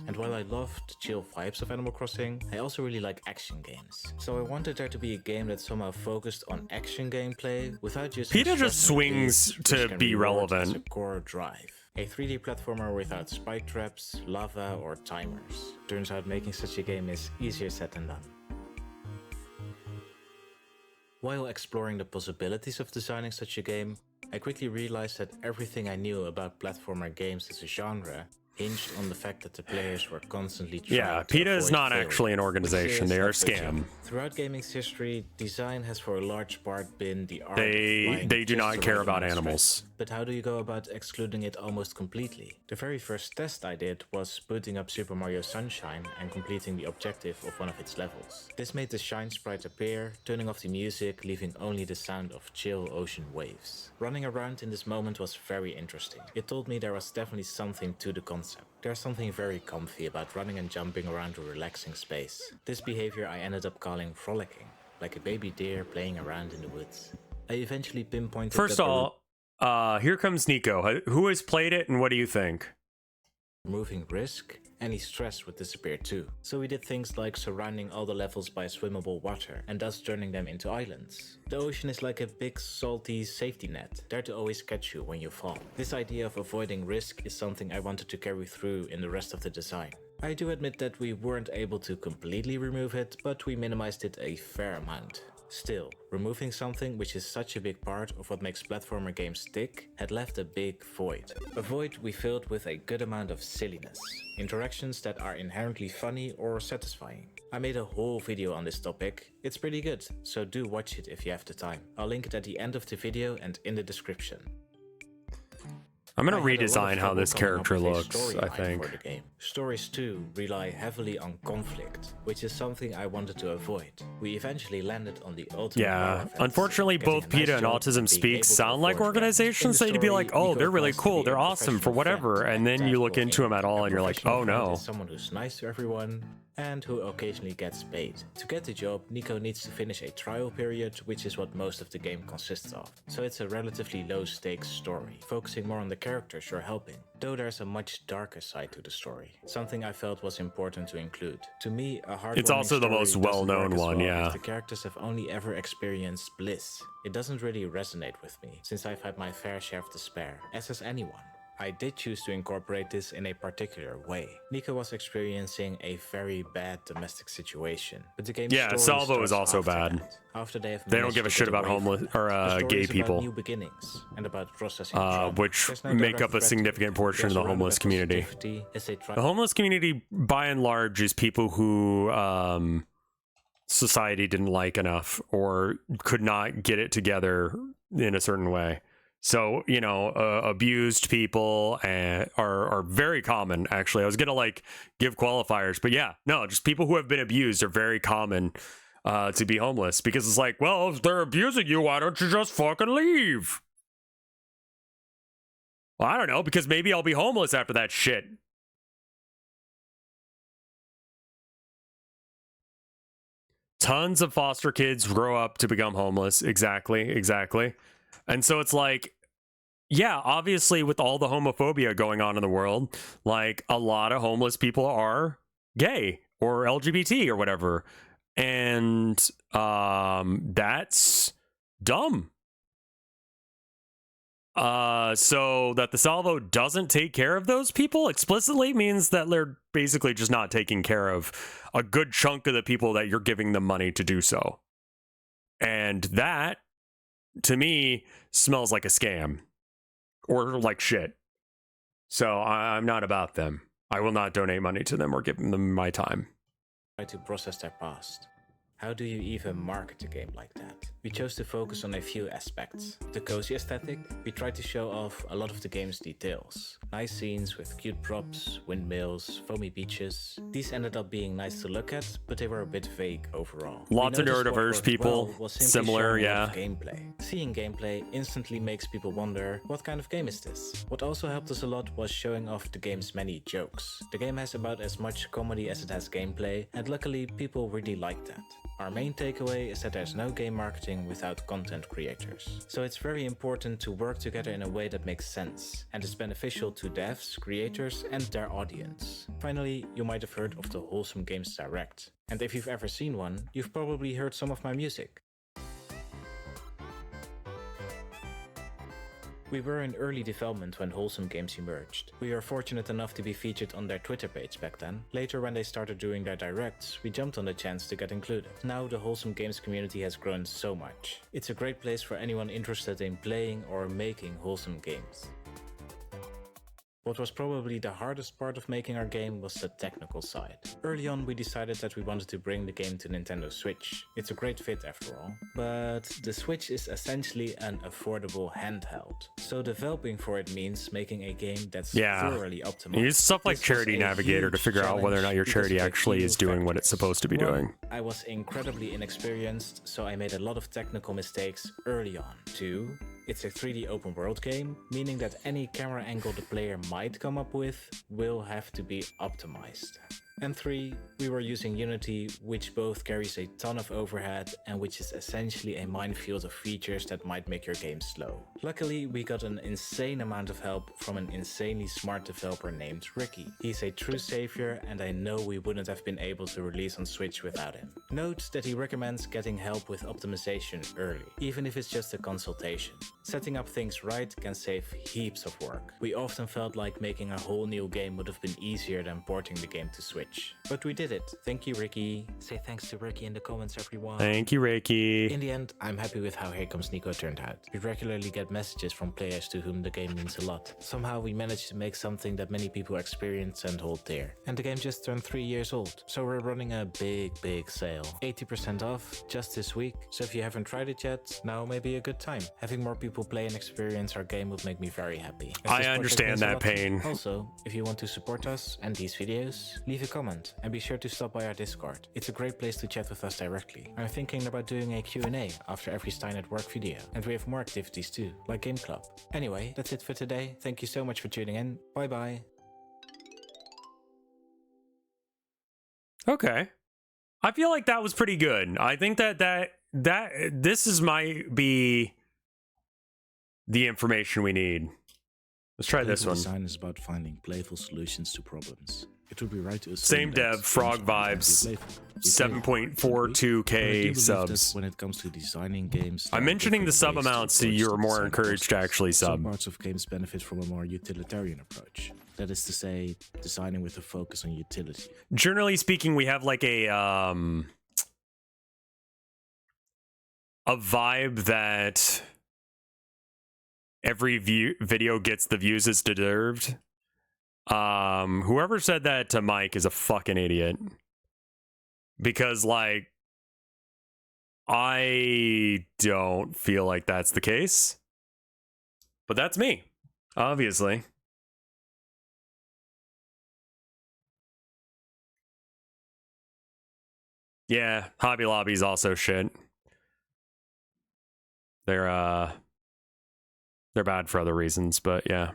And while I love the chill vibes of Animal Crossing, I also really like action games. So I wanted there to be a game that somehow focused on action gameplay without just PETA just swings to be relevant. as a core drive. A 3D platformer without spike traps, lava, or timers. Turns out making such a game is easier said than done. While exploring the possibilities of designing such a game, I quickly realized that everything I knew about platformer games as a genre hinged on the fact that the players were constantly trying Yeah, to PETA is avoid not failure, actually an which organization. is They are a not their scam. job. Throughout gaming's history, design has for a large part been the art of They flying do just not the care right about amount of animals. stress. But how do you go about excluding it almost completely? The very first test I did was booting up Super Mario Sunshine and completing the objective of one of its levels. This made the shine sprite appear, turning off the music, leaving only the sound of chill ocean waves. Running around in this moment was very interesting. It told me there was definitely something to the concept. There's something very comfy about running and jumping around a relaxing space. This behavior I ended up calling frolicking, like a baby deer playing around in the woods. I eventually pinpointed First that of all, Here Comes Nico. Who has played it and what do you think? removing risk, any stress would disappear too. So we did things like surrounding all the levels by swimmable water and thus turning them into islands. The ocean is like a big salty safety net, there to always catch you when you fall. This idea of avoiding risk is something I wanted to carry through in the rest of the design. I do admit that we weren't able to completely remove it, but we minimized it a fair amount. Still, removing something which is such a big part of what makes platformer games tick had left a big void. A void we filled with a good amount of silliness. Interactions that are inherently funny or satisfying. I made a whole video on this topic. It's pretty good, so do watch it if you have the time. I'll link it at the end of the video and in the description. I'm gonna I had a lot of redesign how trouble this coming up character with a looks, I storyline think. for the game. Stories too rely heavily on conflict, which is something I wanted to avoid. We eventually landed on the ultimate Yeah, balance, unfortunately, getting both a nice PETA and job Autism being Speak able to sound like afford them. organizations In that the you'd be story, like, oh, Nico they're really tries to cool, be a they're awesome for professional whatever, friend and then you look tactful into them at all and you're like, professional oh friend no. is someone who's nice to everyone and who occasionally gets paid. To get the job, Nico needs to finish a trial period, which is what most of the game consists of. So it's a relatively low stakes story, focusing more on the characters you're helping. Though there's a much darker side to the story, something I felt was important to include. To me, a heartwarming It's also the story most doesn't well-known work as one, well yeah. if the characters have only ever experienced bliss. It doesn't really resonate with me, since I've had my fair share of despair, as has anyone. I did choose to incorporate this in a particular way. Nico was experiencing a very bad domestic situation, but the game's Yeah, story Salvo is starts also after bad. that, after they have They don't managed give a to shit get about away from homeless it. or The story gay is about people, new beginnings and about processing trauma. which There's no make direct up a threat to significant it. portion of They're the surrounded homeless by community. positivity as they try The homeless community, by and large, is people who society didn't like enough or could not get it together in a certain way. So, you know, abused people are very common, actually. I was going to, give qualifiers, but yeah, no, just people who have been abused are very common to be homeless because it's like, well, if they're abusing you, why don't you just fucking leave? Well, I don't know, because maybe I'll be homeless after that shit. Tons of foster kids grow up to become homeless. Exactly. And so it's like, yeah, obviously with all the homophobia going on in the world, a lot of homeless people are gay or LGBT or whatever. And that's dumb. So that the Salvo doesn't take care of those people explicitly means that they're basically just not taking care of a good chunk of the people that you're giving them money to do so. And that, to me, smells like a scam. Or like shit. So I'm not about them. I will not donate money to them or give them my time. Try to process their past. How do you even market a game like that? We chose to focus on a few aspects. The cozy aesthetic, we tried to show off a lot of the game's details. Nice scenes with cute props, windmills, foamy beaches. These ended up being nice to look at, but they were a bit vague overall. Lots of neurodiverse people, similar, yeah. Gameplay. Seeing gameplay instantly makes people wonder, what kind of game is this? What also helped us a lot was showing off the game's many jokes. The game has about as much comedy as it has gameplay, and luckily people really like that. Our main takeaway is that there's no game marketing without content creators. So it's very important to work together in a way that makes sense and is beneficial to devs, creators, and their audience. Finally, you might have heard of the Wholesome Games Direct. And if you've ever seen one, you've probably heard some of my music. We were in early development when Wholesome Games emerged. We were fortunate enough to be featured on their Twitter page back then. Later, when they started doing their directs, we jumped on the chance to get included. Now the Wholesome Games community has grown so much. It's a great place for anyone interested in playing or making wholesome games. What was probably the hardest part of making our game was the technical side. Early on we decided that we wanted to bring the game to Nintendo Switch. It's a great fit after all. But the Switch is essentially an affordable handheld. So developing for it means making a game that's thoroughly optimized. You use stuff like Charity Navigator to figure out whether or not your charity actually is doing what it's supposed to be doing. I was incredibly inexperienced, so I made a lot of technical mistakes early on. 2. It's a 3D open world game, meaning that any camera angle the player might come up with will have to be optimized. And 3, we were using Unity, which both carries a ton of overhead and which is essentially a minefield of features that might make your game slow. Luckily, we got an insane amount of help from an insanely smart developer named Ricky. He's a true savior, and I know we wouldn't have been able to release on Switch without him. Note that he recommends getting help with optimization early, even if it's just a consultation. Setting up things right can save heaps of work. We often felt like making a whole new game would have been easier than porting the game to Switch. But we did it. Thank you, Ricky. Say thanks to Ricky in the comments, everyone. Thank you, Ricky. In the end, I'm happy with how Here Comes Nico turned out. We regularly get messages from players to whom the game means a lot. Somehow we managed to make something that many people experience and hold dear. And the game just turned 3 years old. So we're running a big sale. 80% off just this week. So if you haven't tried it yet, now may be a good time. Having more people play and experience our game would make me very happy. I understand that pain. Also, if you want to support us and these videos, leave a comment and be sure to stop by our Discord. It's a great place to chat with us directly. I'm thinking about doing a Q&A after every Stein at Work video, and we have more activities too, like Game Club. Anyway, that's it for today. Thank you so much for tuning in. Bye bye. Okay. I feel like that was pretty good. I think that this might be the information we need. Let's try this one. Design is about finding playful solutions to problems. It would be right to same dev, Frog Vibes, 7.42k subs. When it comes to designing games, I'm mentioning the sub amounts so you're more encouraged to actually sub. Some parts of games benefit from a more utilitarian approach. That is to say, designing with a focus on utility. Generally speaking, we have like a vibe that every video gets the views it's deserved. Whoever said that to Mike is a fucking idiot. Because, like, I don't feel like that's the case. But that's me, obviously. Yeah, Hobby Lobby's also shit. They're bad for other reasons, but yeah.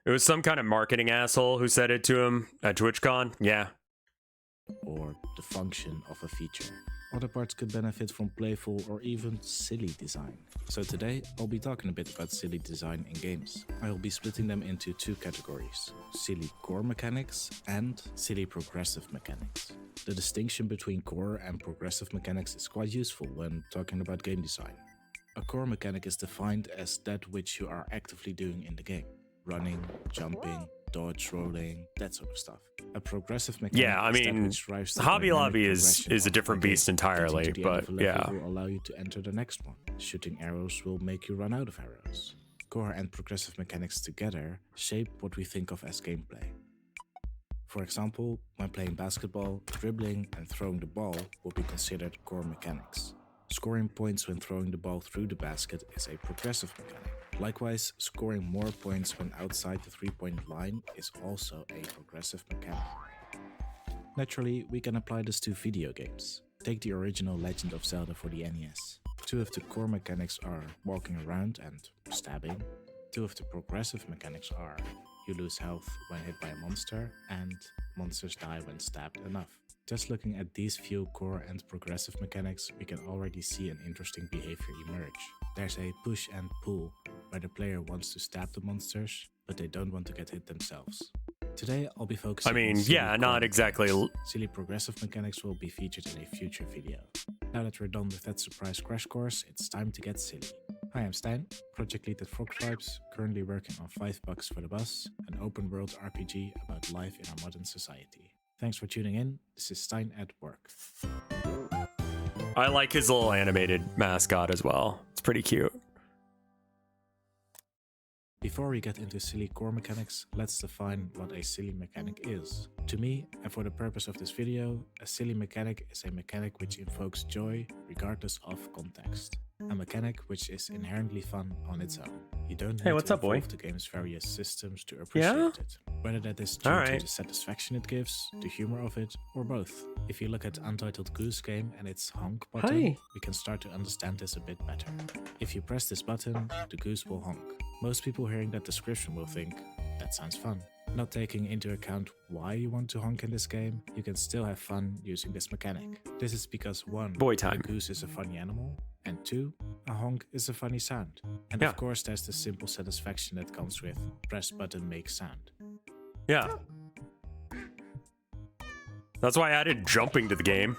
It was some kind of marketing asshole who said it to him at TwitchCon. Yeah. Or the function of a feature. Other parts could benefit from playful or even silly design. So today, I'll be talking a bit about silly design in games. I will be splitting them into two categories: silly core mechanics and silly progressive mechanics. The distinction between core and progressive mechanics is quite useful when talking about game design. A core mechanic is defined as that which you are actively doing in the game: running, jumping, dodge, rolling, that sort of stuff. A progressive mechanic Yeah, I is that mean, which drives the Hobby dynamic Lobby progression is a of different the game. beast entirely, Getting to the end but of a level yeah. will allow you to enter the next one. Shooting arrows will make you run out of arrows. Core and progressive mechanics together shape what we think of as gameplay. For example, when playing basketball, dribbling and throwing the ball will be considered core mechanics. Scoring points when throwing the ball through the basket is a progressive mechanic. Likewise, scoring more points when outside the three-point line is also a progressive mechanic. Naturally, we can apply this to video games. Take the original Legend of Zelda for the NES. Two of the core mechanics are walking around and stabbing. Two of the progressive mechanics are you lose health when hit by a monster, and monsters die when stabbed enough. Just looking at these few core and progressive mechanics, we can already see an interesting behavior emerge. There's a push and pull, where the player wants to stab the monsters, but they don't want to get hit themselves. Today, I'll be focusing on silly core not exactly. mechanics. Silly progressive mechanics will be featured in a future video. Now that we're done with that surprise crash course, it's time to get silly. Hi, I'm Stijn, project lead at Frog Vibes, currently working on $5 for the Bus, an open world RPG about life in our modern society. Thanks for tuning in. This is Stijn at work. I like his little animated mascot as well. It's pretty cute. Before we get into silly core mechanics, let's define what a silly mechanic is. To me, and for the purpose of this video, a silly mechanic is a mechanic which invokes joy regardless of context. A mechanic which is inherently fun on its own. You don't need to evolve the game's various systems to appreciate it. Whether that is due to the satisfaction it gives, the humor of it, or both. If you look at Untitled Goose Game and its honk button, we can start to understand this a bit better. If you press this button, the goose will honk. Most people hearing that description will think, that sounds fun. Not taking into account why you want to honk in this game, you can still have fun using this mechanic. This is because 1. A goose is a funny animal, and 2. A honk is a funny sound. And of course there's the simple satisfaction that comes with press button make sound. Yeah. That's why I added jumping to the game.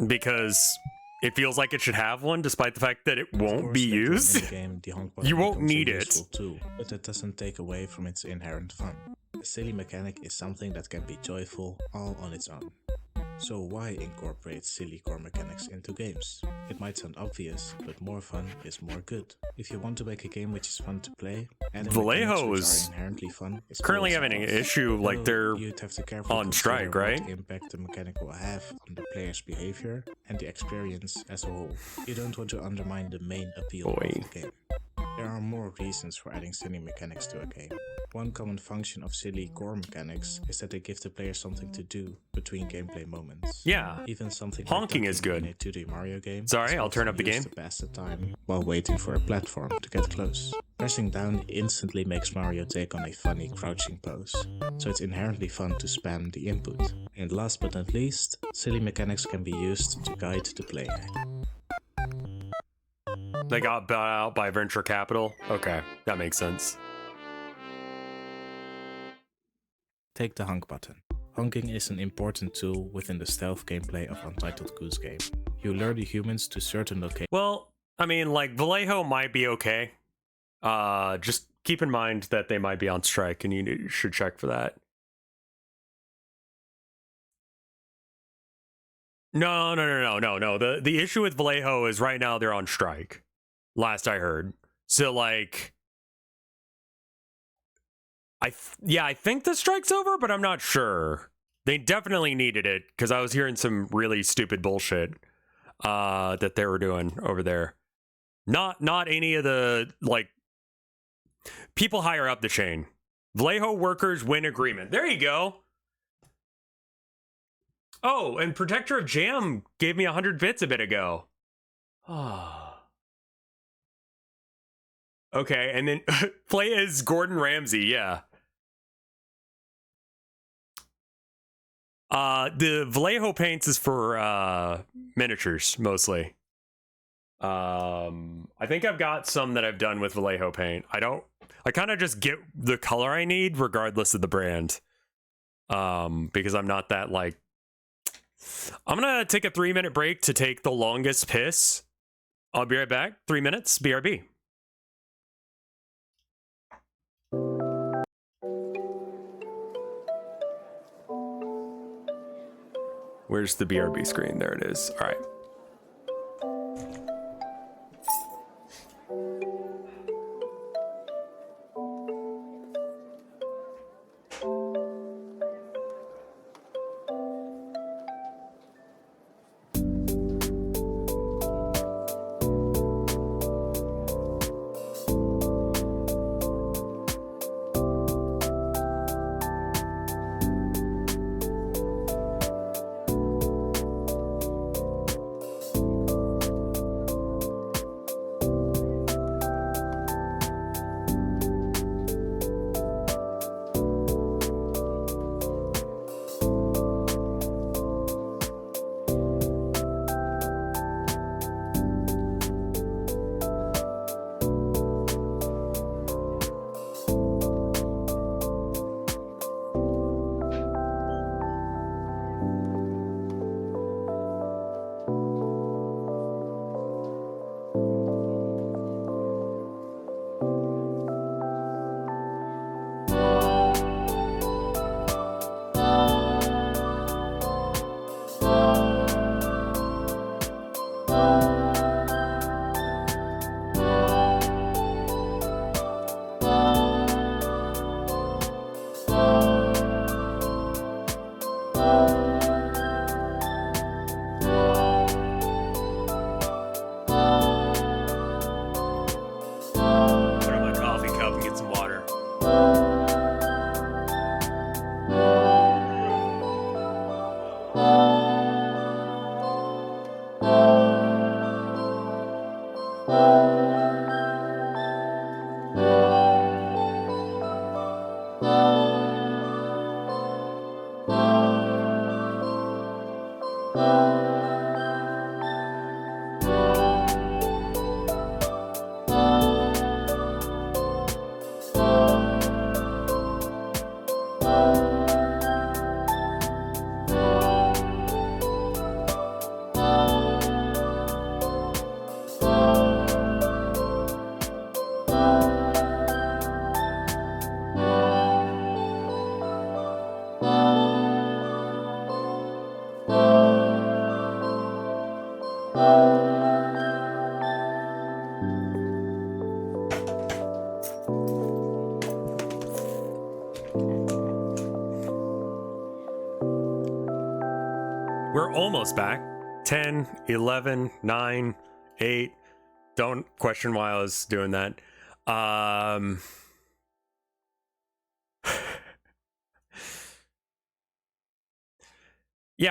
Because it feels like it should have one, despite the fact that it won't be used. You won't need it. Tool, but that doesn't take away from its inherent fun. A silly mechanic is something that can be joyful all on its own. So why incorporate silly core mechanics into games? It might sound obvious, but more fun is more good. If you want to make a game which is fun to play, adding Vallejo mechanics which is are inherently fun is currently always having a an plus. issue, like Although they're you'd have to carefully on consider strike, what right? impact the mechanic will have on the player's behavior and the experience as a whole. You don't want to undermine the main appeal of the game. There are more reasons for adding silly mechanics to a game. One common function of silly core mechanics is that they give the player something to do between gameplay moments. Yeah. Even something Honking like is good. in a 2D Mario game. Sorry, I'll turn up the game. To pass the time while waiting for a platform to get close. Pressing down instantly makes Mario take on a funny crouching pose, so it's inherently fun to spam the input. And last but not least, silly mechanics can be used to guide the player. They got bought out by venture capital? Okay, that makes sense. Take the honk button. Honking is an important tool within the stealth gameplay of Untitled Goose Game. You lure the humans to certain locations. Well, I mean, like, Vallejo might be okay. Just keep in mind that they might be on strike, and you should check for that. No. The issue with Vallejo is right now they're on strike. Last I heard. So, like, I think the strike's over, but I'm not sure. They definitely needed it, because I was hearing some really stupid bullshit that they were doing over there. Not any of the, like, people higher up the chain. Vallejo workers win agreement. There you go. Oh, and Protector of Jam gave me 100 bits a bit ago. Okay, and then play as Gordon Ramsay, yeah. The Vallejo paints is for miniatures mostly. I think I've got some that I've done with Vallejo paint. I kind of just get the color I need regardless of the brand. Because I'm not that like... I'm gonna take a 3-minute break to take the longest piss. I'll be right back. 3 minutes, BRB. Where's the BRB screen? There it is. All right. We're almost back. 10, 11, 9, 8. Don't question why I was doing that. Yeah,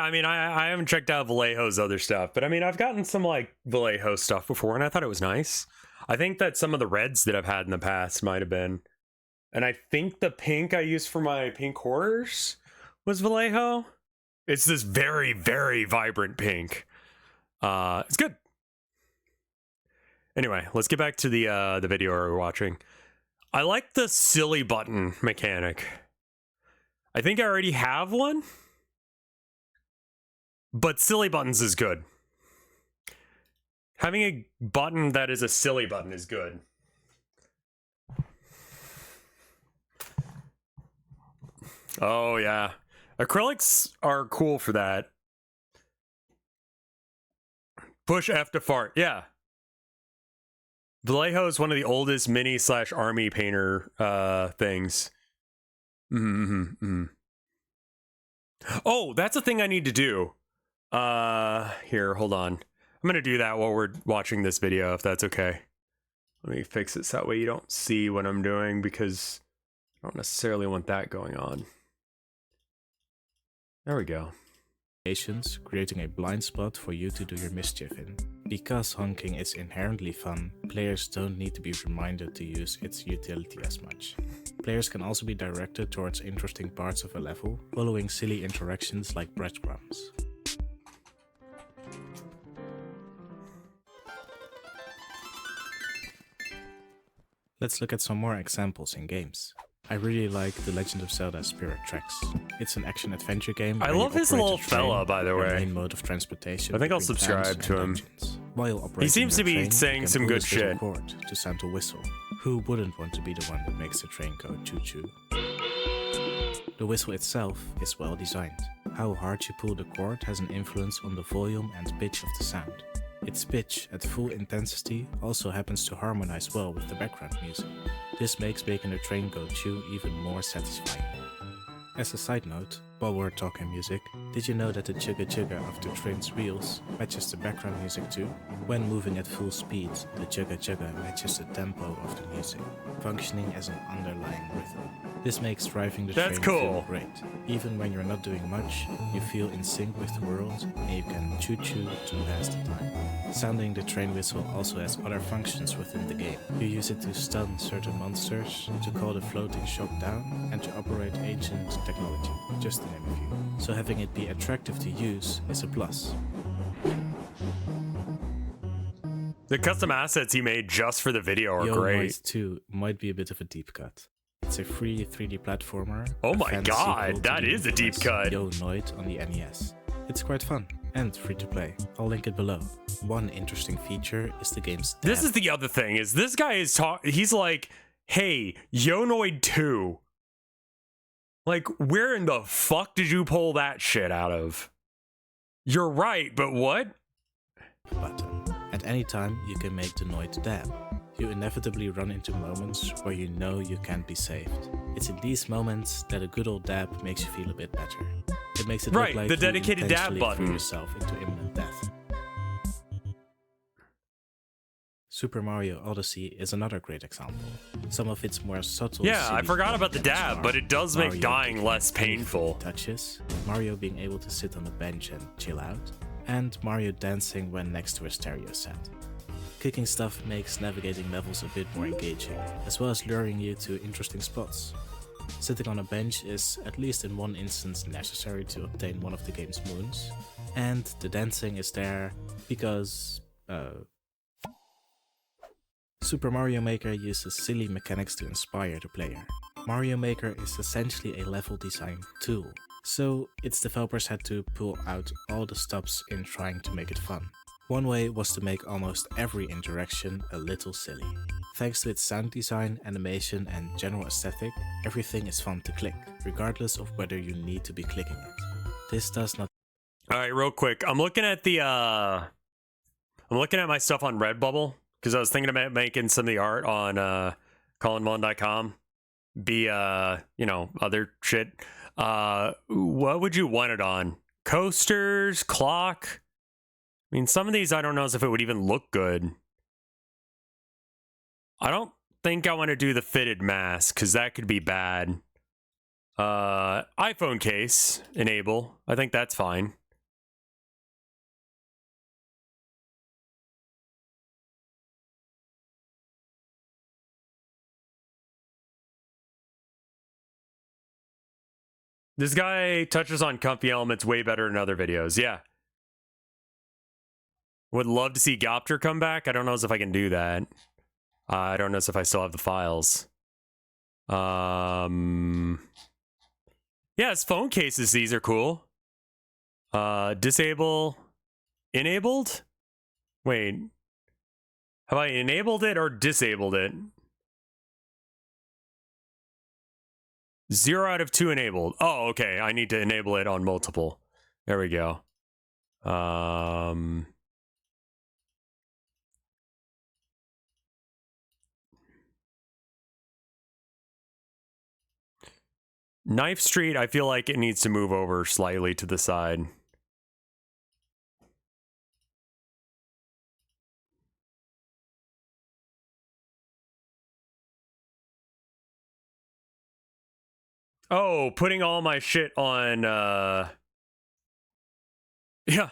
I mean, I haven't checked out Vallejo's other stuff, but I mean, I've gotten some like Vallejo stuff before, and I thought it was nice. I think that some of the reds that I've had in the past might have been. And I think the pink I used for my pink horrors was Vallejo. It's this very, very vibrant pink. It's good. Anyway, let's get back to the video we're watching. I like the silly button mechanic. I think I already have one, but silly buttons is good. Having a button that is a silly button is good. Oh yeah. Acrylics are cool for that. Push F to fart. Yeah. Vallejo is one of the oldest mini/army painter things. Oh, that's a thing I need to do. Here, hold on. I'm gonna do that while we're watching this video, if that's okay. Let me fix it so that way you don't see what I'm doing, because I don't necessarily want that going on. There we go. Creating a blind spot for you to do your mischief in. Because honking is inherently fun, players don't need to be reminded to use its utility as much. Players can also be directed towards interesting parts of a level, following silly interactions like breadcrumbs. Let's look at some more examples in games. I really like The Legend of Zelda Spirit Tracks. It's an action-adventure game. I love his little fella, by the way. Main mode of transportation. I think I'll between subscribe towns to and him. dungeons. While operating He seems your to be train, you saying can some pull good this little shit. cord to sound a whistle. Who wouldn't want to be the one that makes the train go choo-choo? The whistle itself is well designed. How hard you pull the cord has an influence on the volume and pitch of the sound. Its pitch at full intensity also happens to harmonize well with the background music. This makes making the train go choo even more satisfying. As a side note, while we're talking music, did you know that the chugga chugga of the train's wheels matches the background music too? When moving at full speed, the chugga chugga matches the tempo of the music, functioning as an underlying rhythm. This makes driving the train feel great. Even when you're not doing much, you feel in sync with the world and you can choo-choo to pass the time. Sounding the train whistle also has other functions within the game. You use it to stun certain monsters, to call the floating shop down, and to operate ancient technology, just to name a few. So having it be attractive to use is a plus. The custom assets he made just for the video are Yo great. Noise 2 might be a bit of a deep cut. It's a free 3D platformer. Oh a my fan god, sequel to that the is a deep infamous cut. Yo Noid on the NES. It's quite fun and free to play. I'll link it below. One interesting feature is the game's This dab. is the other thing, is this guy is he's like, hey, Yonoid 2. Like, where in the fuck did you pull that shit out of? You're right, but what? Button. At any time, you can make the Noid dab. You inevitably run into moments where you know you can't be saved. It's in these moments that a good old dab makes you feel a bit better. It makes it Right, look like the you dedicated dab intentionally button. threw yourself into imminent death. Super Mario Odyssey is another great example. Some of its more subtle. Yeah, I silly forgot about the elements dab, are but it does make Mario dying kicking less anything painful. he touches, Mario being able to sit on a bench and chill out, and Mario dancing when next to a stereo set. Kicking stuff makes navigating levels a bit more engaging, as well as luring you to interesting spots. Sitting on a bench is, at least in one instance, necessary to obtain one of the game's moons, and the dancing is there because, Super Mario Maker uses silly mechanics to inspire the player. Mario Maker is essentially a level design tool, so its developers had to pull out all the stops in trying to make it fun. One way was to make almost every interaction a little silly. Thanks to its sound design, animation, and general aesthetic, everything is fun to click, regardless of whether you need to be clicking it. This does not. Alright, real quick. I'm looking at my stuff on Redbubble, because I was thinking about making some of the art on colinmon.com. Other shit. What would you want it on? Coasters? Clock? I mean, some of these I don't know as if it would even look good. I don't think I want to do the fitted mask, because that could be bad. iPhone case, enable. I think that's fine. This guy touches on comfy elements way better in other videos. Yeah. Would love to see Gopter come back. I don't know as if I can do that. I don't know as if I still have the files. Yes, phone cases. These are cool. Disable. Enabled? Wait. Have I enabled it or disabled it? 0 out of 2 enabled. Oh, okay. I need to enable it on multiple. There we go. Knife Street, I feel like it needs to move over slightly to the side. Oh, putting all my shit on, yeah,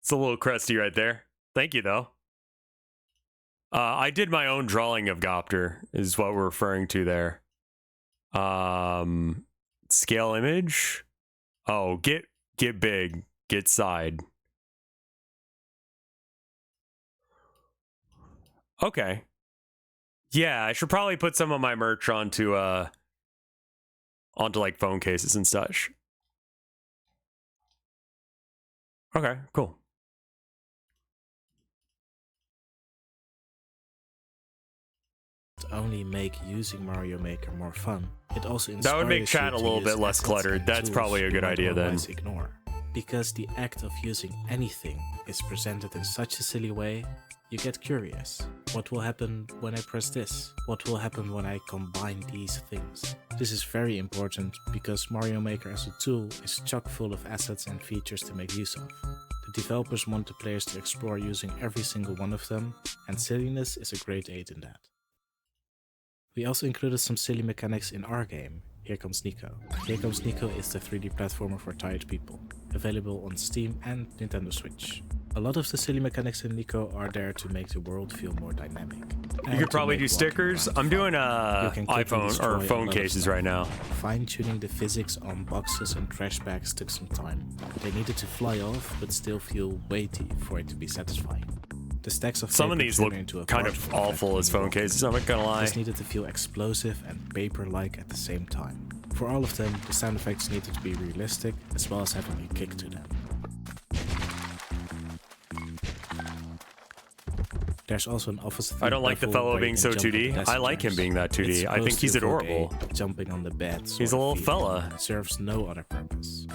It's a little crusty right there. Thank you, though. I did my own drawing of Gopter, is what we're referring to there. Scale image. Oh, get big, get side. Okay. Yeah, I should probably put some of my merch onto like phone cases and such. Okay, cool. Only make using Mario Maker more fun. It also inspires That would make chat you a to little use bit less assets cluttered. and That's tools probably a good you might idea then. otherwise ignore. Because the act of using anything is presented in such a silly way, you get curious. What will happen when I press this? What will happen when I combine these things? This is very important because Mario Maker as a tool is chock full of assets and features to make use of. The developers want the players to explore using every single one of them, and silliness is a great aid in that. We also included some silly mechanics in our game, Here Comes Nico. Here Comes Nico is the 3D platformer for tired people, available on Steam and Nintendo Switch. A lot of the silly mechanics in Nico are there to make the world feel more dynamic. You could probably do stickers. I'm doing iPhone or phone cases right now. Fine-tuning the physics on boxes and trash bags took some time. They needed to fly off, but still feel weighty for it to be satisfying. The stacks of Some of paper these turn look into a kind of parchment awful as phone cases, I'm not gonna lie. This needed to feel explosive and paper-like at the same time. For all of them, the sound effects needed to be realistic, as well as having a kick to them. There's also an office. I don't like the fellow being so 2D. I like him being that 2D. I think he's adorable. Jumping on the bed. He's a little fella. Serves no other purpose.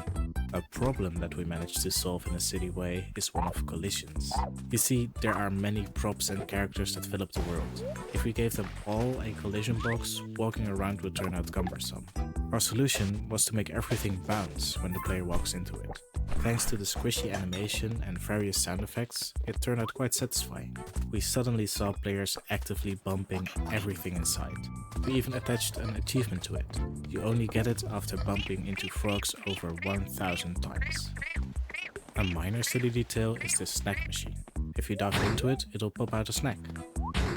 A problem that we managed to solve in a silly way is one of collisions. You see, there are many props and characters that fill up the world. If we gave them all a collision box, walking around would turn out cumbersome. Our solution was to make everything bounce when the player walks into it. Thanks to the squishy animation and various sound effects, it turned out quite satisfying. We suddenly saw players actively bumping everything in sight. We even attached an achievement to it. You only get it after bumping into frogs over 1,000 times. A minor silly detail is the snack machine. If you dive into it, it'll pop out a snack.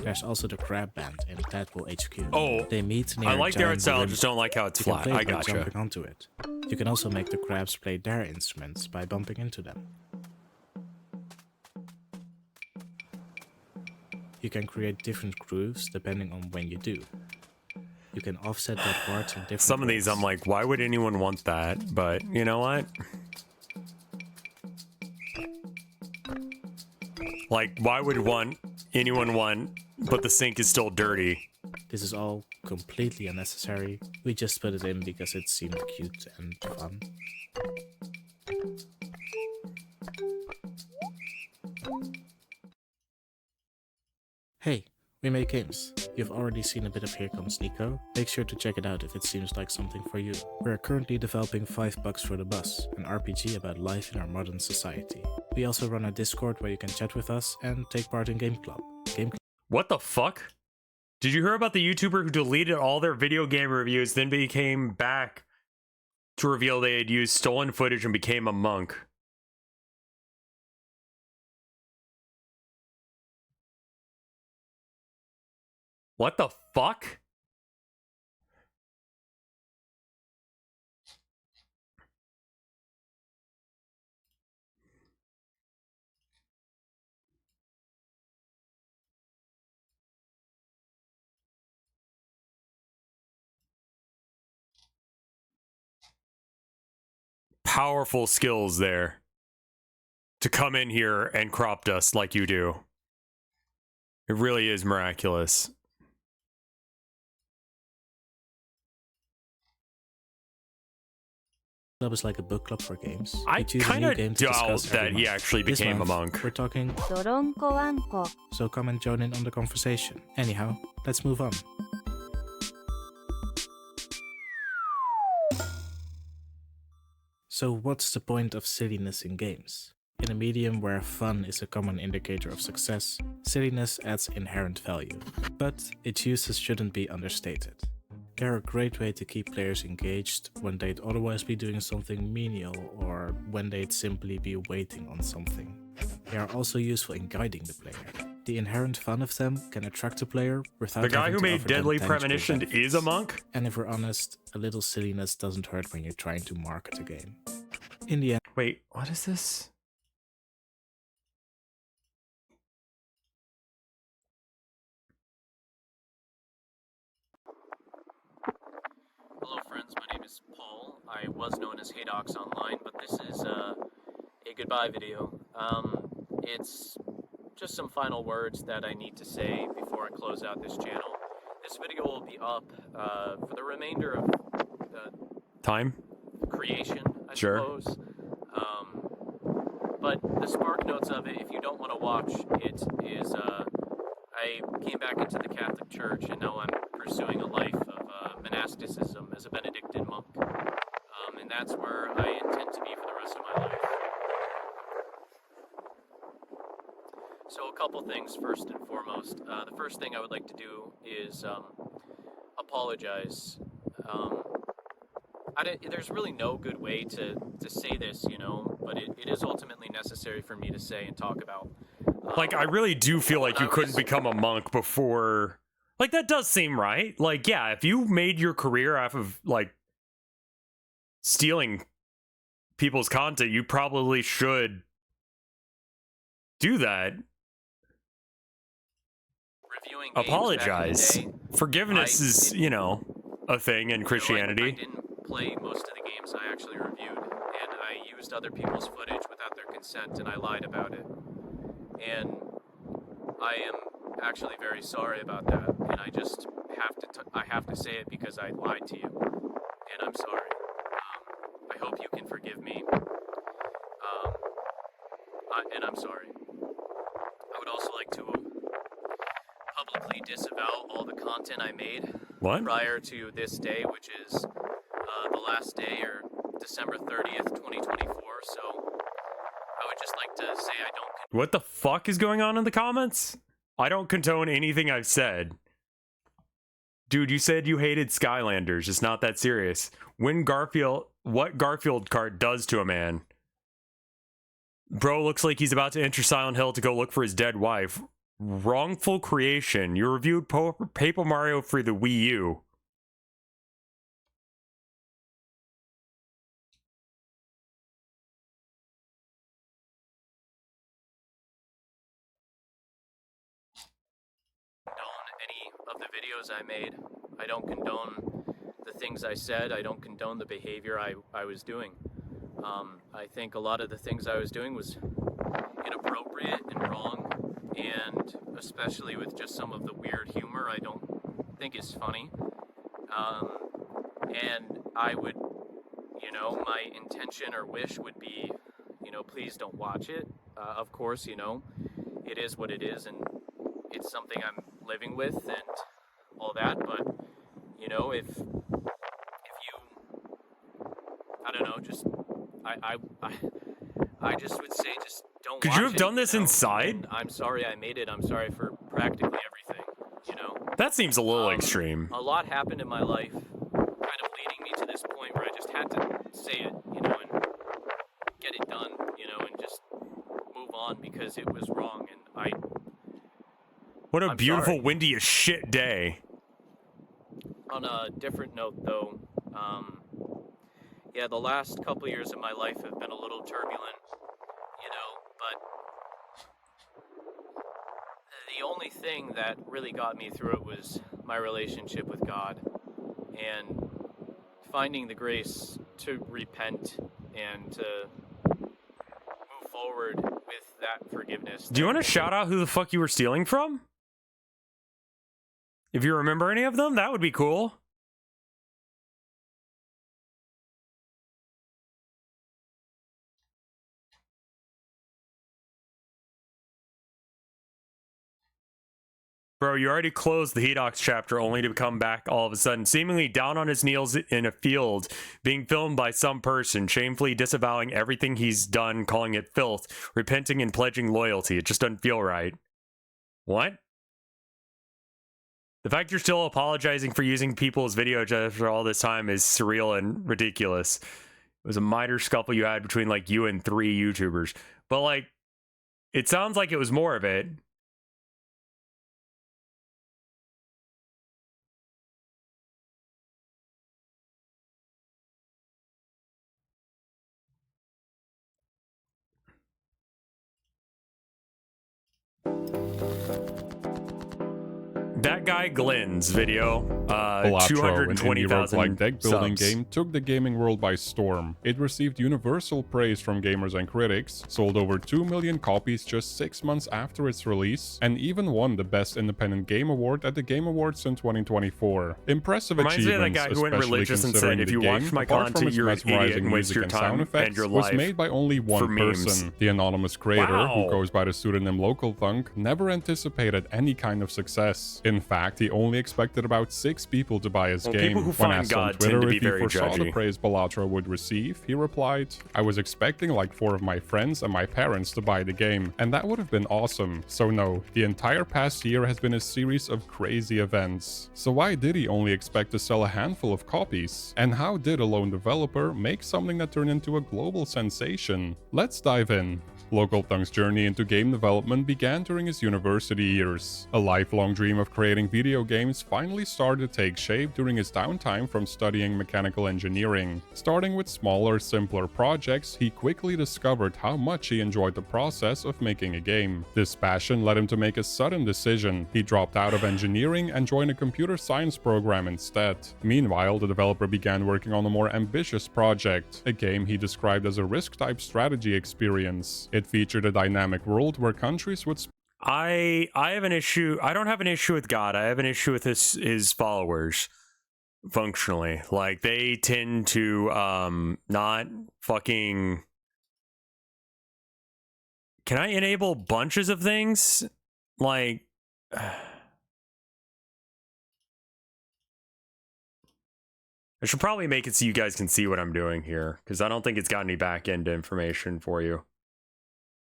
There's also the crab band in Tadpole HQ. Oh, they meet near I like the art style, giant just don't like how it's you can flat. play I by gotcha. jumping onto it. You can also make the crabs play their instruments by bumping into them. You can create different grooves depending on when you do. You can offset that part in different Some of these I'm like, why would anyone want that? But you know what? Like, why would anyone want, but the sink is still dirty? This is all completely unnecessary. We just put it in because it seemed cute and fun. Hey, we make games. You've already seen a bit of Here Comes Nico. Make sure to check it out if it seems like something for you. We're currently developing 5 Bucks for the Bus, an RPG about life in our modern society. We also run a Discord where you can chat with us and take part in Game Club. What the fuck? Did you hear about the YouTuber who deleted all their video game reviews, then became back to reveal they had used stolen footage and became a monk? What the fuck? Powerful skills there to come in here and crop dust like you do. It really is miraculous. Club is like a book club for games. I kind of doubt that he actually This became a month, monk. We're talking, so come and join in on the conversation. Anyhow, let's move on. So what's the point of silliness in games? In a medium where fun is a common indicator of success, silliness adds inherent value. But its uses shouldn't be understated. They're a great way to keep players engaged when they'd otherwise be doing something menial or when they'd simply be waiting on something. They are also useful in guiding the player. The inherent fun of them can attract the player without The guy having who to made offer them Deadly tangible Premonition benefits. is a monk? And if we're honest, a little silliness doesn't hurt when you're trying to market a game. In the end... Wait, what is this? Hello friends, my name is Paul. I was known as Haydox online, but this is a goodbye video. It's just some final words that I need to say before I close out this channel. This video will be up for the remainder of the Time? creation, I Sure. suppose. But the spark notes of it, if you don't want to watch it, is I came back into the Catholic Church and now I'm pursuing a life of monasticism as a Benedictine monk. And that's where I intend to be for the rest of my life. So a couple things first and foremost. The first thing I would like to do is apologize. There's really no good way to say this, you know, but it is ultimately necessary for me to say and talk about. Like, I really do feel like you couldn't become a monk before... Like, that does seem right. Like, yeah, if you made your career off of, like, stealing people's content, you probably should do that. Reviewing games back in the Apologize. day, Forgiveness is, you know, a thing in Christianity. I didn't play most of the games I actually reviewed, and I used other people's footage without their consent, and I lied about it. And I am actually very sorry about that, and I just have to say it because I lied to you, and I'm sorry. I hope you can forgive me, and I'm sorry. I would also like to publicly disavow all the content I made prior to this day, which is the last day, or December 30th, 2024, so I would just like to say I don't... What the fuck is going on in the comments? I don't condone anything I've said. Dude, you said you hated Skylanders. It's not that serious. What Garfield card does to a man. Bro looks like he's about to enter Silent Hill to go look for his dead wife. Wrongful creation. You reviewed Paper Mario for the Wii U. Any of the videos I made. I don't condone the things I said. I don't condone the behavior I was doing. I think a lot of the things I was doing was inappropriate and wrong, and especially with just some of the weird humor I don't think is funny. And I would, you know, my intention or wish would be, you know, please don't watch it. Of course, you know, it is what it is, and it's something I'm living with and all that, but, you know, if you, I don't know, just, I just would say just don't Could watch you have it, done this know? inside? And I'm sorry I made it. I'm sorry for practically everything, you know? That seems a little extreme. A lot happened in my life, kind of leading me to this point where I just had to say it, you know, and get it done, you know, and just move on because it was wrong, and What a I'm beautiful, sorry. windy as shit day. On a different note, though, yeah, the last couple years of my life have been a little turbulent, you know, but the only thing that really got me through it was my relationship with God and finding the grace to repent and to move forward with that forgiveness. Do you want to shout out who the fuck you were stealing from? If you remember any of them, that would be cool. Bro, you already closed the Hedox chapter only to come back all of a sudden, seemingly down on his knees in a field, being filmed by some person, shamefully disavowing everything he's done, calling it filth, repenting and pledging loyalty. It just doesn't feel right. What? The fact you're still apologizing for using people's videos after all this time is surreal and ridiculous. It was a minor scuffle you had between, like, you and 3 YouTubers. But, like, It sounds like it was more of it. That guy Glenn's video, Balatro, an indie roguelike 220,000 deck building subs. game, took the gaming world by storm. It received universal praise from gamers and critics, sold over 2 million copies just 6 months after its release, and even won the Best Independent Game Award at the Game Awards in 2024. Impressive Reminds me of that achievements, guy who went especially religious and considering said, if the you game, watch my apart from content, its you're an idiot mesmerizing and waste music your and time sound and effects, your was life made by only for one memes. person. The anonymous creator, Wow. who goes by the pseudonym Local Thunk, never anticipated any kind of success. In fact, he only expected about 6 people to buy his Well, game. people who When find asked on God tend Twitter to be if he very foresaw the judgy. praise Balatro would receive, he replied, "I was expecting like 4 of my friends and my parents to buy the game, and that would have been awesome. So no, the entire past year has been a series of crazy events. So why did he only expect to sell a handful of copies? And how did a lone developer make something that turned into a global sensation? Let's dive in." Local Thunk's journey into game development began during his university years. A lifelong dream of creating video games finally started to take shape during his downtime from studying mechanical engineering. Starting with smaller, simpler projects, he quickly discovered how much he enjoyed the process of making a game. This passion led him to make a sudden decision. He dropped out of engineering and joined a computer science program instead. Meanwhile, the developer began working on a more ambitious project, a game he described as a Risk-type strategy experience. It featured a dynamic world where countries would I have an issue. I don't have an issue with God. I have an issue with his followers. Functionally, like they tend to not fucking. Can I enable bunches of things? Like. I should probably make it so you guys can see what I'm doing here, because I don't think it's got any back-end information for you.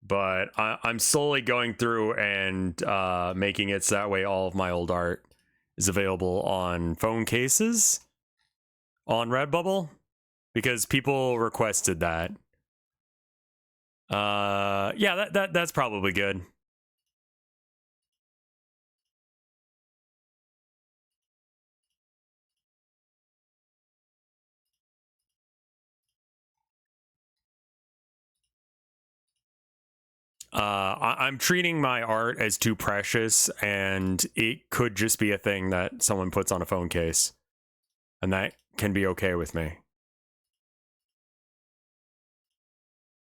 But I'm slowly going through and making it so that way all of my old art is available on phone cases on Redbubble, because people requested that. Yeah, that's probably good. I'm treating my art as too precious, and it could just be a thing that someone puts on a phone case, and that can be okay with me.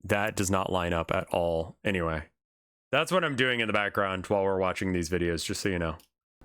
That does not line up at all. Anyway, that's what I'm doing in the background while we're watching these videos, just so you know.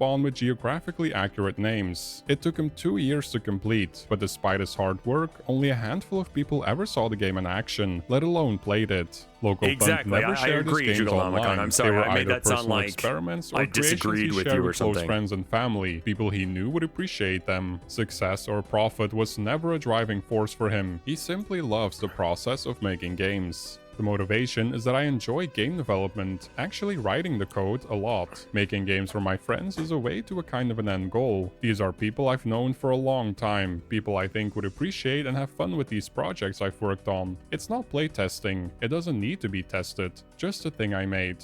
spawn with geographically accurate names. It took him 2 years to complete, but despite his hard work, only a handful of people ever saw the game in action, let alone played it. Local Exactly, Thunk never I shared his agree, games Jugalamacon. online. I'm sorry, They were I made either that sound personal like experiments or I creations disagreed he with shared you or with close something. friends and family, people he knew would appreciate them. Success or profit was never a driving force for him. He simply loves the process of making games. The motivation is that I enjoy game development, actually writing the code a lot. Making games for my friends is a way to a kind of an end goal. These are people I've known for a long time, people I think would appreciate and have fun with these projects I've worked on. It's not playtesting, it doesn't need to be tested, just a thing I made.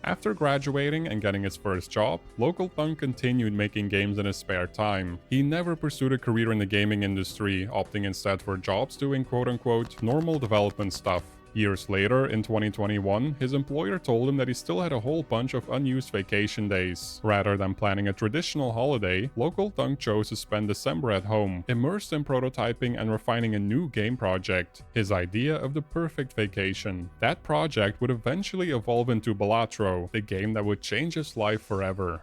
After graduating and getting his first job, Local Thunk continued making games in his spare time. He never pursued a career in the gaming industry, opting instead for jobs doing quote-unquote normal development stuff. Years later, in 2021, his employer told him that he still had a whole bunch of unused vacation days. Rather than planning a traditional holiday, Local Thunk chose to spend December at home, immersed in prototyping and refining a new game project, his idea of the perfect vacation. That project would eventually evolve into Balatro, the game that would change his life forever.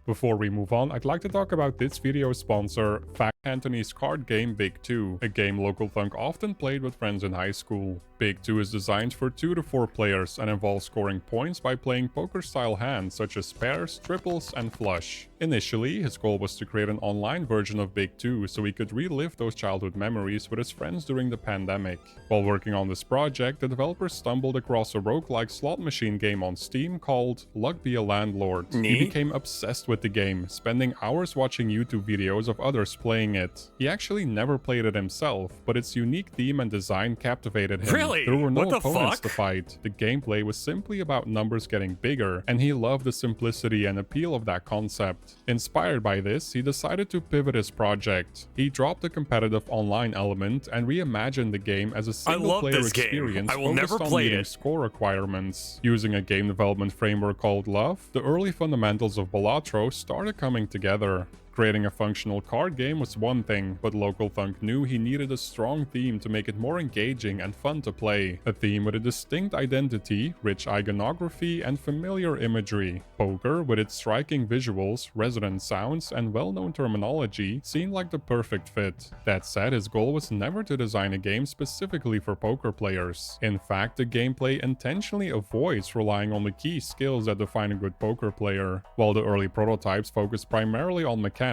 Before we move on, I'd like to talk about this video's sponsor, Anthony's card game Big 2, a game Local Thunk often played with friends in high school. Big 2 is designed for 2 to 4 players and involves scoring points by playing poker-style hands such as pairs, triples, and flush. Initially, his goal was to create an online version of Big 2 so he could relive those childhood memories with his friends during the pandemic. While working on this project, the developer stumbled across a roguelike slot machine game on Steam called Luck Be a Landlord. He became obsessed with the game, spending hours watching YouTube videos of others playing playing it. He actually never played it himself, but its unique theme and design captivated him. Really? There were no What the opponents fuck? to fight. The gameplay was simply about numbers getting bigger, and he loved the simplicity and appeal of that concept. Inspired by this, he decided to pivot his project. He dropped the competitive online element and reimagined the game as a single-player this game. experience I will never focused on play meeting it. score requirements. Using a game development framework called Love, the early fundamentals of Balatro started coming together. Creating a functional card game was one thing, but Local Thunk knew he needed a strong theme to make it more engaging and fun to play. A theme with a distinct identity, rich iconography, and familiar imagery. Poker, with its striking visuals, resonant sounds, and well-known terminology, seemed like the perfect fit. That said, his goal was never to design a game specifically for poker players. In fact, the gameplay intentionally avoids relying on the key skills that define a good poker player. While the early prototypes focused primarily on mechanics,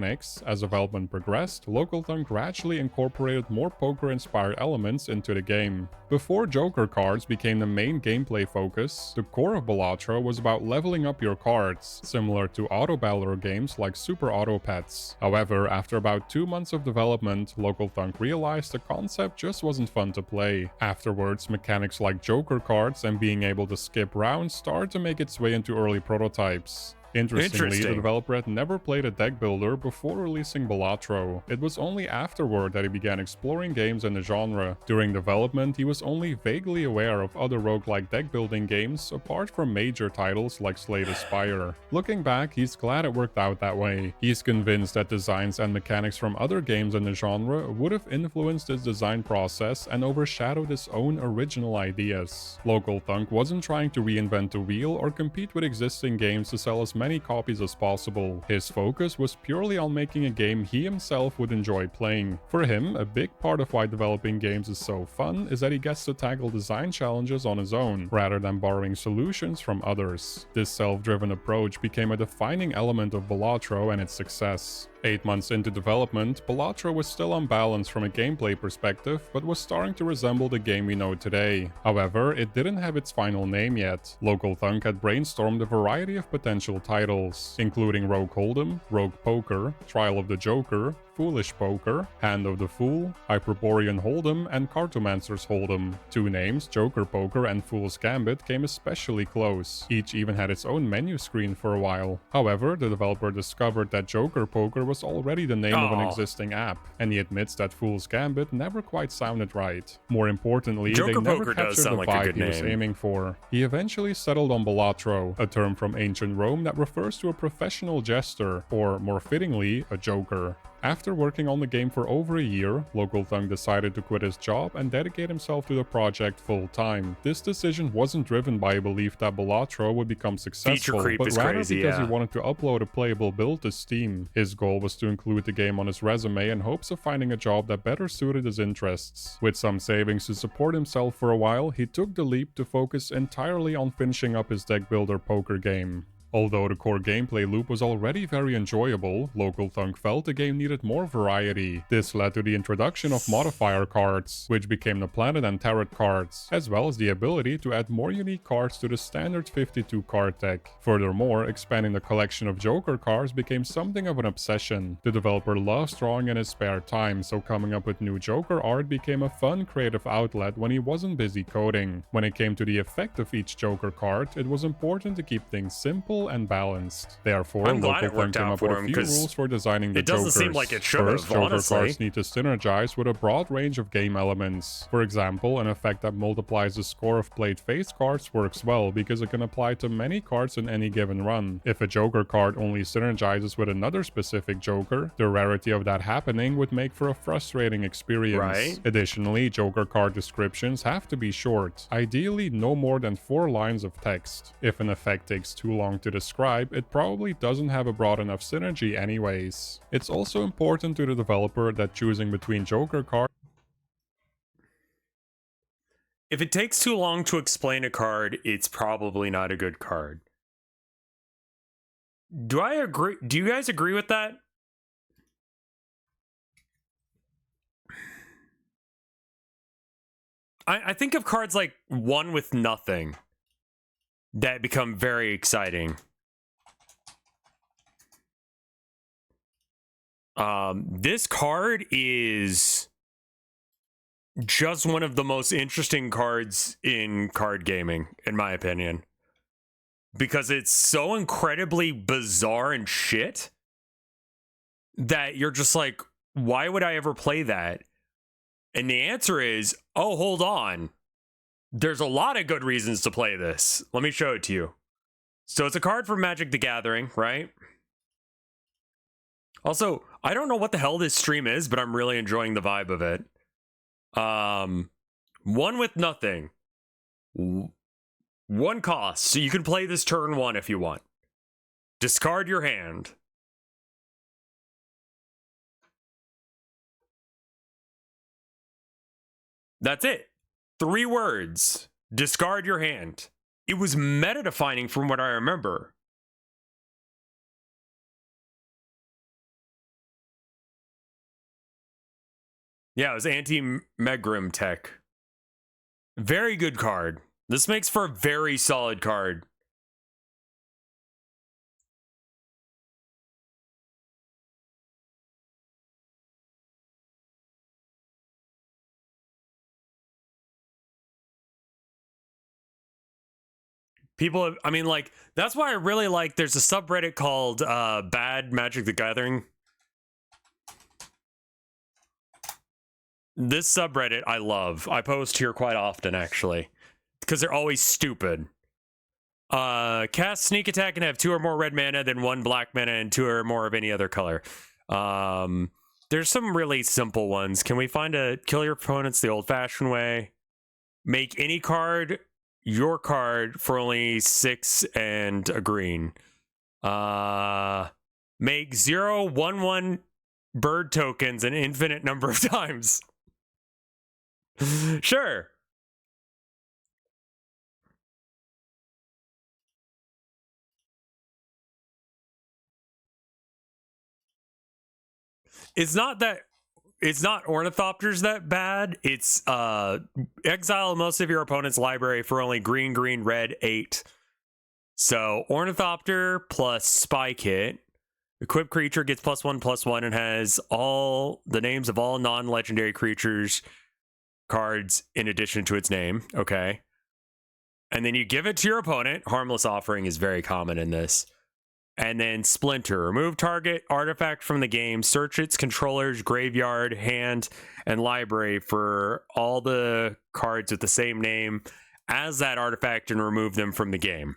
as development progressed, Local Thunk gradually incorporated more poker-inspired elements into the game. Before Joker cards became the main gameplay focus, the core of Balatro was about leveling up your cards, similar to auto battler games like Super Auto Pets. However, after about 2 months of development, Local Thunk realized the concept just wasn't fun to play. Afterwards, mechanics like Joker cards and being able to skip rounds started to make its way into early prototypes. Interestingly, the developer had never played a deck builder before releasing Balatro. It was only afterward that he began exploring games in the genre. During development, he was only vaguely aware of other roguelike deck building games apart from major titles like Slay the Spire. Looking back, he's glad it worked out that way. He's convinced that designs and mechanics from other games in the genre would have influenced his design process and overshadowed his own original ideas. Local Thunk wasn't trying to reinvent the wheel or compete with existing games to sell as many copies as possible. His focus was purely on making a game he himself would enjoy playing. For him, a big part of why developing games is so fun is that he gets to tackle design challenges on his own, rather than borrowing solutions from others. This self-driven approach became a defining element of Balatro and its success. 8 months into development, Balatro was still unbalanced from a gameplay perspective, but was starting to resemble the game we know today. However, it didn't have its final name yet. Local Thunk had brainstormed a variety of potential titles, including Rogue Hold'em, Rogue Poker, Trial of the Joker, Foolish Poker, Hand of the Fool, Hyperborean Hold'em, and Cartomancer's Hold'em. 2 names, Joker Poker and Fool's Gambit, came especially close. Each even had its own menu screen for a while. However, the developer discovered that Joker Poker was already the name of an existing app, and he admits that Fool's Gambit never quite sounded right. More importantly, they never captured the vibe he was aiming for. He eventually settled on Balatro, a term from ancient Rome that refers to a professional jester, or more fittingly, a joker. After working on the game for over a year, Local Thunk decided to quit his job and dedicate himself to the project full-time. This decision wasn't driven by a belief that Balatro would become successful, but rather because he wanted to upload a playable build to Steam. His goal was to include the game on his resume in hopes of finding a job that better suited his interests. With some savings to support himself for a while, he took the leap to focus entirely on finishing up his deck builder poker game. Although the core gameplay loop was already very enjoyable, Local Thunk felt the game needed more variety. This led to the introduction of modifier cards, which became the Planet and Tarot cards, as well as the ability to add more unique cards to the standard 52 card deck. Furthermore, expanding the collection of Joker cards became something of an obsession. The developer loves drawing in his spare time, so coming up with new Joker art became a fun creative outlet when he wasn't busy coding. When it came to the effect of each Joker card, it was important to keep things simple and balanced. Therefore, Local Thunk came up with a few rules for designing the Jokers. Seem like it should First, have, Joker honestly. cards need to synergize with a broad range of game elements. For example, an effect that multiplies the score of played face cards works well because it can apply to many cards in any given run. If a Joker card only synergizes with another specific Joker, the rarity of that happening would make for a frustrating experience. Right. Additionally, Joker card descriptions have to be short, ideally no more than 4 lines of text. If an effect takes too long to describe, it probably doesn't have a broad enough synergy anyways. It's also important to the developer that choosing between Joker cards. If it takes too long to explain a card, it's probably not a good card. Do I agree? Do you guys agree with that? I think of cards like One with Nothing that become very exciting. This card is just one of the most interesting cards in card gaming, in my opinion. Because it's so incredibly bizarre and shit that you're just like, why would I ever play that? And the answer is, oh, hold on. There's a lot of good reasons to play this. Let me show it to you. So it's a card from Magic the Gathering, right? Also, I don't know what the hell this stream is, but I'm really enjoying the vibe of it. One with nothing. One cost, so you can play this turn 1 if you want. Discard your hand. That's it. 3 words. Discard your hand. It was meta defining from what I remember. Yeah, it was anti-Megrim tech. Very good card. This makes for a very solid card. People, I mean, like, that's why I really like, there's a subreddit called Bad Magic the Gathering. This subreddit I love. I post here quite often, actually, because they're always stupid. Cast Sneak Attack and have 2 or more red mana, then 1 black mana, and 2 or more of any other color. There's some really simple ones. Can we find a kill your opponents the old-fashioned way? Make any card your card for only 6 and a green. Make 0, 1, 1 bird tokens an infinite number of times. Sure. It's not Ornithopters that bad. It's exile most of your opponent's library for only green, green, red, 8. So Ornithopter plus Spike Hit. Equipped creature gets +1/+1 and has all the names of all non-legendary creatures cards in addition to its name. Okay. And then you give it to your opponent. Harmless Offering is very common in this. And then Splinter. Remove target artifact from the game. Search its controller's graveyard, hand, and library for all the cards with the same name as that artifact and remove them from the game.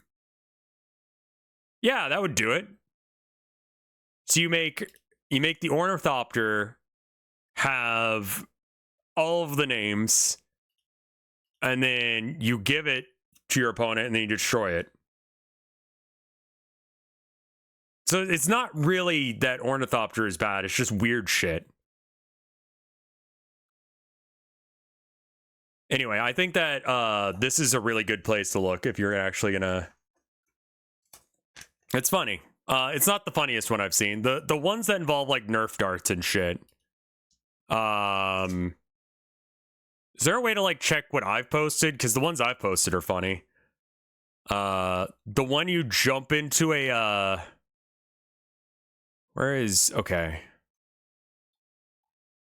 Yeah, that would do it. So you make the Ornithopter have all of the names, and then you give it to your opponent, and then you destroy it. So it's not really that Ornithopter is bad, it's just weird shit. Anyway, I think that this is a really good place to look if you're actually gonna... It's funny. It's not the funniest one I've seen. The ones that involve like Nerf darts and shit. Is there a way to like check what I've posted? Because the ones I've posted are funny. The one you jump into a where is okay.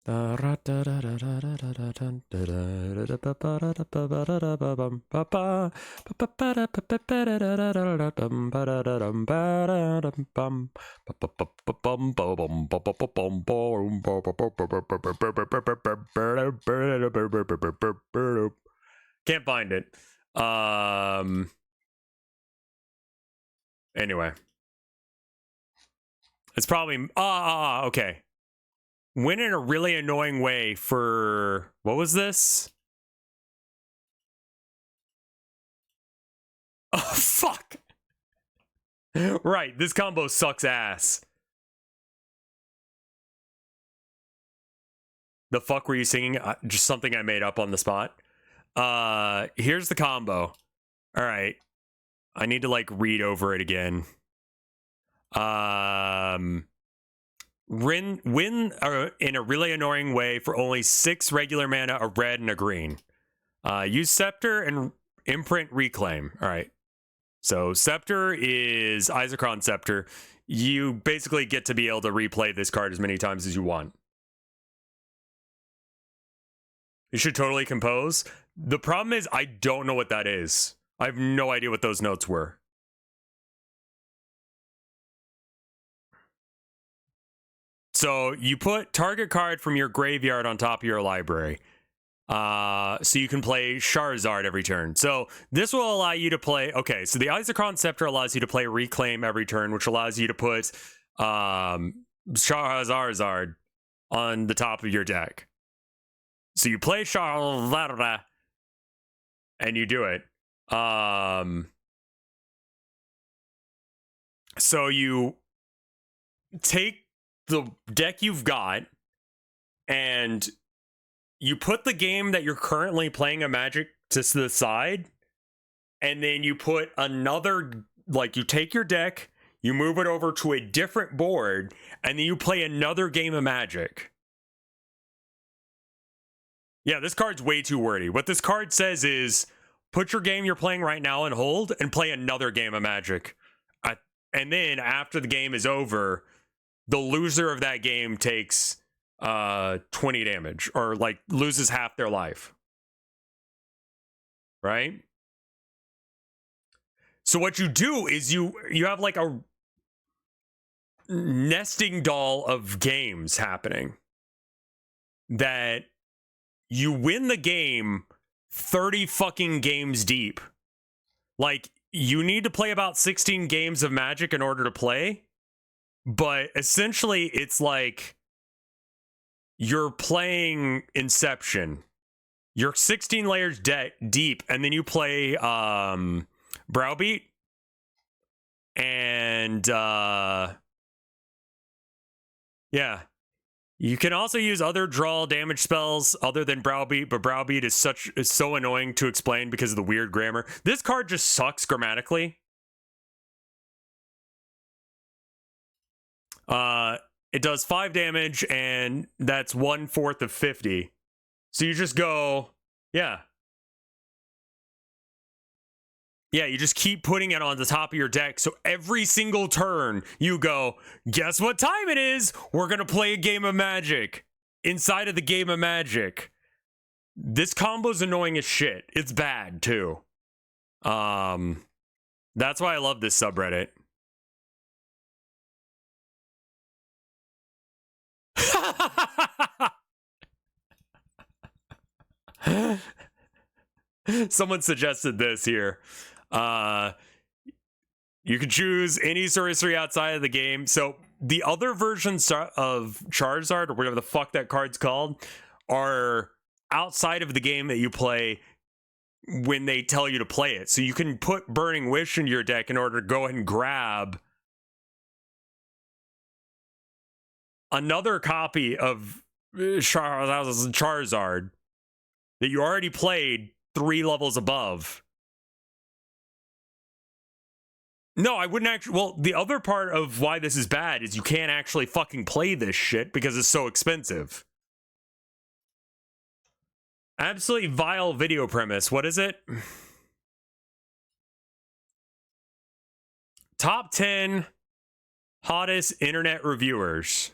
Can't find it. Anyway. It's probably okay. Went in a really annoying way for what was this? Oh fuck. Right, this combo sucks ass. The fuck were you singing? Just something I made up on the spot. Here's the combo. All right. I need to like read over it again. Win in a really annoying way for only 6 regular mana, a red and a green. Use Scepter and Imprint Reclaim. All right. So Scepter is Isokron Scepter. you basically get to be able to replay this card as many times as you want. You should totally compose. The problem is I don't know what that is. I have no idea what those notes were. So you put target card from your graveyard on top of your library. So you can play Charizard every turn. So this will allow you to play... Okay, so the Isochron Scepter allows you to play Reclaim every turn, which allows you to put Charizard on the top of your deck. So you play Charizard, and you do it. So you take the deck you've got, and you put the game that you're currently playing a Magic to the side, and then you put another, like you take your deck, you move it over to a different board, and then you play another game of Magic. Yeah, this card's way too wordy. What this card says is, put your game you're playing right now on hold and play another game of Magic. And then after the game is over, the loser of that game takes 20 damage, or like loses half their life. Right? So what you do is you have like a nesting doll of games happening that you win the game 30 fucking games deep. Like, you need to play about 16 games of Magic in order to play, but essentially it's like you're playing Inception. You're 16 layers deep, and then you play Browbeat, and yeah. You can also use other draw damage spells other than Browbeat, but Browbeat is so annoying to explain because of the weird grammar. This card just sucks grammatically. It does 5 damage, and that's 1/4 of 50. So you just go, yeah. Yeah, you just keep putting it on the top of your deck. So every single turn, you go, guess what time it is? We're going to play a game of Magic. Inside of the game of Magic. This combo's annoying as shit. It's bad, too. That's why I love this subreddit. Someone suggested this here. You can choose any sorcery outside of the game. So the other versions of Charizard, or whatever the fuck that card's called, are outside of the game that you play when they tell you to play it. So you can put Burning Wish into your deck in order to go ahead and grab another copy of Charizard that you already played 3 levels above. No, I wouldn't actually. Well, the other part of why this is bad is you can't actually fucking play this shit because it's so expensive. Absolutely vile video premise. What is it? Top 10 hottest internet reviewers.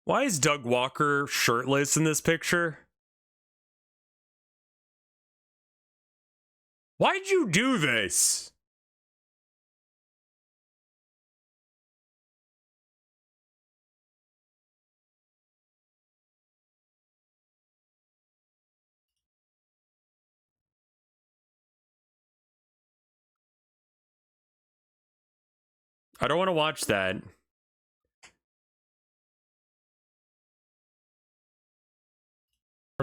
Why is Doug Walker shirtless in this picture? Why'd you do this? I don't want to watch that.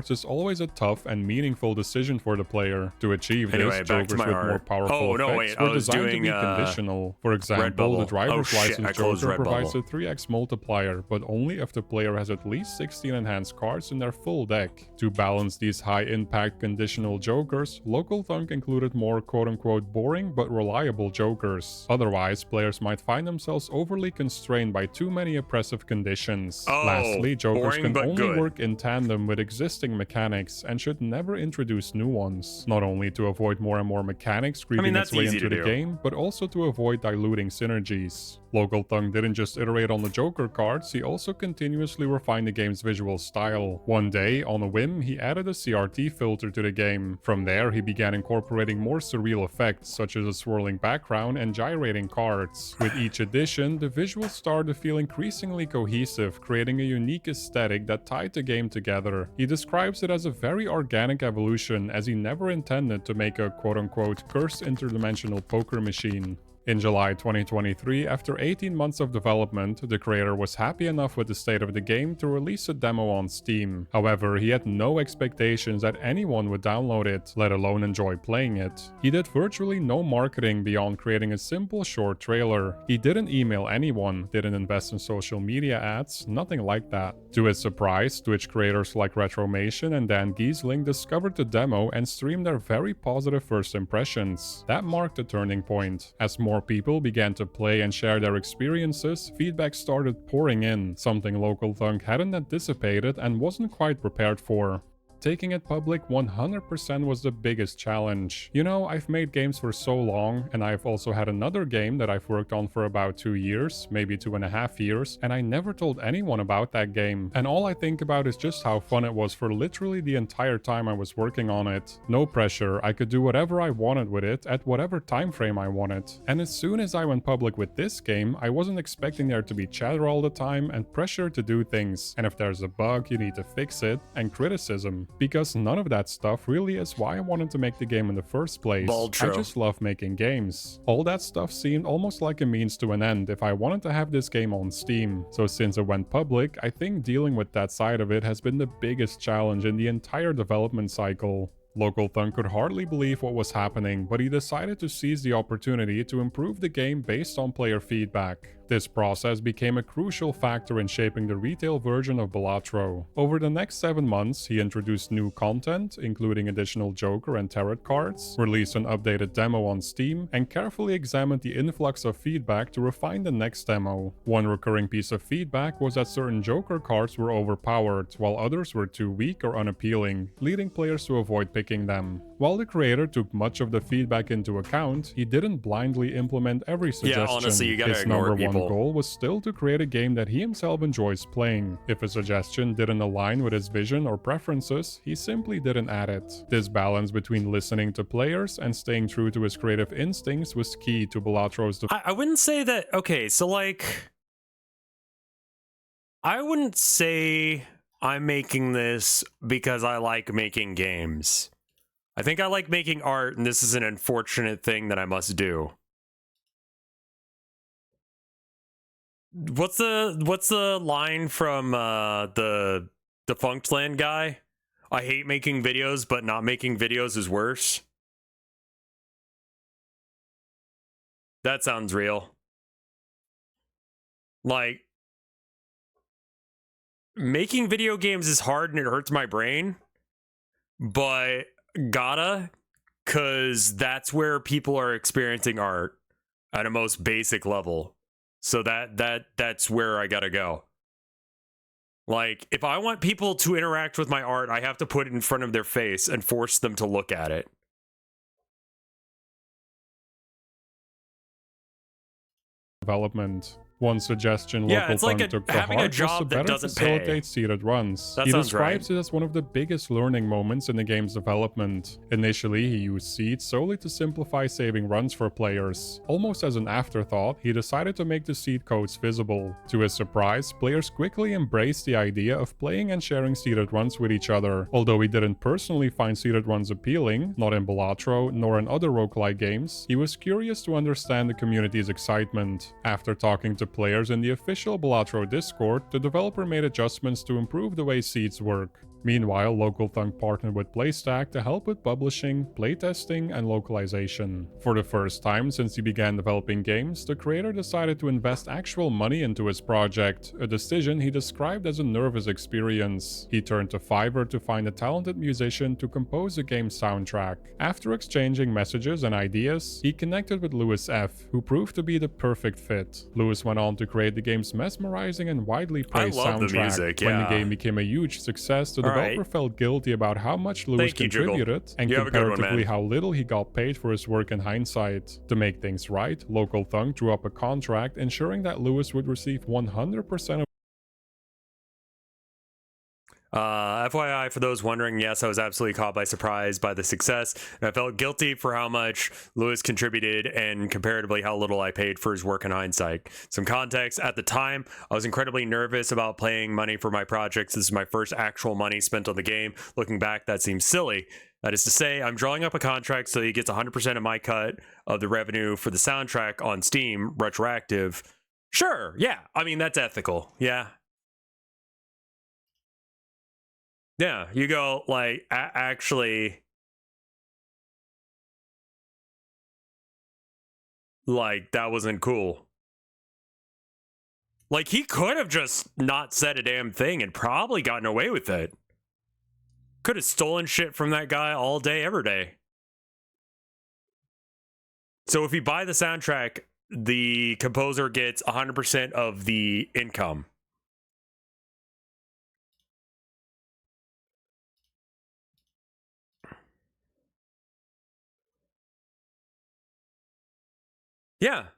is always a tough and meaningful decision for the player. To achieve Anyway, this, back to jokers my with art. more powerful Oh, no, effects wait, I were was designed doing, to be conditional. For example, Redbubble. the driver's Oh, shit, license I closed joker provides a Redbubble. 3x multiplier, but only if the player has at least 16 enhanced cards in their full deck. To balance these high-impact conditional jokers, Local Thunk included more quote-unquote boring but reliable jokers. Otherwise, players might find themselves overly constrained by too many oppressive conditions. Oh, Lastly, jokers boring can but only good. work in tandem with existing mechanics and should never introduce new ones, not only to avoid more and more mechanics creeping that's its way easy into to the do. game, but also to avoid diluting synergies. Local Thunk didn't just iterate on the Joker cards, he also continuously refined the game's visual style. One day, on a whim, he added a CRT filter to the game. From there, he began incorporating more surreal effects, such as a swirling background and gyrating cards. With each edition, the visuals started to feel increasingly cohesive, creating a unique aesthetic that tied the game together. He describes it as a very organic evolution, as he never intended to make a quote-unquote cursed interdimensional poker machine. In July 2023, after 18 months of development, the creator was happy enough with the state of the game to release a demo on Steam. However, he had no expectations that anyone would download it, let alone enjoy playing it. He did virtually no marketing beyond creating a simple short trailer. He didn't email anyone, didn't invest in social media ads, nothing like that. To his surprise, Twitch creators like Retromation and Dan Giesling discovered the demo and streamed their very positive first impressions. That marked a turning point. As more people began to play and share their experiences, feedback started pouring in, something Local Thunk hadn't anticipated and wasn't quite prepared for. Taking it public 100% was the biggest challenge. You know, I've made games for so long, and I've also had another game that I've worked on for about 2 years, maybe 2.5 years, and I never told anyone about that game. And all I think about is just how fun it was for literally the entire time I was working on it. No pressure, I could do whatever I wanted with it at whatever time frame I wanted. And as soon as I went public with this game, I wasn't expecting there to be chatter all the time and pressure to do things. And if there's a bug, you need to fix it, and criticism. Because none of that stuff really is why I wanted to make the game in the first place. I just love making games. All that stuff seemed almost like a means to an end if I wanted to have this game on Steam. So since it went public, I think dealing with that side of it has been the biggest challenge in the entire development cycle. Local Thunk could hardly believe what was happening, but he decided to seize the opportunity to improve the game based on player feedback. This process became a crucial factor in shaping the retail version of Balatro. Over the next 7 months, he introduced new content, including additional Joker and Tarot cards, released an updated demo on Steam, and carefully examined the influx of feedback to refine the next demo. One recurring piece of feedback was that certain Joker cards were overpowered, while others were too weak or unappealing, leading players to avoid picking them. While the creator took much of the feedback into account, he didn't blindly implement every suggestion. Yeah, honestly, you gotta His ignore number people. one goal was still to create a game that he himself enjoys playing. If a suggestion didn't align with his vision or preferences, he simply didn't add it. This balance between listening to players and staying true to his creative instincts was key to Balatro's I wouldn't say that. Okay, so like, I wouldn't say I'm making this because I like making games. I think I like making art, and this is an unfortunate thing that I must do. What's the line from the Defunct Land guy? I hate making videos, but not making videos is worse. That sounds real. Like, making video games is hard and it hurts my brain, but cause that's where people are experiencing art at a most basic level. So that's where I gotta go. Like, if I want people to interact with my art, I have to put it in front of their face and force them to look at it. development. One suggestion Yeah, Local it's like Thunk took to having a heart was to job that better doesn't pay. facilitate seated runs. That He sounds describes it as one of the biggest learning moments in the game's development. Initially, he used seeds solely to simplify saving runs for players. Almost as an afterthought, he decided to make the seed codes visible. To his surprise, players quickly embraced the idea of playing and sharing seated runs with each other. Although he didn't personally find seated runs appealing, not in Balatro nor in other roguelike games, he was curious to understand the community's excitement. After talking to with players in the official Balatro Discord, the developer made adjustments to improve the way seeds work. Meanwhile, Local Thunk partnered with PlayStack to help with publishing, playtesting, and localization. For the first time since he began developing games, the creator decided to invest actual money into his project, a decision he described as a nervous experience. He turned to Fiverr to find a talented musician to compose a game's soundtrack. After exchanging messages and ideas, he connected with Lewis F., who proved to be the perfect fit. Lewis went on to create the game's mesmerizing and widely praised soundtrack. The music, When the game became a huge success, the developer felt guilty about how much Lewis contributed and comparatively how little he got paid for his work in hindsight. To make things right, Local Thunk drew up a contract ensuring that Lewis would receive 100% of FYI, for those wondering, yes, I was absolutely caught by surprise by the success, and I felt guilty for how much Lewis contributed and comparatively how little I paid for his work in hindsight. Some context, at the time, I was incredibly nervous about paying money for my projects. This is my first actual money spent on the game. Looking back, that seems silly. That is to say, I'm drawing up a contract so he gets 100% of my cut of the revenue for the soundtrack on Steam, retroactive. Sure, yeah, I mean, that's ethical, yeah. Yeah, you go, like, actually, like, that wasn't cool. Like, he could have just not said a damn thing and probably gotten away with it. Could have stolen shit from that guy all day, every day. So if you buy the soundtrack, the composer gets 100% of the income. Yeah.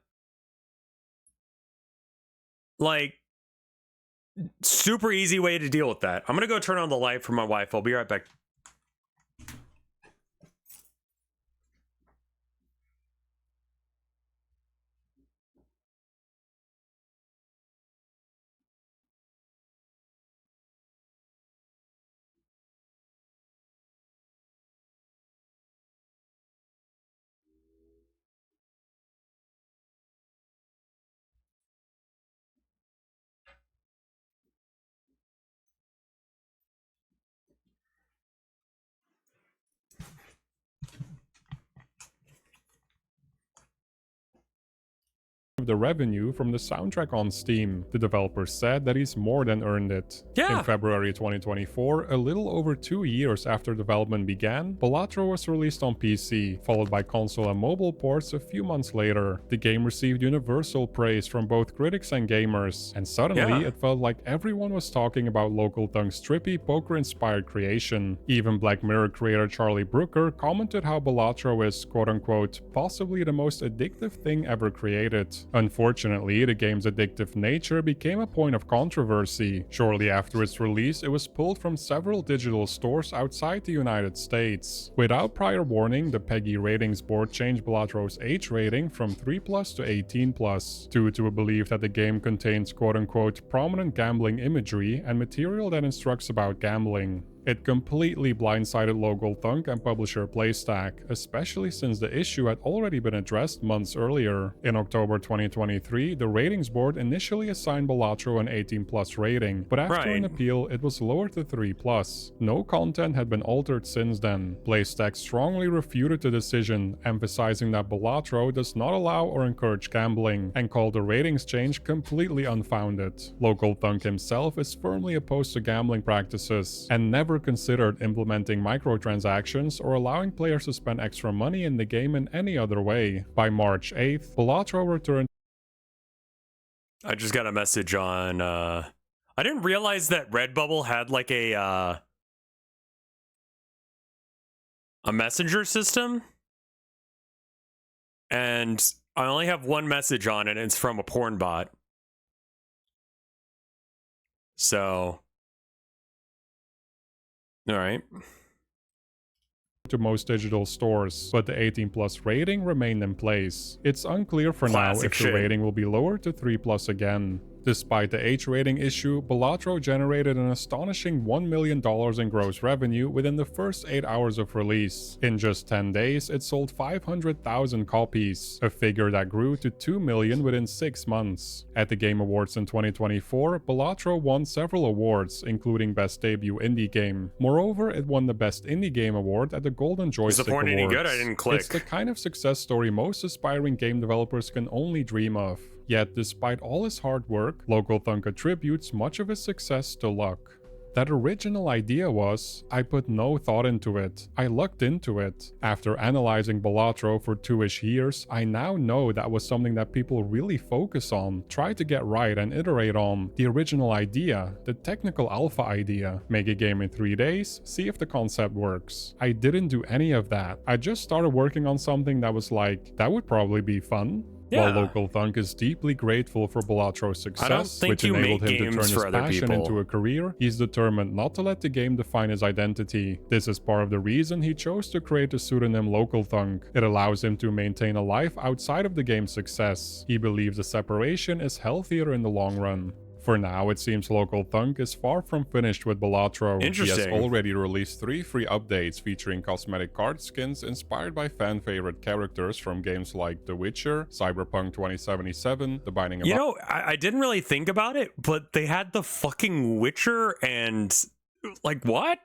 Like, super easy way to deal with that. I'm gonna go turn on the light for my wife. I'll be right back. the revenue from the soundtrack on Steam. The developer said that he's more than earned it. Yeah. In February 2024, a little over 2 years after development began, Balatro was released on PC, followed by console and mobile ports a few months later. The game received universal praise from both critics and gamers, and suddenly it felt like everyone was talking about Local Thunk's trippy poker-inspired creation. Even Black Mirror creator Charlie Brooker commented how Balatro is, quote-unquote, possibly the most addictive thing ever created. Unfortunately, the game's addictive nature became a point of controversy. Shortly after its release, it was pulled from several digital stores outside the United States. Without prior warning, the PEGI ratings board changed Balatro's age rating from 3+ to 18+, due to a belief that the game contains quote-unquote prominent gambling imagery and material that instructs about gambling. It completely blindsided Local Thunk and publisher PlayStack, especially since the issue had already been addressed months earlier. In October 2023, the ratings board initially assigned Balatro an 18+ rating, but after an appeal, it was lowered to 3+. No content had been altered since then. PlayStack strongly refuted the decision, emphasizing that Balatro does not allow or encourage gambling, and called the ratings change completely unfounded. Local Thunk himself is firmly opposed to gambling practices, and never considered implementing microtransactions or allowing players to spend extra money in the game in any other way. By March 8th, Balatro returned. I just got a message on, I didn't realize that Redbubble had like a messenger system. And I only have one message on it, and it's from a porn bot. So... Alright. To most digital stores, but the 18+ rating remained in place. It's unclear for now if the rating will be lowered to 3+ again. Despite the H rating issue, Balatro generated an astonishing $1 million in gross revenue within the first 8 hours of release. In just 10 days, it sold 500,000 copies, a figure that grew to 2 million within 6 months. At the Game Awards in 2024, Balatro won several awards, including Best Debut Indie Game. Moreover, it won the Best Indie Game award at the Golden Joystick Is the point any Awards. good? I didn't click. It's the kind of success story most aspiring game developers can only dream of. Yet, despite all his hard work, Local Thunk attributes much of his success to luck. That original idea was, I put no thought into it. I lucked into it. After analyzing Balatro for 2-ish years, I now know that was something that people really focus on, try to get right and iterate on. The original idea, the technical alpha idea. Make a game in 3 days, see if the concept works. I didn't do any of that. I just started working on something that was like, that would probably be fun. Yeah. While Local Thunk is deeply grateful for Balatro's success, think which you enabled make him to turn games his for other passion people. into a career, he's determined not to let the game define his identity. This is part of the reason he chose to create the pseudonym Local Thunk. It allows him to maintain a life outside of the game's success. He believes the separation is healthier in the long run. For now, it seems Local Thunk is far from finished with Balatro. He has Interesting. already released 3 free updates featuring cosmetic card skins inspired by fan-favorite characters from games like The Witcher, Cyberpunk 2077, The Binding of You know, I didn't really think about it, but they had the fucking Witcher and... like, what?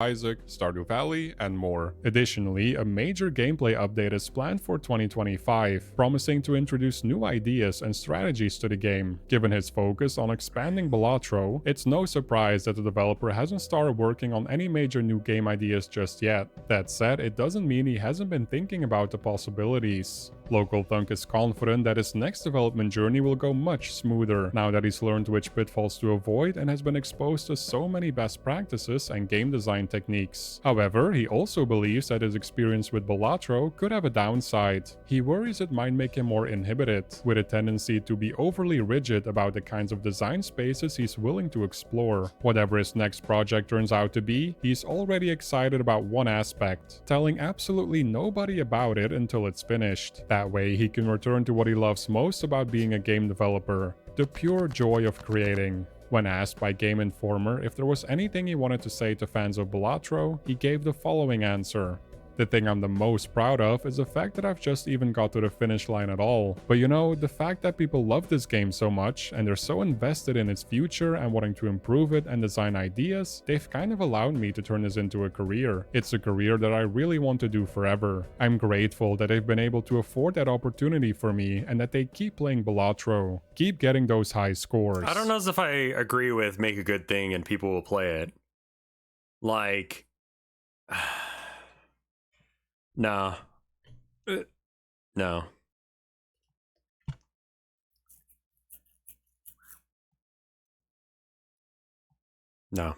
Isaac, Stardew Valley, and more. Additionally, a major gameplay update is planned for 2025, promising to introduce new ideas and strategies to the game. Given his focus on expanding Balatro, it's no surprise that the developer hasn't started working on any major new game ideas just yet. That said, it doesn't mean he hasn't been thinking about the possibilities. Local Thunk is confident that his next development journey will go much smoother, now that he's learned which pitfalls to avoid and has been exposed to so many best practices and game design techniques. However, he also believes that his experience with Balatro could have a downside. He worries it might make him more inhibited, with a tendency to be overly rigid about the kinds of design spaces he's willing to explore. Whatever his next project turns out to be, he's already excited about one aspect, telling absolutely nobody about it until it's finished. That way, he can return to what he loves most about being a game developer, the pure joy of creating. When asked by Game Informer if there was anything he wanted to say to fans of Balatro, he gave the following answer. The thing I'm the most proud of is the fact that I've just even got to the finish line at all. But you know, the fact that people love this game so much and they're so invested in its future and wanting to improve it and design ideas, they've kind of allowed me to turn this into a career. It's a career that I really want to do forever. I'm grateful that they've been able to afford that opportunity for me and that they keep playing Balatro. Keep getting those high scores. I don't know if I agree with make a good thing and people will play it. Like... No. No. No.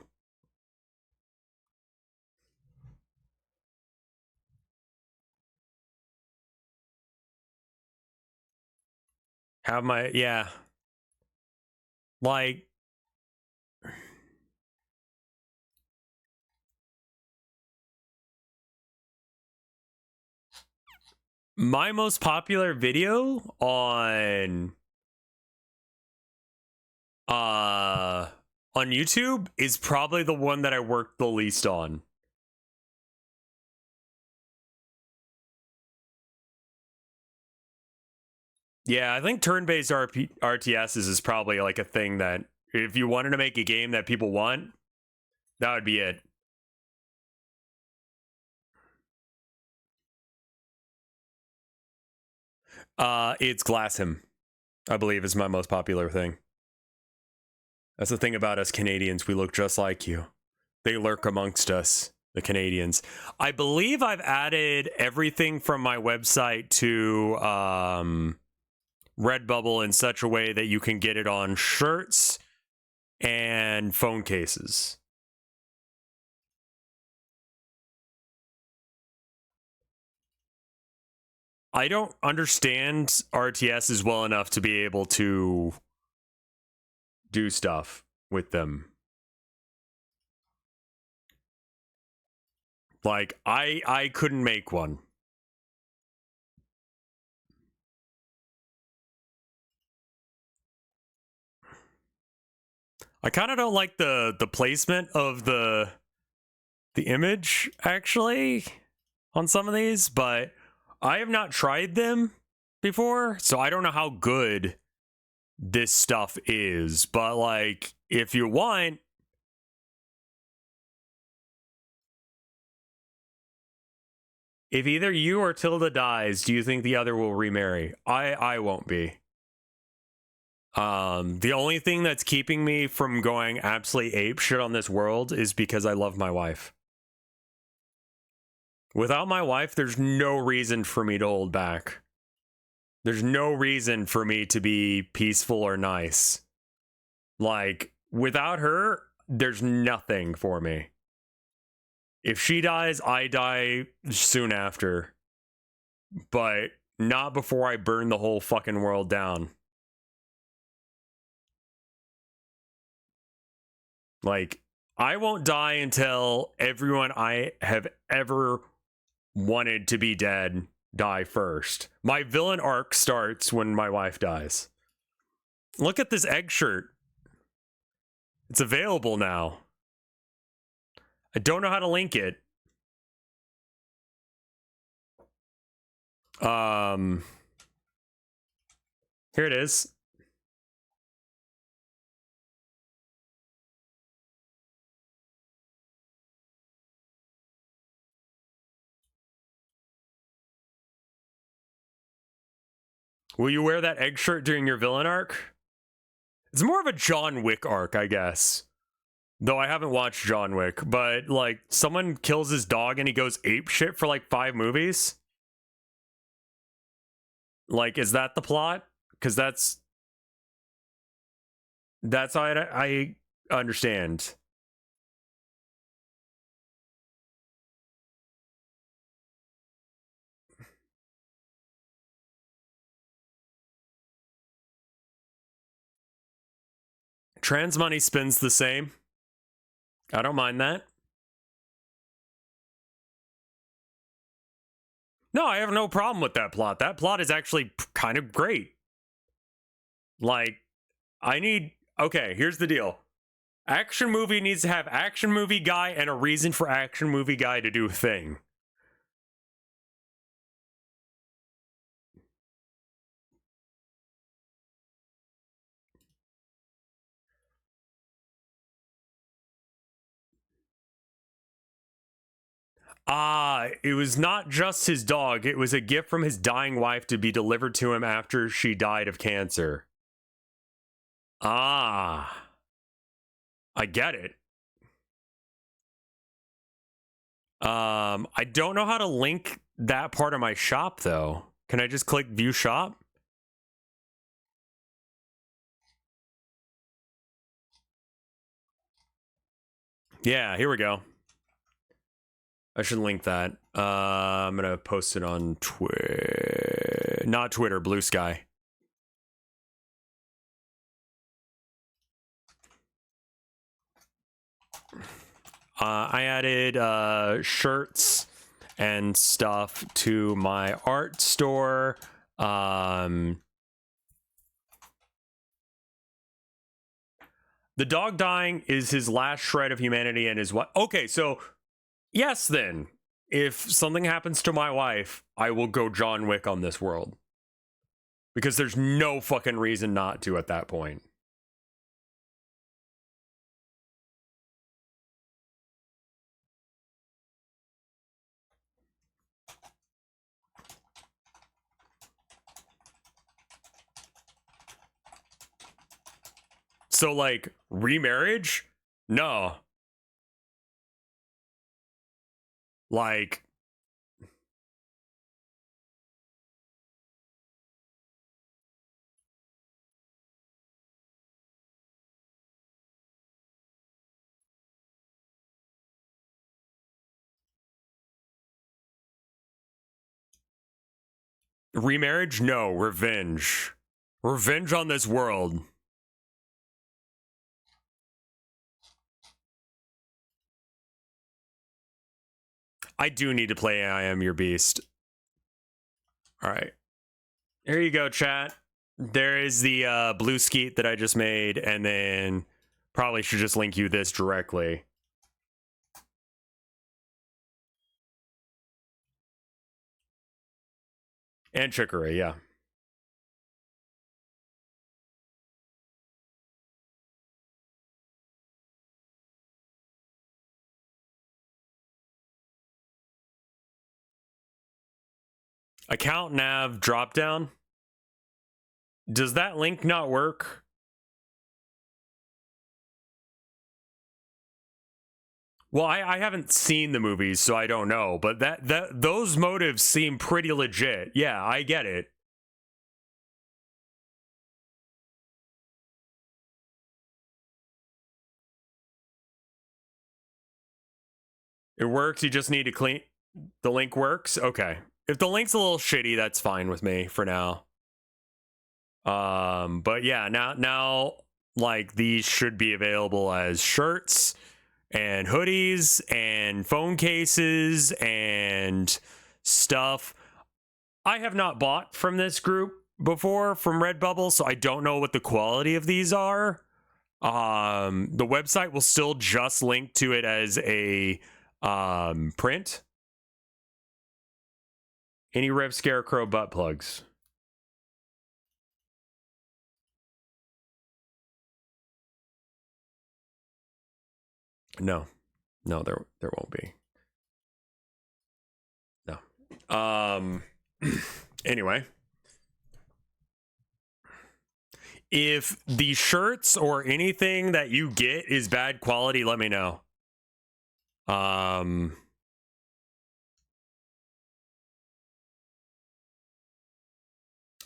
Have my... yeah. Like... my most popular video on YouTube is probably the one that I worked the least on. Yeah, I think turn-based RTSs is probably like a thing that if you wanted to make a game that people want, that would be it. It's Glasshim, I believe, is my most popular thing. That's the thing about us Canadians. We look just like you. They lurk amongst us, the Canadians. I believe I've added everything from my website to Redbubble in such a way that you can get it on shirts and phone cases. I don't understand RTSs well enough to be able to do stuff with them. Like, I couldn't make one. I kind of don't like the placement of the image actually on some of these, but I have not tried them before, so I don't know how good this stuff is. But like, if you want, if either you or Tilda dies, do you think the other will remarry? I won't be. The only thing that's keeping me from going absolutely ape shit on this world is because I love my wife. Without my wife, there's no reason for me to hold back. There's no reason for me to be peaceful or nice. Like, without her, there's nothing for me. If she dies, I die soon after. But not before I burn the whole fucking world down. Like, I won't die until everyone I have ever wanted to be dead die first. My villain arc starts when my wife dies. Look at this egg shirt. It's available now. I don't know how to link it. Here it is. Will you wear that egg shirt during your villain arc? It's more of a John Wick arc, I guess. Though I haven't watched John Wick, but like someone kills his dog and he goes ape shit for like 5 movies. Like, is that the plot? Because that's how I understand. Trans money spins the same. I don't mind that. No, I have no problem with that plot. That plot is actually kind of great. Like, okay, here's the deal. Action movie needs to have action movie guy and a reason for action movie guy to do a thing. It was not just his dog. It was a gift from his dying wife to be delivered to him after she died of cancer. I get it. I don't know how to link that part of my shop, though. Can I just click view shop? Yeah, here we go. I should link that. I'm gonna post it on Twitter. Not Twitter, Blue Sky. I added shirts and stuff to my art store. The dog dying is his last shred of humanity and his what? Okay, so yes, then if something happens to my wife, I will go John Wick on this world because there's no fucking reason not to at that point. So, like, remarriage? No. Like, remarriage? No. Revenge. Revenge on this world. I do need to play I Am Your Beast. All right. Here you go, chat. There is the blue skeet that I just made, and then Probably should just link you this directly. And Chicory, yeah. Account nav dropdown. Does that link not work? Well, I haven't seen the movies, so I don't know. But those motives seem pretty legit. Yeah, I get it. It works. You just need to clean. The link works. Okay. If the link's a little shitty, that's fine with me for now. But yeah, now like these should be available as shirts and hoodies and phone cases and stuff. I have not bought from this group before from Redbubble, so I don't know what the quality of these are. The website will still just link to it as a print. Any Rev Scarecrow butt plugs? No, there won't be. No. Anyway, if the shirts or anything that you get is bad quality, let me know.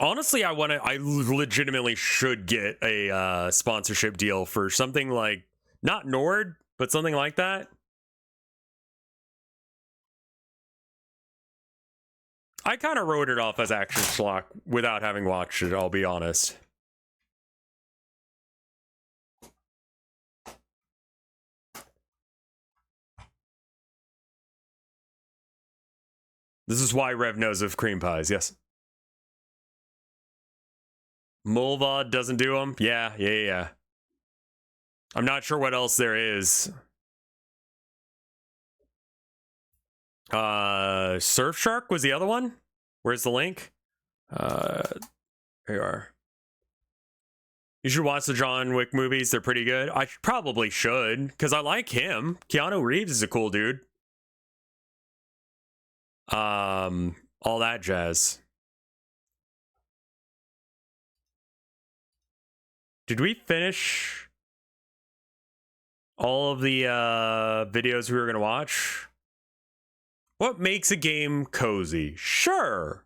Honestly, I legitimately should get a sponsorship deal for something like, not Nord, but something like that. I kind of wrote it off as action schlock without having watched it, I'll be honest. This is why Rev knows of cream pies, yes. Mulvad doesn't do them? Yeah. I'm not sure what else there is. Surfshark was the other one? Where's the link? Here you are. You should watch the John Wick movies. They're pretty good. I probably should, because I like him. Keanu Reeves is a cool dude. All that jazz. Did we finish all of the videos we were going to watch? What makes a game cozy? Sure.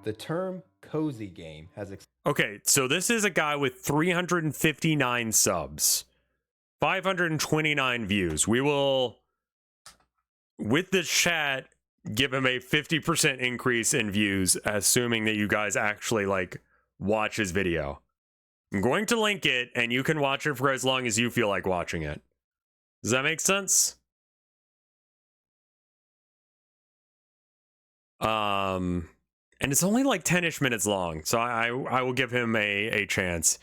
The term cozy game has... Okay, so this is a guy with 359 subs, 529 views. We will, with this chat, give him a 50% increase in views, assuming that you guys actually, like, watch his video. I'm going to link it, and you can watch it for as long as you feel like watching it. Does that make sense? And it's only like 10-ish minutes long, so I will give him a chance.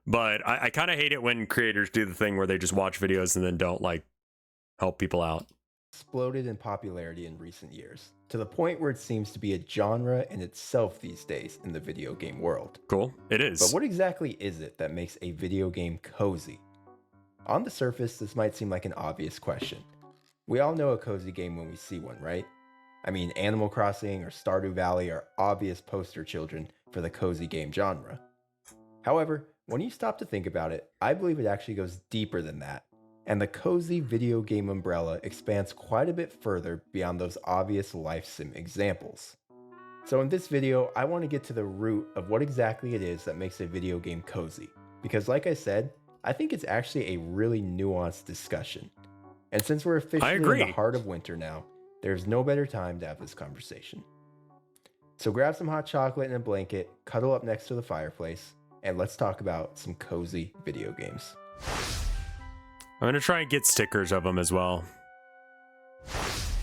But I kind of hate it when creators do the thing where they just watch videos and then don't, like, help people out. Exploded in popularity in recent years, to the point where it seems to be a genre in itself these days in the video game world. Cool, it is. But what exactly is it that makes a video game cozy? On the surface, this might seem like an obvious question. We all know a cozy game when we see one, right? I mean, Animal Crossing or Stardew Valley are obvious poster children for the cozy game genre. However, when you stop to think about it, I believe it actually goes deeper than that, and the cozy video game umbrella expands quite a bit further beyond those obvious life sim examples. So in this video, I want to get to the root of what exactly it is that makes a video game cozy, because like I said, I think it's actually a really nuanced discussion. And since we're officially in the heart of winter now, there's no better time to have this conversation. So grab some hot chocolate and a blanket, cuddle up next to the fireplace, and let's talk about some cozy video games. I'm going to try and get stickers of them as well.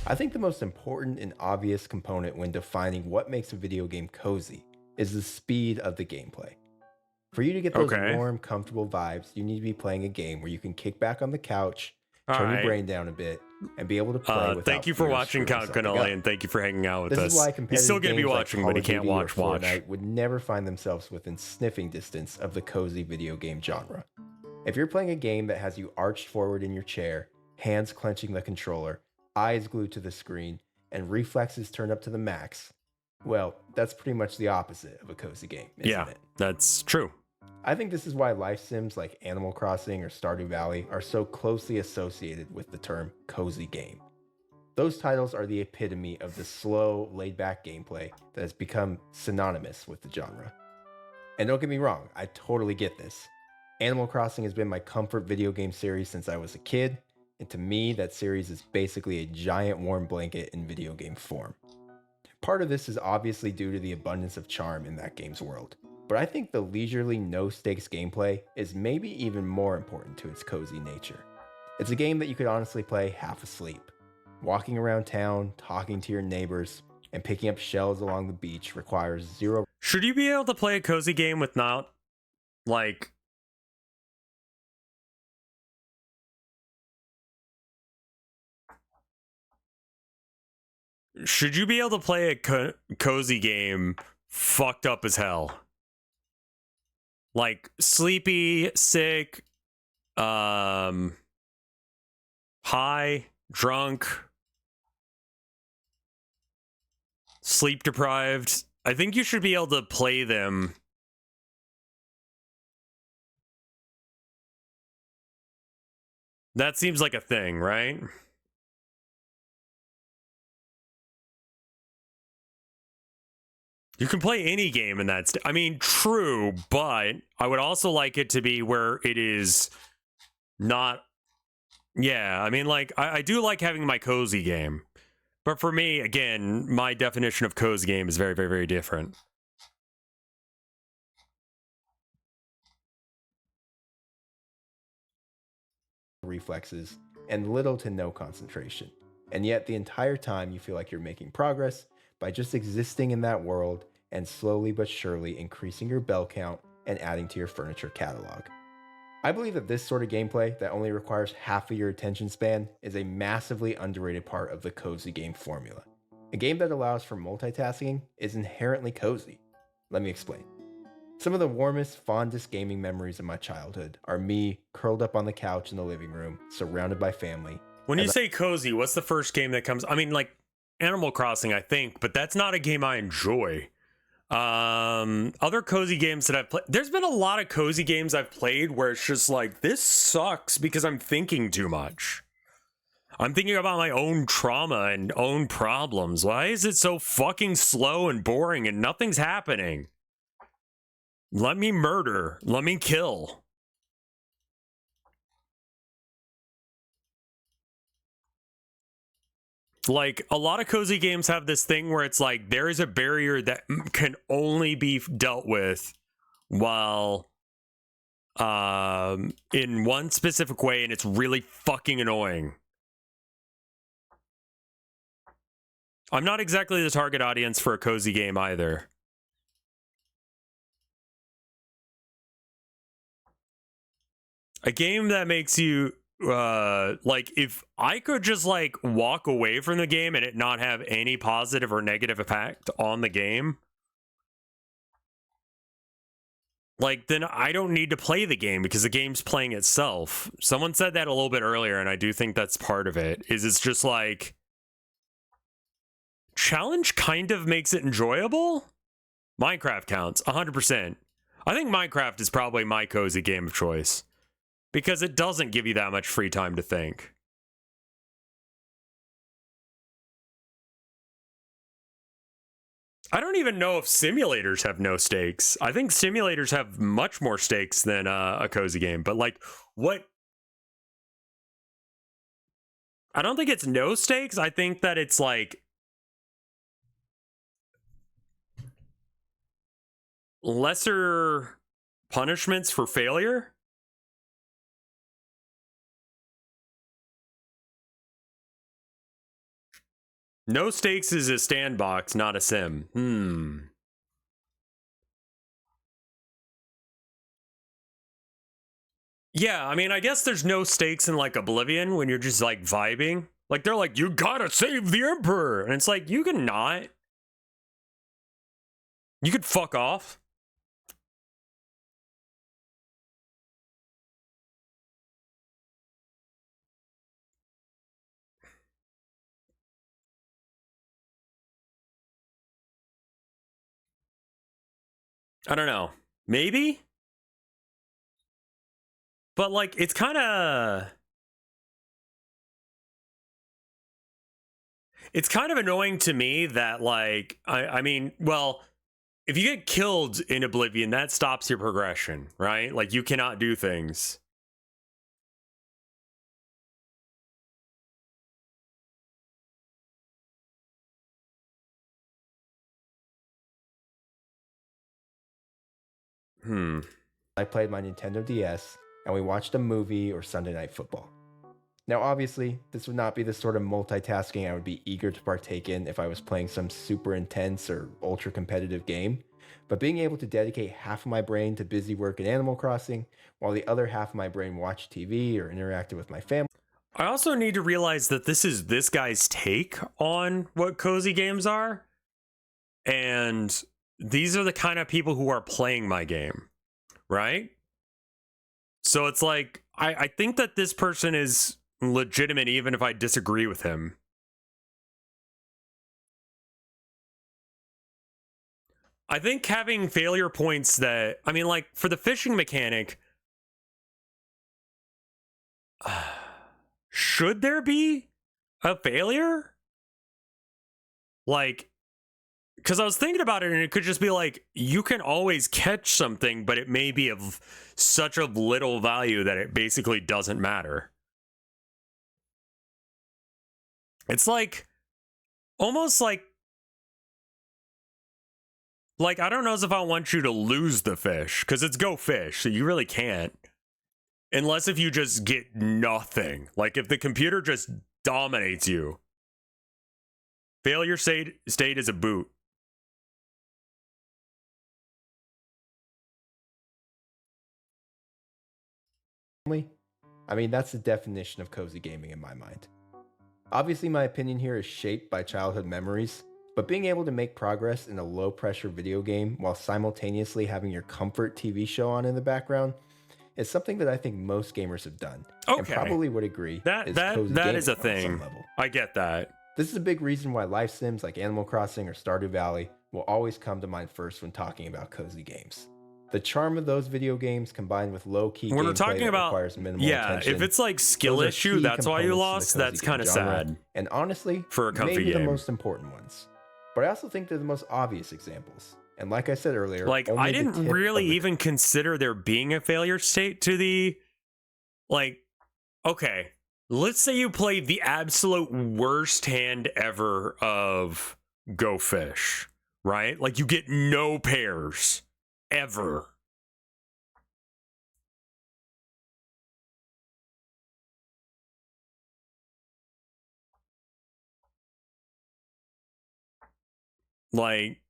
I think the most important and obvious component when defining what makes a video game cozy is the speed of the gameplay. For you to get those Okay. warm, comfortable vibes, you need to be playing a game where you can kick back on the couch, turn your Alright. brain down a bit, and be able to play without Thank you for fear of watching screwing Count something Cannoli, up. and thank you for hanging out with This us. is why He's competitive still gonna be games watching, like but he Call of can't Duty or watch. Fortnite would never find themselves within sniffing distance of the cozy video game genre. If you're playing a game that has you arched forward in your chair, hands clenching the controller, eyes glued to the screen, and reflexes turned up to the max, well, that's pretty much the opposite of a cozy game, isn't it? That's true. I think this is why life sims like Animal Crossing or Stardew Valley are so closely associated with the term cozy game. Those titles are the epitome of the slow, laid-back gameplay that has become synonymous with the genre. And don't get me wrong, I totally get this. Animal Crossing has been my comfort video game series since I was a kid, and to me, that series is basically a giant warm blanket in video game form. Part of this is obviously due to the abundance of charm in that game's world, but I think the leisurely, no-stakes gameplay is maybe even more important to its cozy nature. It's a game that you could honestly play half asleep. Walking around town, talking to your neighbors, and picking up shells along the beach requires zero... Should you be able to play a cozy game with not, like... Should you be able to play a cozy game fucked up as hell? Like, sleepy, sick, high, drunk, sleep deprived. I think you should be able to play them. That seems like a thing, right? You can play any game in that. I mean, true, but I would also like it to be where it is not. Yeah, I mean, like, I do like having my cozy game. But for me, again, my definition of cozy game is very, very, very different. Reflexes and little to no concentration. And yet the entire time you feel like you're making progress by just existing in that world and slowly but surely increasing your bell count and adding to your furniture catalog. I believe that this sort of gameplay that only requires half of your attention span is a massively underrated part of the cozy game formula. A game that allows for multitasking is inherently cozy. Let me explain. Some of the warmest, fondest gaming memories of my childhood are me curled up on the couch in the living room, surrounded by family. When you say cozy, what's the first game that comes? I mean, like Animal Crossing, I think, but that's not a game I enjoy. Other cozy games that I've played, there's been a lot of cozy games I've played where it's just like, this sucks because I'm thinking too much. I'm thinking about my own trauma and own problems. Why is it so fucking slow and boring and nothing's happening? Let me murder. Let me kill. Like, a lot of cozy games have this thing where it's like, there is a barrier that can only be dealt with while in one specific way, and it's really fucking annoying. I'm not exactly the target audience for a cozy game either. A game that makes you like, if I could just like walk away from the game and it not have any positive or negative impact on the game, like, then I don't need to play the game because the game's playing itself. Someone said that a little bit earlier, and I do think that's part of it, is it's just like, challenge kind of makes it enjoyable. Minecraft counts 100%. I think Minecraft is probably my cozy game of choice, because it doesn't give you that much free time to think. I don't even know if simulators have no stakes. I think simulators have much more stakes than a cozy game. But like, what? I don't think it's no stakes. I think that it's like lesser punishments for failure. No stakes is a sandbox, not a sim. Yeah, I mean, I guess there's no stakes in like Oblivion when you're just like vibing. Like they're like, you gotta save the Emperor, and it's like you can not. You could fuck off. I don't know. Maybe? But like it's kind of annoying to me that like I mean, well, if you get killed in Oblivion, that stops your progression, right? Like you cannot do things. I played my Nintendo DS and we watched a movie or Sunday Night Football. Now, obviously, this would not be the sort of multitasking I would be eager to partake in if I was playing some super intense or ultra competitive game, but being able to dedicate half of my brain to busy work in Animal Crossing, while the other half of my brain watched TV or interacted with my family. I also need to realize that this is this guy's take on what cozy games are, and these are the kind of people who are playing my game, right? So it's like, I think that this person is legitimate even if I disagree with him. I think having failure points that, I mean, like, for the fishing mechanic, should there be a failure? Like, because I was thinking about it and it could just be like, you can always catch something, but it may be of such a little value that it basically doesn't matter. It's like, almost like I don't know if I want you to lose the fish, because it's go fish, so you really can't. Unless if you just get nothing. Like if the computer just dominates you. Failure state is a boot. I mean, that's the definition of cozy gaming in my mind. Obviously, my opinion here is shaped by childhood memories, but being able to make progress in a low-pressure video game while simultaneously having your comfort TV show on in the background is something that I think most gamers have done, and probably would agree that is a thing. I get that. This is a big reason why life sims like Animal Crossing or Stardew Valley will always come to mind first when talking about cozy games. The charm of those video games combined with low-key when we're gameplay talking that about, requires minimal yeah, attention. if it's like skill issue, that's why you lost. That's kind of sad. And honestly, for a comfy maybe game, the most important ones. But I also think they're the most obvious examples. And like I said earlier, like I didn't really even consider there being a failure state to the, like, okay, let's say you played the absolute worst hand ever of Go Fish, right? Like you get no pairs ever. Like,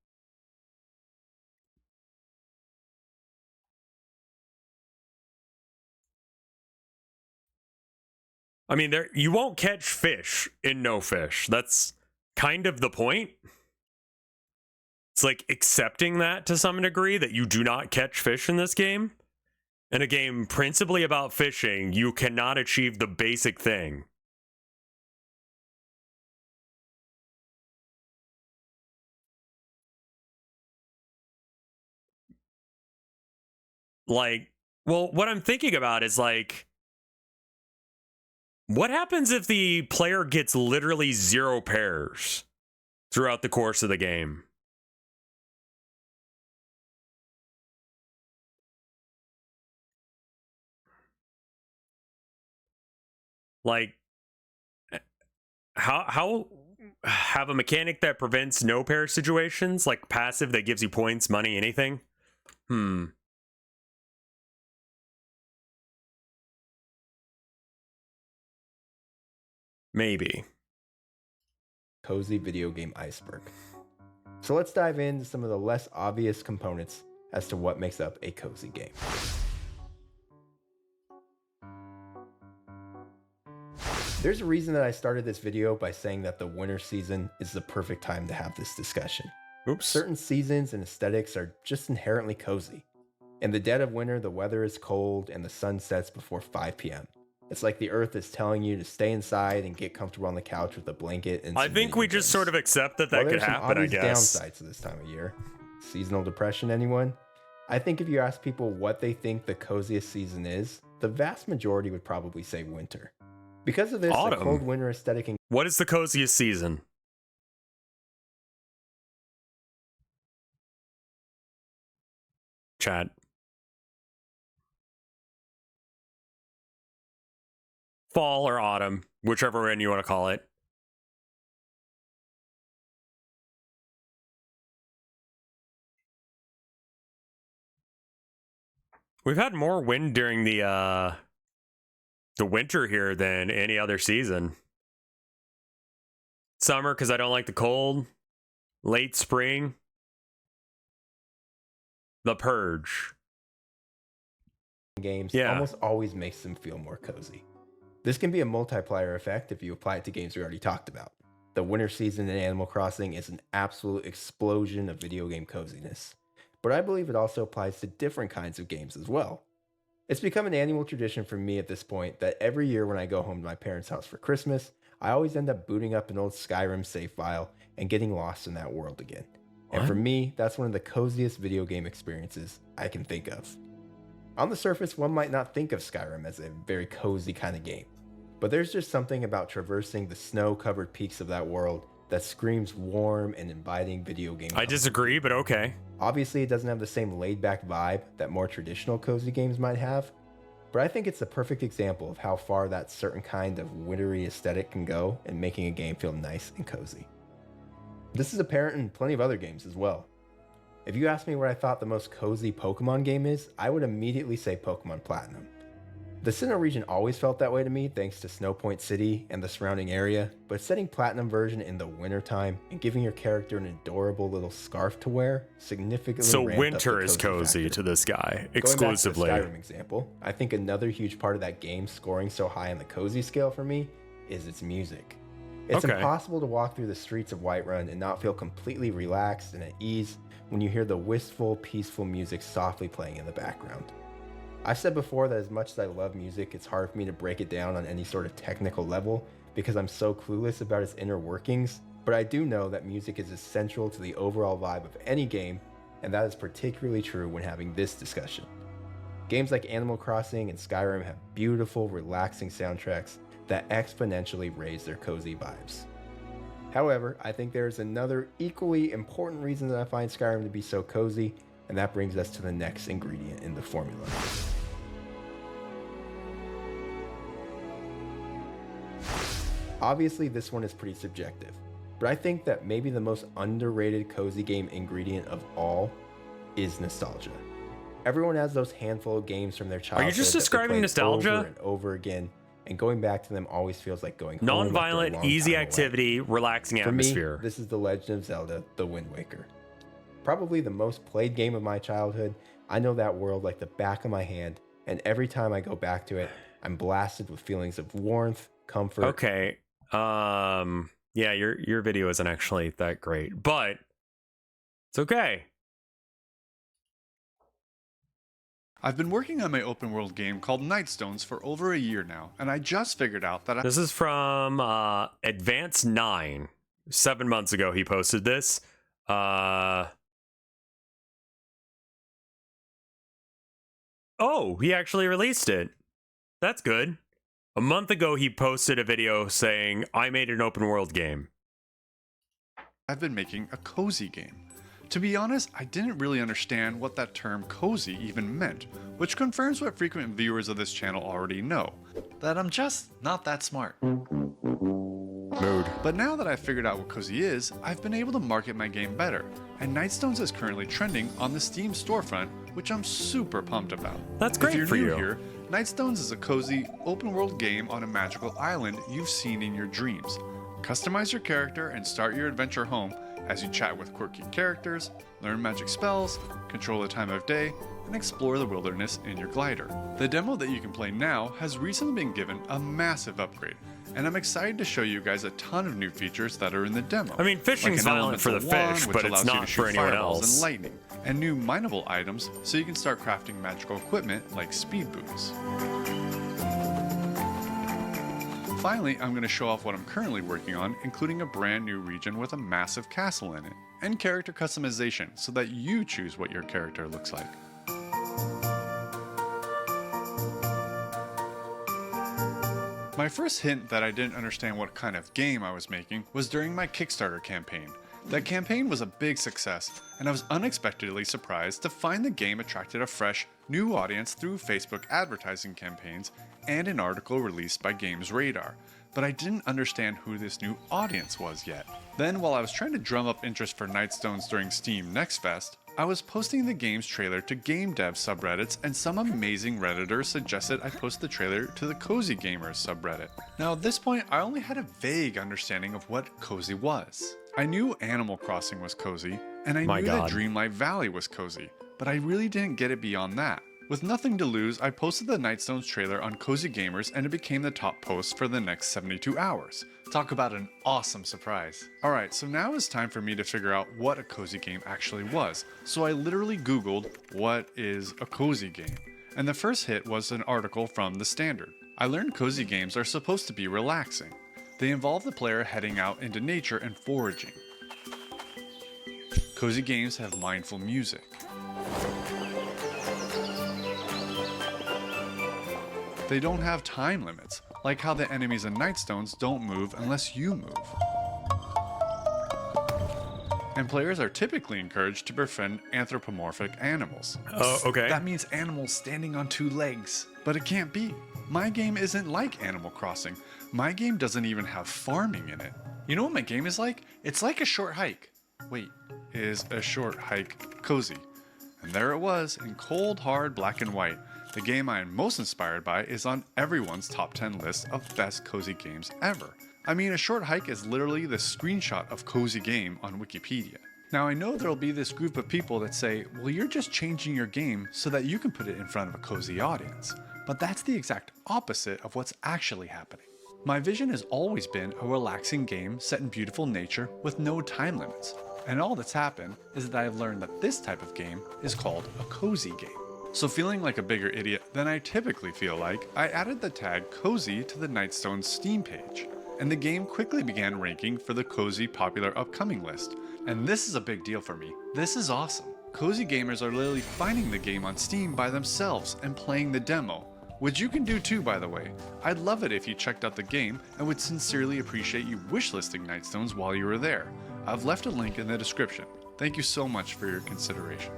I mean, there you won't catch fish in No Fish. That's kind of the point. It's like accepting that to some degree, that you do not catch fish in this game. In a game principally about fishing, you cannot achieve the basic thing. Like, well, what I'm thinking about is like, what happens if the player gets literally 0 pairs throughout the course of the game? Like, how have a mechanic that prevents no pair situations, like passive that gives you points, money, anything? Maybe. Cozy video game iceberg. So let's dive into some of the less obvious components as to what makes up a cozy game. There's a reason that I started this video by saying that the winter season is the perfect time to have this discussion. Oops. Certain seasons and aesthetics are just inherently cozy. In the dead of winter, the weather is cold and the sun sets before 5 p.m. It's like the earth is telling you to stay inside and get comfortable on the couch with a blanket and I some think video we just games. sort of accept that that While could there's some happen, I obvious guess. downsides to this time of year. Seasonal depression, anyone? I think if you ask people what they think the coziest season is, the vast majority would probably say winter. Because of this, the cold winter aesthetic and What is the coziest season? Chat. Fall or autumn, whichever one you want to call it. We've had more wind during the winter here than any other season. Summer, because I don't like the cold. Late spring. The Purge. games Yeah. almost always makes them feel more cozy. This can be a multiplier effect if you apply it to games we already talked about. The winter season in Animal Crossing is an absolute explosion of video game coziness, but I believe it also applies to different kinds of games as well. It's become an annual tradition for me at this point that every year when I go home to my parents' house for Christmas, I always end up booting up an old Skyrim save file and getting lost in that world again. And for me, that's one of the coziest video game experiences I can think of. On the surface, one might not think of Skyrim as a very cozy kind of game, but there's just something about traversing the snow-covered peaks of that world that screams warm and inviting video game. I disagree, but okay. Obviously, it doesn't have the same laid-back vibe that more traditional cozy games might have, but I think it's the perfect example of how far that certain kind of wintry aesthetic can go in making a game feel nice and cozy. This is apparent in plenty of other games as well. If you ask me what I thought the most cozy Pokemon game is, I would immediately say Pokemon Platinum. The Sinnoh region always felt that way to me thanks to Snowpoint City and the surrounding area, but setting Platinum version in the wintertime and giving your character an adorable little scarf to wear significantly So ramped winter up the is cozy factor. to this guy, Going exclusively. back to the Skyrim example, I think another huge part of that game scoring so high on the cozy scale for me is its music. It's Okay. impossible to walk through the streets of Whiterun and not feel completely relaxed and at ease when you hear the wistful, peaceful music softly playing in the background. I've said before that as much as I love music, it's hard for me to break it down on any sort of technical level because I'm so clueless about its inner workings, but I do know that music is essential to the overall vibe of any game, and that is particularly true when having this discussion. Games like Animal Crossing and Skyrim have beautiful, relaxing soundtracks that exponentially raise their cozy vibes. However, I think there is another equally important reason that I find Skyrim to be so cozy, and that brings us to the next ingredient in the formula. Obviously, this one is pretty subjective, but I think that maybe the most underrated cozy game ingredient of all is nostalgia. Everyone has those handful of games from their childhood. Are you just that they describing played nostalgia? over and over again, and going back to them always feels like going home after a Non-violent, long easy time away. activity, relaxing For atmosphere. me, this is The Legend of Zelda: The Wind Waker. Probably the most played game of my childhood. I know that world like the back of my hand, and every time I go back to it, I'm blasted with feelings of warmth, comfort. Okay. Yeah, your video isn't actually that great, but it's okay. I've been working on my open world game called Nightstones for over a year now, and I just figured out that This is from Advance 9. 7 months ago he posted this. Oh, he actually released it. That's good. A month ago he posted a video saying, I made an open world game. I've been making a cozy game. To be honest, I didn't really understand what that term cozy even meant, which confirms what frequent viewers of this channel already know, that I'm just not that smart. Mood. But now that I've figured out what cozy is, I've been able to market my game better, and Nightstones is currently trending on the Steam storefront, which I'm super pumped about. That's great if you're for new you. Here, Nightstones is a cozy, open-world game on a magical island you've seen in your dreams. Customize your character and start your adventure home as you chat with quirky characters, learn magic spells, control the time of day, and explore the wilderness in your glider. The demo that you can play now has recently been given a massive upgrade, and I'm excited to show you guys a ton of new features that are in the demo. I mean, fishing's like an violent for the elemental wand, fish, which but it's allows you to not shoot for anyone fireballs else. and lightning, and new mineable items so you can start crafting magical equipment like speed boots. Finally, I'm going to show off what I'm currently working on, including a brand new region with a massive castle in it, and character customization so that you choose what your character looks like. My first hint that I didn't understand what kind of game I was making was during my Kickstarter campaign. That campaign was a big success, and I was unexpectedly surprised to find the game attracted a fresh, new audience through Facebook advertising campaigns and an article released by Games Radar, but I didn't understand who this new audience was yet. Then, while I was trying to drum up interest for Nightstones during Steam Next Fest, I was posting the game's trailer to game dev subreddits, and some amazing Redditors suggested I post the trailer to the Cozy Gamers subreddit. Now at this point, I only had a vague understanding of what cozy was. I knew Animal Crossing was cozy, and I knew that Dreamlight Valley was cozy, but I really didn't get it beyond that. With nothing to lose, I posted the Nightstones trailer on Cozy Gamers and it became the top post for the next 72 hours. Talk about an awesome surprise. Alright, so now it's time for me to figure out what a cozy game actually was. So I literally googled, what is a cozy game? And the first hit was an article from The Standard. I learned cozy games are supposed to be relaxing. They involve the player heading out into nature and foraging. Cozy games have mindful music. They don't have time limits, like how the enemies in Nightstones don't move unless you move. And players are typically encouraged to befriend anthropomorphic animals. Oh, okay. That means animals standing on two legs. But it can't be. My game isn't like Animal Crossing. My game doesn't even have farming in it. You know what my game is like? It's like a short hike. Wait, is a short hike cozy? And there it was, in cold, hard black and white. The game I am most inspired by is on everyone's top 10 list of best cozy games ever. I mean, a short hike is literally the screenshot of cozy game on Wikipedia. Now I know there'll be this group of people that say, well, you're just changing your game so that you can put it in front of a cozy audience. But that's the exact opposite of what's actually happening. My vision has always been a relaxing game set in beautiful nature with no time limits. And all that's happened is that I've learned that this type of game is called a cozy game. So feeling like a bigger idiot than I typically feel like, I added the tag cozy to the Nightstones Steam page, and the game quickly began ranking for the cozy popular upcoming list. And this is a big deal for me. This is awesome. Cozy gamers are literally finding the game on Steam by themselves and playing the demo, which you can do too, by the way. I'd love it if you checked out the game and would sincerely appreciate you wishlisting Nightstones while you were there. I've left a link in the description. Thank you so much for your consideration.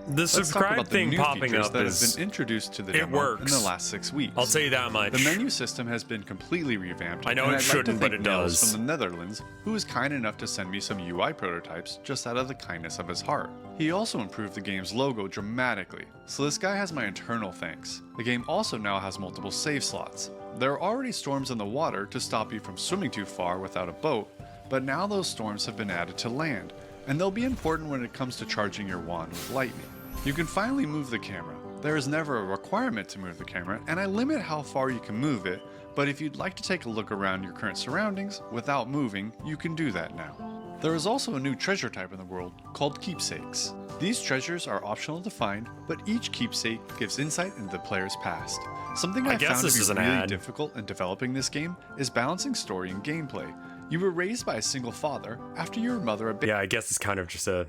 The subscribe thing popping up that is have been introduced to the it demo works. in the last 6 weeks. I'll tell you that much. The menu system has been completely revamped. I know and it I'd shouldn't, like to but thank it Nils does. from the Netherlands, who was kind enough to send me some UI prototypes just out of the kindness of his heart. He also improved the game's logo dramatically, so this guy has my eternal thanks. The game also now has multiple save slots. There are already storms in the water to stop you from swimming too far without a boat, but now those storms have been added to land, and they'll be important when it comes to charging your wand with lightning. You can finally move the camera. There is never a requirement to move the camera, and I limit how far you can move it, but if you'd like to take a look around your current surroundings without moving, you can do that now. There is also a new treasure type in the world called keepsakes. These treasures are optional to find, but each keepsake gives insight into the player's past. Something I found to be really difficult in developing this game is balancing story and gameplay. You were raised by a single father after your mother abandoned. Yeah, I guess it's kind of just a.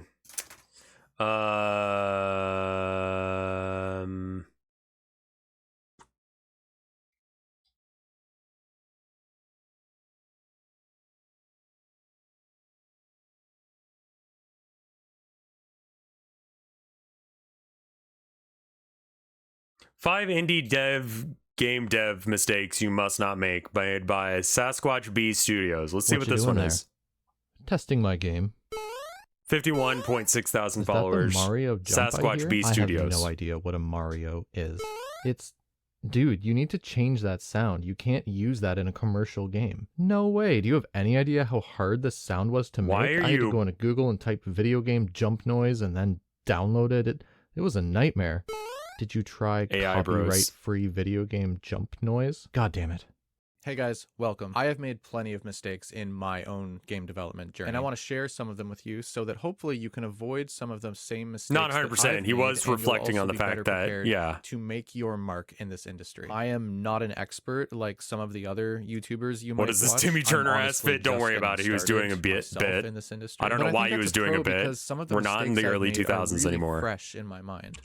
Five indie game dev mistakes you must not make, made by Sasquatch B Studios. Let's see what this one is. Testing my game. 51.6 thousand followers. Mario jump Sasquatch B Studios. I have no idea what a Mario is. It's, dude, you need to change that sound. You can't use that in a commercial game. No way. Do you have any idea how hard this sound was to make? Why are I had you to go into Google and type video game jump noise and then download it. It was a nightmare. Did you try AI bros. copyright-free video game jump noise? God damn it. Hey guys, welcome. I have made plenty of mistakes in my own game development journey, and I want to share some of them with you so that hopefully you can avoid some of the same mistakes. Not that 100%. I've He made, was and you'll reflecting also on the be fact better that, prepared yeah. to make your mark in this industry. I am not an expert like some of the other YouTubers you might What is this watch. Timmy I'm Turner ass honestly fit? Don't just worry getting about it. He was started doing a bit. myself in this industry. I don't But know why think he was that's doing a pro bit. because some of the We're not in mistakes the I've early made are 2000s really anymore. fresh in my mind.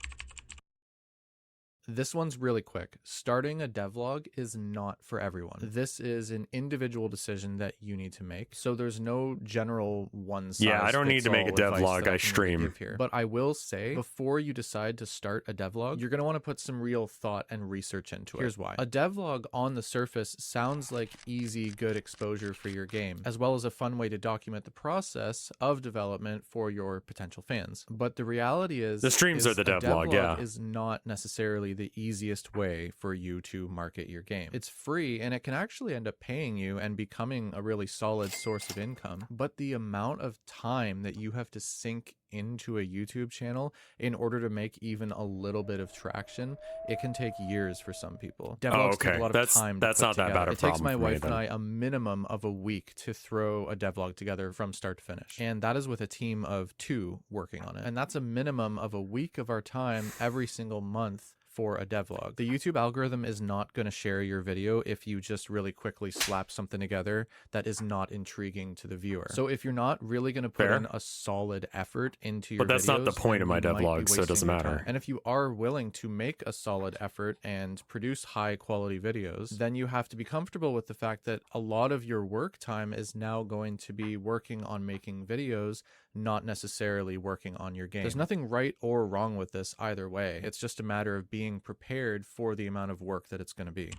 This one's really quick. Starting a devlog is not for everyone. This is an individual decision that you need to make. So there's no general one size Yeah, I don't need to make a fits all advice devlog. that I can really stream. give here. But I will say, before you decide to start a devlog, you're going to want to put some real thought and research into it. Here's why. A devlog on the surface sounds like easy, good exposure for your game, as well as a fun way to document the process of development for your potential fans. But the reality is, The streams are the a devlog, yeah. is not necessarily the easiest way for you to market your game. It's free and it can actually end up paying you and becoming a really solid source of income. But the amount of time that you have to sink into a YouTube channel in order to make even a little bit of traction, it can take years for some people. Devlogs take a lot of time to That's put not that together. bad a It takes problem my for me wife and then. I a minimum of a week to throw a devlog together from start to finish. And that is with a team of 2 working on it. And that's a minimum of a week of our time every single month for a devlog. The YouTube algorithm is not going to share your video if you just really quickly slap something together that is not intriguing to the viewer. So if you're not really going to put Fair. in a solid effort into your But that's not the videos, point then of my you might be devlog, so it doesn't wasting your time. matter. And if you are willing to make a solid effort and produce high quality videos, then you have to be comfortable with the fact that a lot of your work time is now going to be working on making videos, not necessarily working on your game. There's nothing right or wrong with this either way. It's just a matter of being prepared for the amount of work that it's going to be.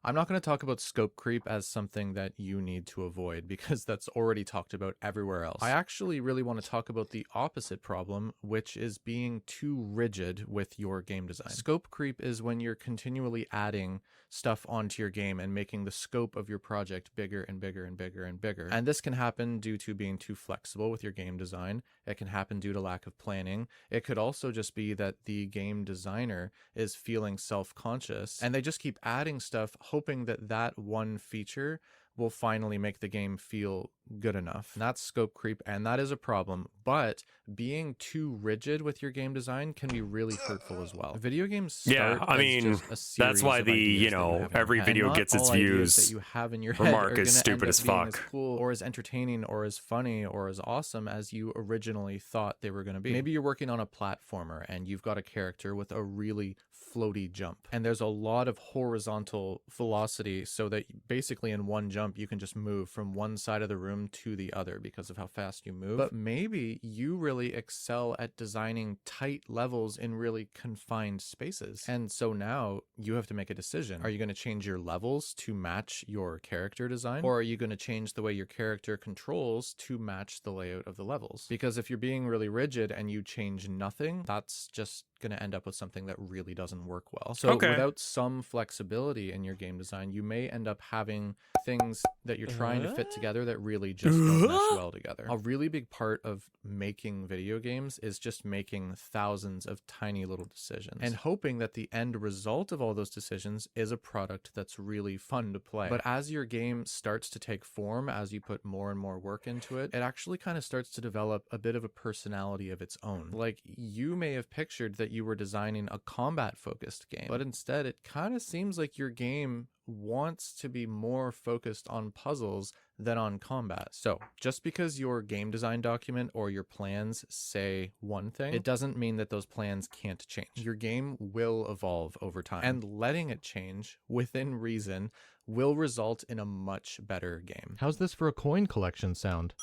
I'm not going to talk about scope creep as something that you need to avoid because that's already talked about everywhere else. I actually really want to talk about the opposite problem, which is being too rigid with your game design. Scope creep is when you're continually adding stuff onto your game and making the scope of your project bigger and bigger and bigger and bigger. And this can happen due to being too flexible with your game design. It can happen due to lack of planning. It could also just be that the game designer is feeling self-conscious and they just keep adding stuff, hoping that that one feature will finally make the game feel good enough. And that's scope creep, and that is a problem. But being too rigid with your game design can be really hurtful as well. Video games start I as mean, just a series that's why of the, ideas you that know, have in your every head. video And not gets its all ideas views that you have in your head remark are is gonna stupid end as up being fuck. as cool or as entertaining or as funny or as awesome as you originally thought they were going to be. Maybe you're working on a platformer and you've got a character with a really floaty jump, and there's a lot of horizontal velocity so that basically in one jump you can just move from one side of the room to the other because of how fast you move. But maybe you really excel at designing tight levels in really confined spaces, and so now you have to make a decision. Are you going to change your levels to match your character design, or are you going to change the way your character controls to match the layout of the levels? Because if you're being really rigid and you change nothing, that's just going to end up with something that really doesn't work well. So without some flexibility in your game design, you may end up having things that you're trying to fit together that really just don't mesh well together. A really big part of making video games is just making thousands of tiny little decisions and hoping that the end result of all those decisions is a product that's really fun to play. But as your game starts to take form, as you put more and more work into it, it actually kind of starts to develop a bit of a personality of its own. Like, you may have pictured that you were designing a combat focused game, but instead it kind of seems like your game wants to be more focused on puzzles than on combat. So just because your game design document or your plans say one thing, it doesn't mean that those plans can't change. Your game will evolve over time, and letting it change within reason will result in a much better game. How's this for a coin collection sound?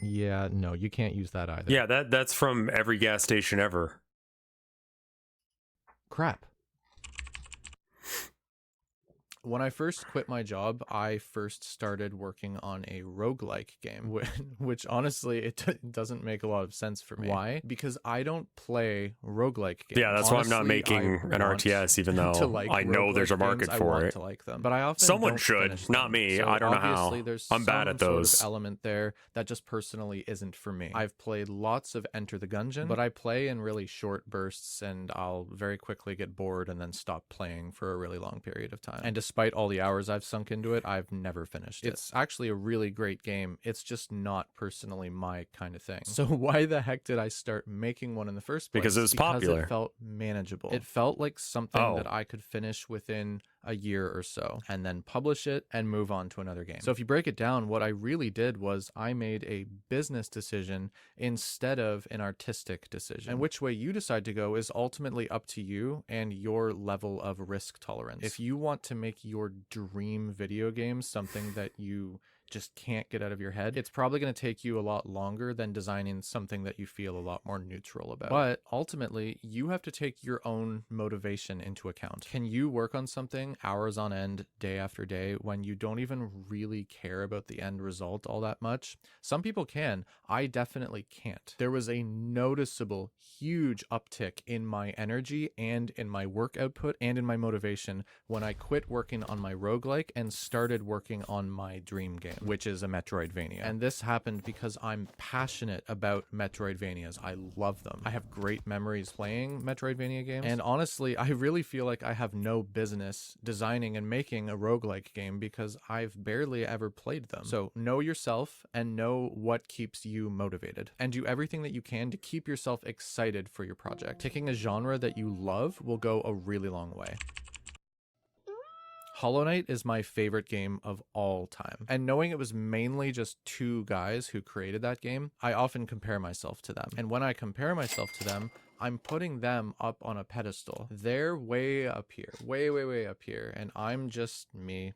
Yeah, no, you can't use that either. Yeah, that's from every gas station ever. Crap. When I first quit my job, I first started working on a roguelike game, which honestly, it doesn't make a lot of sense for me. Why? Because I don't play roguelike games. Yeah, that's why I'm not Honestly, making I an want RTS, even to though like I know there's a roguelike market games. I for want it. to like them, but I often Someone don't should, finish not them. me. So I don't know how. obviously, there's I'm bad at some those. sort of element there that just personally isn't for me. I've played lots of Enter the Gungeon, but I play in really short bursts, and I'll very quickly get bored and then stop playing for a really long period of time. And despite all the hours I've sunk into it, I've never finished it. It's actually a really great game. It's just not personally my kind of thing. So why the heck did I start making one in the first place? Because it was popular. It felt manageable. It felt like something that I could finish within a year or so and then publish it and move on to another game. So if you break it down, what I really did was I made a business decision instead of an artistic decision. And which way you decide to go is ultimately up to you and your level of risk tolerance. If you want to make your dream video game something that you just can't get out of your head, it's probably going to take you a lot longer than designing something that you feel a lot more neutral about. But ultimately, you have to take your own motivation into account. Can you work on something hours on end, day after day, when you don't even really care about the end result all that much? Some people can. I definitely can't. There was a noticeable, huge uptick in my energy and in my work output and in my motivation when I quit working on my roguelike and started working on my dream game, which is a Metroidvania. And this happened because I'm passionate about Metroidvanias. I love them. I have great memories playing Metroidvania games. And honestly, I really feel like I have no business designing and making a roguelike game because I've barely ever played them. So know yourself and know what keeps you motivated. And do everything that you can to keep yourself excited for your project. Picking a genre that you love will go a really long way. Hollow Knight is my favorite game of all time. And knowing it was mainly just two guys who created that game, I often compare myself to them. And when I compare myself to them, I'm putting them up on a pedestal. They're way up here, way up here. And I'm just me,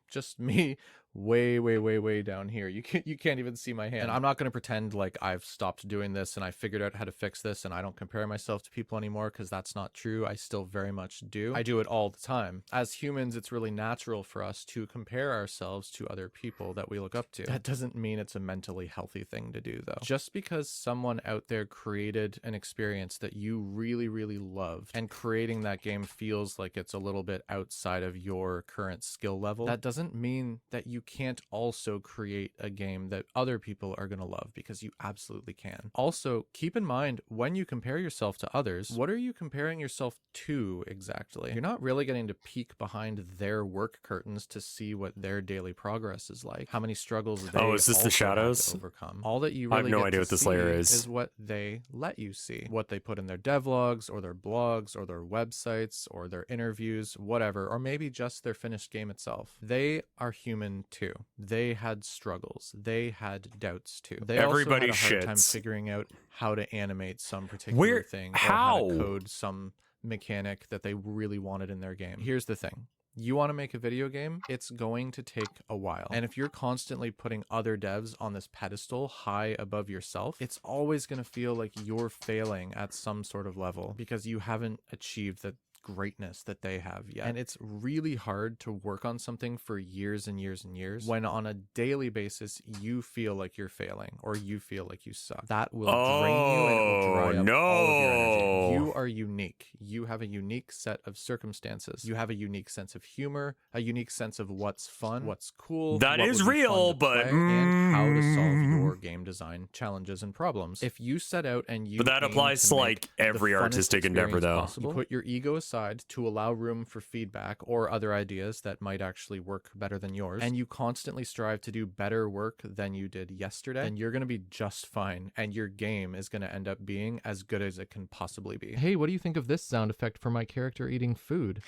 way down here. You can't even see my hand. And I'm not going to pretend like I've stopped doing this and I figured out how to fix this and I don't compare myself to people anymore, because that's not true. I still very much do. I do it all the time. As humans, it's really natural for us to compare ourselves to other people that we look up to. That doesn't mean it's a mentally healthy thing to do, though. Just because someone out there created an experience that you really loved, and creating that game feels like it's a little bit outside of your current skill level, that doesn't mean that you can't also create a game that other people are going to love, because you absolutely can. Also, keep in mind, when you compare yourself to others, what are you comparing yourself to exactly? You're not really getting to peek behind their work curtains to see what their daily progress is like, how many struggles they is this the also shadows? had to overcome. All that you really I have no get idea to what this see layer is. what they let you see, what they put in their devlogs or their blogs or their websites or their interviews, whatever, or maybe just their finished game itself. They are human too. They had struggles. They had doubts too. They Everybody also had a hard time shits. figuring out how to animate some particular thing, or how to code some mechanic that they really wanted in their game. Here's the thing. You want to make a video game, it's going to take a while. And if you're constantly putting other devs on this pedestal high above yourself, it's always going to feel like you're failing at some sort of level because you haven't achieved the greatness that they have yet. And it's really hard to work on something for years and years and years when on a daily basis you feel like you're failing or you feel like you suck. That will drain you and it will dry up all of your energy. You are unique. You have a unique set of circumstances. You have a unique sense of humor, a unique sense of what's fun, what's cool, That what is would be fun real, to but play, and how to solve your game design challenges and problems. If you set out and you But that aim applies to make like the every funnest artistic endeavor, experience though. possible, you put your ego aside to allow room for feedback or other ideas that might actually work better than yours, and you constantly strive to do better work than you did yesterday, then you're going to be just fine, and your game is going to end up being as good as it can possibly be. Hey, what do you think of this sound effect for my character eating food?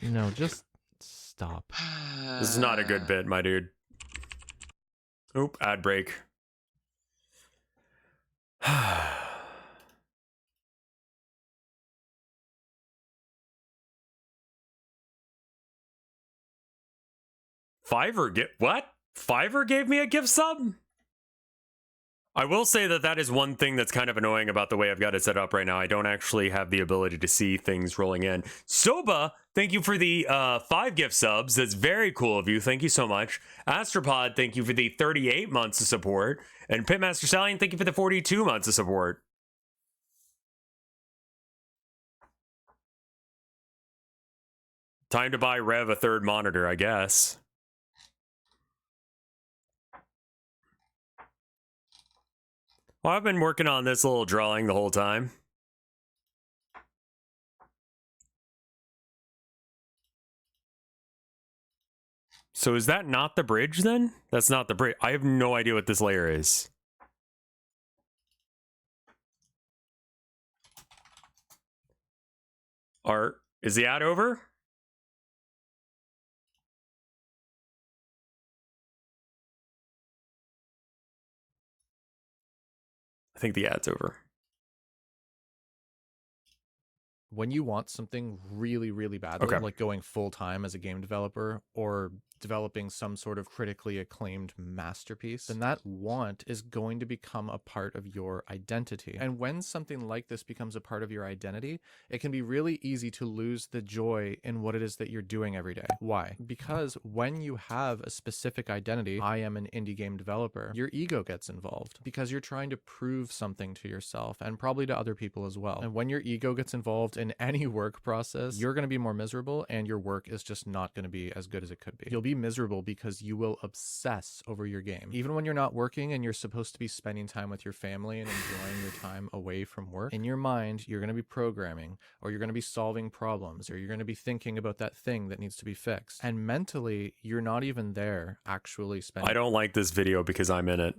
No, just stop. This is not a good bit, my dude. Oop, ad break. Fiverr what? Fiverr gave me a gift sub? I will say that that is one thing that's kind of annoying about the way I've got it set up right now. I don't actually have the ability to see things rolling in. Soba, thank you for the 5 gift subs. That's very cool of you. Thank you so much. Astropod, thank you for the 38 months of support. And Pitmaster Stallion, thank you for the 42 months of support. Time to buy Rev a 3rd monitor, I guess. Well, I've been working on this little drawing the whole time. So is that not the bridge then? That's not the bridge. I have no idea what this layer is. Art, is the ad over? I think the ad's over. When you want something really, really badly, Okay. like going full-time as a game developer or developing some sort of critically acclaimed masterpiece, then that want is going to become a part of your identity. And when something like this becomes a part of your identity, it can be really easy to lose the joy in what it is that you're doing every day. Why? Because when you have a specific identity, I am an indie game developer, your ego gets involved because you're trying to prove something to yourself and probably to other people as well. And when your ego gets involved in any work process, you're going to be more miserable and your work is just not going to be as good as it could be. You'll be miserable because you will obsess over your game. Even when you're not working and you're supposed to be spending time with your family and enjoying your time away from work, in your mind, you're going to be programming, or you're going to be solving problems, or you're going to be thinking about that thing that needs to be fixed. And mentally, you're not even there actually spending I don't like this video because I'm in it.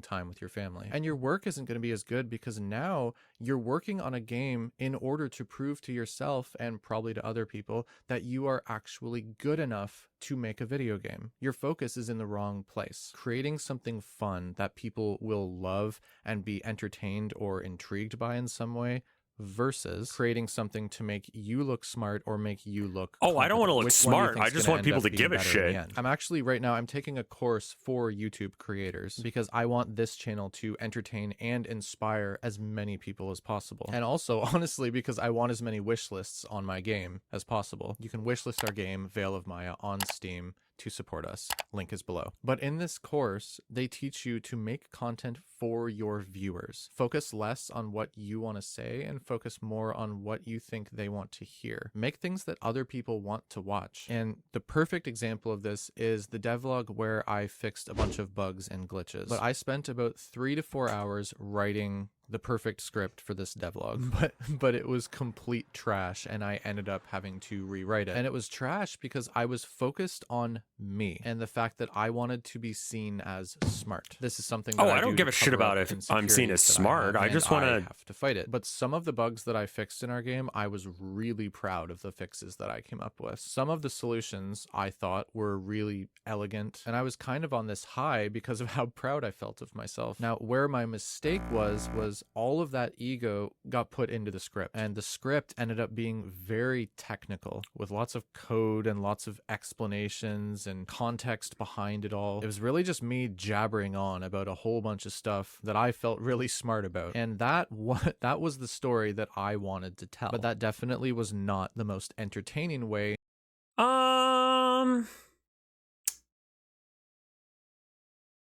time with your family. And your work isn't going to be as good because now you're working on a game in order to prove to yourself and probably to other people that you are actually good enough to make a video game. Your focus is in the wrong place. Creating something fun that people will love and be entertained or intrigued by in some way versus creating something to make you look smart or make you look Oh, I don't want to look Which one do you smart. think's I just gonna want end people up to being give a better in the shit. end? I'm actually right now I'm taking a course for YouTube creators because I want this channel to entertain and inspire as many people as possible. And also honestly because I want as many wish lists on my game as possible. You can wishlist our game Veil of Maya on Steam to support us. Link is below. But in this course, they teach you to make content for your viewers. Focus less on what you want to say and focus more on what you think they want to hear. Make things that other people want to watch. And the perfect example of this is the devlog where I fixed a bunch of bugs and glitches. But I spent about 3 to 4 hours writing the perfect script for this devlog, but it was complete trash and I ended up having to rewrite it. And it was trash because I was focused on me and the fact that I wanted to be seen as smart. This is something that I don't give a shit about if I'm seen as smart. I just want to have to fight it. But some of the bugs that I fixed in our game, I was really proud of the fixes that I came up with. Some of the solutions I thought were really elegant and I was kind of on this high because of how proud I felt of myself. Now, where my mistake was all of that ego got put into the script and the script ended up being very technical with lots of code and lots of explanations and context behind it all. It was really just me jabbering on about a whole bunch of stuff that I felt really smart about. And that was the story that I wanted to tell. But that definitely was not the most entertaining way.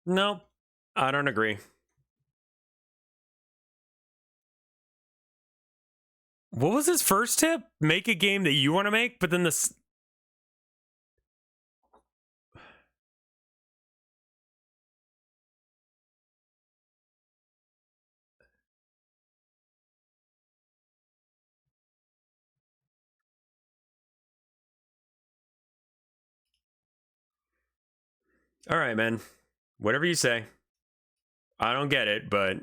No, I don't agree. What was his first tip? Make a game that you want to make, but then this... All right, man. Whatever you say. I don't get it, but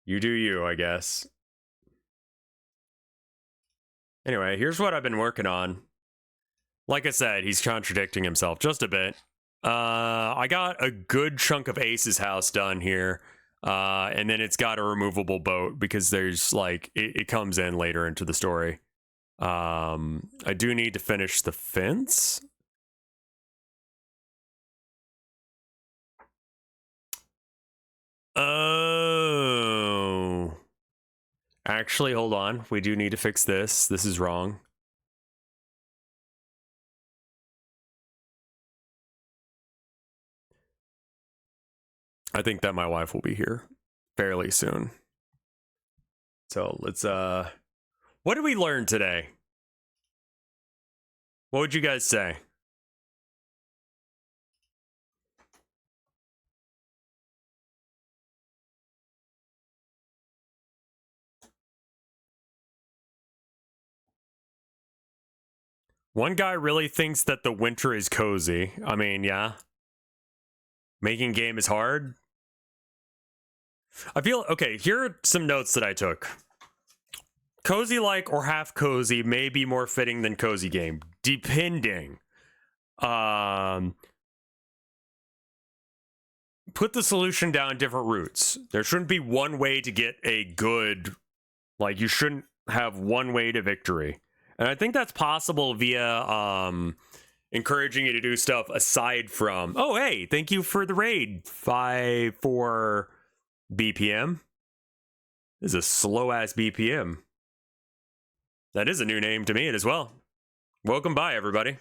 you do you, I guess. Anyway, here's what I've been working on. Like I said, he's contradicting himself just a bit. I got a good chunk of Ace's house done here. And then it's got a removable boat because there's like, it comes in later into the story. I do need to finish the fence. Oh. Actually, hold on. We do need to fix this. This is wrong. I think that my wife will be here fairly soon. So let's, what did we learn today? What would you guys say? One guy really thinks that the winter is cozy. I mean, yeah. Making game is hard. I feel, okay, here are some notes that I took. Cozy-like or half cozy may be more fitting than cozy game, depending. Put the solution down different routes. There shouldn't be one way to get a good, like, you shouldn't have one way to victory. And I think that's possible via encouraging you to do stuff aside from, oh, hey, thank you for the raid. 5-4 BPM. This is a slow-ass BPM. That is a new name to me as well. Welcome by, everybody.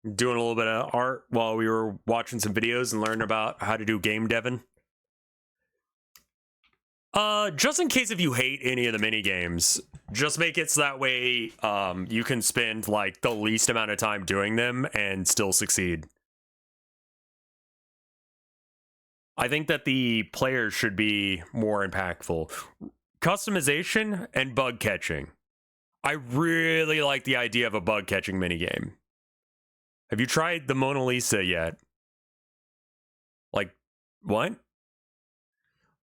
Doing a little bit of art while we were watching some videos and learning about how to do game devin. Just in case if you hate any of the mini games, just make it so that way you can spend like the least amount of time doing them and still succeed. I think that the players should be more impactful. Customization and bug catching. I really like the idea of a bug catching minigame. Have you tried the Mona Lisa yet? Like, what?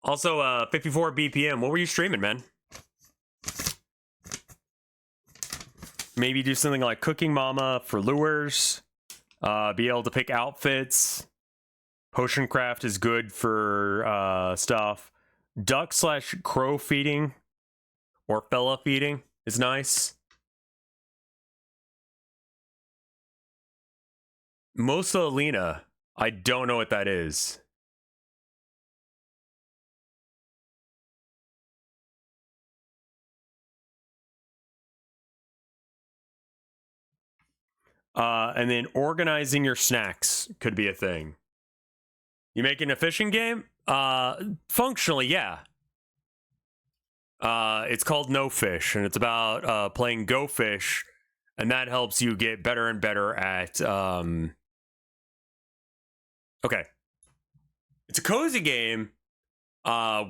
Also, 54 BPM. What were you streaming, man? Maybe do something like Cooking Mama for lures. Be able to pick outfits. Potion craft is good for stuff. Duck/crow feeding or fella feeding is nice. Mussolina. I don't know what that is. And then organizing your snacks could be a thing. You making a fishing game? Functionally, yeah. It's called No Fish, and it's about playing Go Fish, and that helps you get better and better at... Okay. It's a cozy game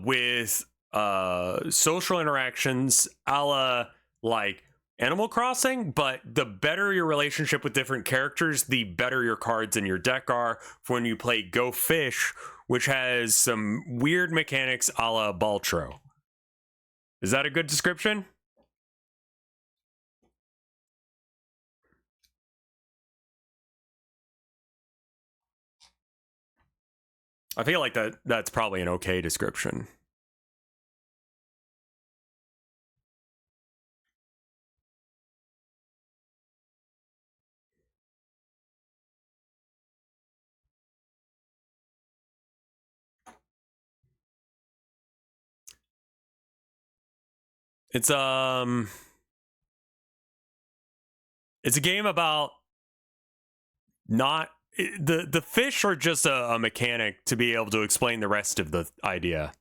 with social interactions a la, like, Animal Crossing, but the better your relationship with different characters, the better your cards in your deck are for when you play Go Fish, which has some weird mechanics a la Baltro. Is that a good description? I feel like that's probably an okay description. It's a game about not the fish are just a mechanic to be able to explain the rest of the idea.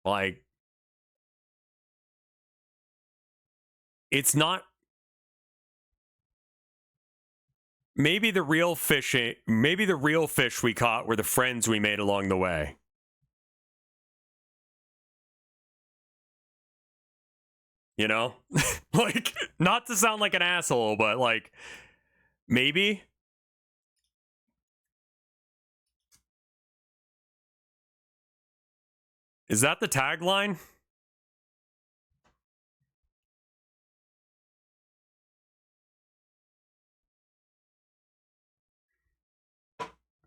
Like, it's not maybe the real fish we caught were the friends we made along the way. You know? Like, not to sound like an asshole, but like, maybe. Is that the tagline?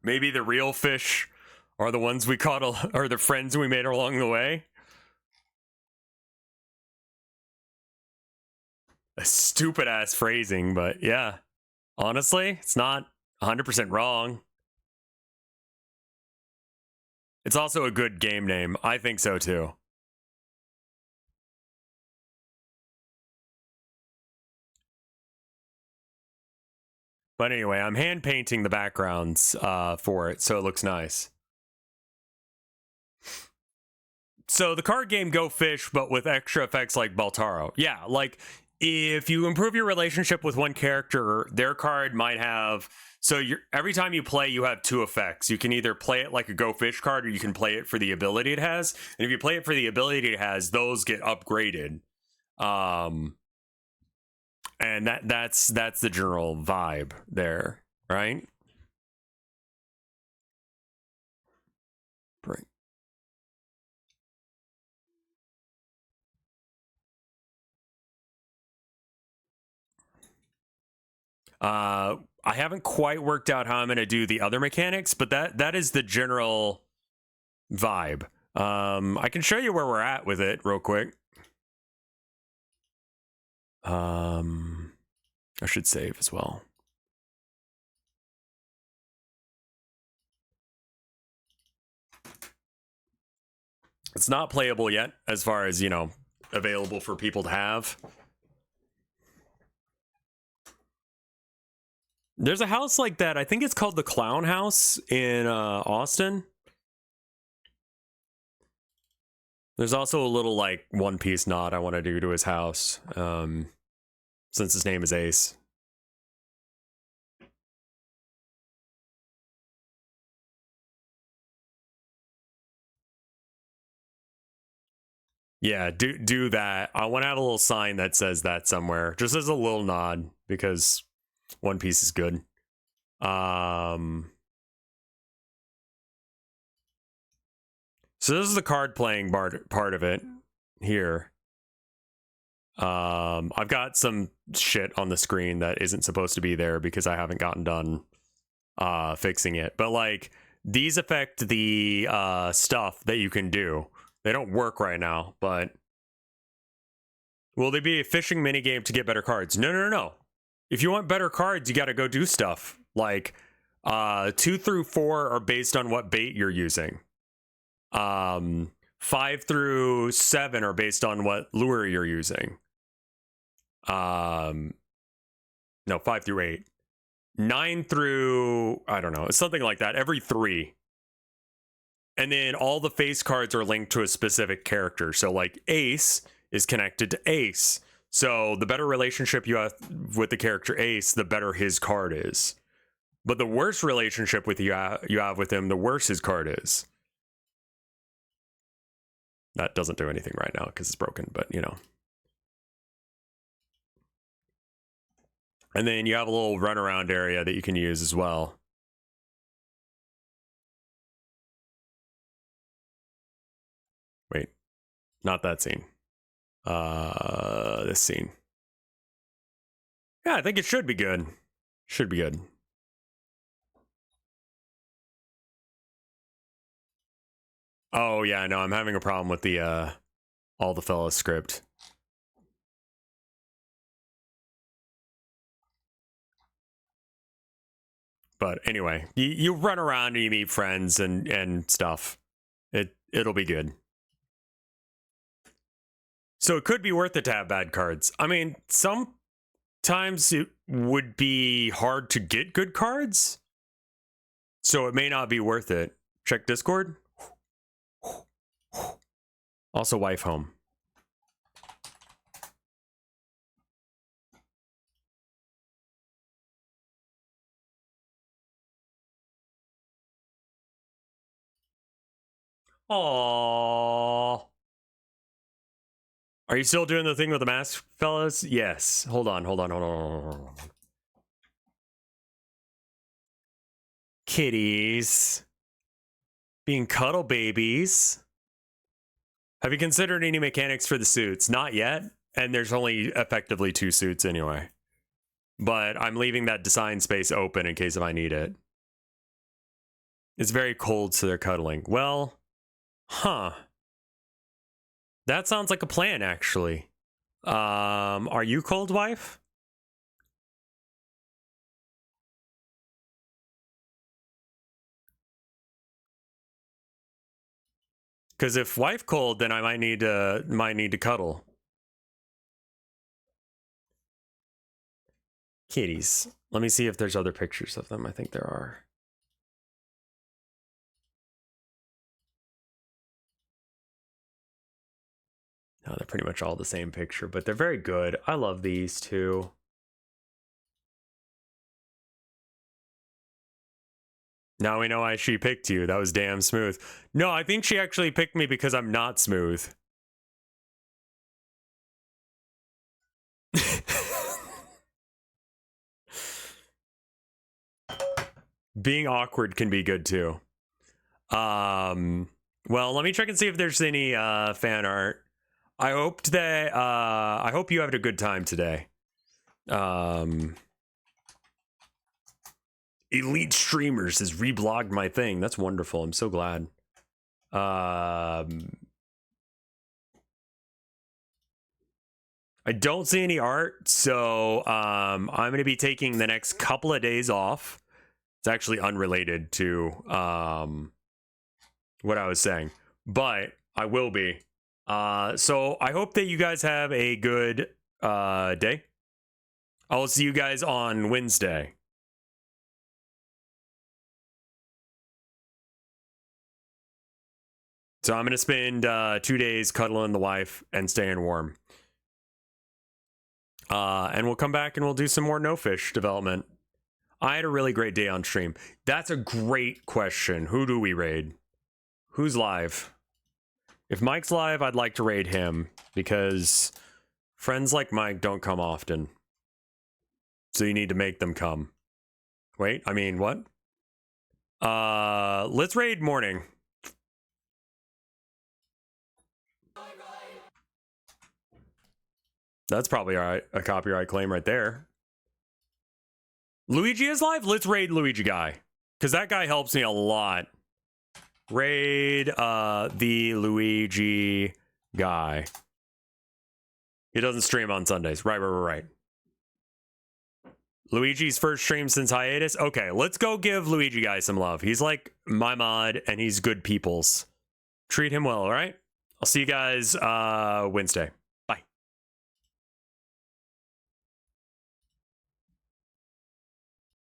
Maybe the real fish are the ones we caught, or the friends we made along the way. A stupid ass phrasing, but yeah. Honestly, it's not 100% wrong. It's also a good game name. I think so too. But anyway, I'm hand painting the backgrounds for it, so it looks nice. So the card game Go Fish, but with extra effects like Baltaro. Yeah, like if you improve your relationship with one character, their card might have... So every time you play, you have two effects. You can either play it like a Go Fish card, or you can play it for the ability it has. And if you play it for the ability it has, those get upgraded. And that's the general vibe there, right? Right. I haven't quite worked out how I'm going to do the other mechanics, but that is the general vibe. I can show you where we're at with it real quick. I should save as well. It's not playable yet, as far as, you know, available for people to have. There's a house like that. I think it's called the Clown House in Austin. There's also a little, like, One Piece nod I want to do to his house, since his name is Ace. Yeah, do that. I want to have a little sign that says that somewhere, just as a little nod, because One Piece is good. So this is the card playing part of it here. I've got some shit on the screen that isn't supposed to be there because I haven't gotten done fixing it. But like these affect the stuff that you can do. They don't work right now, but will they be a fishing minigame to get better cards? No. If you want better cards, you got to go do stuff. Like 2 through 4 are based on what bait you're using. 5 through 7 are based on what lure you're using. No, 5 through 8. 9 through, I don't know, it's something like that. Every 3. And then all the face cards are linked to a specific character. So like Ace is connected to Ace. So the better relationship you have with the character Ace, the better his card is. But the worse relationship with you have with him, the worse his card is. That doesn't do anything right now because it's broken, but you know. And then you have a little runaround area that you can use as well. Wait, not that scene. This scene. Yeah, I think it should be good. Should be good. Oh yeah, no, I'm having a problem with the all the fellas script. But anyway, you run around and you meet friends and stuff. It'll be good. So it could be worth it to have bad cards. I mean, sometimes it would be hard to get good cards. So it may not be worth it. Check Discord. Also, wife home. Aww. Are you still doing the thing with the mask, fellas? Yes. Hold on. Kitties. Being cuddle babies. Have you considered any mechanics for the suits? Not yet. And there's only effectively 2 suits anyway. But I'm leaving that design space open in case if I need it. It's very cold, so they're cuddling. Well, huh. That sounds like a plan, actually. Are you cold, wife? Because if wife cold, then I might need to cuddle. Kitties. Let me see if there's other pictures of them. I think there are. No, they're pretty much all the same picture, but they're very good. I love these two. Now we know why she picked you. That was damn smooth. No, I think she actually picked me because I'm not smooth. Being awkward can be good too. Well, let me check and see if there's any fan art. I hope you had a good time today. Elite Streamers has reblogged my thing. That's wonderful. I'm so glad. I don't see any art, so I'm going to be taking the next couple of days off. It's actually unrelated to what I was saying, but I will be. So I hope that you guys have a good day. I'll see you guys on Wednesday. So I'm going to spend 2 days cuddling the wife and staying warm. And we'll come back and we'll do some more No Fish development. I had a really great day on stream. That's a great question. Who do we raid? Who's live? If Mike's live, I'd like to raid him because friends like Mike don't come often. So you need to make them come. Wait, I mean, what? Let's raid Morning. That's probably a copyright claim right there. Luigi is live? Let's raid Luigi guy. Because that guy helps me a lot. Raid the Luigi guy. He doesn't stream on Sundays. Right. Luigi's first stream since hiatus? Okay, let's go give Luigi guy some love. He's like my mod and he's good people's. Treat him well, all right? I'll see you guys Wednesday.